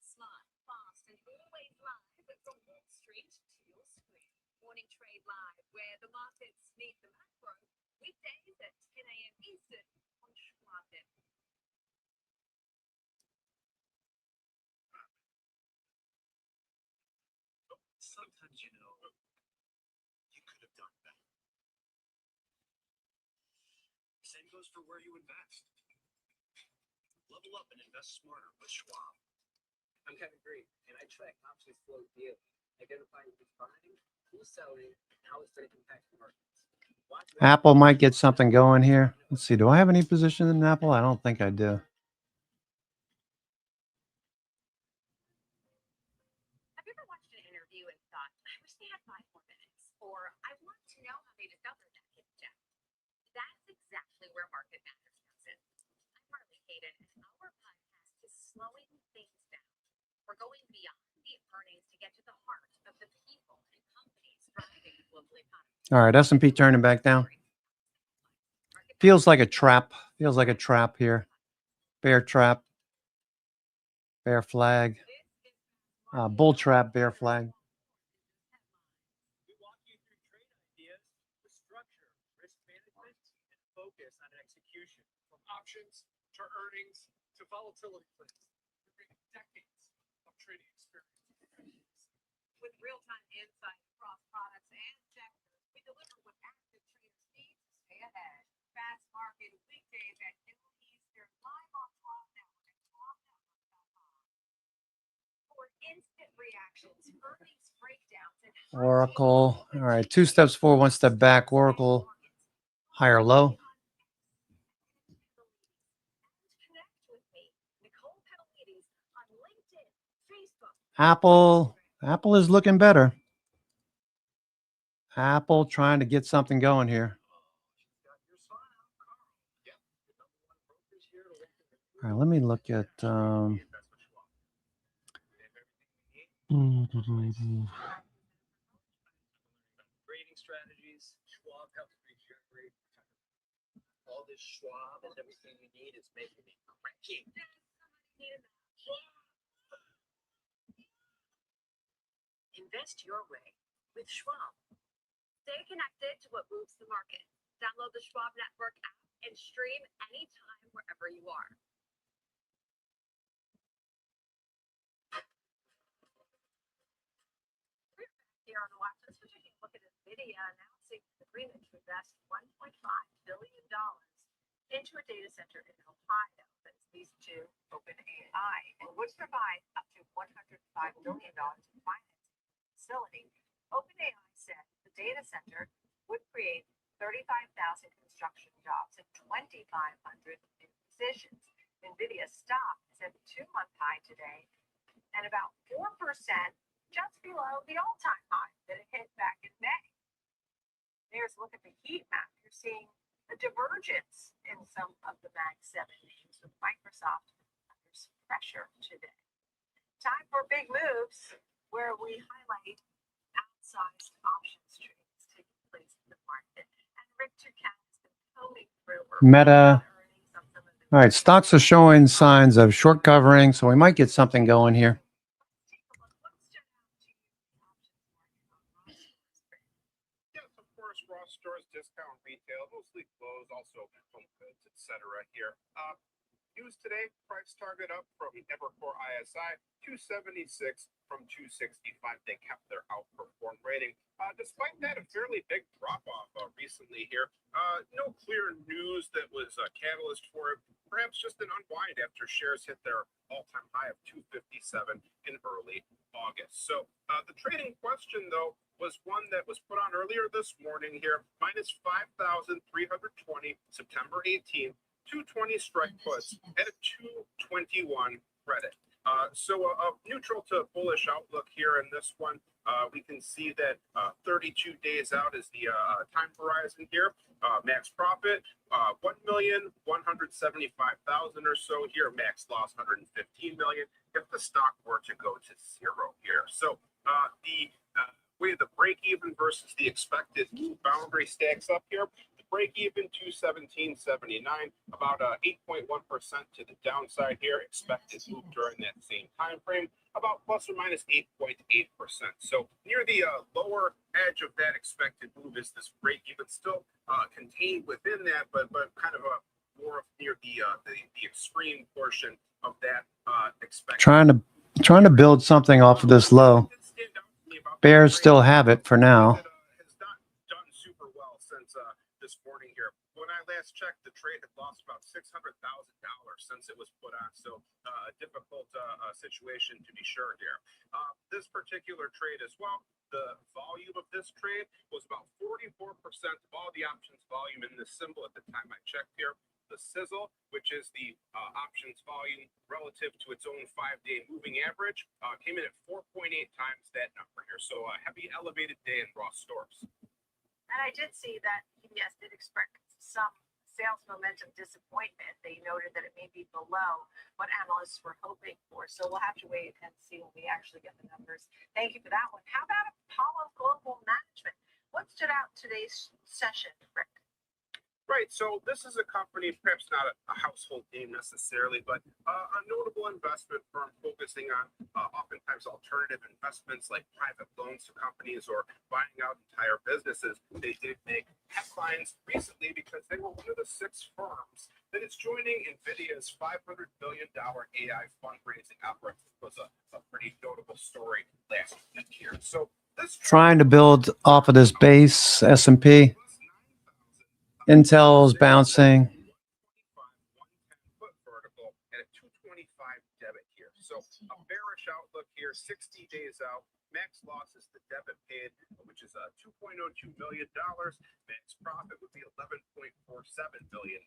Smart, fast, and always live from Wall Street to your screen. Morning trade live where the markets meet the macro weekdays at 10 a.m. Eastern on Schwab. Sometimes, you know, you could have done better. Same goes for where you invest. Level up and invest smarter with Schwab. I'm Kevin Green, and I track options flow daily, identifying who's buying, who's selling, and how it's going to impact markets. Apple might get something going here. Let's see. Do I have any position in Apple? I don't think I do. Have you ever watched an interview and thought, I wish they had 5 more minutes, or I want to know how they discovered that hidden gem? That's exactly where Market Matters comes in. I'm Marley Hayden, and our podcast is slowing things down. We're going beyond the earnings to get to the heart of the people and companies driving the global economy. All right, S&P turning back down. Feels like a trap. Feels like a trap here. Bear trap. Bear flag. Bull trap, bear flag. We walk you through trade ideas with structure, risk management, and focus on execution. From options to earnings to volatility plans. We bring decades of trading experience. With real-time insight across products and sectors, we deliver what active traders need to stay ahead. Fast market weekdays at noon Eastern, live on Schwab Network and SchwabNetwork.com. For instant reactions, earnings breakdowns, and Oracle. All right. 2 steps forward, 1 step back. Oracle. Higher low. connect with me, Nicole Pedalides, on LinkedIn, Facebook. Apple is looking better. Apple trying to get something going here. All right, let me look at Trading strategies. Schwab helps me generate all this Schwab and everything you need is making me cranky. Invest your way with Schwab. Stay connected to what moves the market. Download the Schwab Network app and stream anytime wherever you are. Here on the watch list, we're taking a look at NVIDIA announcing an agreement to invest $1.5 billion into a data center in Ohio that's leased to OpenAI and would provide up to $105 billion in financing for the facility. OpenAI said the data center would create 35,000 construction jobs and 2,500 new positions. NVIDIA stock is at a 2-month high today and about 4% just below the all-time high that it hit back in May. There's a look at the heat map. You're seeing a divergence in some of the Mag 7 names with Microsoft under some pressure today. Time for big moves where we highlight outsized options trades taking place in the market. And Rick Turcat has been combing through Meta. All right, stocks are showing signs of short covering, so we might get something going here. Yes, of course, Ross Stores, discount retail, mostly clothes, also home goods, etc. here. News today, price target up from Evercore ISI, 276 from 265. They kept their outperform rating. Despite that, a fairly big drop-off recently here. No clear news that was a catalyst for it. Perhaps just an unwind after shares hit their all-time high of 257 in early August. So the trading question, though, was one that was put on earlier this morning here, minus 5,320, September 18th. 220 strike puts at a 221 credit. So a neutral to bullish outlook here in this one. We can see that 32 days out is the time horizon here. Max profit, 1,175,000 or so here. Max loss, 115 million. If the stock were to go to zero here. So the way the break even versus the expected boundary stacks up here. Break even 217.79, about 8.1% to the downside here. Expected move during that same time frame, about plus or minus 8.8%. So near the lower edge of that expected move is this break even, still contained within that, but kind of more near the extreme portion of that expected. Trying to build something off of this low. Bears still have it for now. This morning here. When I last checked, the trade had lost about $600,000 since it was put on. So a difficult situation to be sure here. This particular trade as well, the volume of this trade was about 44% of all the options volume in this symbol at the time I checked here. The sizzle, which is the options volume relative to its own 5-day moving average, came in at 4.8 times that number here. So a heavy elevated day in Ross Stores. And I did see that UBS did express some sales momentum disappointment. They noted that it may be below what analysts were hoping for. So we'll have to wait and see when we actually get the numbers. Thank you for that one. How about Apollo Global Management? What stood out today's session, Rick? Right. So this is a company, perhaps not a household name necessarily, but a notable investment firm focusing on oftentimes alternative investments like private loans to companies or buying out entire businesses. They did make headlines recently because they were one of the 6 firms that is joining NVIDIA's $500 billion AI fundraising effort. It was a pretty notable story last week here. So this Trying to build off of this base S&P. Intel's bouncing. Foot vertical and a 225 debit here. So a bearish outlook here, 60 days out. Max loss is the debit paid, which is $2.02 million. Max profit would be $11.47 million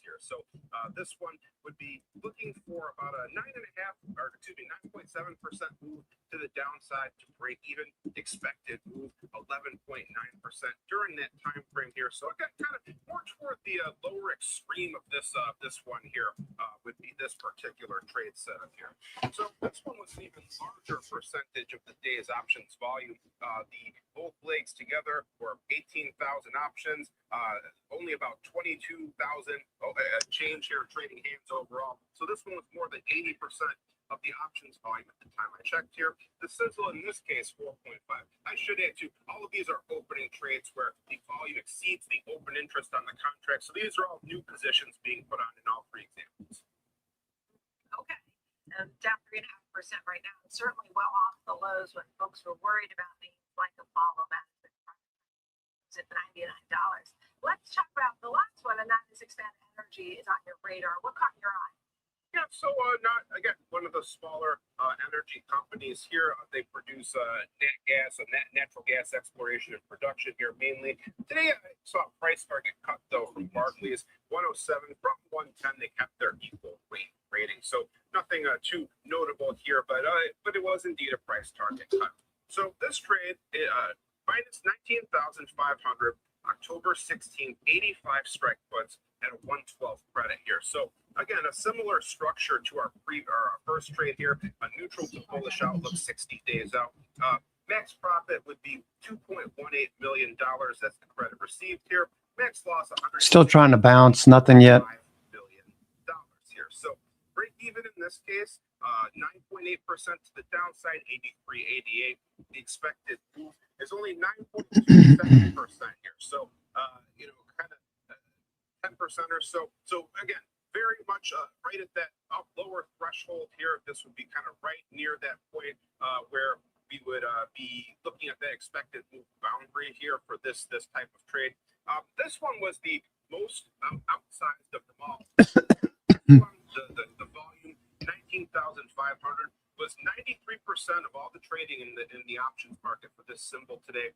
here. So this one would be looking for about a 9.7% move to the downside to break even. Expected move 11.9% during that time frame here. So I got kind of more toward the lower extreme of this one here would be this particular trade setup here. So this one was an even larger percentage of the day's options volume. The both legs together were 18,000 options, only about 22,000 change here trading hands overall. So this one was more than 80% of the options volume at the time I checked here. The sizzle in this case, 4.5. I should add too, all of these are opening trades where the volume exceeds the open interest on the contract. So these are all new positions being put on in all 3 examples. Okay. Down 3.5% right now. It's certainly well off the lows when folks were worried about things like a follow management at $99. Let's talk about the last one, and that is Expanded Energy is on your radar. What caught your eye? Yeah, so not again one of the smaller energy companies here. They produce nat gas and natural gas exploration and production here mainly. Today I saw a price target cut though from Barclays 107 from 110. They kept their equal weight rating, so nothing too notable here, but it was indeed a price target cut. So this trade minus 19,500. October 16th, 85 strike puts at a 112 credit here. So again, a similar structure to our first trade here, a neutral to bullish outlook 60 days out. Max profit would be $2.18 million. That's the credit received here. Max loss, Still trying to bounce, nothing yet. $5 billion here. So break even in this case, 9.8% to the downside, 83.88. The expected move is only 9.27% here. So, kind of 10% or so. So again, very much right at that lower threshold here. This would be kind of right near that point where we would be looking at that expected move boundary here for this type of trade. This one was the most outsized of them all. The volume, 19,500, was 93% of all the trading in the options market for this symbol today.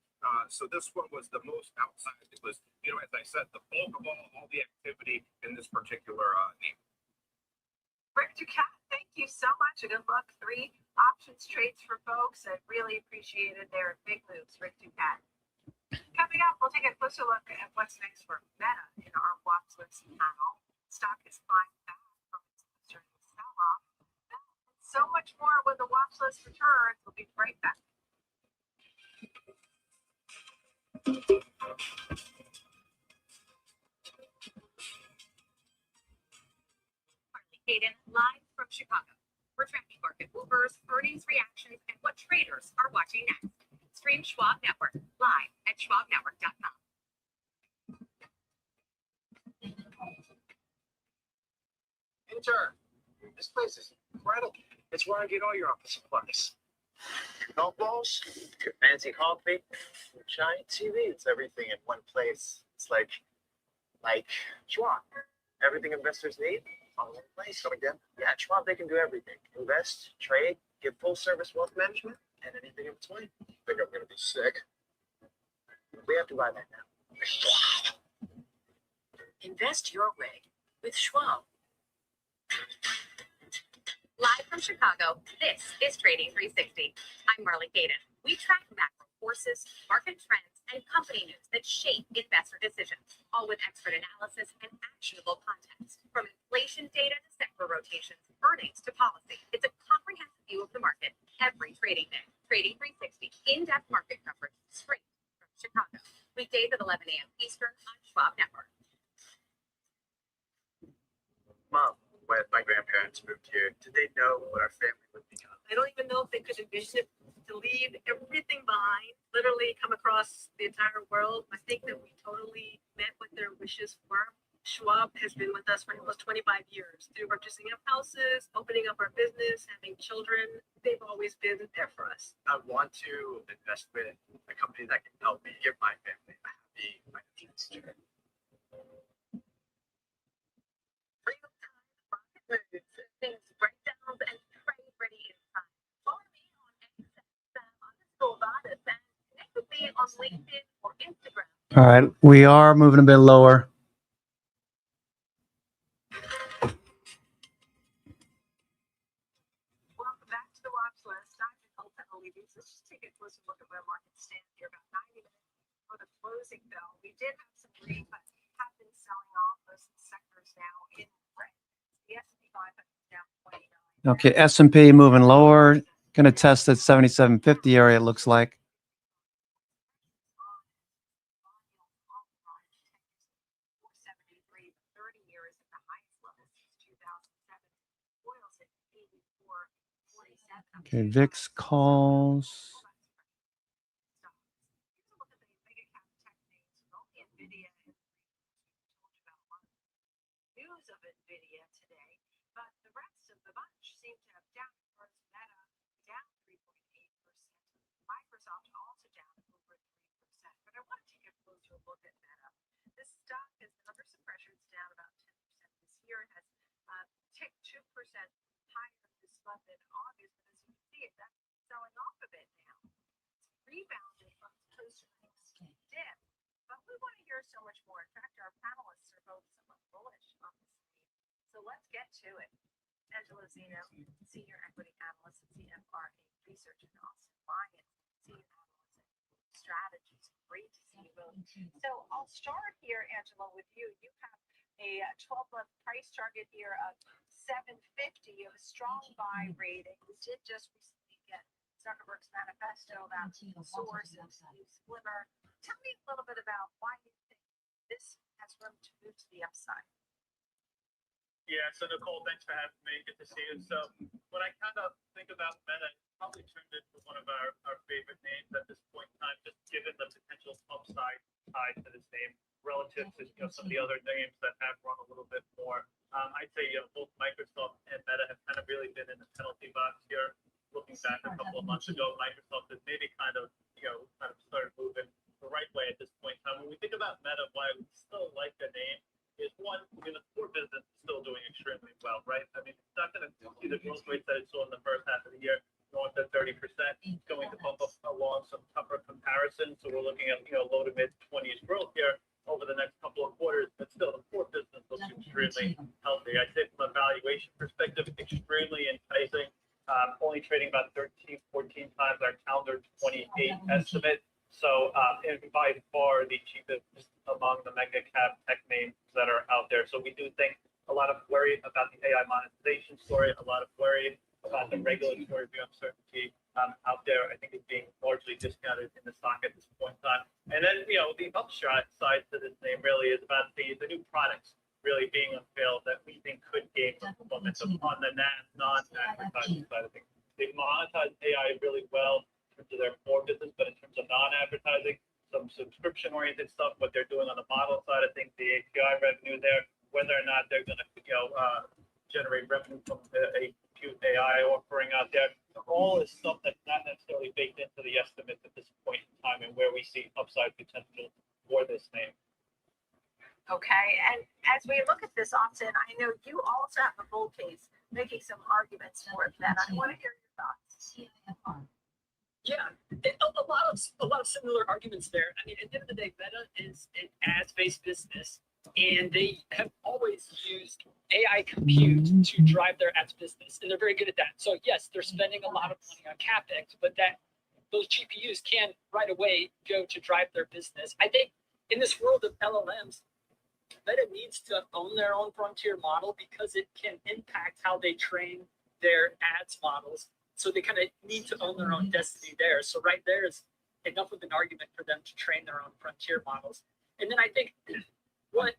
So this one was the most outsized. It was, as I said, the bulk of all the activity in this particular name. Rick Ducat, thank you so much. And good luck. 3 options trades for folks. I really appreciated their big moves, Rick Ducat. Coming up, we'll take a closer look at what's next for Meta in our watch list panel. Stock is flying back from its concerning sell-off. So much more when the watch list returns. We'll be right back. Hayden, live from Chicago. We're tracking market movers, earnings reactions, and what traders are watching next. Stream Schwab Network live at schwabnetwork.com. Intern, this place is incredible. It's where I get all your office supplies. Golf balls, fancy coffee, giant TV. It's everything in one place. It's like Schwab. Everything investors need, all in one place. Come again? Yeah, at Schwab, they can do everything. Invest, trade, give full service wealth management, and anything in between. Think I'm going to be sick? We have to buy that now. Schwab. Invest your way with Schwab. Live from Chicago, this is Trading 360. I'm Marley Hayden. We track macro forces, market trends, and company news that shape investor decisions, all with expert analysis and actionable context. From inflation data to sector rotations, earnings to policy, it's a comprehensive view of the market every trading day. Trading 360, in-depth market coverage straight from Chicago. Weekdays at 11 a.m. Eastern on Schwab Network. Mom, when my grandparents moved here, did they know what our family would become? I don't even know if they could envision it to leave everything behind, literally come across the entire world. I think that we totally met what their wishes were. Schwab has been with us for almost 25 years through purchasing of houses, opening up our business, having children. They've always been there for us. I want to invest with a company that can help me give my family a happy financial future. Real-time market moves, things breakdowns, and trade ready in time. Follow me on NFXL_Vardas and connect with me on LinkedIn or Instagram. All right, we are moving a bit lower. Welcome back to the watch list. I'm Nicole Penalty. Let's just take a closer look at where markets stand here about 90 minutes for the closing bell. We did have some green, but have been selling off those sectors now in red. The S&P 500 is down 29. Okay, S&P moving lower. Going to test that 7750 area, it looks like. Okay, VIX calls. News of NVIDIA today, but the rest of the bunch seem to have downwards. Meta down 3.8%. Microsoft also down over 3%. But I want to take a closer look at Meta. This stock has been under some pressure. It's down about 10% this year. It has ticked 2% higher this month in August. But as you can see, that's selling off a bit now. It's rebounded from its post-earnings dip. But we want to hear so much more. In fact, our panelists are both somewhat bullish on this theme. So let's get to it. Angela Zeno, Senior Equity Analyst at CFRA Research, and Austin Lyons, Senior Analyst at Strategies. Great to see you both. So I'll start here, Angela, with you. You have a 12-month price target here of 750. You have a strong buy rating. We did just recently get Zuckerberg's manifesto about source and Slimmer. Tell me a little bit about why you think this has room to move to the upside. Yeah, so Nicole, thanks for having me. Good to see you. So when I kind of think about Meta, it probably turned into one of our favorite names at this point in time, just given the potential upside tied to this name relative to some of the other names that have run a little bit more. I'd say both Microsoft and Meta have kind of really been in the penalty box here. Looking back a couple of months ago, Microsoft has maybe kind of started moving the right way at this point in time. When we think about Meta, why we still like the name is one, the core business is still doing extremely well, right? I mean, it's not going to see the growth rates that it saw in the first half of the year, north of 30%. It's going to bump up along some tougher comparisons. So we're looking at, low to mid 20s growth here over the next couple of quarters, but still the core business looks extremely healthy. I'd say from a valuation perspective, extremely enticing. Only trading about 13, 14 times our calendar 28 estimate. So and by far the cheapest among the mega cap tech names that are out there. So we do think a lot of worry about the AI monetization story, a lot of worry about the regulatory uncertainty out there. I think it's being largely discounted in the stock at this point in time. And then, the upshot side to this name really is about the new products really being unveiled that we think could gain momentum on the non-advertising side of things. They've monetized AI really well in terms of their core business, but in terms of non-advertising, some subscription-oriented stuff, what they're doing on the model side, I think the API revenue there, whether or not they're going to generate revenue from a compute AI offering out there, all is stuff that's not necessarily baked into the estimates at this point in time and where we see upside potential for this name. Okay, and as we look at this, Austin, I know you also have a bull case making some arguments for that. I want to hear your thoughts. Yeah, a lot of similar arguments there. I mean, at the end of the day, Meta is an ads-based business, and they have always used AI compute to drive their ads business, and they're very good at that. So yes, they're spending a lot of money on CapEx, but those GPUs can right away go to drive their business. I think in this world of LLMs, Meta needs to own their own frontier model because it can impact how they train their ads models. So they kind of need to own their own destiny there. So right there is enough of an argument for them to train their own frontier models. And then I think what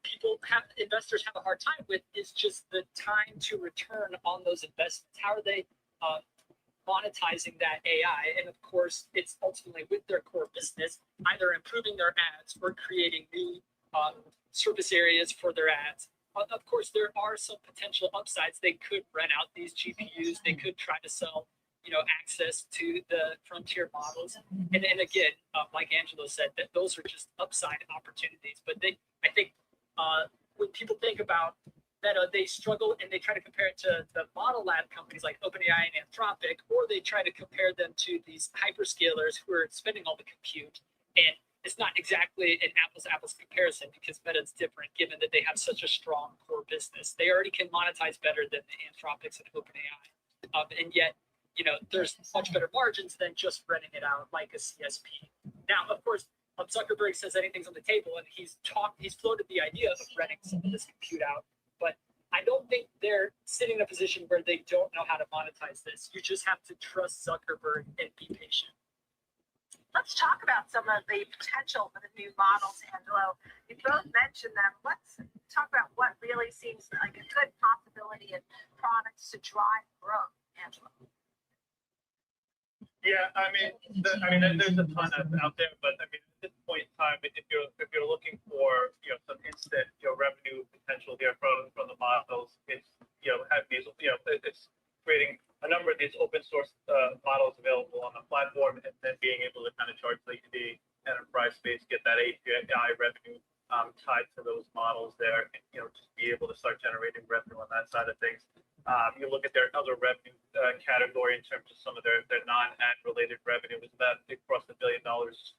people have, investors have a hard time with is just the time to return on those investments. How are they monetizing that AI? And of course, it's ultimately with their core business, either improving their ads or creating new surface areas for their ads. Of course, there are some potential upsides. They could rent out these GPUs. They could try to sell, access to the frontier models. And again, like Angelo said, that those are just upside opportunities. But I think when people think about Meta, they struggle and they try to compare it to the model lab companies like OpenAI and Anthropic, or they try to compare them to these hyperscalers who are spending all the compute. And it's not exactly an apples to apples comparison because Meta's different given that they have such a strong core business. They already can monetize better than the Anthropics and OpenAI. And yet, there's much better margins than just renting it out like a CSP. Now, of course, Zuckerberg says anything's on the table and he's floated the idea of renting some of this compute out. But I don't think they're sitting in a position where they don't know how to monetize this. You just have to trust Zuckerberg and be patient. Let's talk about some of the potential for the new models, Angelo. You both mentioned them. Let's talk about what really seems like a good possibility in products to drive growth, Angelo. Yeah, there's a ton out there, but at this point in time, if you're looking for some instant revenue potential here from the models, it's it's creating a number of these open source models available on the platform, and then being able to kind of charge the enterprise space, get that API revenue tied to those models there, and just be able to start generating revenue on that side of things. You look at their other revenue category in terms of some of their non-ad related revenue is about across $1 billion,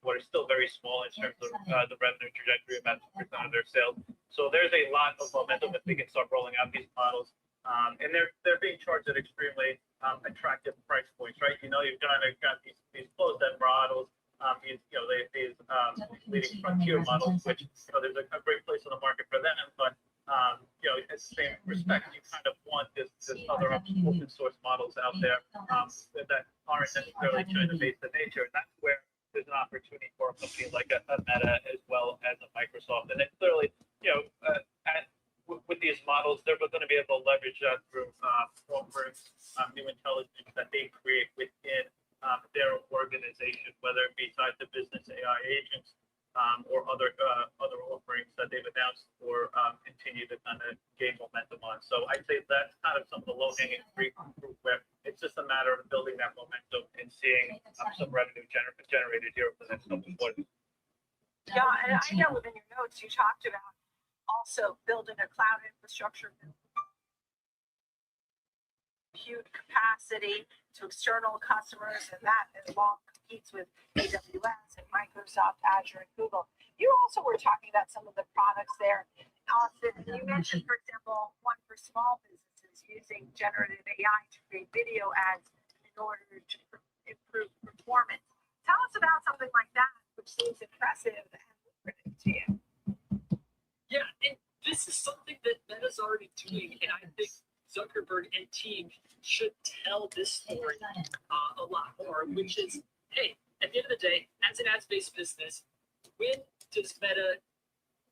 what is still very small in terms of the revenue trajectory, about 2% of their sales. So there's a lot of momentum if they can start rolling out these models. And they're being charged at extremely attractive price points, right? You've got these closed-end models, these leading frontier models, which there's a great place in the market for them, but in the same respect, you kind of want this other open source models out there that aren't necessarily China-based in nature. And that's where there's an opportunity for a company like a Meta as well as a Microsoft. And then clearly, with these models, they're going to be able to leverage that through new intelligence that they create within their organization, whether it be tied to business AI agents or other offerings that they've announced or continue to kind of gain momentum on. So I'd say that's kind of some of the low-hanging fruit where it's just a matter of building that momentum and seeing some revenue generated here over the next couple of quarters. Yeah, and I know within your notes you talked about also building a cloud infrastructure, compute capacity to external customers, and that as long competes with AWS and Microsoft, Azure, and Google. You also were talking about some of the products there, Austin. You mentioned, for example, one for small businesses using generative AI to create video ads in order to improve performance. Tell us about something like that, which seems impressive and lucrative to you. Yeah, and this is something that Meta's already doing, and I think Zuckerberg and team should tell this story a lot more, which is, hey, at the end of the day, as an ads-based business, when does Meta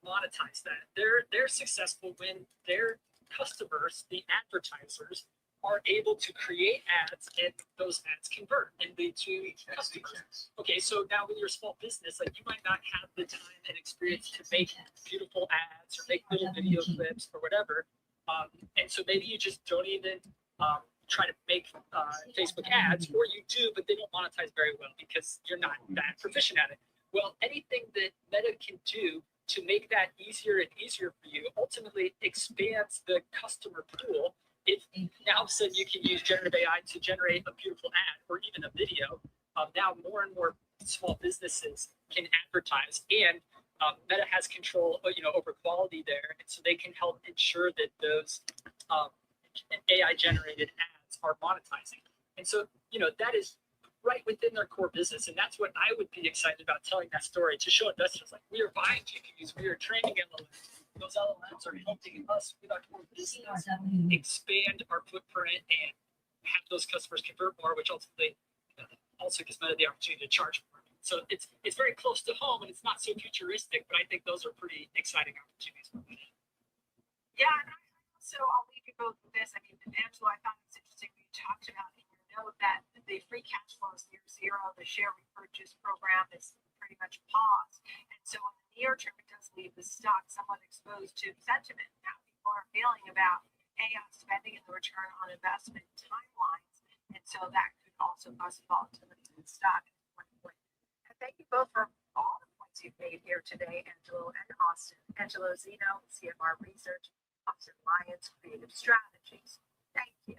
monetize that? They're successful when their customers, the advertisers, are able to create ads and those ads convert and lead to customers. Okay, so now when you're a small business, like you might not have the time and experience to make beautiful ads or make little video clips or whatever. And so maybe you just don't even try to make Facebook ads, or you do, but they don't monetize very well because you're not that proficient at it. Well, anything that Meta can do to make that easier and easier for you ultimately expands the customer pool. If now all of a sudden you can use generative AI to generate a beautiful ad or even a video, now more and more small businesses can advertise, and Meta has control, over quality there, and so they can help ensure that those AI-generated ads are monetizing. And so, that is right within their core business, and that's what I would be excited about telling that story to show investors. Like, we are buying GPUs, we are training LLMs. Those LLMs are helping us with our core business expand our footprint and have those customers convert more, which ultimately also gives Meta the opportunity to charge more. So it's very close to home and it's not so futuristic, but I think those are pretty exciting opportunities. Yeah, and I'll leave you both with this. I mean, Angelo, I thought it was interesting when you talked about in your note that the free cash flow is near zero. The share repurchase program is pretty much paused. And so in the near term, it does leave the stock somewhat exposed to sentiment. Now people are feeling about AI spending and the return on investment timelines. And so that could also cause volatility in the stock. And thank you both for all the points you've made here today, Angelo and Austin. Angelo Zeno, CMR Research, Austin Lyons, Creative Strategies. Thank you.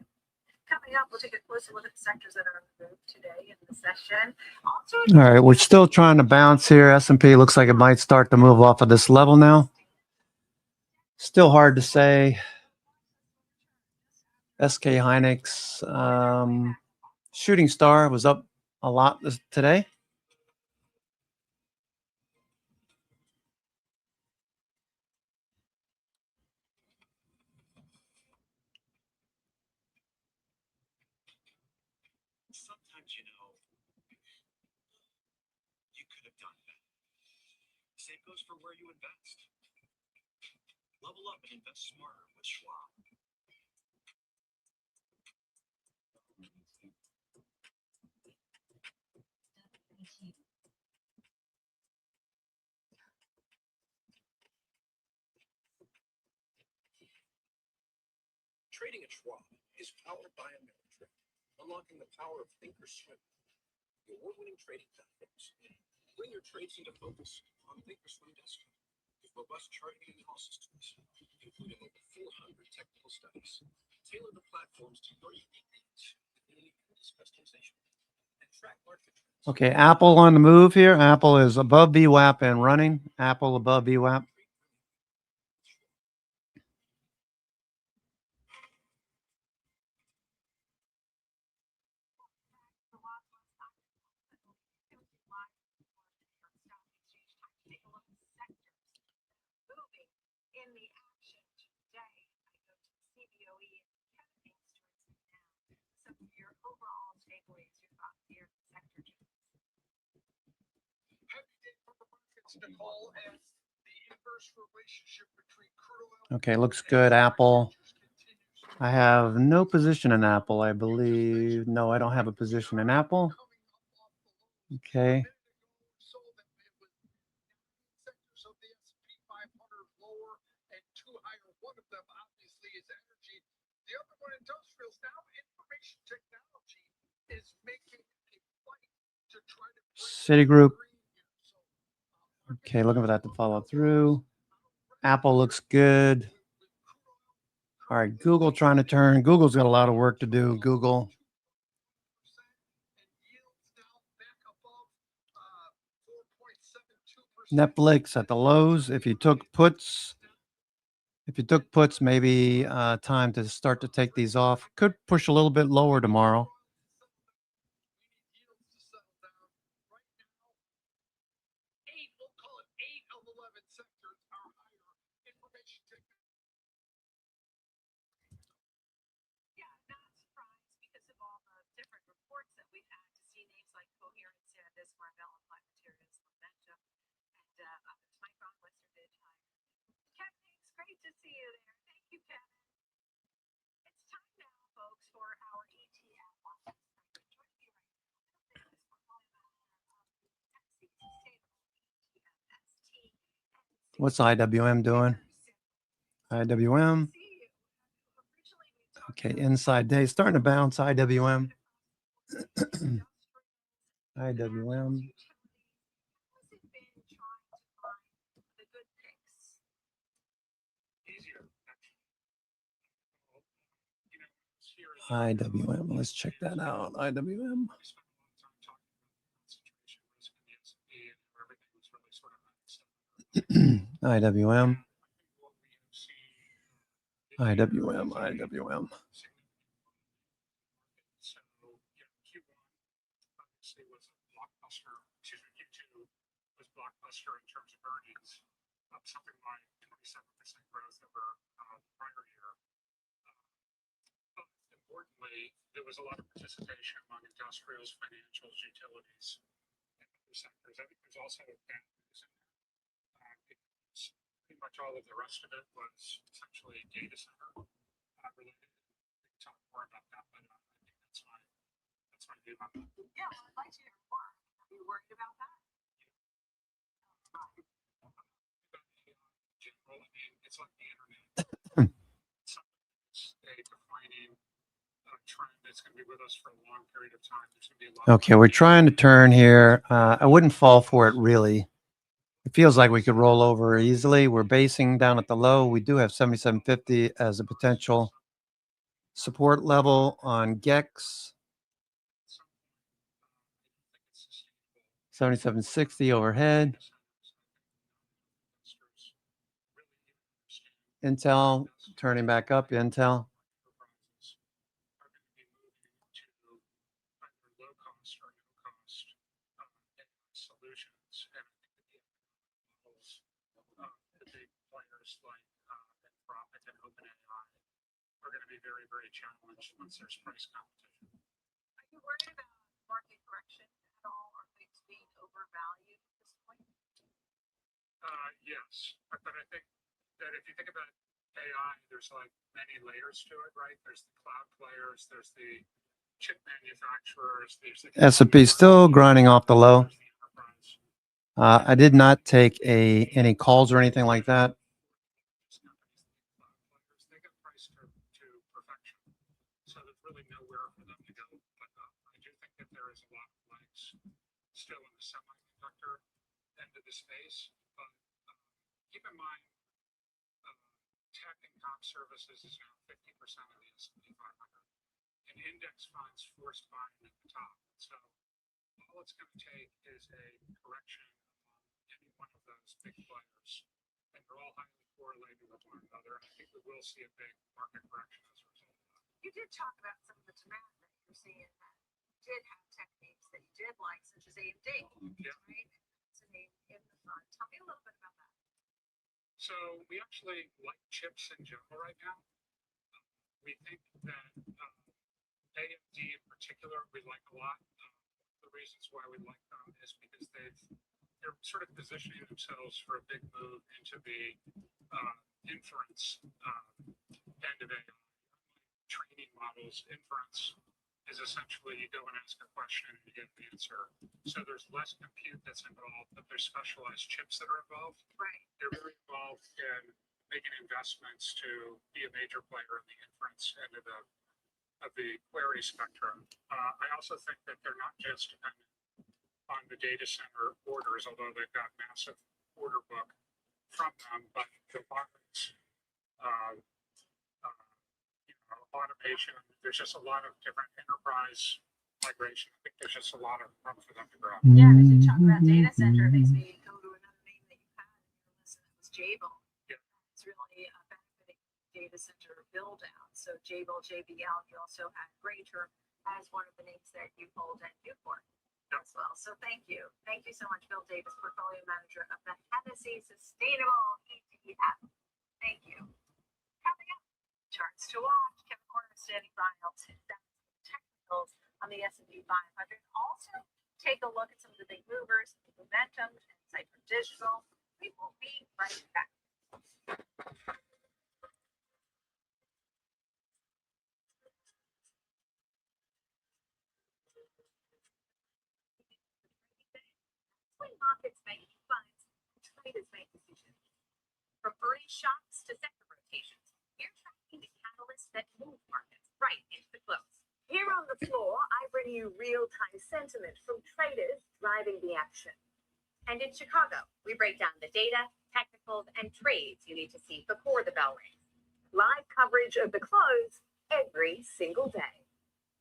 Coming up, we'll take a closer look at the sectors that are on the move today in the session. Also, All right, we're still trying to bounce here. S&P looks like it might start to move off of this level now. Still hard to say. SK Hynix, Shooting Star was up a lot today. Sometimes, you could have done better. Same goes for where you invest. Level up and invest smarter with Schwab. Trading at Schwab is powered by Ameritrade, unlocking the power of thinkorswim, the award-winning trading platforms. Bring your trades into focus on thinkorswim desktop with robust charting and analysis tools, including over 400 technical studies. Tailor the platforms to your unique needs with nearly endless customization and track market trends. Okay, Apple on the move here. Apple is above VWAP and running. Apple above VWAP. In the action today, I go to CBOE and Kevin Haynes joins me now. Some of your overall takeaways, your thoughts here in the sector. Happy day for the markets, Nicole, as the inverse relationship between crude oil. Okay, looks good. Apple. I have no position in Apple, I believe. No, I don't have a position in Apple. Okay. One of them obviously is energy. The other one, industrials. Now information technology is making a fight to try to Citigroup. Okay, looking for that to follow through. Apple looks good. All right, Google trying to turn. Google's got a lot of work to do. Google. Netflix at the lows. If you took puts, maybe time to start to take these off. Could push a little bit lower tomorrow. Great to see you there. Thank you, Kevin. It's time now, folks, for our ETF. What's IWM doing? IWM. Okay, inside day. Starting to bounce IWM. IWM. IWM. Let's check that out. IWM. IWM. IWM. Blockbuster in terms of earnings, up something like 27% growth over prior year. But importantly, there was a lot of participation among industrials, financials, utilities. sectors. I think there's also been because pretty much all of the rest of it was essentially data center related. We can talk more about that, but I think that's my view on that. Yeah, well, I'd like to hear more. Are you worried about that? General, I mean, it's like the internet. It's a defining trend that's going to be with us for a long period of time. There's going to be a lot. Okay, we're trying to turn here. I wouldn't fall for it really. It feels like we could roll over easily. We're basing down at the low. We do have 7750 as a potential support level on GEX. 7760 overhead. Intel turning back up. Intel. Solutions, and I think that the models, the big players like Anthropic and OpenAI are going to be very, very challenged once there's price competition. Are you worried about market correction at all? Are things being overvalued at this point? Yes, but I think that if you think about AI, there's like many layers to it, right? There's the cloud players, there's the chip manufacturers, there's the S&P still grinding off the low. I did not take any calls or anything like that. They get priced to perfection, so there's really nowhere for them to go. But I do think that there is a lot of legs still in the semiconductor end of the space. But keep in mind, tech and comp services is now 50% of the S&P 500, and index funds forced buying at the top. So all it's going to take is a correction any one of those big players, and they're all highly correlated with one another. I think we will see a big market correction as a result of that. You did talk about some of the demand that you're seeing that did have techniques that you did like, such as AMD, Yeah. right? It's a name in the fund. Tell me a little bit about that. So we actually like chips in general right now. We think that AMD in particular we like a lot. The reasons why we like them is because they're sort of positioning themselves for a big move into the inference end of AI. Training models, inference is essentially you go and ask a question and you get an answer. So there's less compute that's involved, but there's specialized chips that are involved. Right. They're very involved in making investments to be a major player in the inference end of the query spectrum. I also think that they're not just dependent on the data center orders, although they've got massive order book from them, but the markets, automation, there's just a lot of different enterprise migration. I think there's just a lot of room for them to grow. Yeah, as you talk about data center, it makes me go to another name that you had in your list, and that was Jabil. Yeah. It's really benefiting data center build out. So Jabil, JBL, you also had Greater as one of the names that you hold at Newport as well. So thank you. Thank you so much, Bill Davis, Portfolio Manager of the Hennessy Sustainable ETF. Thank you. Coming up, charts to watch. Kevin Corner standing by. I'll take that technicals on the S&P 500. Also, take a look at some of the big movers, momentum, and Cipher Digital. We will be right back. When markets make funds, traders make decisions. From early shocks to sector rotations, you're tracking the catalysts that move markets right into the close. Here on the floor, I bring you real-time sentiment from traders driving the action. And in Chicago, we break down the data, technicals, and trades you need to see before the bell rings. Live coverage of the close every single day.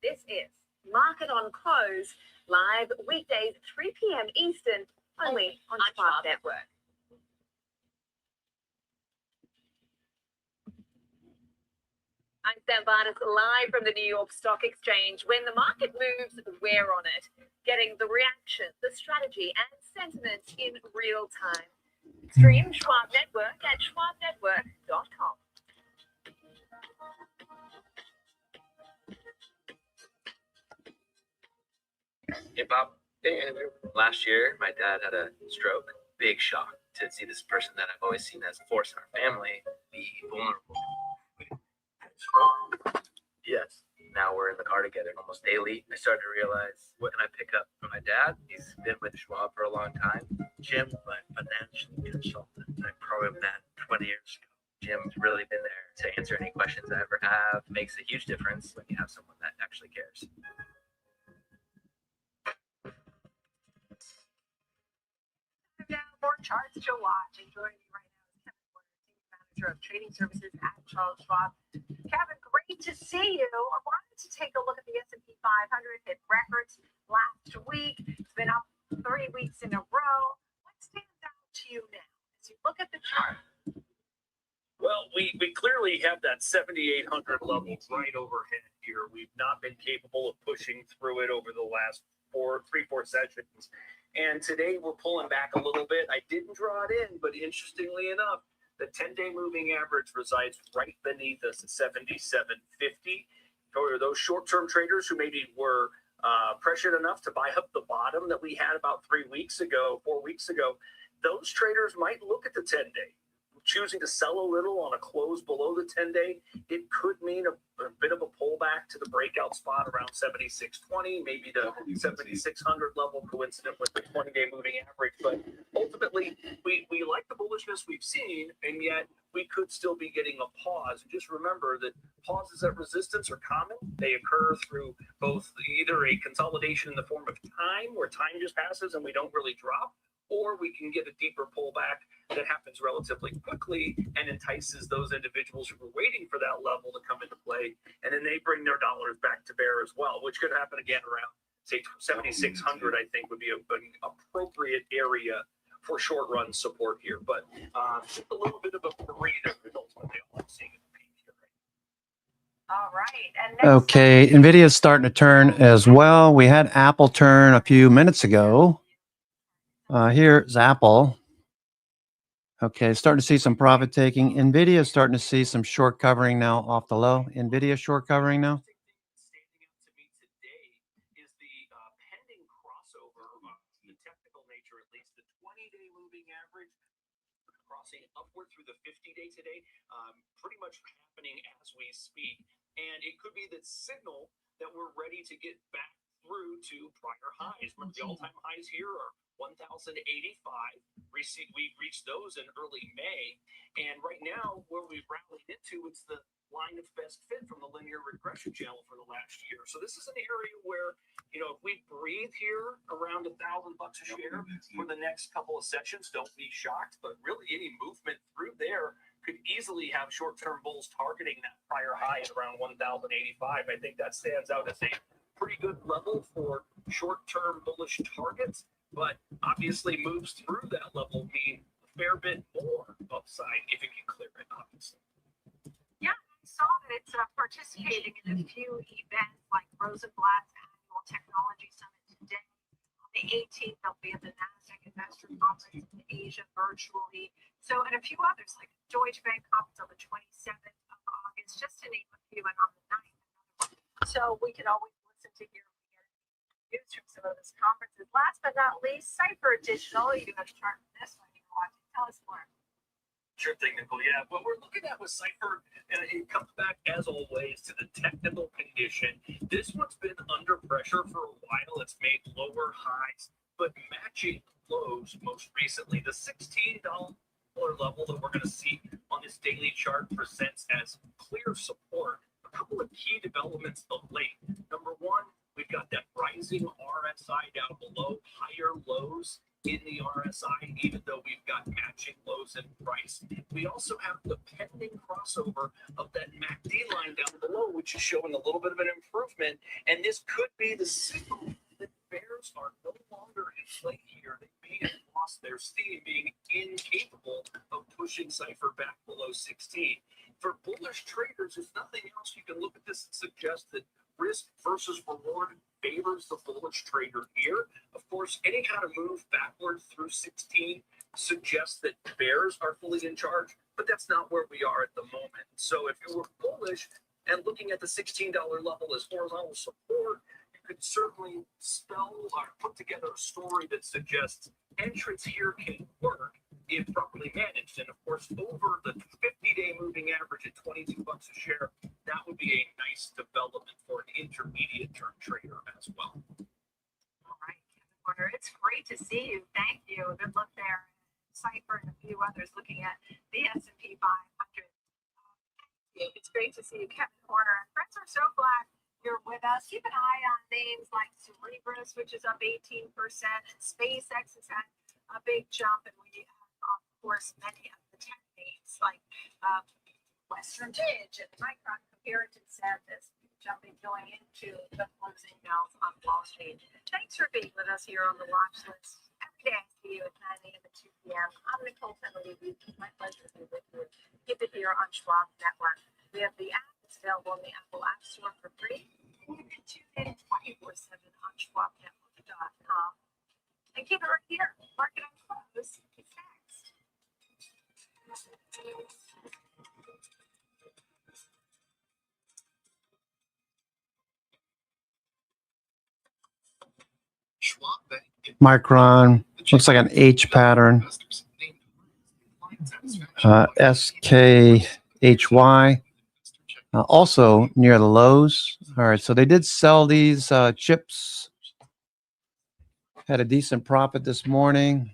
This is Market on Close, live weekdays 3 p.m. Eastern, only on Schwab Network. I'm Sam Barnes, live from the New York Stock Exchange. When the market moves, we're on it, getting the reaction, the strategy, and sentiment in real time. Stream Schwab Network at schwabnetwork.com. Hey, Bob. Last year, my dad had a stroke. Big shock to see this person that I've always seen as a force in our family be vulnerable. Stroke. Yes. Now we're in the car together almost daily. I started to realize, what can I pick up from my dad? He's been with Schwab for a long time. Jim, my financial consultant, I probably met 20 years ago. Jim's really been there to answer any questions I ever have. Makes a huge difference when you have someone that actually cares. Now, more charts to watch. And joining me right now is Kevin Porter, Senior Manager of Trading Services at Charles Schwab. Kevin, great to see you. I wanted to take a look at the S&P 500. Hit records last week. It's been up 3 weeks in a row. What stands out to you now as you look at the chart? Well, we clearly have that 7,800 level right overhead here. We've not been capable of pushing through it over the last three, four sessions. And today we're pulling back a little bit. I didn't draw it in, but interestingly enough, the 10-day moving average resides right beneath us at 77.50. For those short-term traders who maybe were pressured enough to buy up the bottom that we had about 4 weeks ago, those traders might look at the 10-day. Choosing to sell a little on a close below the 10-day, it could mean a bit of a pullback to the breakout spot around 76.20, maybe the 7,600 level, coincident with the 20-day moving average. But ultimately, we like the bullishness we've seen, and yet we could still be getting a pause. And just remember that pauses at resistance are common. They occur through both either a consolidation in the form of time, where time just passes and we don't really drop, or we can get a deeper pullback that happens relatively quickly and entices those individuals who were waiting for that level to come into play, and then they bring their dollars back to bear as well, which could happen again around, say, 7,600. I think would be an appropriate area for short run support here, but just a little bit of a breather is ultimately all I'm seeing. All right. And next Okay, NVIDIA is starting to turn as well. We had Apple turn a few minutes ago. Here's Apple. Okay, starting to see some profit taking. NVIDIA is starting to see some short covering now off the low. NVIDIA short covering now. Standing out to me today is the pending crossover of the technical nature, at least the 20-day moving average crossing upward through the 50-day today, pretty much happening as we speak. And it could be the signal that we're ready to get back through to prior highs. Remember, the all-time highs here are 1,085. We reached those in early May, and right now where we've rallied into, it's the line of best fit from the linear regression channel for the last year. So this is an area where, if we breathe here around $1,000 a share for the next couple of sessions, don't be shocked. But really, any movement through there could easily have short-term bulls targeting that prior high at around 1,085. I think that stands out as a pretty good level for short-term bullish targets, but obviously moves through that level mean a fair bit more upside if it can clear it, obviously. Yeah, I saw that it's participating in a few events like Rosenblatt's annual technology summit today. On the 18th, they'll be at the NASDAQ Investor Conference in Asia virtually. So, and a few others like Deutsche Bank conference on the 27th of August, just to name a few, and on the 9th. So we can always listen to hear news from some of those conferences. Last but not least, Cipher Digital. You have a chart for this one you're watching. Tell us more. Sure thing, Nicole. Yeah, what we're looking at with Cipher, and it comes back as always to the technical condition. This one's been under pressure for a while. It's made lower highs, but matching lows most recently. The $16 level that we're going to see on this daily chart presents as clear support. A couple of key developments of late. Number one, we've got that rising RSI down below, higher lows in the RSI, even though we've got matching lows in price. We also have the pending crossover of that MACD line down below, which is showing a little bit of an improvement. And this could be the signal that bears are no longer in play here. They may have lost their steam, being incapable of pushing Cipher back below 16. For bullish traders, if nothing else, you can look at this and suggest that risk versus reward favors the bullish trader here. Of course, any kind of move backward through 16 suggests that bears are fully in charge, but that's not where we are at the moment. So if you were bullish and looking at the $16 level as horizontal support, you could certainly spell or put together a story that suggests entrance here can work if properly managed. And of course, over the 50-day moving average at 22 bucks a share, that would be a nice development for an intermediate term trader as well. All right, Kevin Warner, it's great to see you. Thank you. Good luck there. Cypher and a few others looking at the S&P 500. It's great to see you, Kevin Warner. Friends, are so glad you're with us. Keep an eye on names like Cerebras, which is up 18%, and SpaceX has had a big jump, and we have, of course, many of the tech names like Western Dig and Micron, Comparative Santis, jumping going into the closing bells on Wall Street. Thanks for being with us here on the watch list. Every day I see you at 9 a.m. and 2 p.m. I'm Nicole Fennelly. It's my pleasure to be with you. Keep it here on Schwab Network. We have the app. It's available in the Apple App Store for free. You can tune in 24/7 on SchwabNetwork.com. And keep it right here. Market on Close. It's next. Micron looks like an H pattern. SKHY. Also near the lows. All right, so they did sell these chips. Had a decent profit this morning.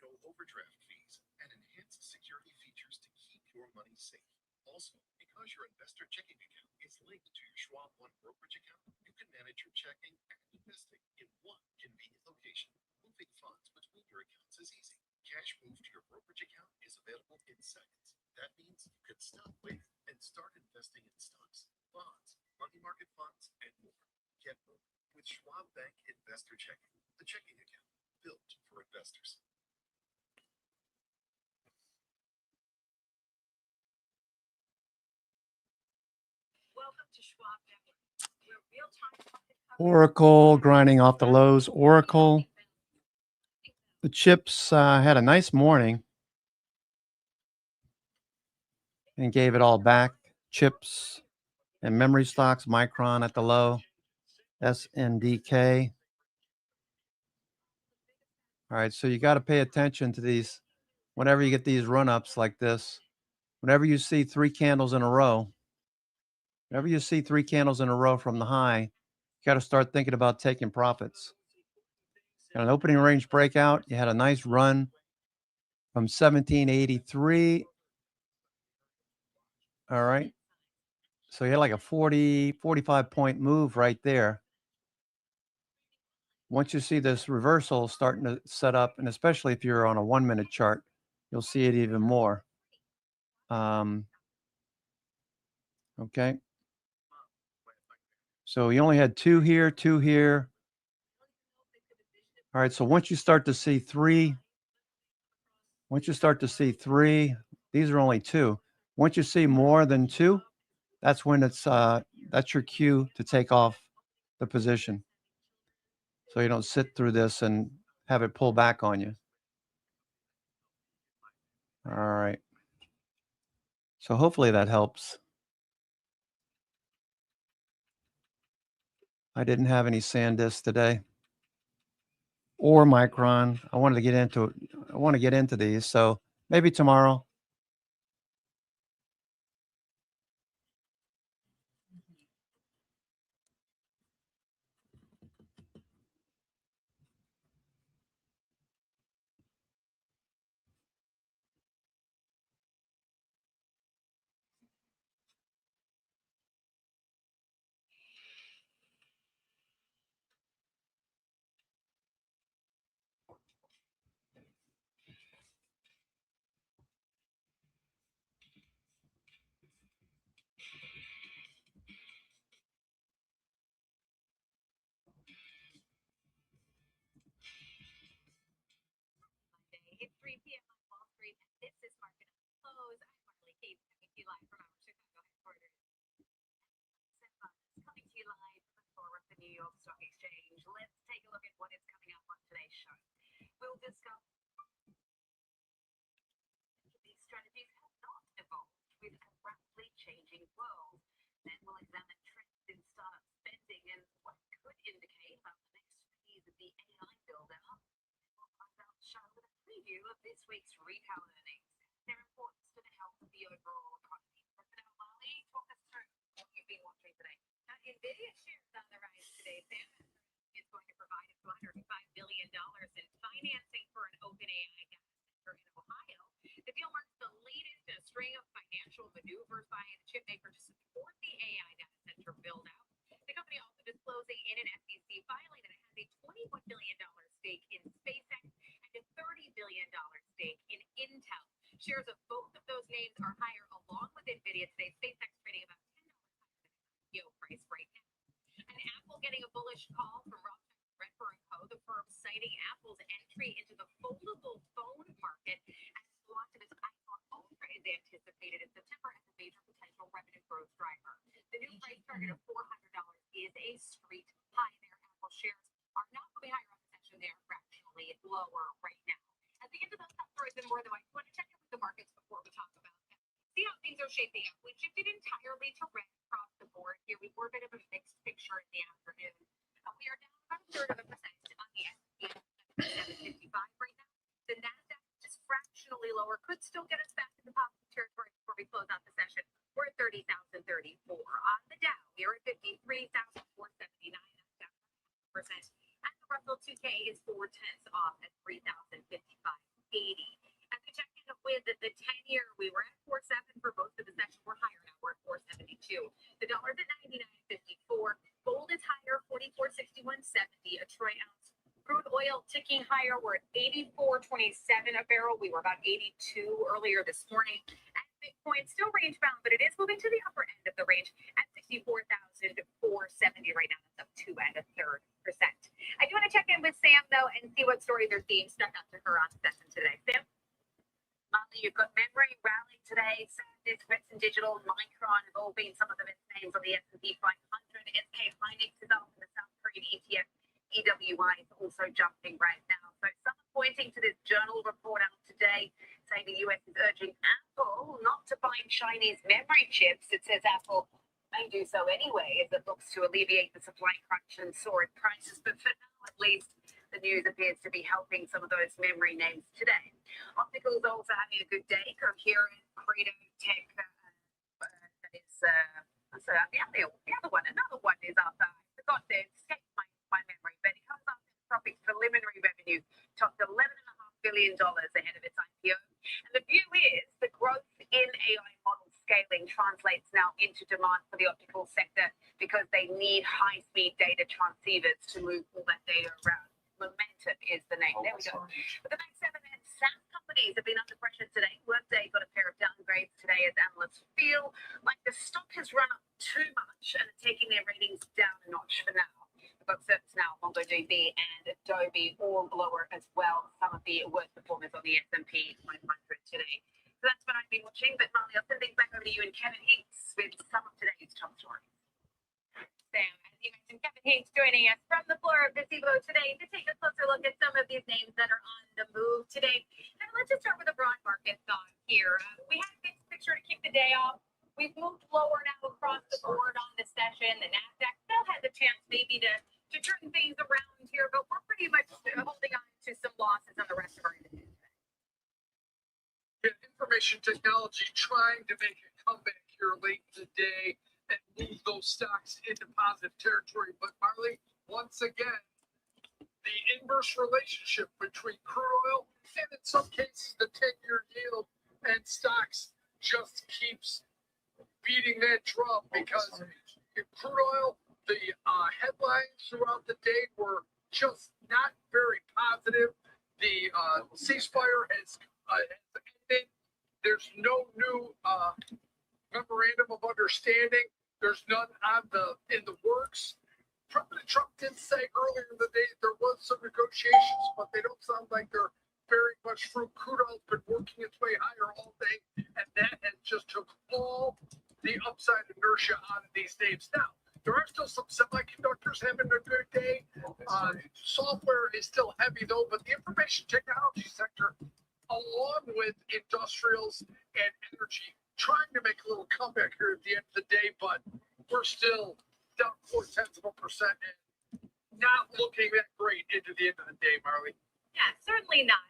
No overdraft fees and enhanced security features to keep your money safe. Also, because your investor checking account is linked to your Schwab One brokerage account, you can manage your checking and investing in one convenient location. Moving funds between your accounts is easy. Cash moved to your brokerage account is available in seconds. That means you can stop waiting and start investing in stocks, bonds, money market funds, and more. Get more with Schwab Bank Investor Checking, the checking account built for investors. Welcome to Schwab Network, where real-time market Oracle grinding off the lows. Oracle. The chips had a nice morning and gave it all back. Chips and memory stocks. Micron at the low. SNDK. All right, so you got to pay attention to these whenever you get these run-ups like this. Whenever you see three candles in a row, whenever you see three candles in a row from the high, you got to start thinking about taking profits. Got an opening range breakout. You had a nice run from 1783. All right. So you had like a 45 point move right there. Once you see this reversal starting to set up, and especially if you're on a 1 minute chart, you'll see it even more. Okay. So you only had two here, two here. All right. So once you start to see three, these are only two. Once you see more than two, that's when it's that's your cue to take off the position. So you don't sit through this and have it pull back on you. All right. So hopefully that helps. I didn't have any SanDisk today or Micron. I want to get into these. So maybe tomorrow. It's 3 p.m. on Wall Street, and this is Market on Close. I'm Marley Cape, coming to you live from our Chicago headquarters. Coming to you live from the floor of the New York Stock Exchange. Let's take a look at what is coming up on today's show. We'll discuss these strategies have not evolved with a rapidly changing world. Then we'll examine trends about the next phase of the AI build-out. We'll find out show with a preview of this week's retail earnings and their importance to the health of the overall economy. But now, Molly, talk us through what you've been watching today. Now, NVIDIA shares on the rise today. Sam is going to provide $205 billion in financing for an open AI data center in Ohio. The deal marks the latest in a string of financial maneuvers by the chip maker to support the AI data center build-out. The company also disclosing in an SEC filing that it has a $21 billion stake in SpaceX and a $30 billion stake in Intel. Shares of both of those names are higher along with NVIDIA today. SpaceX trading about $10 higher than the IPO price right now. And Apple getting a bullish call from Rothschild Redford & Co., the firm citing Apple's entry into the foldable phone market as the launch of its iPhone Ultra is anticipated in September as a major potential revenue growth driver. The new price target of $400 is a street high there. Apple shares are not moving higher on the session. They are fractionally lower right now. At the end of those top stories and more, though, I want to check in with the markets before we talk about them. See how things are shaping up. We shifted entirely to red across the board here. We were a bit of a mixed picture in the afternoon. We are down about 1/3% on the S&P at 755 right now. The Nasdaq just fractionally lower, could still get us back to the positive territory before we close out the session. We're at 30,034. On the Dow, we're at 53,479. That's down 1%. And the Russell 2K is 0.4 off at 3,055.80. As we check in with the 10-year, we were at 4.7 for most of the session. We're higher now. We're at 4.72. The dollar's at 99.54. Gold is higher, 44.61.70 a troy ounce. Crude oil ticking higher. We're at 84.27 a barrel. We were about 82 earlier this morning. And Bitcoin still range bound, but it is moving to the upper end of the range at 64,470 right now. That's up 2.33%. I do want to check in with Sam though and see what stories are being stuck out to her on the session today. Sam? Molly, you've got memory rallying today. Sandisk, Western Digital, Micron have all been some of the best names on the S&P 500. SK Hynix is up in the South Korean ETF. EWI is also jumping right now. So some are pointing to this journal report out today saying the US is urging Apple not to buy Chinese memory chips. It says Apple may do so anyway as it looks to alleviate the supply crunch and soaring prices. But for now, at least, the news appears to be helping some of those memory names today. Opticals also having a good day. Coherent, Credo, Tech, that is, the other one, another one is up. I forgot to escape my memory, but it comes up in Tropic's preliminary revenue topped $11.5 billion ahead of its IPO. And the view is the growth in AI model scaling translates now into demand for the optical sector because they need high-speed data transceivers to move all that data around. Momentum is the name. There we go. But the next 7 SaaS companies have been under pressure today. Workday got a pair of downgrades today as analysts feel like the stock has run up too much and are taking their ratings down a notch for now. We've got ServiceNow, MongoDB, and Adobe all lower as well. Some of the worst performers on the S&P 500 today. So that's what I've been watching. But Molly, I'll send things back over to you and Kevin Hicks with some of today's top stories. Sam, as you mentioned, Kevin Hicks joining us from the floor of Gazebo today to take a closer look at some of these names that are on the move today. And let's just start with a broad market thought here. We had a big picture to kick the day off. We've moved lower now across the board on the session. The Nasdaq still has a chance maybe to turn things around here, but we're pretty much holding on to some losses on the rest of our indices. Information technology trying to make a comeback here late in the day and move those stocks into positive territory. But Marley, once again, the inverse relationship between crude oil and in some cases the 10-year yield and stocks just keeps beating that drum because in crude oil, the headlines throughout the day were just not very positive. The ceasefire has ended. There's no new memorandum of understanding. There's none in the works. President Trump did say earlier in the day that there was some negotiations, but they don't sound like they're very much through. Crude oil's been working its way higher all day, and that has just took all the upside inertia out of these names. Now, there are still some semiconductors having a good day. Software is still heavy though, but the information technology sector, along with industrials and energy, trying to make a little comeback here at the end of the day, but we're still down 0.4%. And not looking that great into the end of the day, Marley. Yeah, certainly not.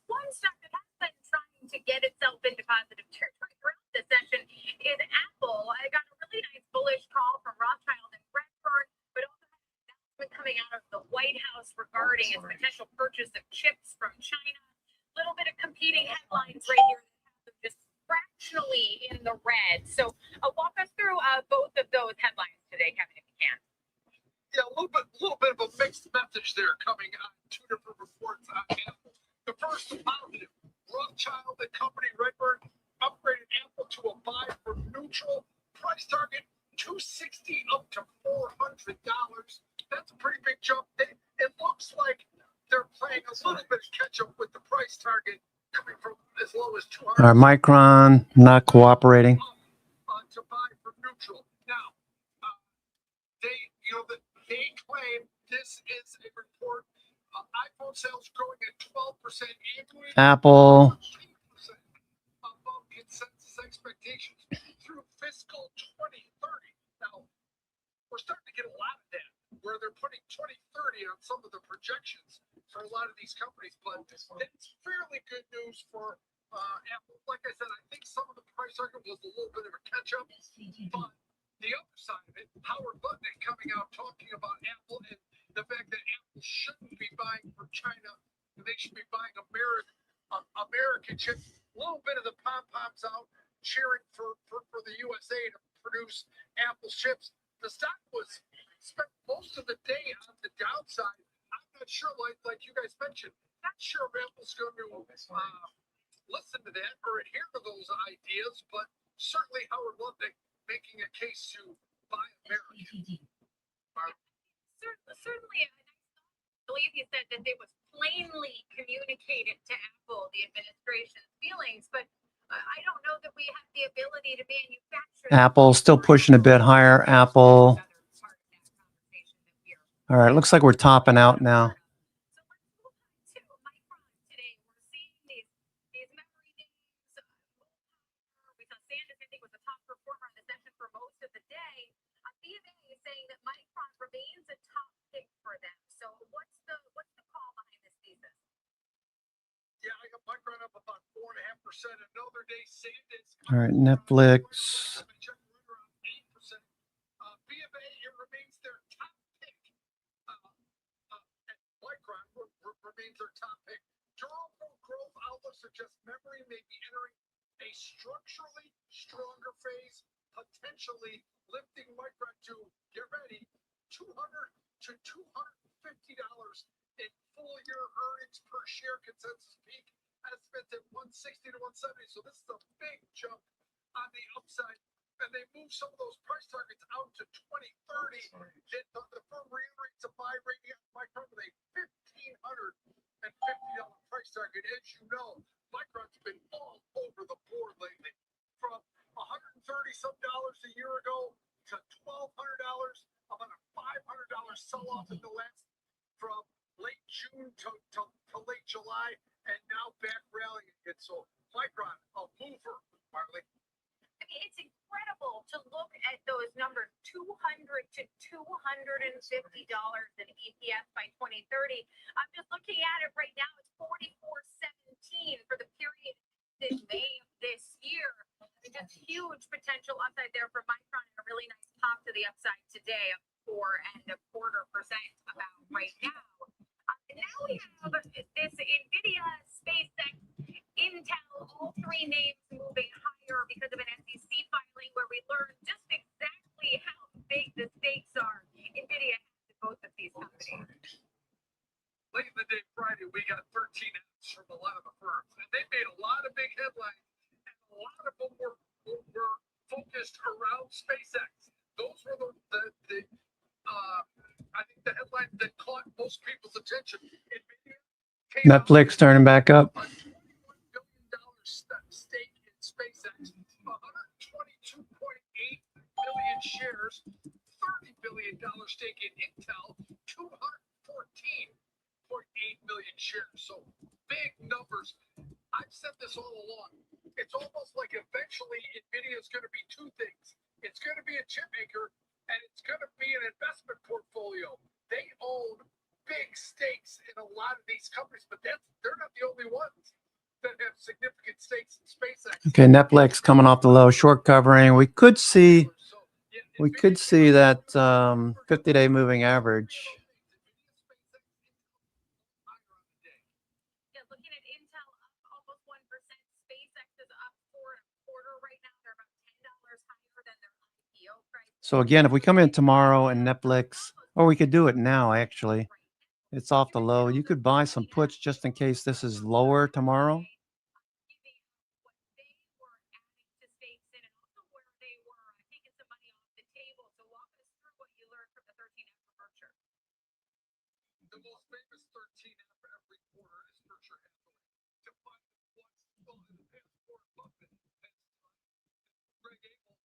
One stock that has been trying to get itself into positive territory throughout this session is Apple. I got a really nice bullish call from Rothschild and Redburn, but also had an announcement coming out of the White House regarding its potential purchase of chips from China. A little bit of competing headlines right here that have them just fractionally in the red. So walk us through both of those headlines today, Kevin, if you can. Yeah, a little bit of a mixed message there coming on two different reports on Apple. The first, the positive. Rothschild and Company Redburn upgraded Apple to a buy for neutral. Price target $260 up to $400. That's a pretty big jump. It looks like they're playing a little bit of catch up with the price target coming from as low as 200. All right, Micron not cooperating. To buy for neutral. Now, they claim this is a report. iPhone sales growing at 12% annually. Apple. Above consensus expectations through fiscal 2030. Now, we're starting to get a lot of that, where they're putting 2030 on some of the projections for a lot of these companies. But it's fairly good news for Apple. Like I said, I think some of the price target was a little bit of a catch-up, but the other side of it, Howard Lutnick coming out talking about Apple and the fact that Apple shouldn't be buying from China, and they should be buying American chips. A little bit of the pom-poms out cheering for the USA to produce Apple chips. The stock was spent most of the day on the downside. I'm not sure, like you guys mentioned, not sure if Apple's going to listen to that or adhere to those ideas, but certainly Howard Lutnick making a case to buy American. Certainly, I believe you said that it was plainly communicated to Apple, the administration's feelings, but I don't know that we have the ability to manufacture. Apple still pushing a bit higher. Apple. All right, looks like we're topping out now. Saying that Micron remains a top pick for them. So what's the call behind this thesis? Yeah, I got Micron up about 4.5%. Another day, Sanders. All right, Netflix. 8%. BofA, it remains their top pick. And Micron remains their top pick. Durable growth outlook suggests memory may be entering a structurally stronger phase, potentially lifting Micron to, get ready, $200 to $250 in full year earnings per share consensus peak estimates at 160 to 170. So this is a big jump on the upside. And they move some of those price targets out to 2030. The firm reiterates a buy rating on Micron with a $1,550 price target. As you know, Micron's been all over the board lately. From $130 some a year ago to $1,200, about a $500 sell-off in the last, from late June to late July, and now back rallying again. So Micron, a mover, Marley. I mean, it's incredible to look at those numbers, $200 to $250 in EPS by 2030. I'm just looking at it right now. It's 44.17 for the period in May of this year. Just huge potential upside there for Micron, and a really nice pop to the upside today of 4.25% about right now. And now we have this NVIDIA, SpaceX, Intel, all three names moving higher because of an SEC filing where we learned just exactly how big the stakes are NVIDIA has in both of these companies. Late in the day Friday, we got 13 apps from a lot of the firms, and they made a lot of big headlines. A lot of them were focused around SpaceX. Those were the I think the headlines that caught most people's attention. Netflix turning back up. $1 billion stake in SpaceX, 122.8 million shares, $30 billion stake in Intel, 214.8 million shares. So big numbers. I've said this all along. It's almost like eventually NVIDIA is going to be two things. It's going to be a chip maker, and it's going to be an investment portfolio. they own big stakes in a lot of these companies, but they're not the only ones that have significant stakes in SpaceX. Okay, NFLX coming off the low, short covering. We could see that 50-day moving average. Yeah, looking at Intel up almost 1%. SpaceX is up 4.25 right now. They're about $10 higher than their IPO price. So again, if we come in tomorrow and NFLX, or we could do it now actually, it's off the low. You could buy some puts just in case this is lower tomorrow. The most famous 13 after every quarter is Berkshire Hathaway. To find what's in the past Warren Buffett has done, Greg Abel,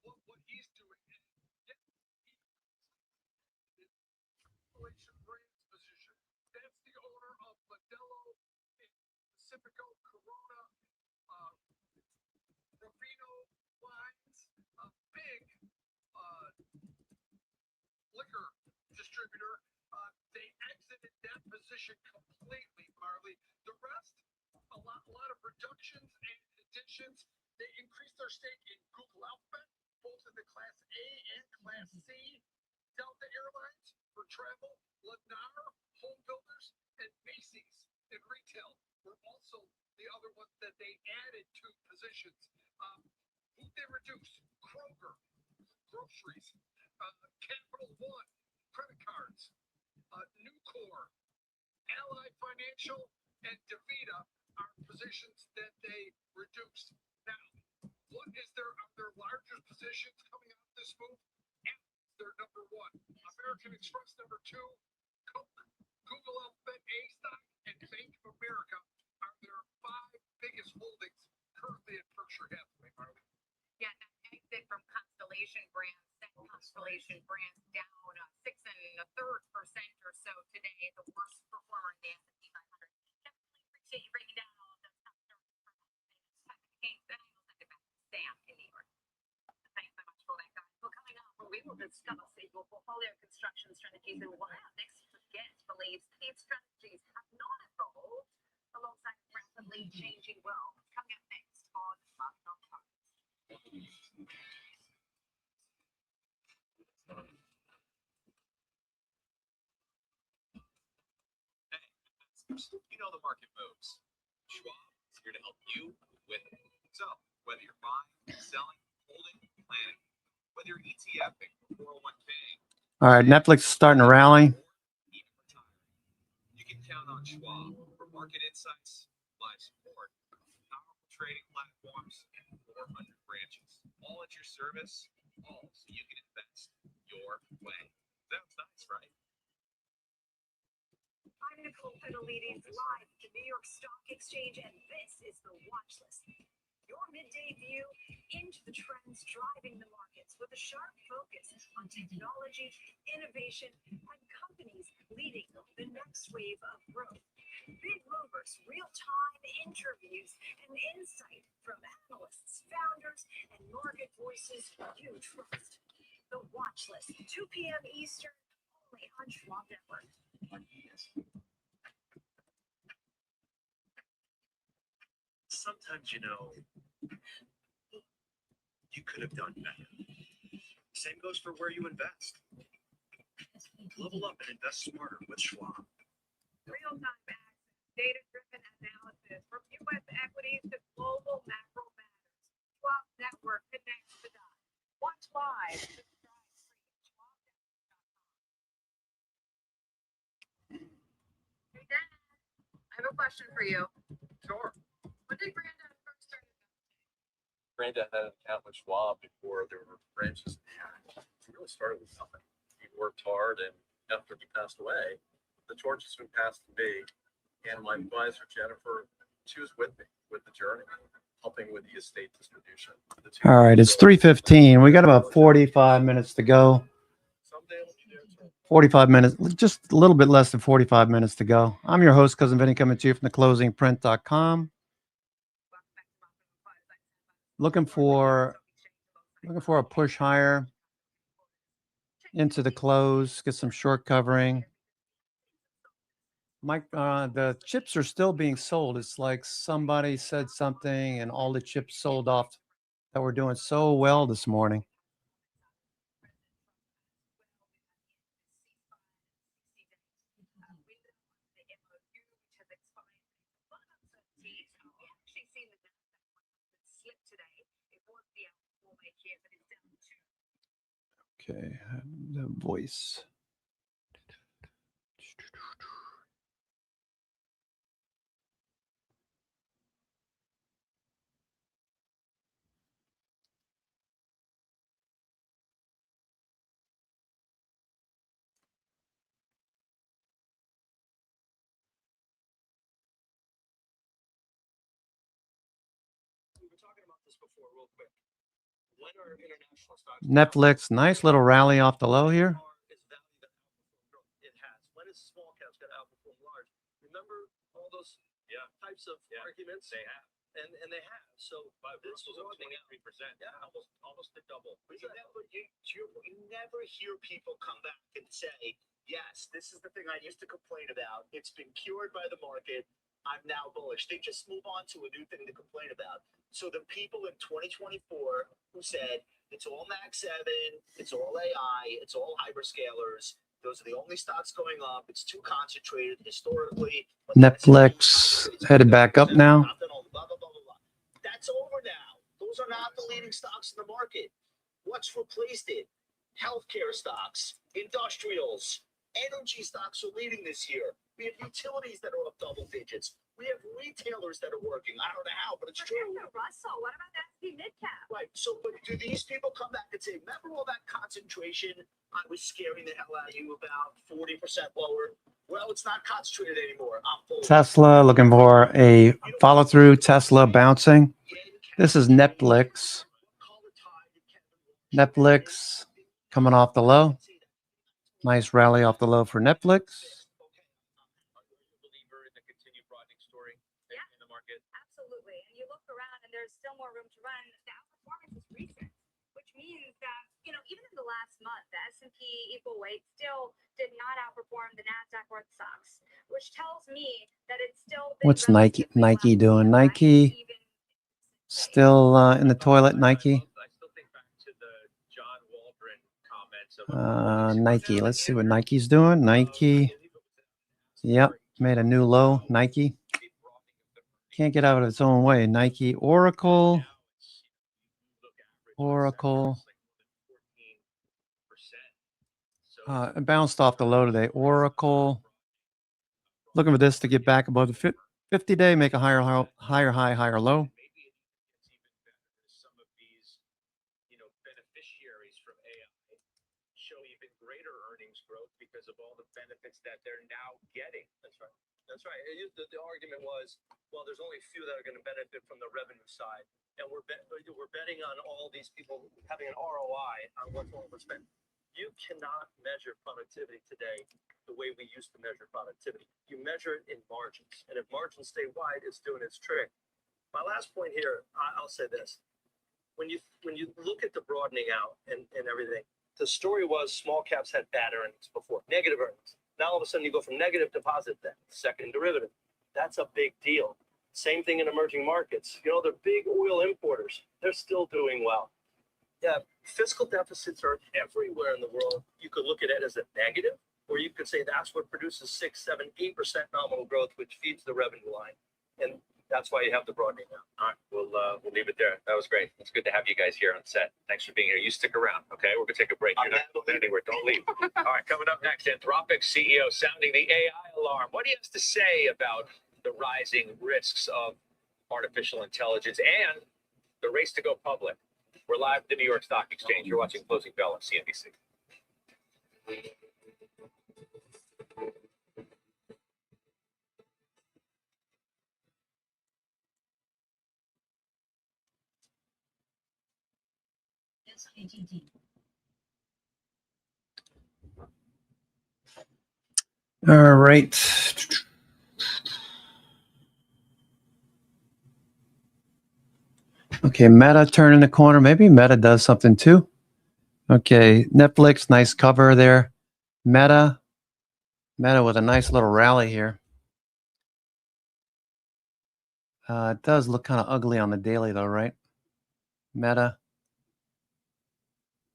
what he's doing, and yet Appalachian Brands position. That's the owner of Modelo, Pacifico, Corona, Rufino wines, a big liquor distributor. They exited that position completely, Marley. The rest, a lot of reductions and additions. They increased their stake in Google Alphabet, both in the Class A and Class C. Delta Airlines for travel, Lennar, home builders, and Macy's in retail were also the other ones that they added to positions. Who they reduced? Kroger, groceries, Capital One, credit cards. Nucor, Ally Financial, and DaVita are positions that they reduced. Now, what is their larger positions coming out of this move? They're number one. American Express number two. Coke, Google Alphabet A stock, and Bank of America are their 5 biggest holdings currently at Berkshire Hathaway, Marley. Yeah, that exit from Constellation Brands sent Constellation Brands down 6.33% or so today, the worst performer in the S&P 500. Definitely appreciate you breaking down all of those top stories for us. Then I will send it back to Sam in New York. Thanks so much for that, guys. Well, coming up, we will discuss your portfolio construction strategies and what our next guest believes these strategies have not evolved alongside rapidly changing world. Coming up next on Market on Target. You know the market moves. Schwab is here to help you with it. So, whether you're buying, selling, holding, planning, whether you're ETFing, 401k, All right, Netflix is starting to rally. even retiring, you can count on Schwab for market insights, live support, powerful trading platforms, and 400 branches. All at your service, all so you can invest your way. Sounds nice, right? I'm Nicole Fidelity, live at the New York Stock Exchange, and this is the Watch List. Your midday view into the trends driving the markets with a sharp focus on technology, innovation, and companies leading the next wave of growth. Big movers, real-time interviews, and insight from analysts, founders, and market voices you trust. The Watch List, 2 p.m. Eastern, only on Schwab Network. Sometimes, you could have done better. Same goes for where you invest. Level up and invest smarter with Schwab. Real-time access, data-driven analysis from U.S. equities to global macro matters. Schwab Network connects the dots. Watch live. Subscribe free at schwabnetwork.com. Hey, Dan, I have a question for you. Sure. When did Granddad first start investing? Granddad had an account with Schwab before there were branches. He really started with nothing. He worked hard, and after he passed away, the torch has been passed to me and my advisor, Jennifer. She was with me with the journey, helping with the estate distribution. All right, it's 3:15. We got about 45 minutes to go. 45 minutes, just a little bit less than 45 minutes to go. I'm your host, Cousin Vinny, coming to you from theclosingprint.com. Looking for a push higher. into the close, get some short covering. Mike, the chips are still being sold. It's like somebody said something and all the chips sold off that were doing so well this morning. Okay, the voice. We were talking about this before, real quick. When are international stocks? Netflix, nice little rally off the low here. It has. When is small caps going to outperform large? Remember all those types of arguments? They have. And they have. So this was opening at 3%. Yeah, almost a double. You never hear people come back and say, yes, this is the thing I used to complain about. It's been cured by the market. I'm now bullish. They just move on to a new thing to complain about. So the people in 2024 who said it's all Max 7, it's all AI, it's all hyperscalers, those are the only stocks going up. It's too concentrated historically. Netflix headed back up now. That's over now. Those are not the leading stocks in the market. What's replaced it? Healthcare stocks, industrials, energy stocks are leading this year. We have utilities that are up double digits. We have retailers that are working. I don't know how, but it's true. Russell, what about S&P mid-cap? Right. So, but do these people come back and say, remember all that concentration I was scaring the hell out of you about 40% lower? Well, it's not concentrated anymore. I'm full. Tesla looking for a follow through. Tesla bouncing. This is Netflix. Netflix coming off the low. Nice rally off the low for Netflix. Absolutely. And you look around and there's still more room to run. The outperformance is recent, which means that, even in the last month, the S&P equal weight still did not outperform the NASDAQ or the stocks, which tells me that it's still. What's Nike doing? Nike still in the toilet, Nike. Nike, let's see what Nike's doing. Nike. Yep, made a new low, Nike. Can't get out of its own way. Nike, Oracle. It bounced off the low today. Oracle. Looking for this to get back above the 50-day, make a higher high, higher low. Some of these, beneficiaries from AI show even greater earnings growth because of all the benefits that they're now getting. That's right. That's right. The argument was, well, there's only a few that are going to benefit from the revenue side, and we're betting on all these people having an ROI on what's overspent. You cannot measure productivity today the way we used to measure productivity. You measure it in margins, and if margins stay wide, it's doing its trick. My last point here, I'll say this: when you look at the broadening out and everything, the story was small caps had bad earnings before, negative earnings. Now all of a sudden you go from negative to positive. Then second derivative, that's a big deal. Same thing in emerging markets. They're big oil importers. They're still doing well. Yeah, fiscal deficits are everywhere in the world. You could look at it as a negative, or you could say that's what produces 6, 7, 8% nominal growth, which feeds the revenue line. And that's why you have the broadening out. All right, we'll leave it there. That was great. It's good to have you guys here on set. Thanks for being here. You stick around, okay? We're gonna take a break. You're not going anywhere. Don't leave. All right, coming up next, Anthropic CEO sounding the AI alarm. What he has to say about the rising risks of artificial intelligence and the race to go public. We're live at the New York Stock Exchange. You're watching Closing Bell on CNBC. SKTT. All right. Okay, Meta turning the corner. Maybe Meta does something too. Okay, Netflix, nice cover there. Meta with a nice little rally here. It does look kind of ugly on the daily though, right? Meta.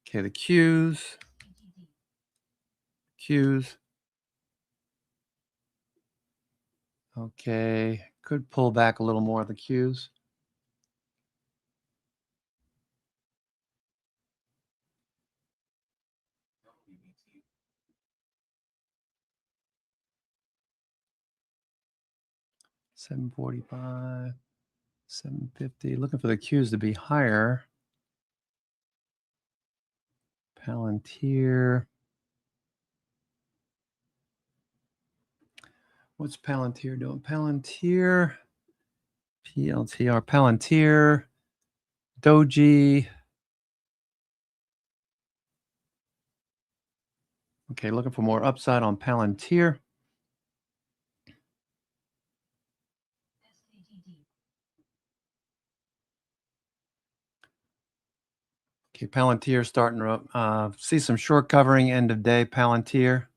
Okay, the Qs. Okay, could pull back a little more of the Qs. $745, $750. Looking for the Qs to be higher. Palantir. What's Palantir doing? Palantir, PLTR, Palantir, Doji. Okay, looking for more upside on Palantir. Okay, Palantir starting to see some short covering end of day. Palantir.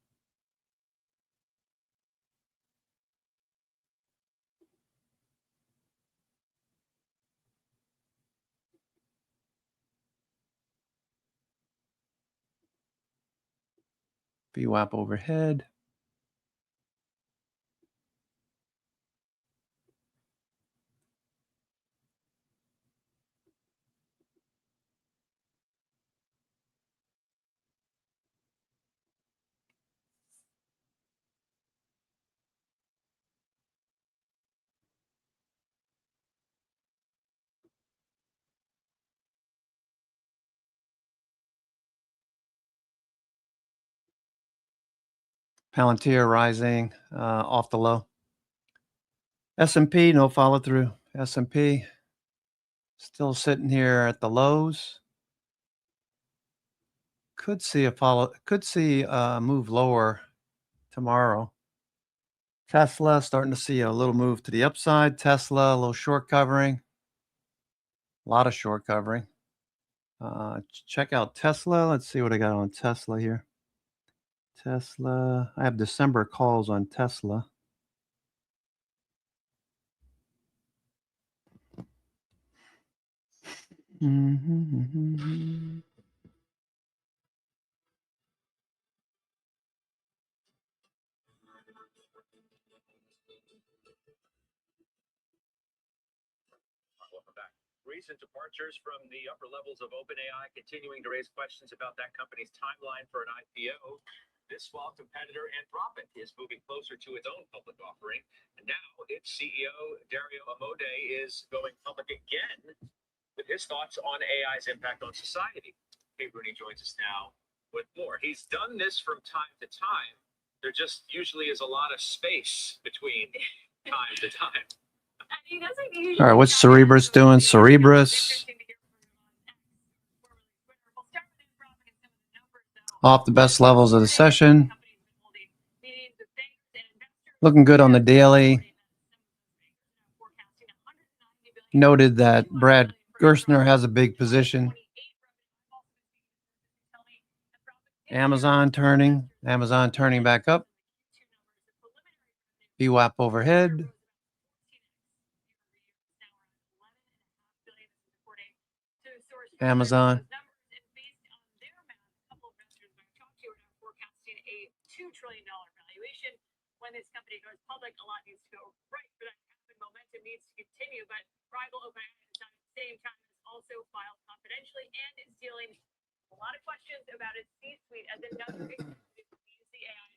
VWAP overhead. Palantir rising off the low. S&P, no follow through. S&P still sitting here at the lows. Could see a move lower tomorrow. Tesla starting to see a little move to the upside. Tesla, a little short covering. A lot of short covering. Check out Tesla. Let's see what I got on Tesla here. Tesla. I have December calls on Tesla. Welcome back. Recent departures from the upper levels of OpenAI continuing to raise questions about that company's timeline for an IPO. This while competitor Anthropic is moving closer to its own public offering, and now its CEO Dario Amodei is going public again with his thoughts on AI's impact on society. Kate Rooney joins us now with more. He's done this from time to time. There just usually is a lot of space between time to time. All right, what's Cerebrus doing? Cerebrus off the best levels of the session. Looking good on the daily. Noted that Brad Gerstner has a big position. Amazon turning back up. VWAP overhead. Amazon. $2 trillion valuation. When this company goes public, a lot needs to go right for that to happen. Momentum needs to continue, but rival OpenAI at the same time has also filed confidentially and is dealing a lot of questions about its C-suite as another the AI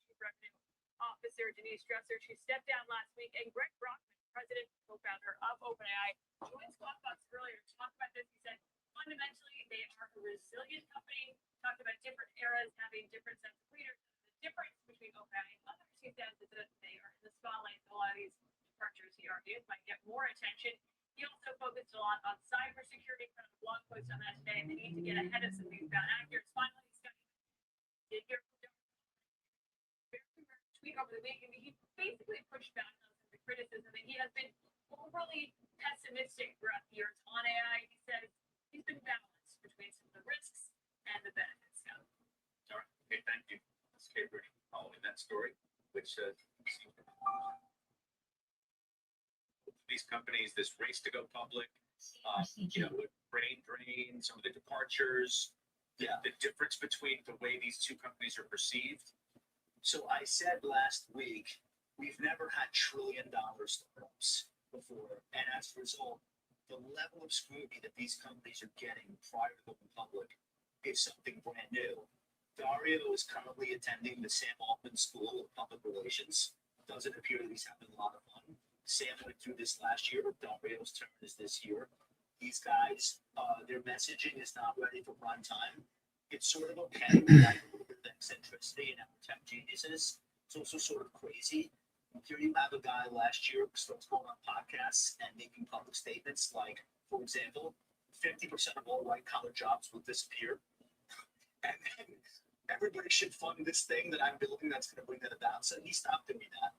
Chief Revenue Officer Denise Dresser. She stepped down last week, and Greg Brockman, president and co-founder of OpenAI, joined Squawk Box earlier to talk about this. He said, fundamentally, they are a resilient company. Talked about different eras having different sets of leaders. The difference between OpenAI and others, he says, is that they are in the spotlight. A lot of these departures, he argues, might get more attention. He also focused a lot on cybersecurity. Kind of blog post on that today. They need to get ahead of some of these bad actors. Finally, Scott did hear from tweet over the week, and he basically pushed back on some of the criticism that he has been overly pessimistic throughout the years on AI. He says he's been balanced between some of the risks and the benefits go. All right. Okay, thank you. Ms. Cambridge, following that story, which these companies, this race to go public, with brain drain, some of the departures, the difference between the way these two companies are perceived. So I said last week, we've never had trillion-dollar startups before, and as a result, the level of scrutiny that these companies are getting prior to going public is something brand new. Dario is currently attending the Sam Altman School of Public Relations. Doesn't appear that he's having a lot of fun. Sam went through this last year. Dario's turn is this year. These guys, their messaging is not ready for prime time. It's sort of okay. We like a little bit of eccentricity in our tech geniuses. It's also sort of crazy. Here you have a guy last year who starts going on podcasts and making public statements like, for example, 50% of all white-collar jobs will disappear. And then everybody should fund this thing that I'm building that's going to bring that about. So he stopped doing that.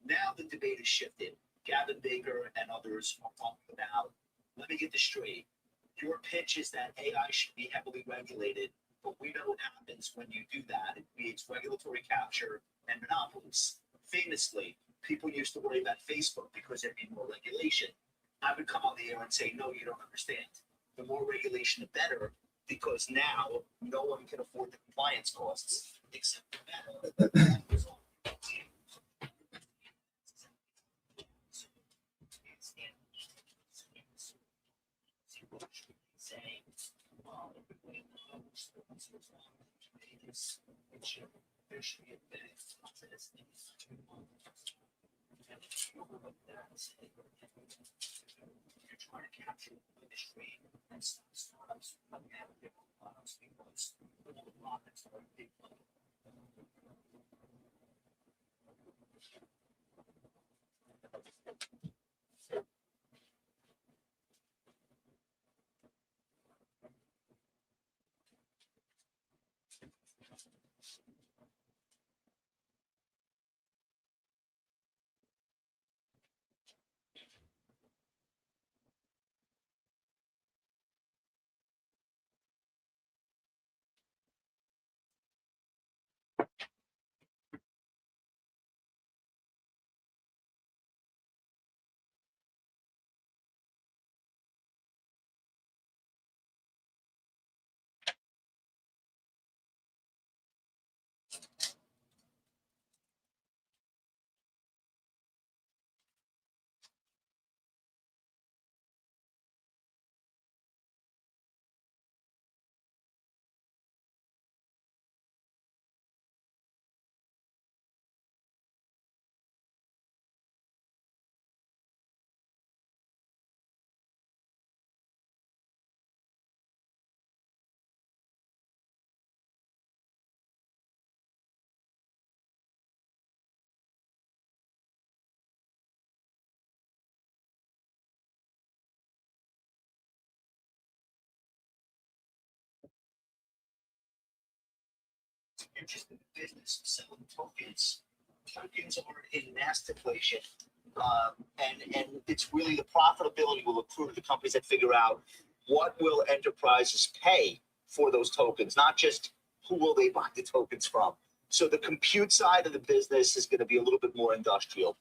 Now the debate has shifted. Gavin Baker and others are talking about, let me get this straight. Your pitch is that AI should be heavily regulated, but we know what happens when you do that. It creates regulatory capture and monopolies. Famously, people used to worry about Facebook because there'd be more regulation. I would come on the air and say, no, you don't understand. The more regulation, the better, because now no one can afford the compliance costs except for Meta. You're trying to capture the industry and startups coming out of different products because the profits are big money. You're just in the business of selling tokens. Tokens are in mass deflation. And it's really the profitability will accrue to the companies that figure out what will enterprises pay for those tokens, not just who will they buy the tokens from. So the compute side of the business is going to be a little bit more industrial.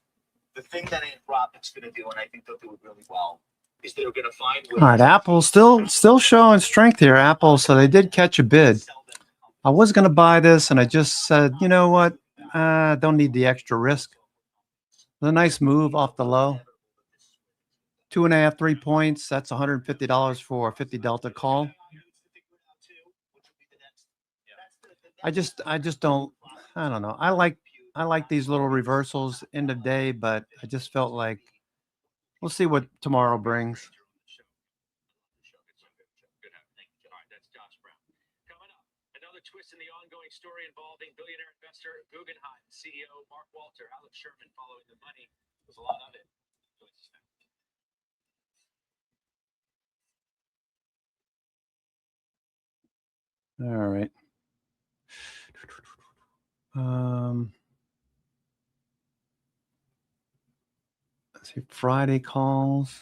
The thing that Anthropic's going to do, and I think they'll do it really well, is they're going to find ways. All right, Apple still showing strength here, Apple. So they did catch a bid. I was going to buy this, and I just said, you know what? Don't need the extra risk. It was a nice move off the low. 2.5, 3 points. That's $150 for a 50 delta call. I just don't. I don't know. I like these little reversals end of day, but I just felt like we'll see what tomorrow brings. Another twist in the ongoing story involving billionaire investor Guggenheim CEO Mark Walter, Alex Sherman following the money. There's a lot of it. All right. Let's see, Friday calls.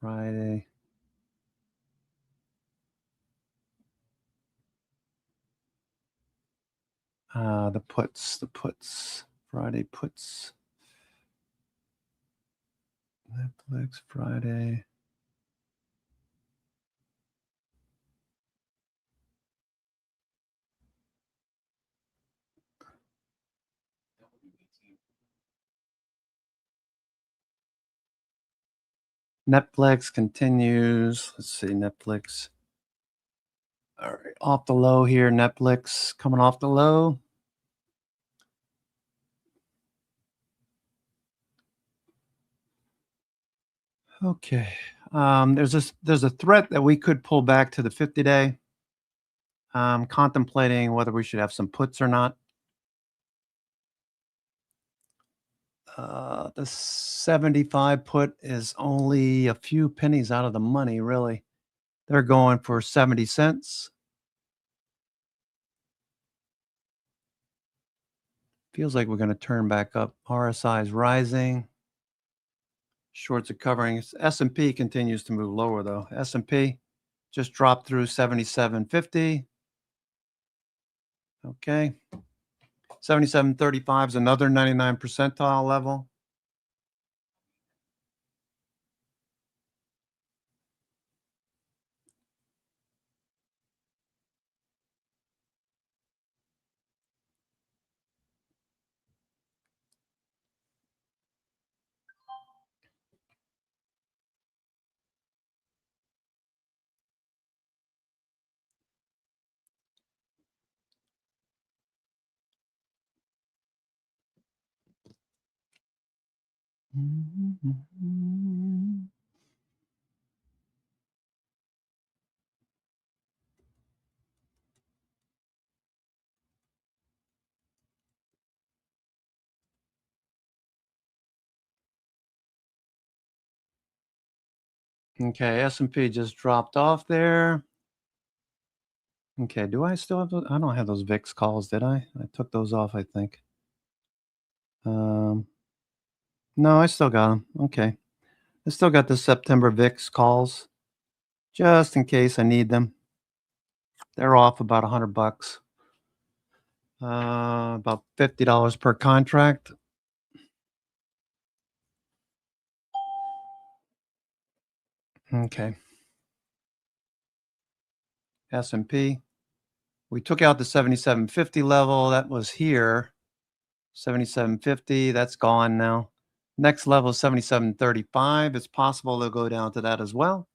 Friday. The puts, Friday puts. Netflix Friday. Netflix continues. Let's see, Netflix. All right, off the low here. Netflix coming off the low. Okay. There's a threat that we could pull back to the 50-day. I'm contemplating whether we should have some puts or not. The 75 put is only a few pennies out of the money, really. They're going for 70 cents. Feels like we're going to turn back up. RSI is rising. Shorts are covering. S&P continues to move lower, though. S&P just dropped through 77.50. Okay. 77.35 is another 99 percentile level. Okay, S&P just dropped off there. Okay, do I still have those? I don't have those VIX calls, did I? I took those off, I think. No, I still got them. Okay. I still got the September VIX calls, just in case I need them. They're off about $100. About $50 per contract. Okay. S&P. We took out the 77.50 level. That was here. 77.50. That's gone now. Next level is 77.35. It's possible they'll go down to that as well.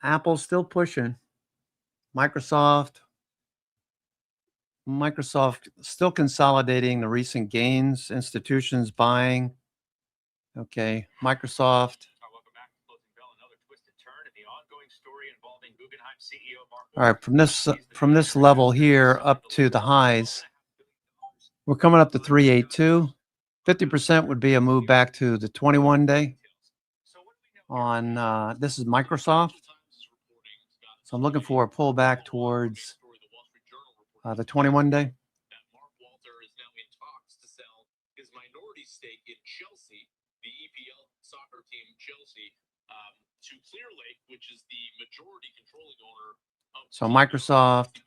Apple's still pushing. Microsoft still consolidating the recent gains. Institutions buying. Okay, Microsoft. All right, from this level here up to the highs, we're coming up to 382. 50% would be a move back to the 21-day. On this is Microsoft. So I'm looking for a pullback towards the 21-day. Stake in Chelsea, the EPL soccer team Chelsea, to Clear Lake, which is the majority controlling owner of So Microsoft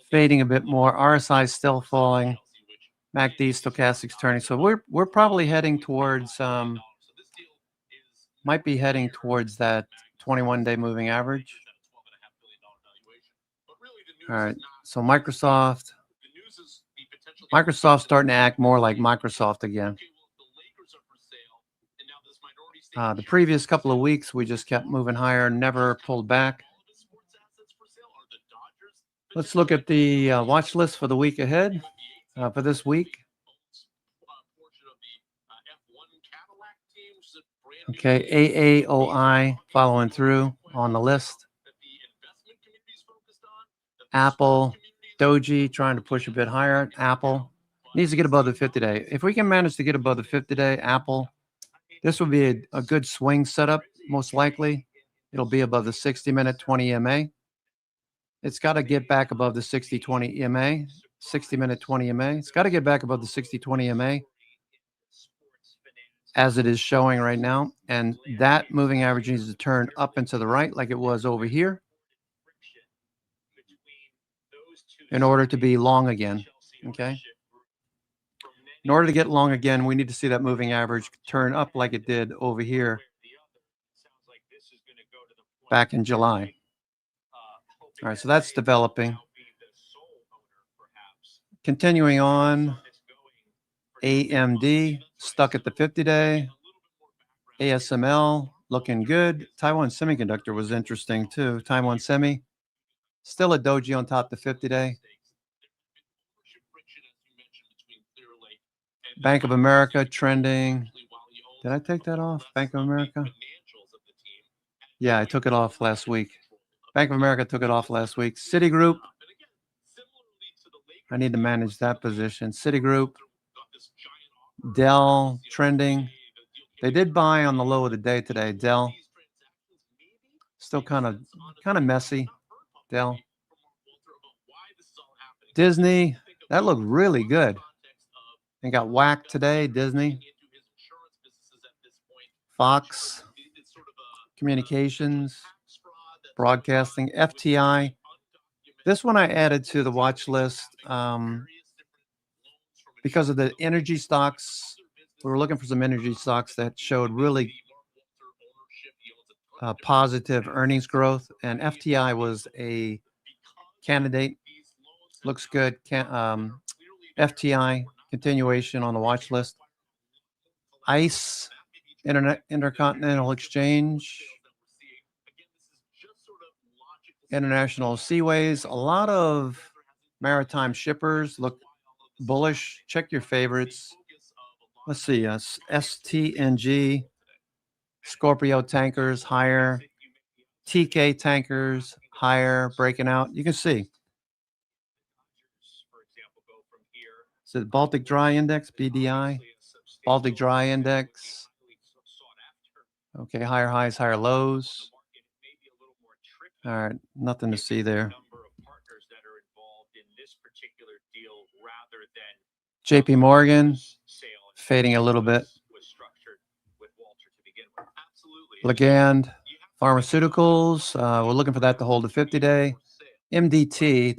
fading a bit more. RSI is still falling. MACD stochastics turning. So we're probably heading towards might be heading towards that 21-day moving average. All right. So Microsoft's starting to act more like Microsoft again. The previous couple of weeks, we just kept moving higher, never pulled back. Let's look at the watch list for the week ahead, for this week. Okay, AAOI following through on the list. Apple, Doji trying to push a bit higher. Apple needs to get above the 50-day. If we can manage to get above the 50-day, Apple, this will be a good swing setup, most likely. It'll be above the 60-minute 20 EMA. It's got to get back above the 60-20 EMA, 60-minute 20 EMA. It's got to get back above the 60-20 EMA. as it is showing right now. And that moving average needs to turn up and to the right like it was over here in order to be long again. Okay. In order to get long again, we need to see that moving average turn up like it did over here back in July. All right, so that's developing. Continuing on, AMD stuck at the 50-day. ASML looking good. Taiwan Semiconductor was interesting too. Taiwan Semi still a doji on top the 50-day. Bank of America trending. Did I take that off? Bank of America? Yeah, I took it off last week. Bank of America took it off last week. Citigroup. I need to manage that position. Citigroup. Dell trending. They did buy on the low of the day today. Dell. Still kind of messy. Dell. Disney. That looked really good. And got whacked today. Disney. Fox. Communications. Broadcasting. FTI. This one I added to the watch list because of the energy stocks. We were looking for some energy stocks that showed really positive earnings growth, and FTI was a candidate. Looks good. FTI continuation on the watch list. ICE, Intercontinental Exchange, International Seaways. A lot of maritime shippers look bullish. Check your favorites. Let's see. STNG, Scorpio Tankers higher. TK Tankers higher, breaking out. You can see. So Baltic Dry Index, BDI. Baltic Dry Index. Okay, higher highs, higher lows. All right, nothing to see there. JP Morgan fading a little bit. Ligand Pharmaceuticals, we're looking for that to hold a 50-day. MDT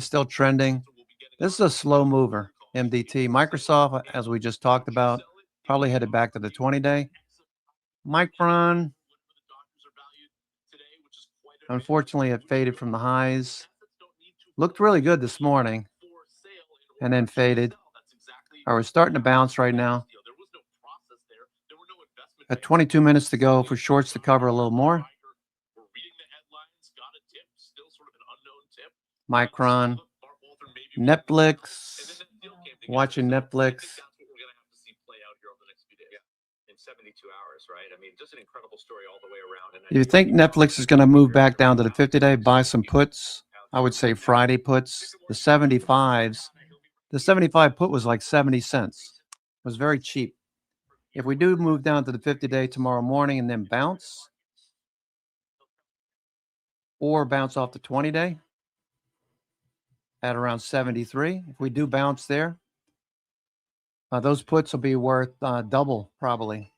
still trending. This is a slow mover. MDT. Microsoft, as we just talked about, probably headed back to the 20-day. Micron, unfortunately, it faded from the highs. Looked really good this morning and then faded. All right, we're starting to bounce right now. At 22 minutes to go for shorts to cover a little more. Micron, Netflix, watching Netflix. In 72 hours, right? I mean, just an incredible story all the way around. You think Netflix is going to move back down to the 50-day, buy some puts? I would say Friday puts. The 75s. The 75 put was like 70 cents. It was very cheap. If we do move down to the 50-day tomorrow morning and then bounce, or bounce off the 20-day at around 73, if we do bounce there, those puts will be worth double probably.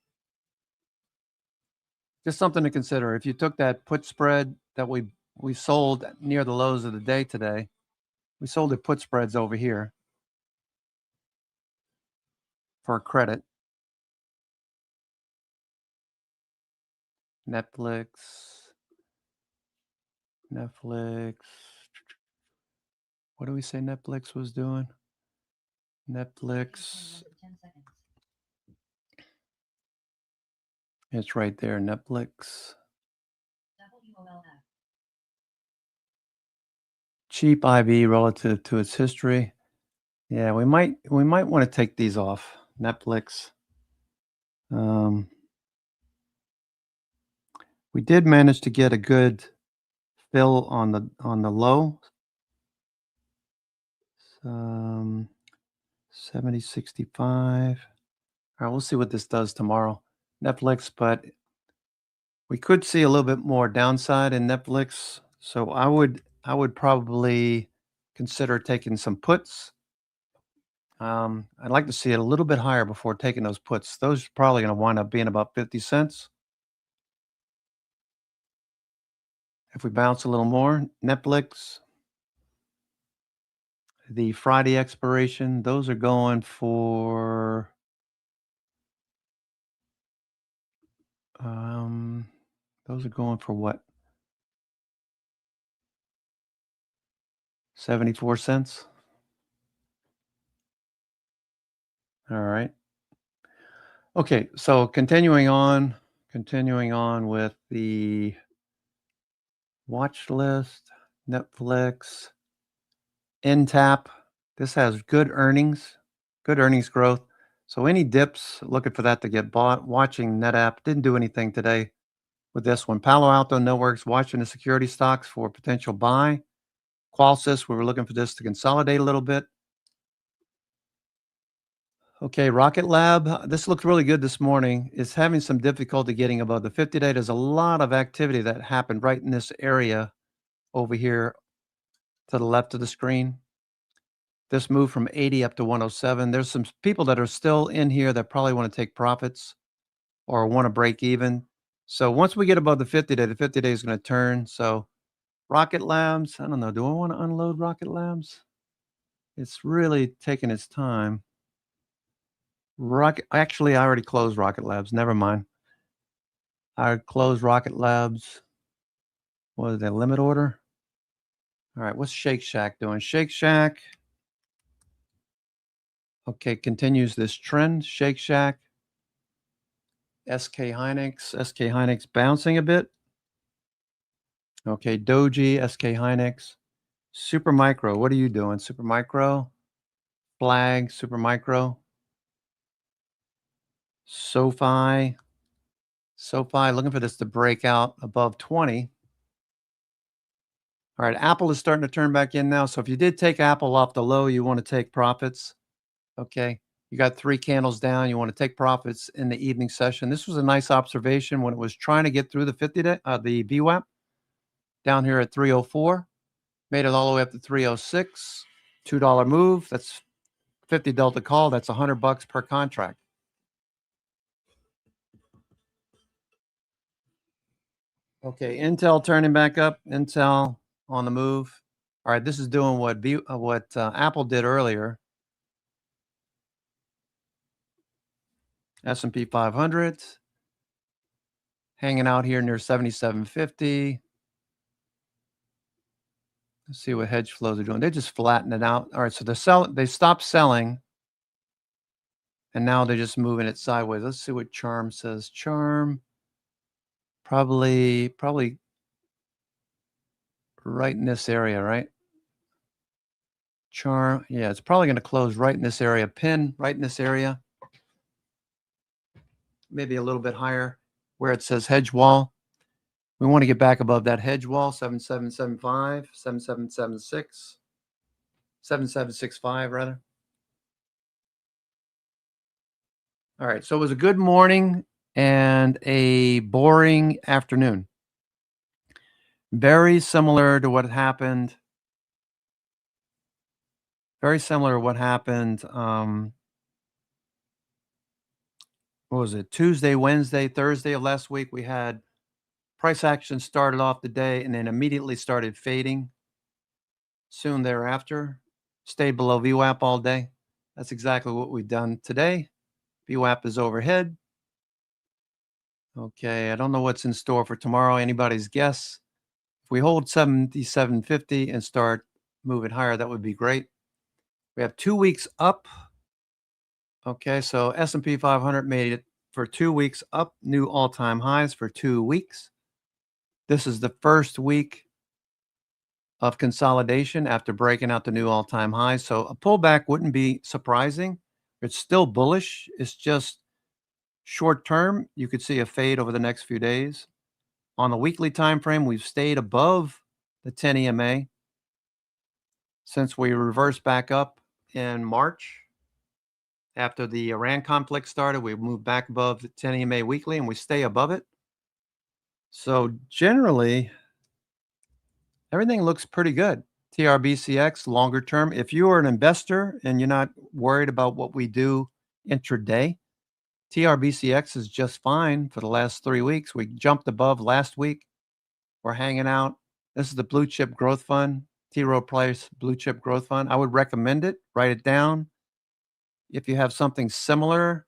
Just something to consider. If you took that put spread that we sold near the lows of the day today, we sold the put spreads over here for credit. Netflix. What do we say Netflix was doing? Netflix. It's right there, Netflix. Cheap IV relative to its history. Yeah, we might want to take these off. Netflix. We did manage to get a good fill on the low. 70.65. All right, we'll see what this does tomorrow. Netflix, but we could see a little bit more downside in Netflix. So I would probably consider taking some puts. I'd like to see it a little bit higher before taking those puts. Those are probably going to wind up being about 50 cents. If we bounce a little more, Netflix, the Friday expiration, those are going for those are going for what? 74 cents. All right. Okay, so continuing on with the watch list, Netflix, NTAP. This has good earnings growth. So any dips, looking for that to get bought. Watching NetApp, didn't do anything today with this one. Palo Alto Networks, watching the security stocks for potential buy. Qualsys, we were looking for this to consolidate a little bit. Okay, Rocket Lab, this looked really good this morning. It's having some difficulty getting above the 50-day. There's a lot of activity that happened right in this area over here to the left of the screen. This move from 80 up to 107. There's some people that are still in here that probably want to take profits or want to break even. So once we get above the 50-day, the 50-day is going to turn. So Rocket Labs, I don't know. Do I want to unload Rocket Labs? It's really taking its time. Actually, I already closed Rocket Labs. Never mind. I closed Rocket Labs. What is that, limit order? All right, what's Shake Shack doing? Shake Shack. Okay, continues this trend. Shake Shack. SK Hynix bouncing a bit. Okay, Doji, SK Hynix. Supermicro, what are you doing? Supermicro. Flag, Supermicro. SoFi, looking for this to break out above 20. All right, Apple is starting to turn back in now. So if you did take Apple off the low, you want to take profits. Okay, you got 3 candles down. You want to take profits in the evening session. This was a nice observation when it was trying to get through the 50-day, the VWAP down here at 304. Made it all the way up to 306. $2 move. That's 50 delta call. That's $100 per contract. Okay, Intel turning back up. Intel on the move. All right, this is doing what Apple did earlier. S&P 500 hanging out here near 7750. Let's see what hedge flows are doing. They just flatten it out. All right, so they stopped selling, and now they're just moving it sideways. Let's see what Charm says. Charm probably right in this area, right? Charm, yeah, it's probably going to close right in this area. Pin right in this area. Maybe a little bit higher where it says hedge wall. We want to get back above that hedge wall, 7775, 7776, 7765 rather. All right, so it was a good morning and a boring afternoon. Very similar to what happened. Very similar to what happened. What was it? Tuesday, Wednesday, Thursday of last week. We had price action started off the day and then immediately started fading. Soon thereafter, stayed below VWAP all day. That's exactly what we've done today. VWAP is overhead. Okay, I don't know what's in store for tomorrow. Anybody's guess? If we hold 7750 and start moving higher, that would be great. We have 2 weeks up. Okay, so S&P 500 made it for 2 weeks up, new all-time highs for 2 weeks. This is the first week of consolidation after breaking out the new all-time highs. So a pullback wouldn't be surprising. It's still bullish. It's just short term. You could see a fade over the next few days. On the weekly time frame, we've stayed above the 10 EMA since we reversed back up in March. After the Iran conflict started, we moved back above the 10 EMA weekly, and we stay above it. So generally, everything looks pretty good. TRBCX longer term. If you are an investor and you're not worried about what we do intraday. TRBCX is just fine for the last 3 weeks. We jumped above last week. We're hanging out. This is the Blue Chip Growth Fund, T. Rowe Price Blue Chip Growth Fund. I would recommend it. Write it down. If you have something similar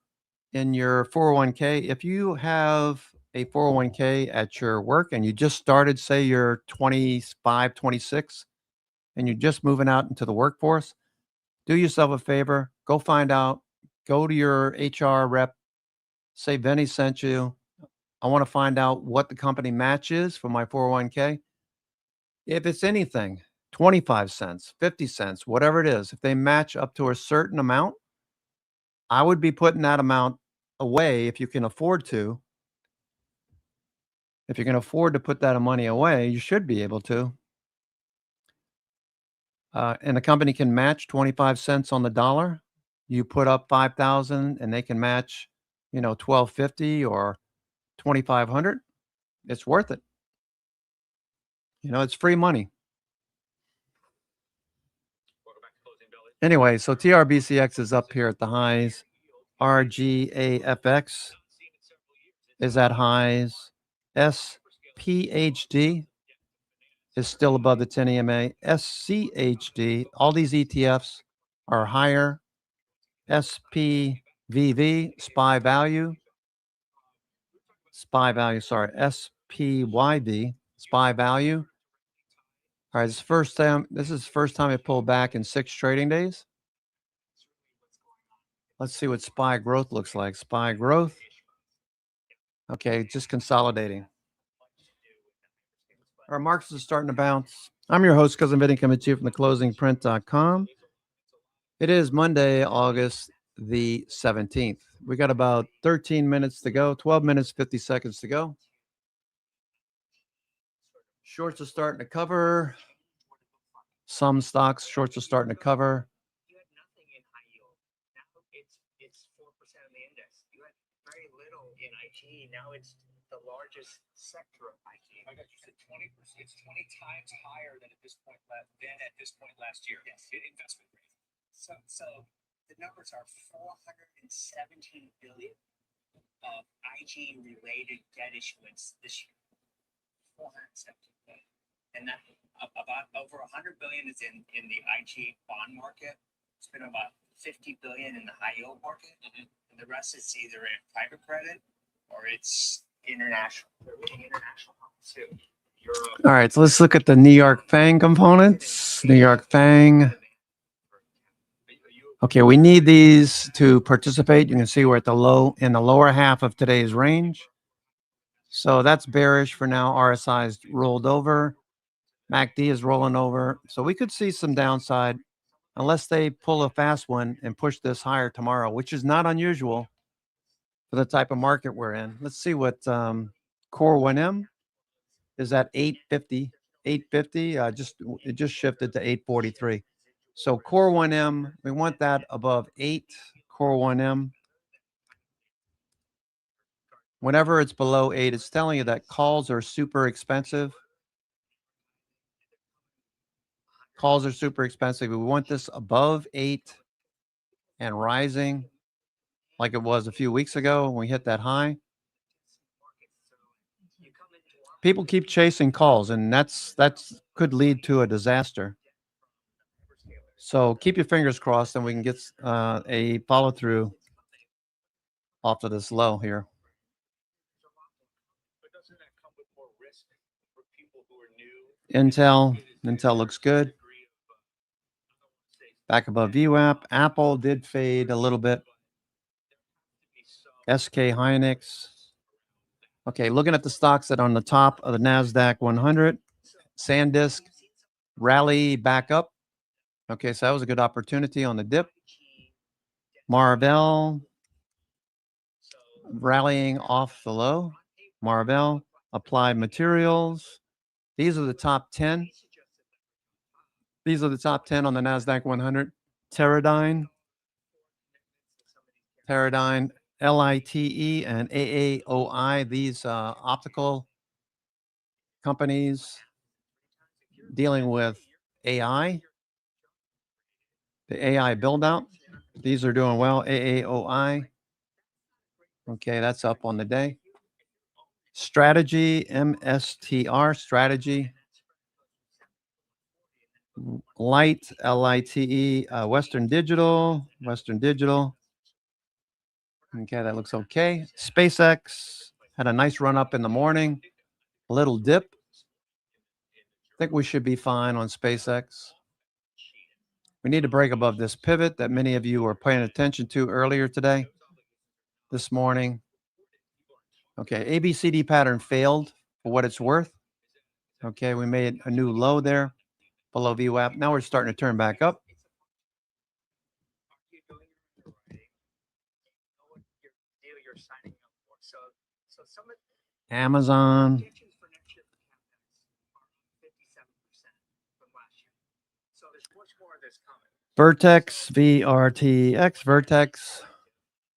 in your 401k, if you have a 401k at your work and you just started, say you're 25, 26, and you're just moving out into the workforce, do yourself a favor, go find out, go to your HR rep, say Vinny sent you. I want to find out what the company match is for my 401k. If it's anything, 25 cents, 50 cents, whatever it is, if they match up to a certain amount, I would be putting that amount away if you can afford to. If you can afford to put that money away, you should be able to. And the company can match 25 cents on the dollar. You put up 5,000 and they can match, 1250 or 2,500. It's worth it. It's free money. Anyway, so TRBCX is up here at the highs. RGAFX is at highs. SPHD is still above the 10 EMA. SCHD, all these ETFs are higher. SPVV, SPY value, SPYV, SPY value. All right, this is the first time it pulled back in 6 trading days. Let's see what SPY growth looks like. SPY growth. Okay, just consolidating. Our markets are starting to bounce. I'm your host, Cousin Vinny, coming to you from theclosingprint.com. It is Monday, August the 17th. We got about 13 minutes to go, 12 minutes, 50 seconds to go. Shorts are starting to cover. Some stocks, shorts are starting to cover. You had nothing in high yield. Now it's 4% of the index. You had very little in IT. Now it's the largest sector of IT. I got you said 20%. It's 20 times higher than at this point last year. Yes. Investment grade. So the numbers are 417 billion of IG related debt issuance this year. 417 billion. And that about over 100 billion is in the IG bond market. It's been about 50 billion in the high yield market. And the rest is either in private credit or it's international. They're really international too. All right, so let's look at the New York FANG components. New York FANG. Okay, we need these to participate. You can see we're at the lower half of today's range. So that's bearish for now. RSI's rolled over. MACD is rolling over. So we could see some downside unless they pull a fast one and push this higher tomorrow, which is not unusual for the type of market we're in. Let's see what Core 1M is at 850. 850. It just shifted to 843. So Core 1M, we want that above 8. Core 1M. Whenever it's below 8, it's telling you that calls are super expensive. Calls are super expensive. We want this above 8 and rising like it was a few weeks ago when we hit that high. People keep chasing calls, and that's could lead to a disaster. So keep your fingers crossed, and we can get a follow through off of this low here. Intel looks good. Back above VWAP. Apple did fade a little bit. SK Hynix. Okay, looking at the stocks that are on the top of the NASDAQ 100. SanDisk rally back up. Okay, so that was a good opportunity on the dip. Marvell rallying off the low. Marvell, Applied Materials. These are the top 10. These are the top 10 on the NASDAQ 100. Teradyne, LITE, and AAOI. These optical companies dealing with AI, the AI build out. These are doing well. AAOI. Okay, that's up on the day. Strategy, MSTR, strategy. Light, LITE, Western Digital. Okay, that looks okay. SpaceX had a nice run up in the morning. A little dip. I think we should be fine on SpaceX. We need to break above this pivot that many of you were paying attention to earlier today, this morning. Okay, ABCD pattern failed for what it's worth. Okay, we made a new low there below VWAP. Now we're starting to turn back up. Amazon. Vertex, VRTX, Vertex.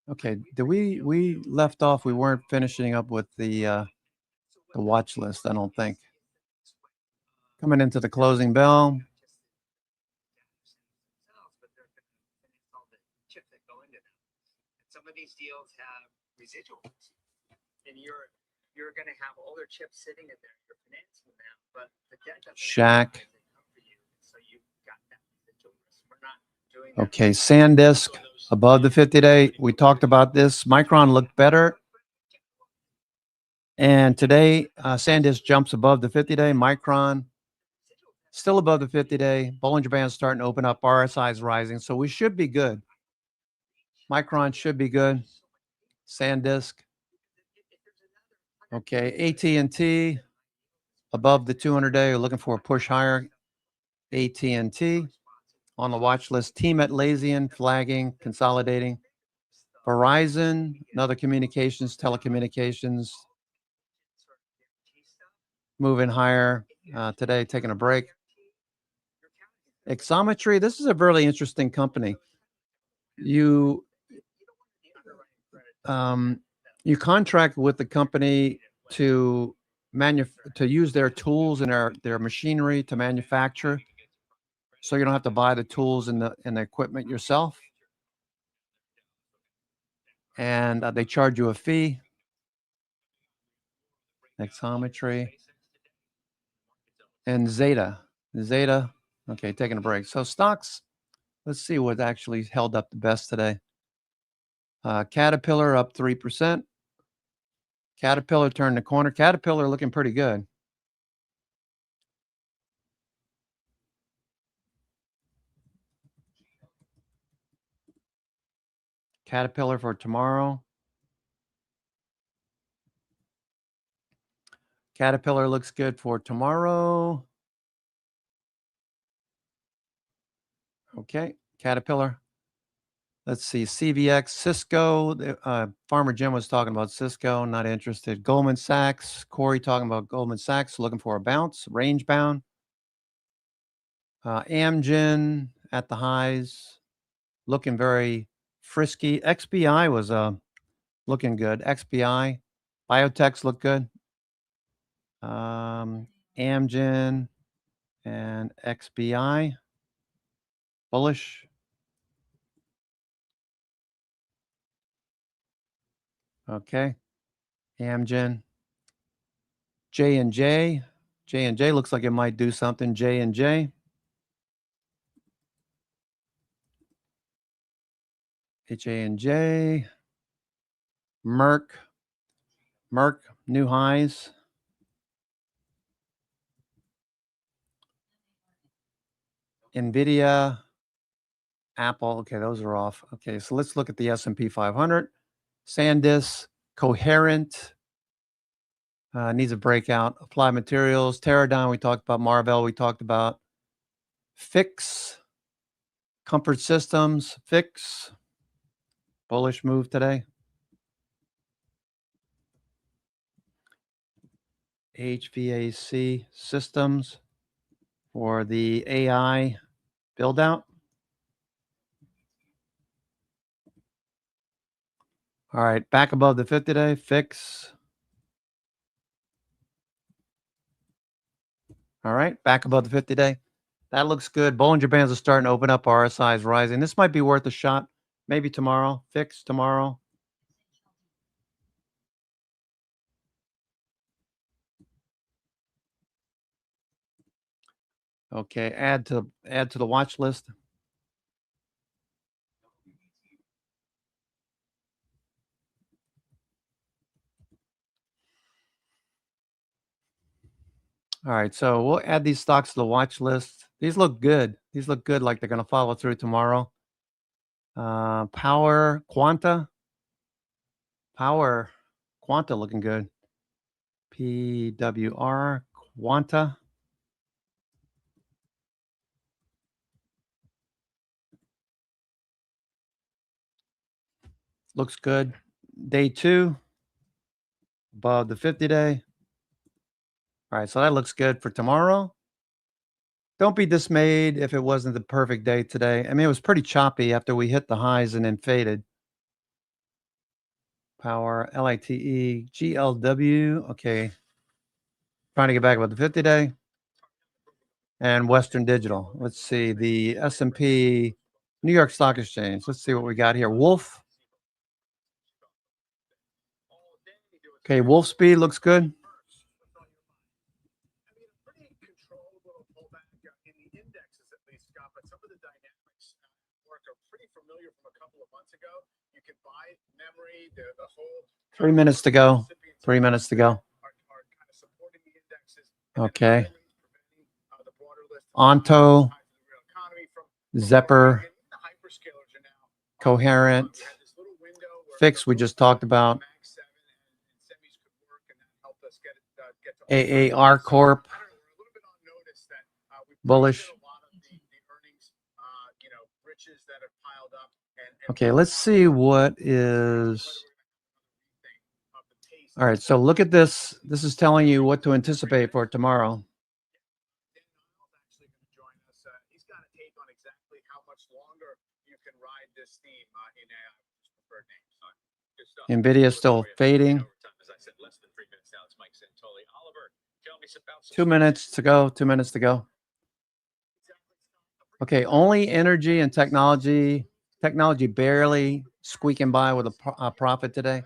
Okay, did we left off? We weren't finishing up with the watch list, I don't think. Coming into the closing bell. Some of these deals have residuals, and you're going to have all their chips sitting in there. You're financing them, but the debt doesn't Shack. come for you, so you've got that residual risk. We're not doing that. Okay, SanDisk above the 50-day. We talked about this. Micron looked better. And today, SanDisk jumps above the 50-day. Micron still above the 50-day. Bollinger Band's starting to open up. RSI is rising. So we should be good. Micron should be good. SanDisk. Okay, AT&T above the 200-day. We're looking for a push higher. AT&T on the watch list. Team at Lazian, flagging, consolidating. Verizon, another communications, telecommunications. Moving higher today, taking a break. Exometry, this is a really interesting company. You contract with the company to use their tools and their machinery to manufacture, so you don't have to buy the tools and the equipment yourself. And they charge you a fee. Exometry. And Zeta, okay, taking a break. So stocks, let's see what actually held up the best today. Caterpillar up 3%. Caterpillar turned the corner. Caterpillar looking pretty good. Caterpillar for tomorrow. Caterpillar looks good for tomorrow. Okay, Caterpillar. Let's see, CVX, Cisco. Farmer Jim was talking about Cisco, not interested. Goldman Sachs, Corey talking about Goldman Sachs, looking for a bounce, range bound. Amgen at the highs, looking very frisky. XBI was looking good. XBI, biotechs look good. Amgen and XBI, bullish. Okay, Amgen, J&J. J&J looks like it might do something. J&J. J&J. Merck, new highs. NVIDIA, Apple. Okay, those are off. Okay, so let's look at the S&P 500. SanDisk, Coherent, needs a breakout. Applied Materials, Teradyne, we talked about. Marvell, we talked about. Fix, Comfort Systems, Fix, bullish move today. HVAC Systems for the AI build out. All right, back above the 50-day, Fix. All right, back above the 50-day. That looks good. Bollinger Bands are starting to open up. RSI is rising. This might be worth a shot. Maybe tomorrow. Fix tomorrow. Okay, add to the watch list. All right, so we'll add these stocks to the watch list. These look good. These look good, like they're going to follow through tomorrow. Power, Quanta, looking good. PWR, Quanta. Looks good. Day 2, above the 50-day. All right, so that looks good for tomorrow. Don't be dismayed if it wasn't the perfect day today. I mean, it was pretty choppy after we hit the highs and then faded. Power, LITE, GLW. Okay. Trying to get back about the 50-day. And Western Digital. Let's see. The S&P New York Stock Exchange. Let's see what we got here. Wolf. Okay, Wolf Speed looks good. You can buy memory, the whole 3 minutes to go. 3 minutes to go. Okay. Onto, Zepper, Coherent, Fix we just talked about, AAR Corp, bullish. Okay, let's see what is. All right, so look at this. This is telling you what to anticipate for tomorrow. NVIDIA still fading. 2 minutes to go. 2 minutes to go. Okay, only energy and technology. Technology barely squeaking by with a profit today.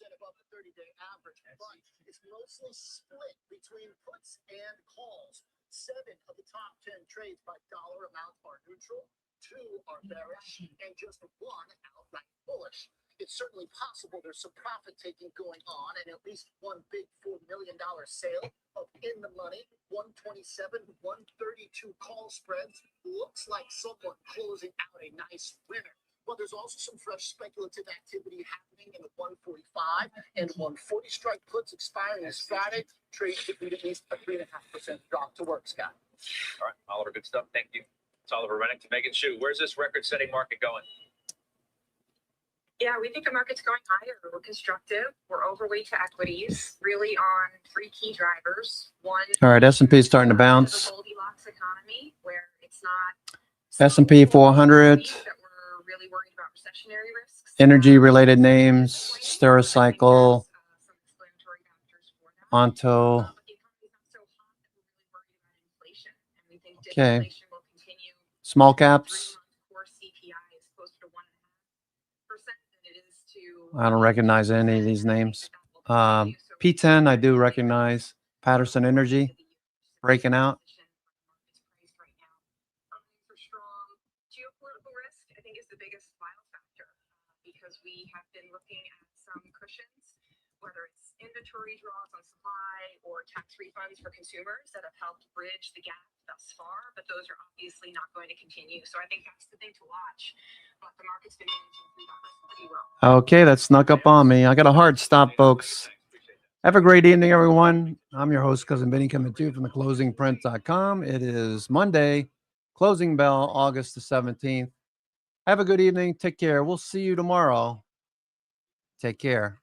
Above the 30-day average, but it's mostly split between puts and calls. 7 of the top 10 trades by dollar amount are neutral, 2 are bearish, and just 1 outright bullish. It's certainly possible there's some profit taking going on, and at least one big $4 million sale of in the money 127, 132 call spreads looks like someone closing out a nice winner. But there's also some fresh speculative activity happening in the 145 and 140 strike puts expiring this Friday. Trades could be at least a 3.5% drop to work, Scott. All right, Oliver, good stuff. Thank you. It's Oliver Rennick to Megan Shu. Where's this record-setting market going? Yeah, we think the market's going higher. We're constructive. We're overweight to equities, really on 3 key drivers. One, all right, S&P is starting to bounce. The Goldilocks economy, where it's not S&P 400. Really worried about recessionary risks. Energy-related names, Stericycle, Onto. Okay. Small caps. I don't recognize any of these names. P10 I do recognize. Patterson Energy breaking out. Geopolitical risk, I think, is the biggest wild factor because we have been looking at some cushions, whether it's inventory draws on supply or tax refunds for consumers that have helped bridge the gap thus far, but those are obviously not going to continue. So I think that's the thing to watch. But the market's been managing through that risk pretty well. Okay, that snuck up on me. I got a hard stop, folks. Have a great evening, everyone. I'm your host, Cousin Benny, coming to you from theclosingprint.com. It is Monday, closing bell, August the 17th. Have a good evening. Take care. We'll see you tomorrow. Take care.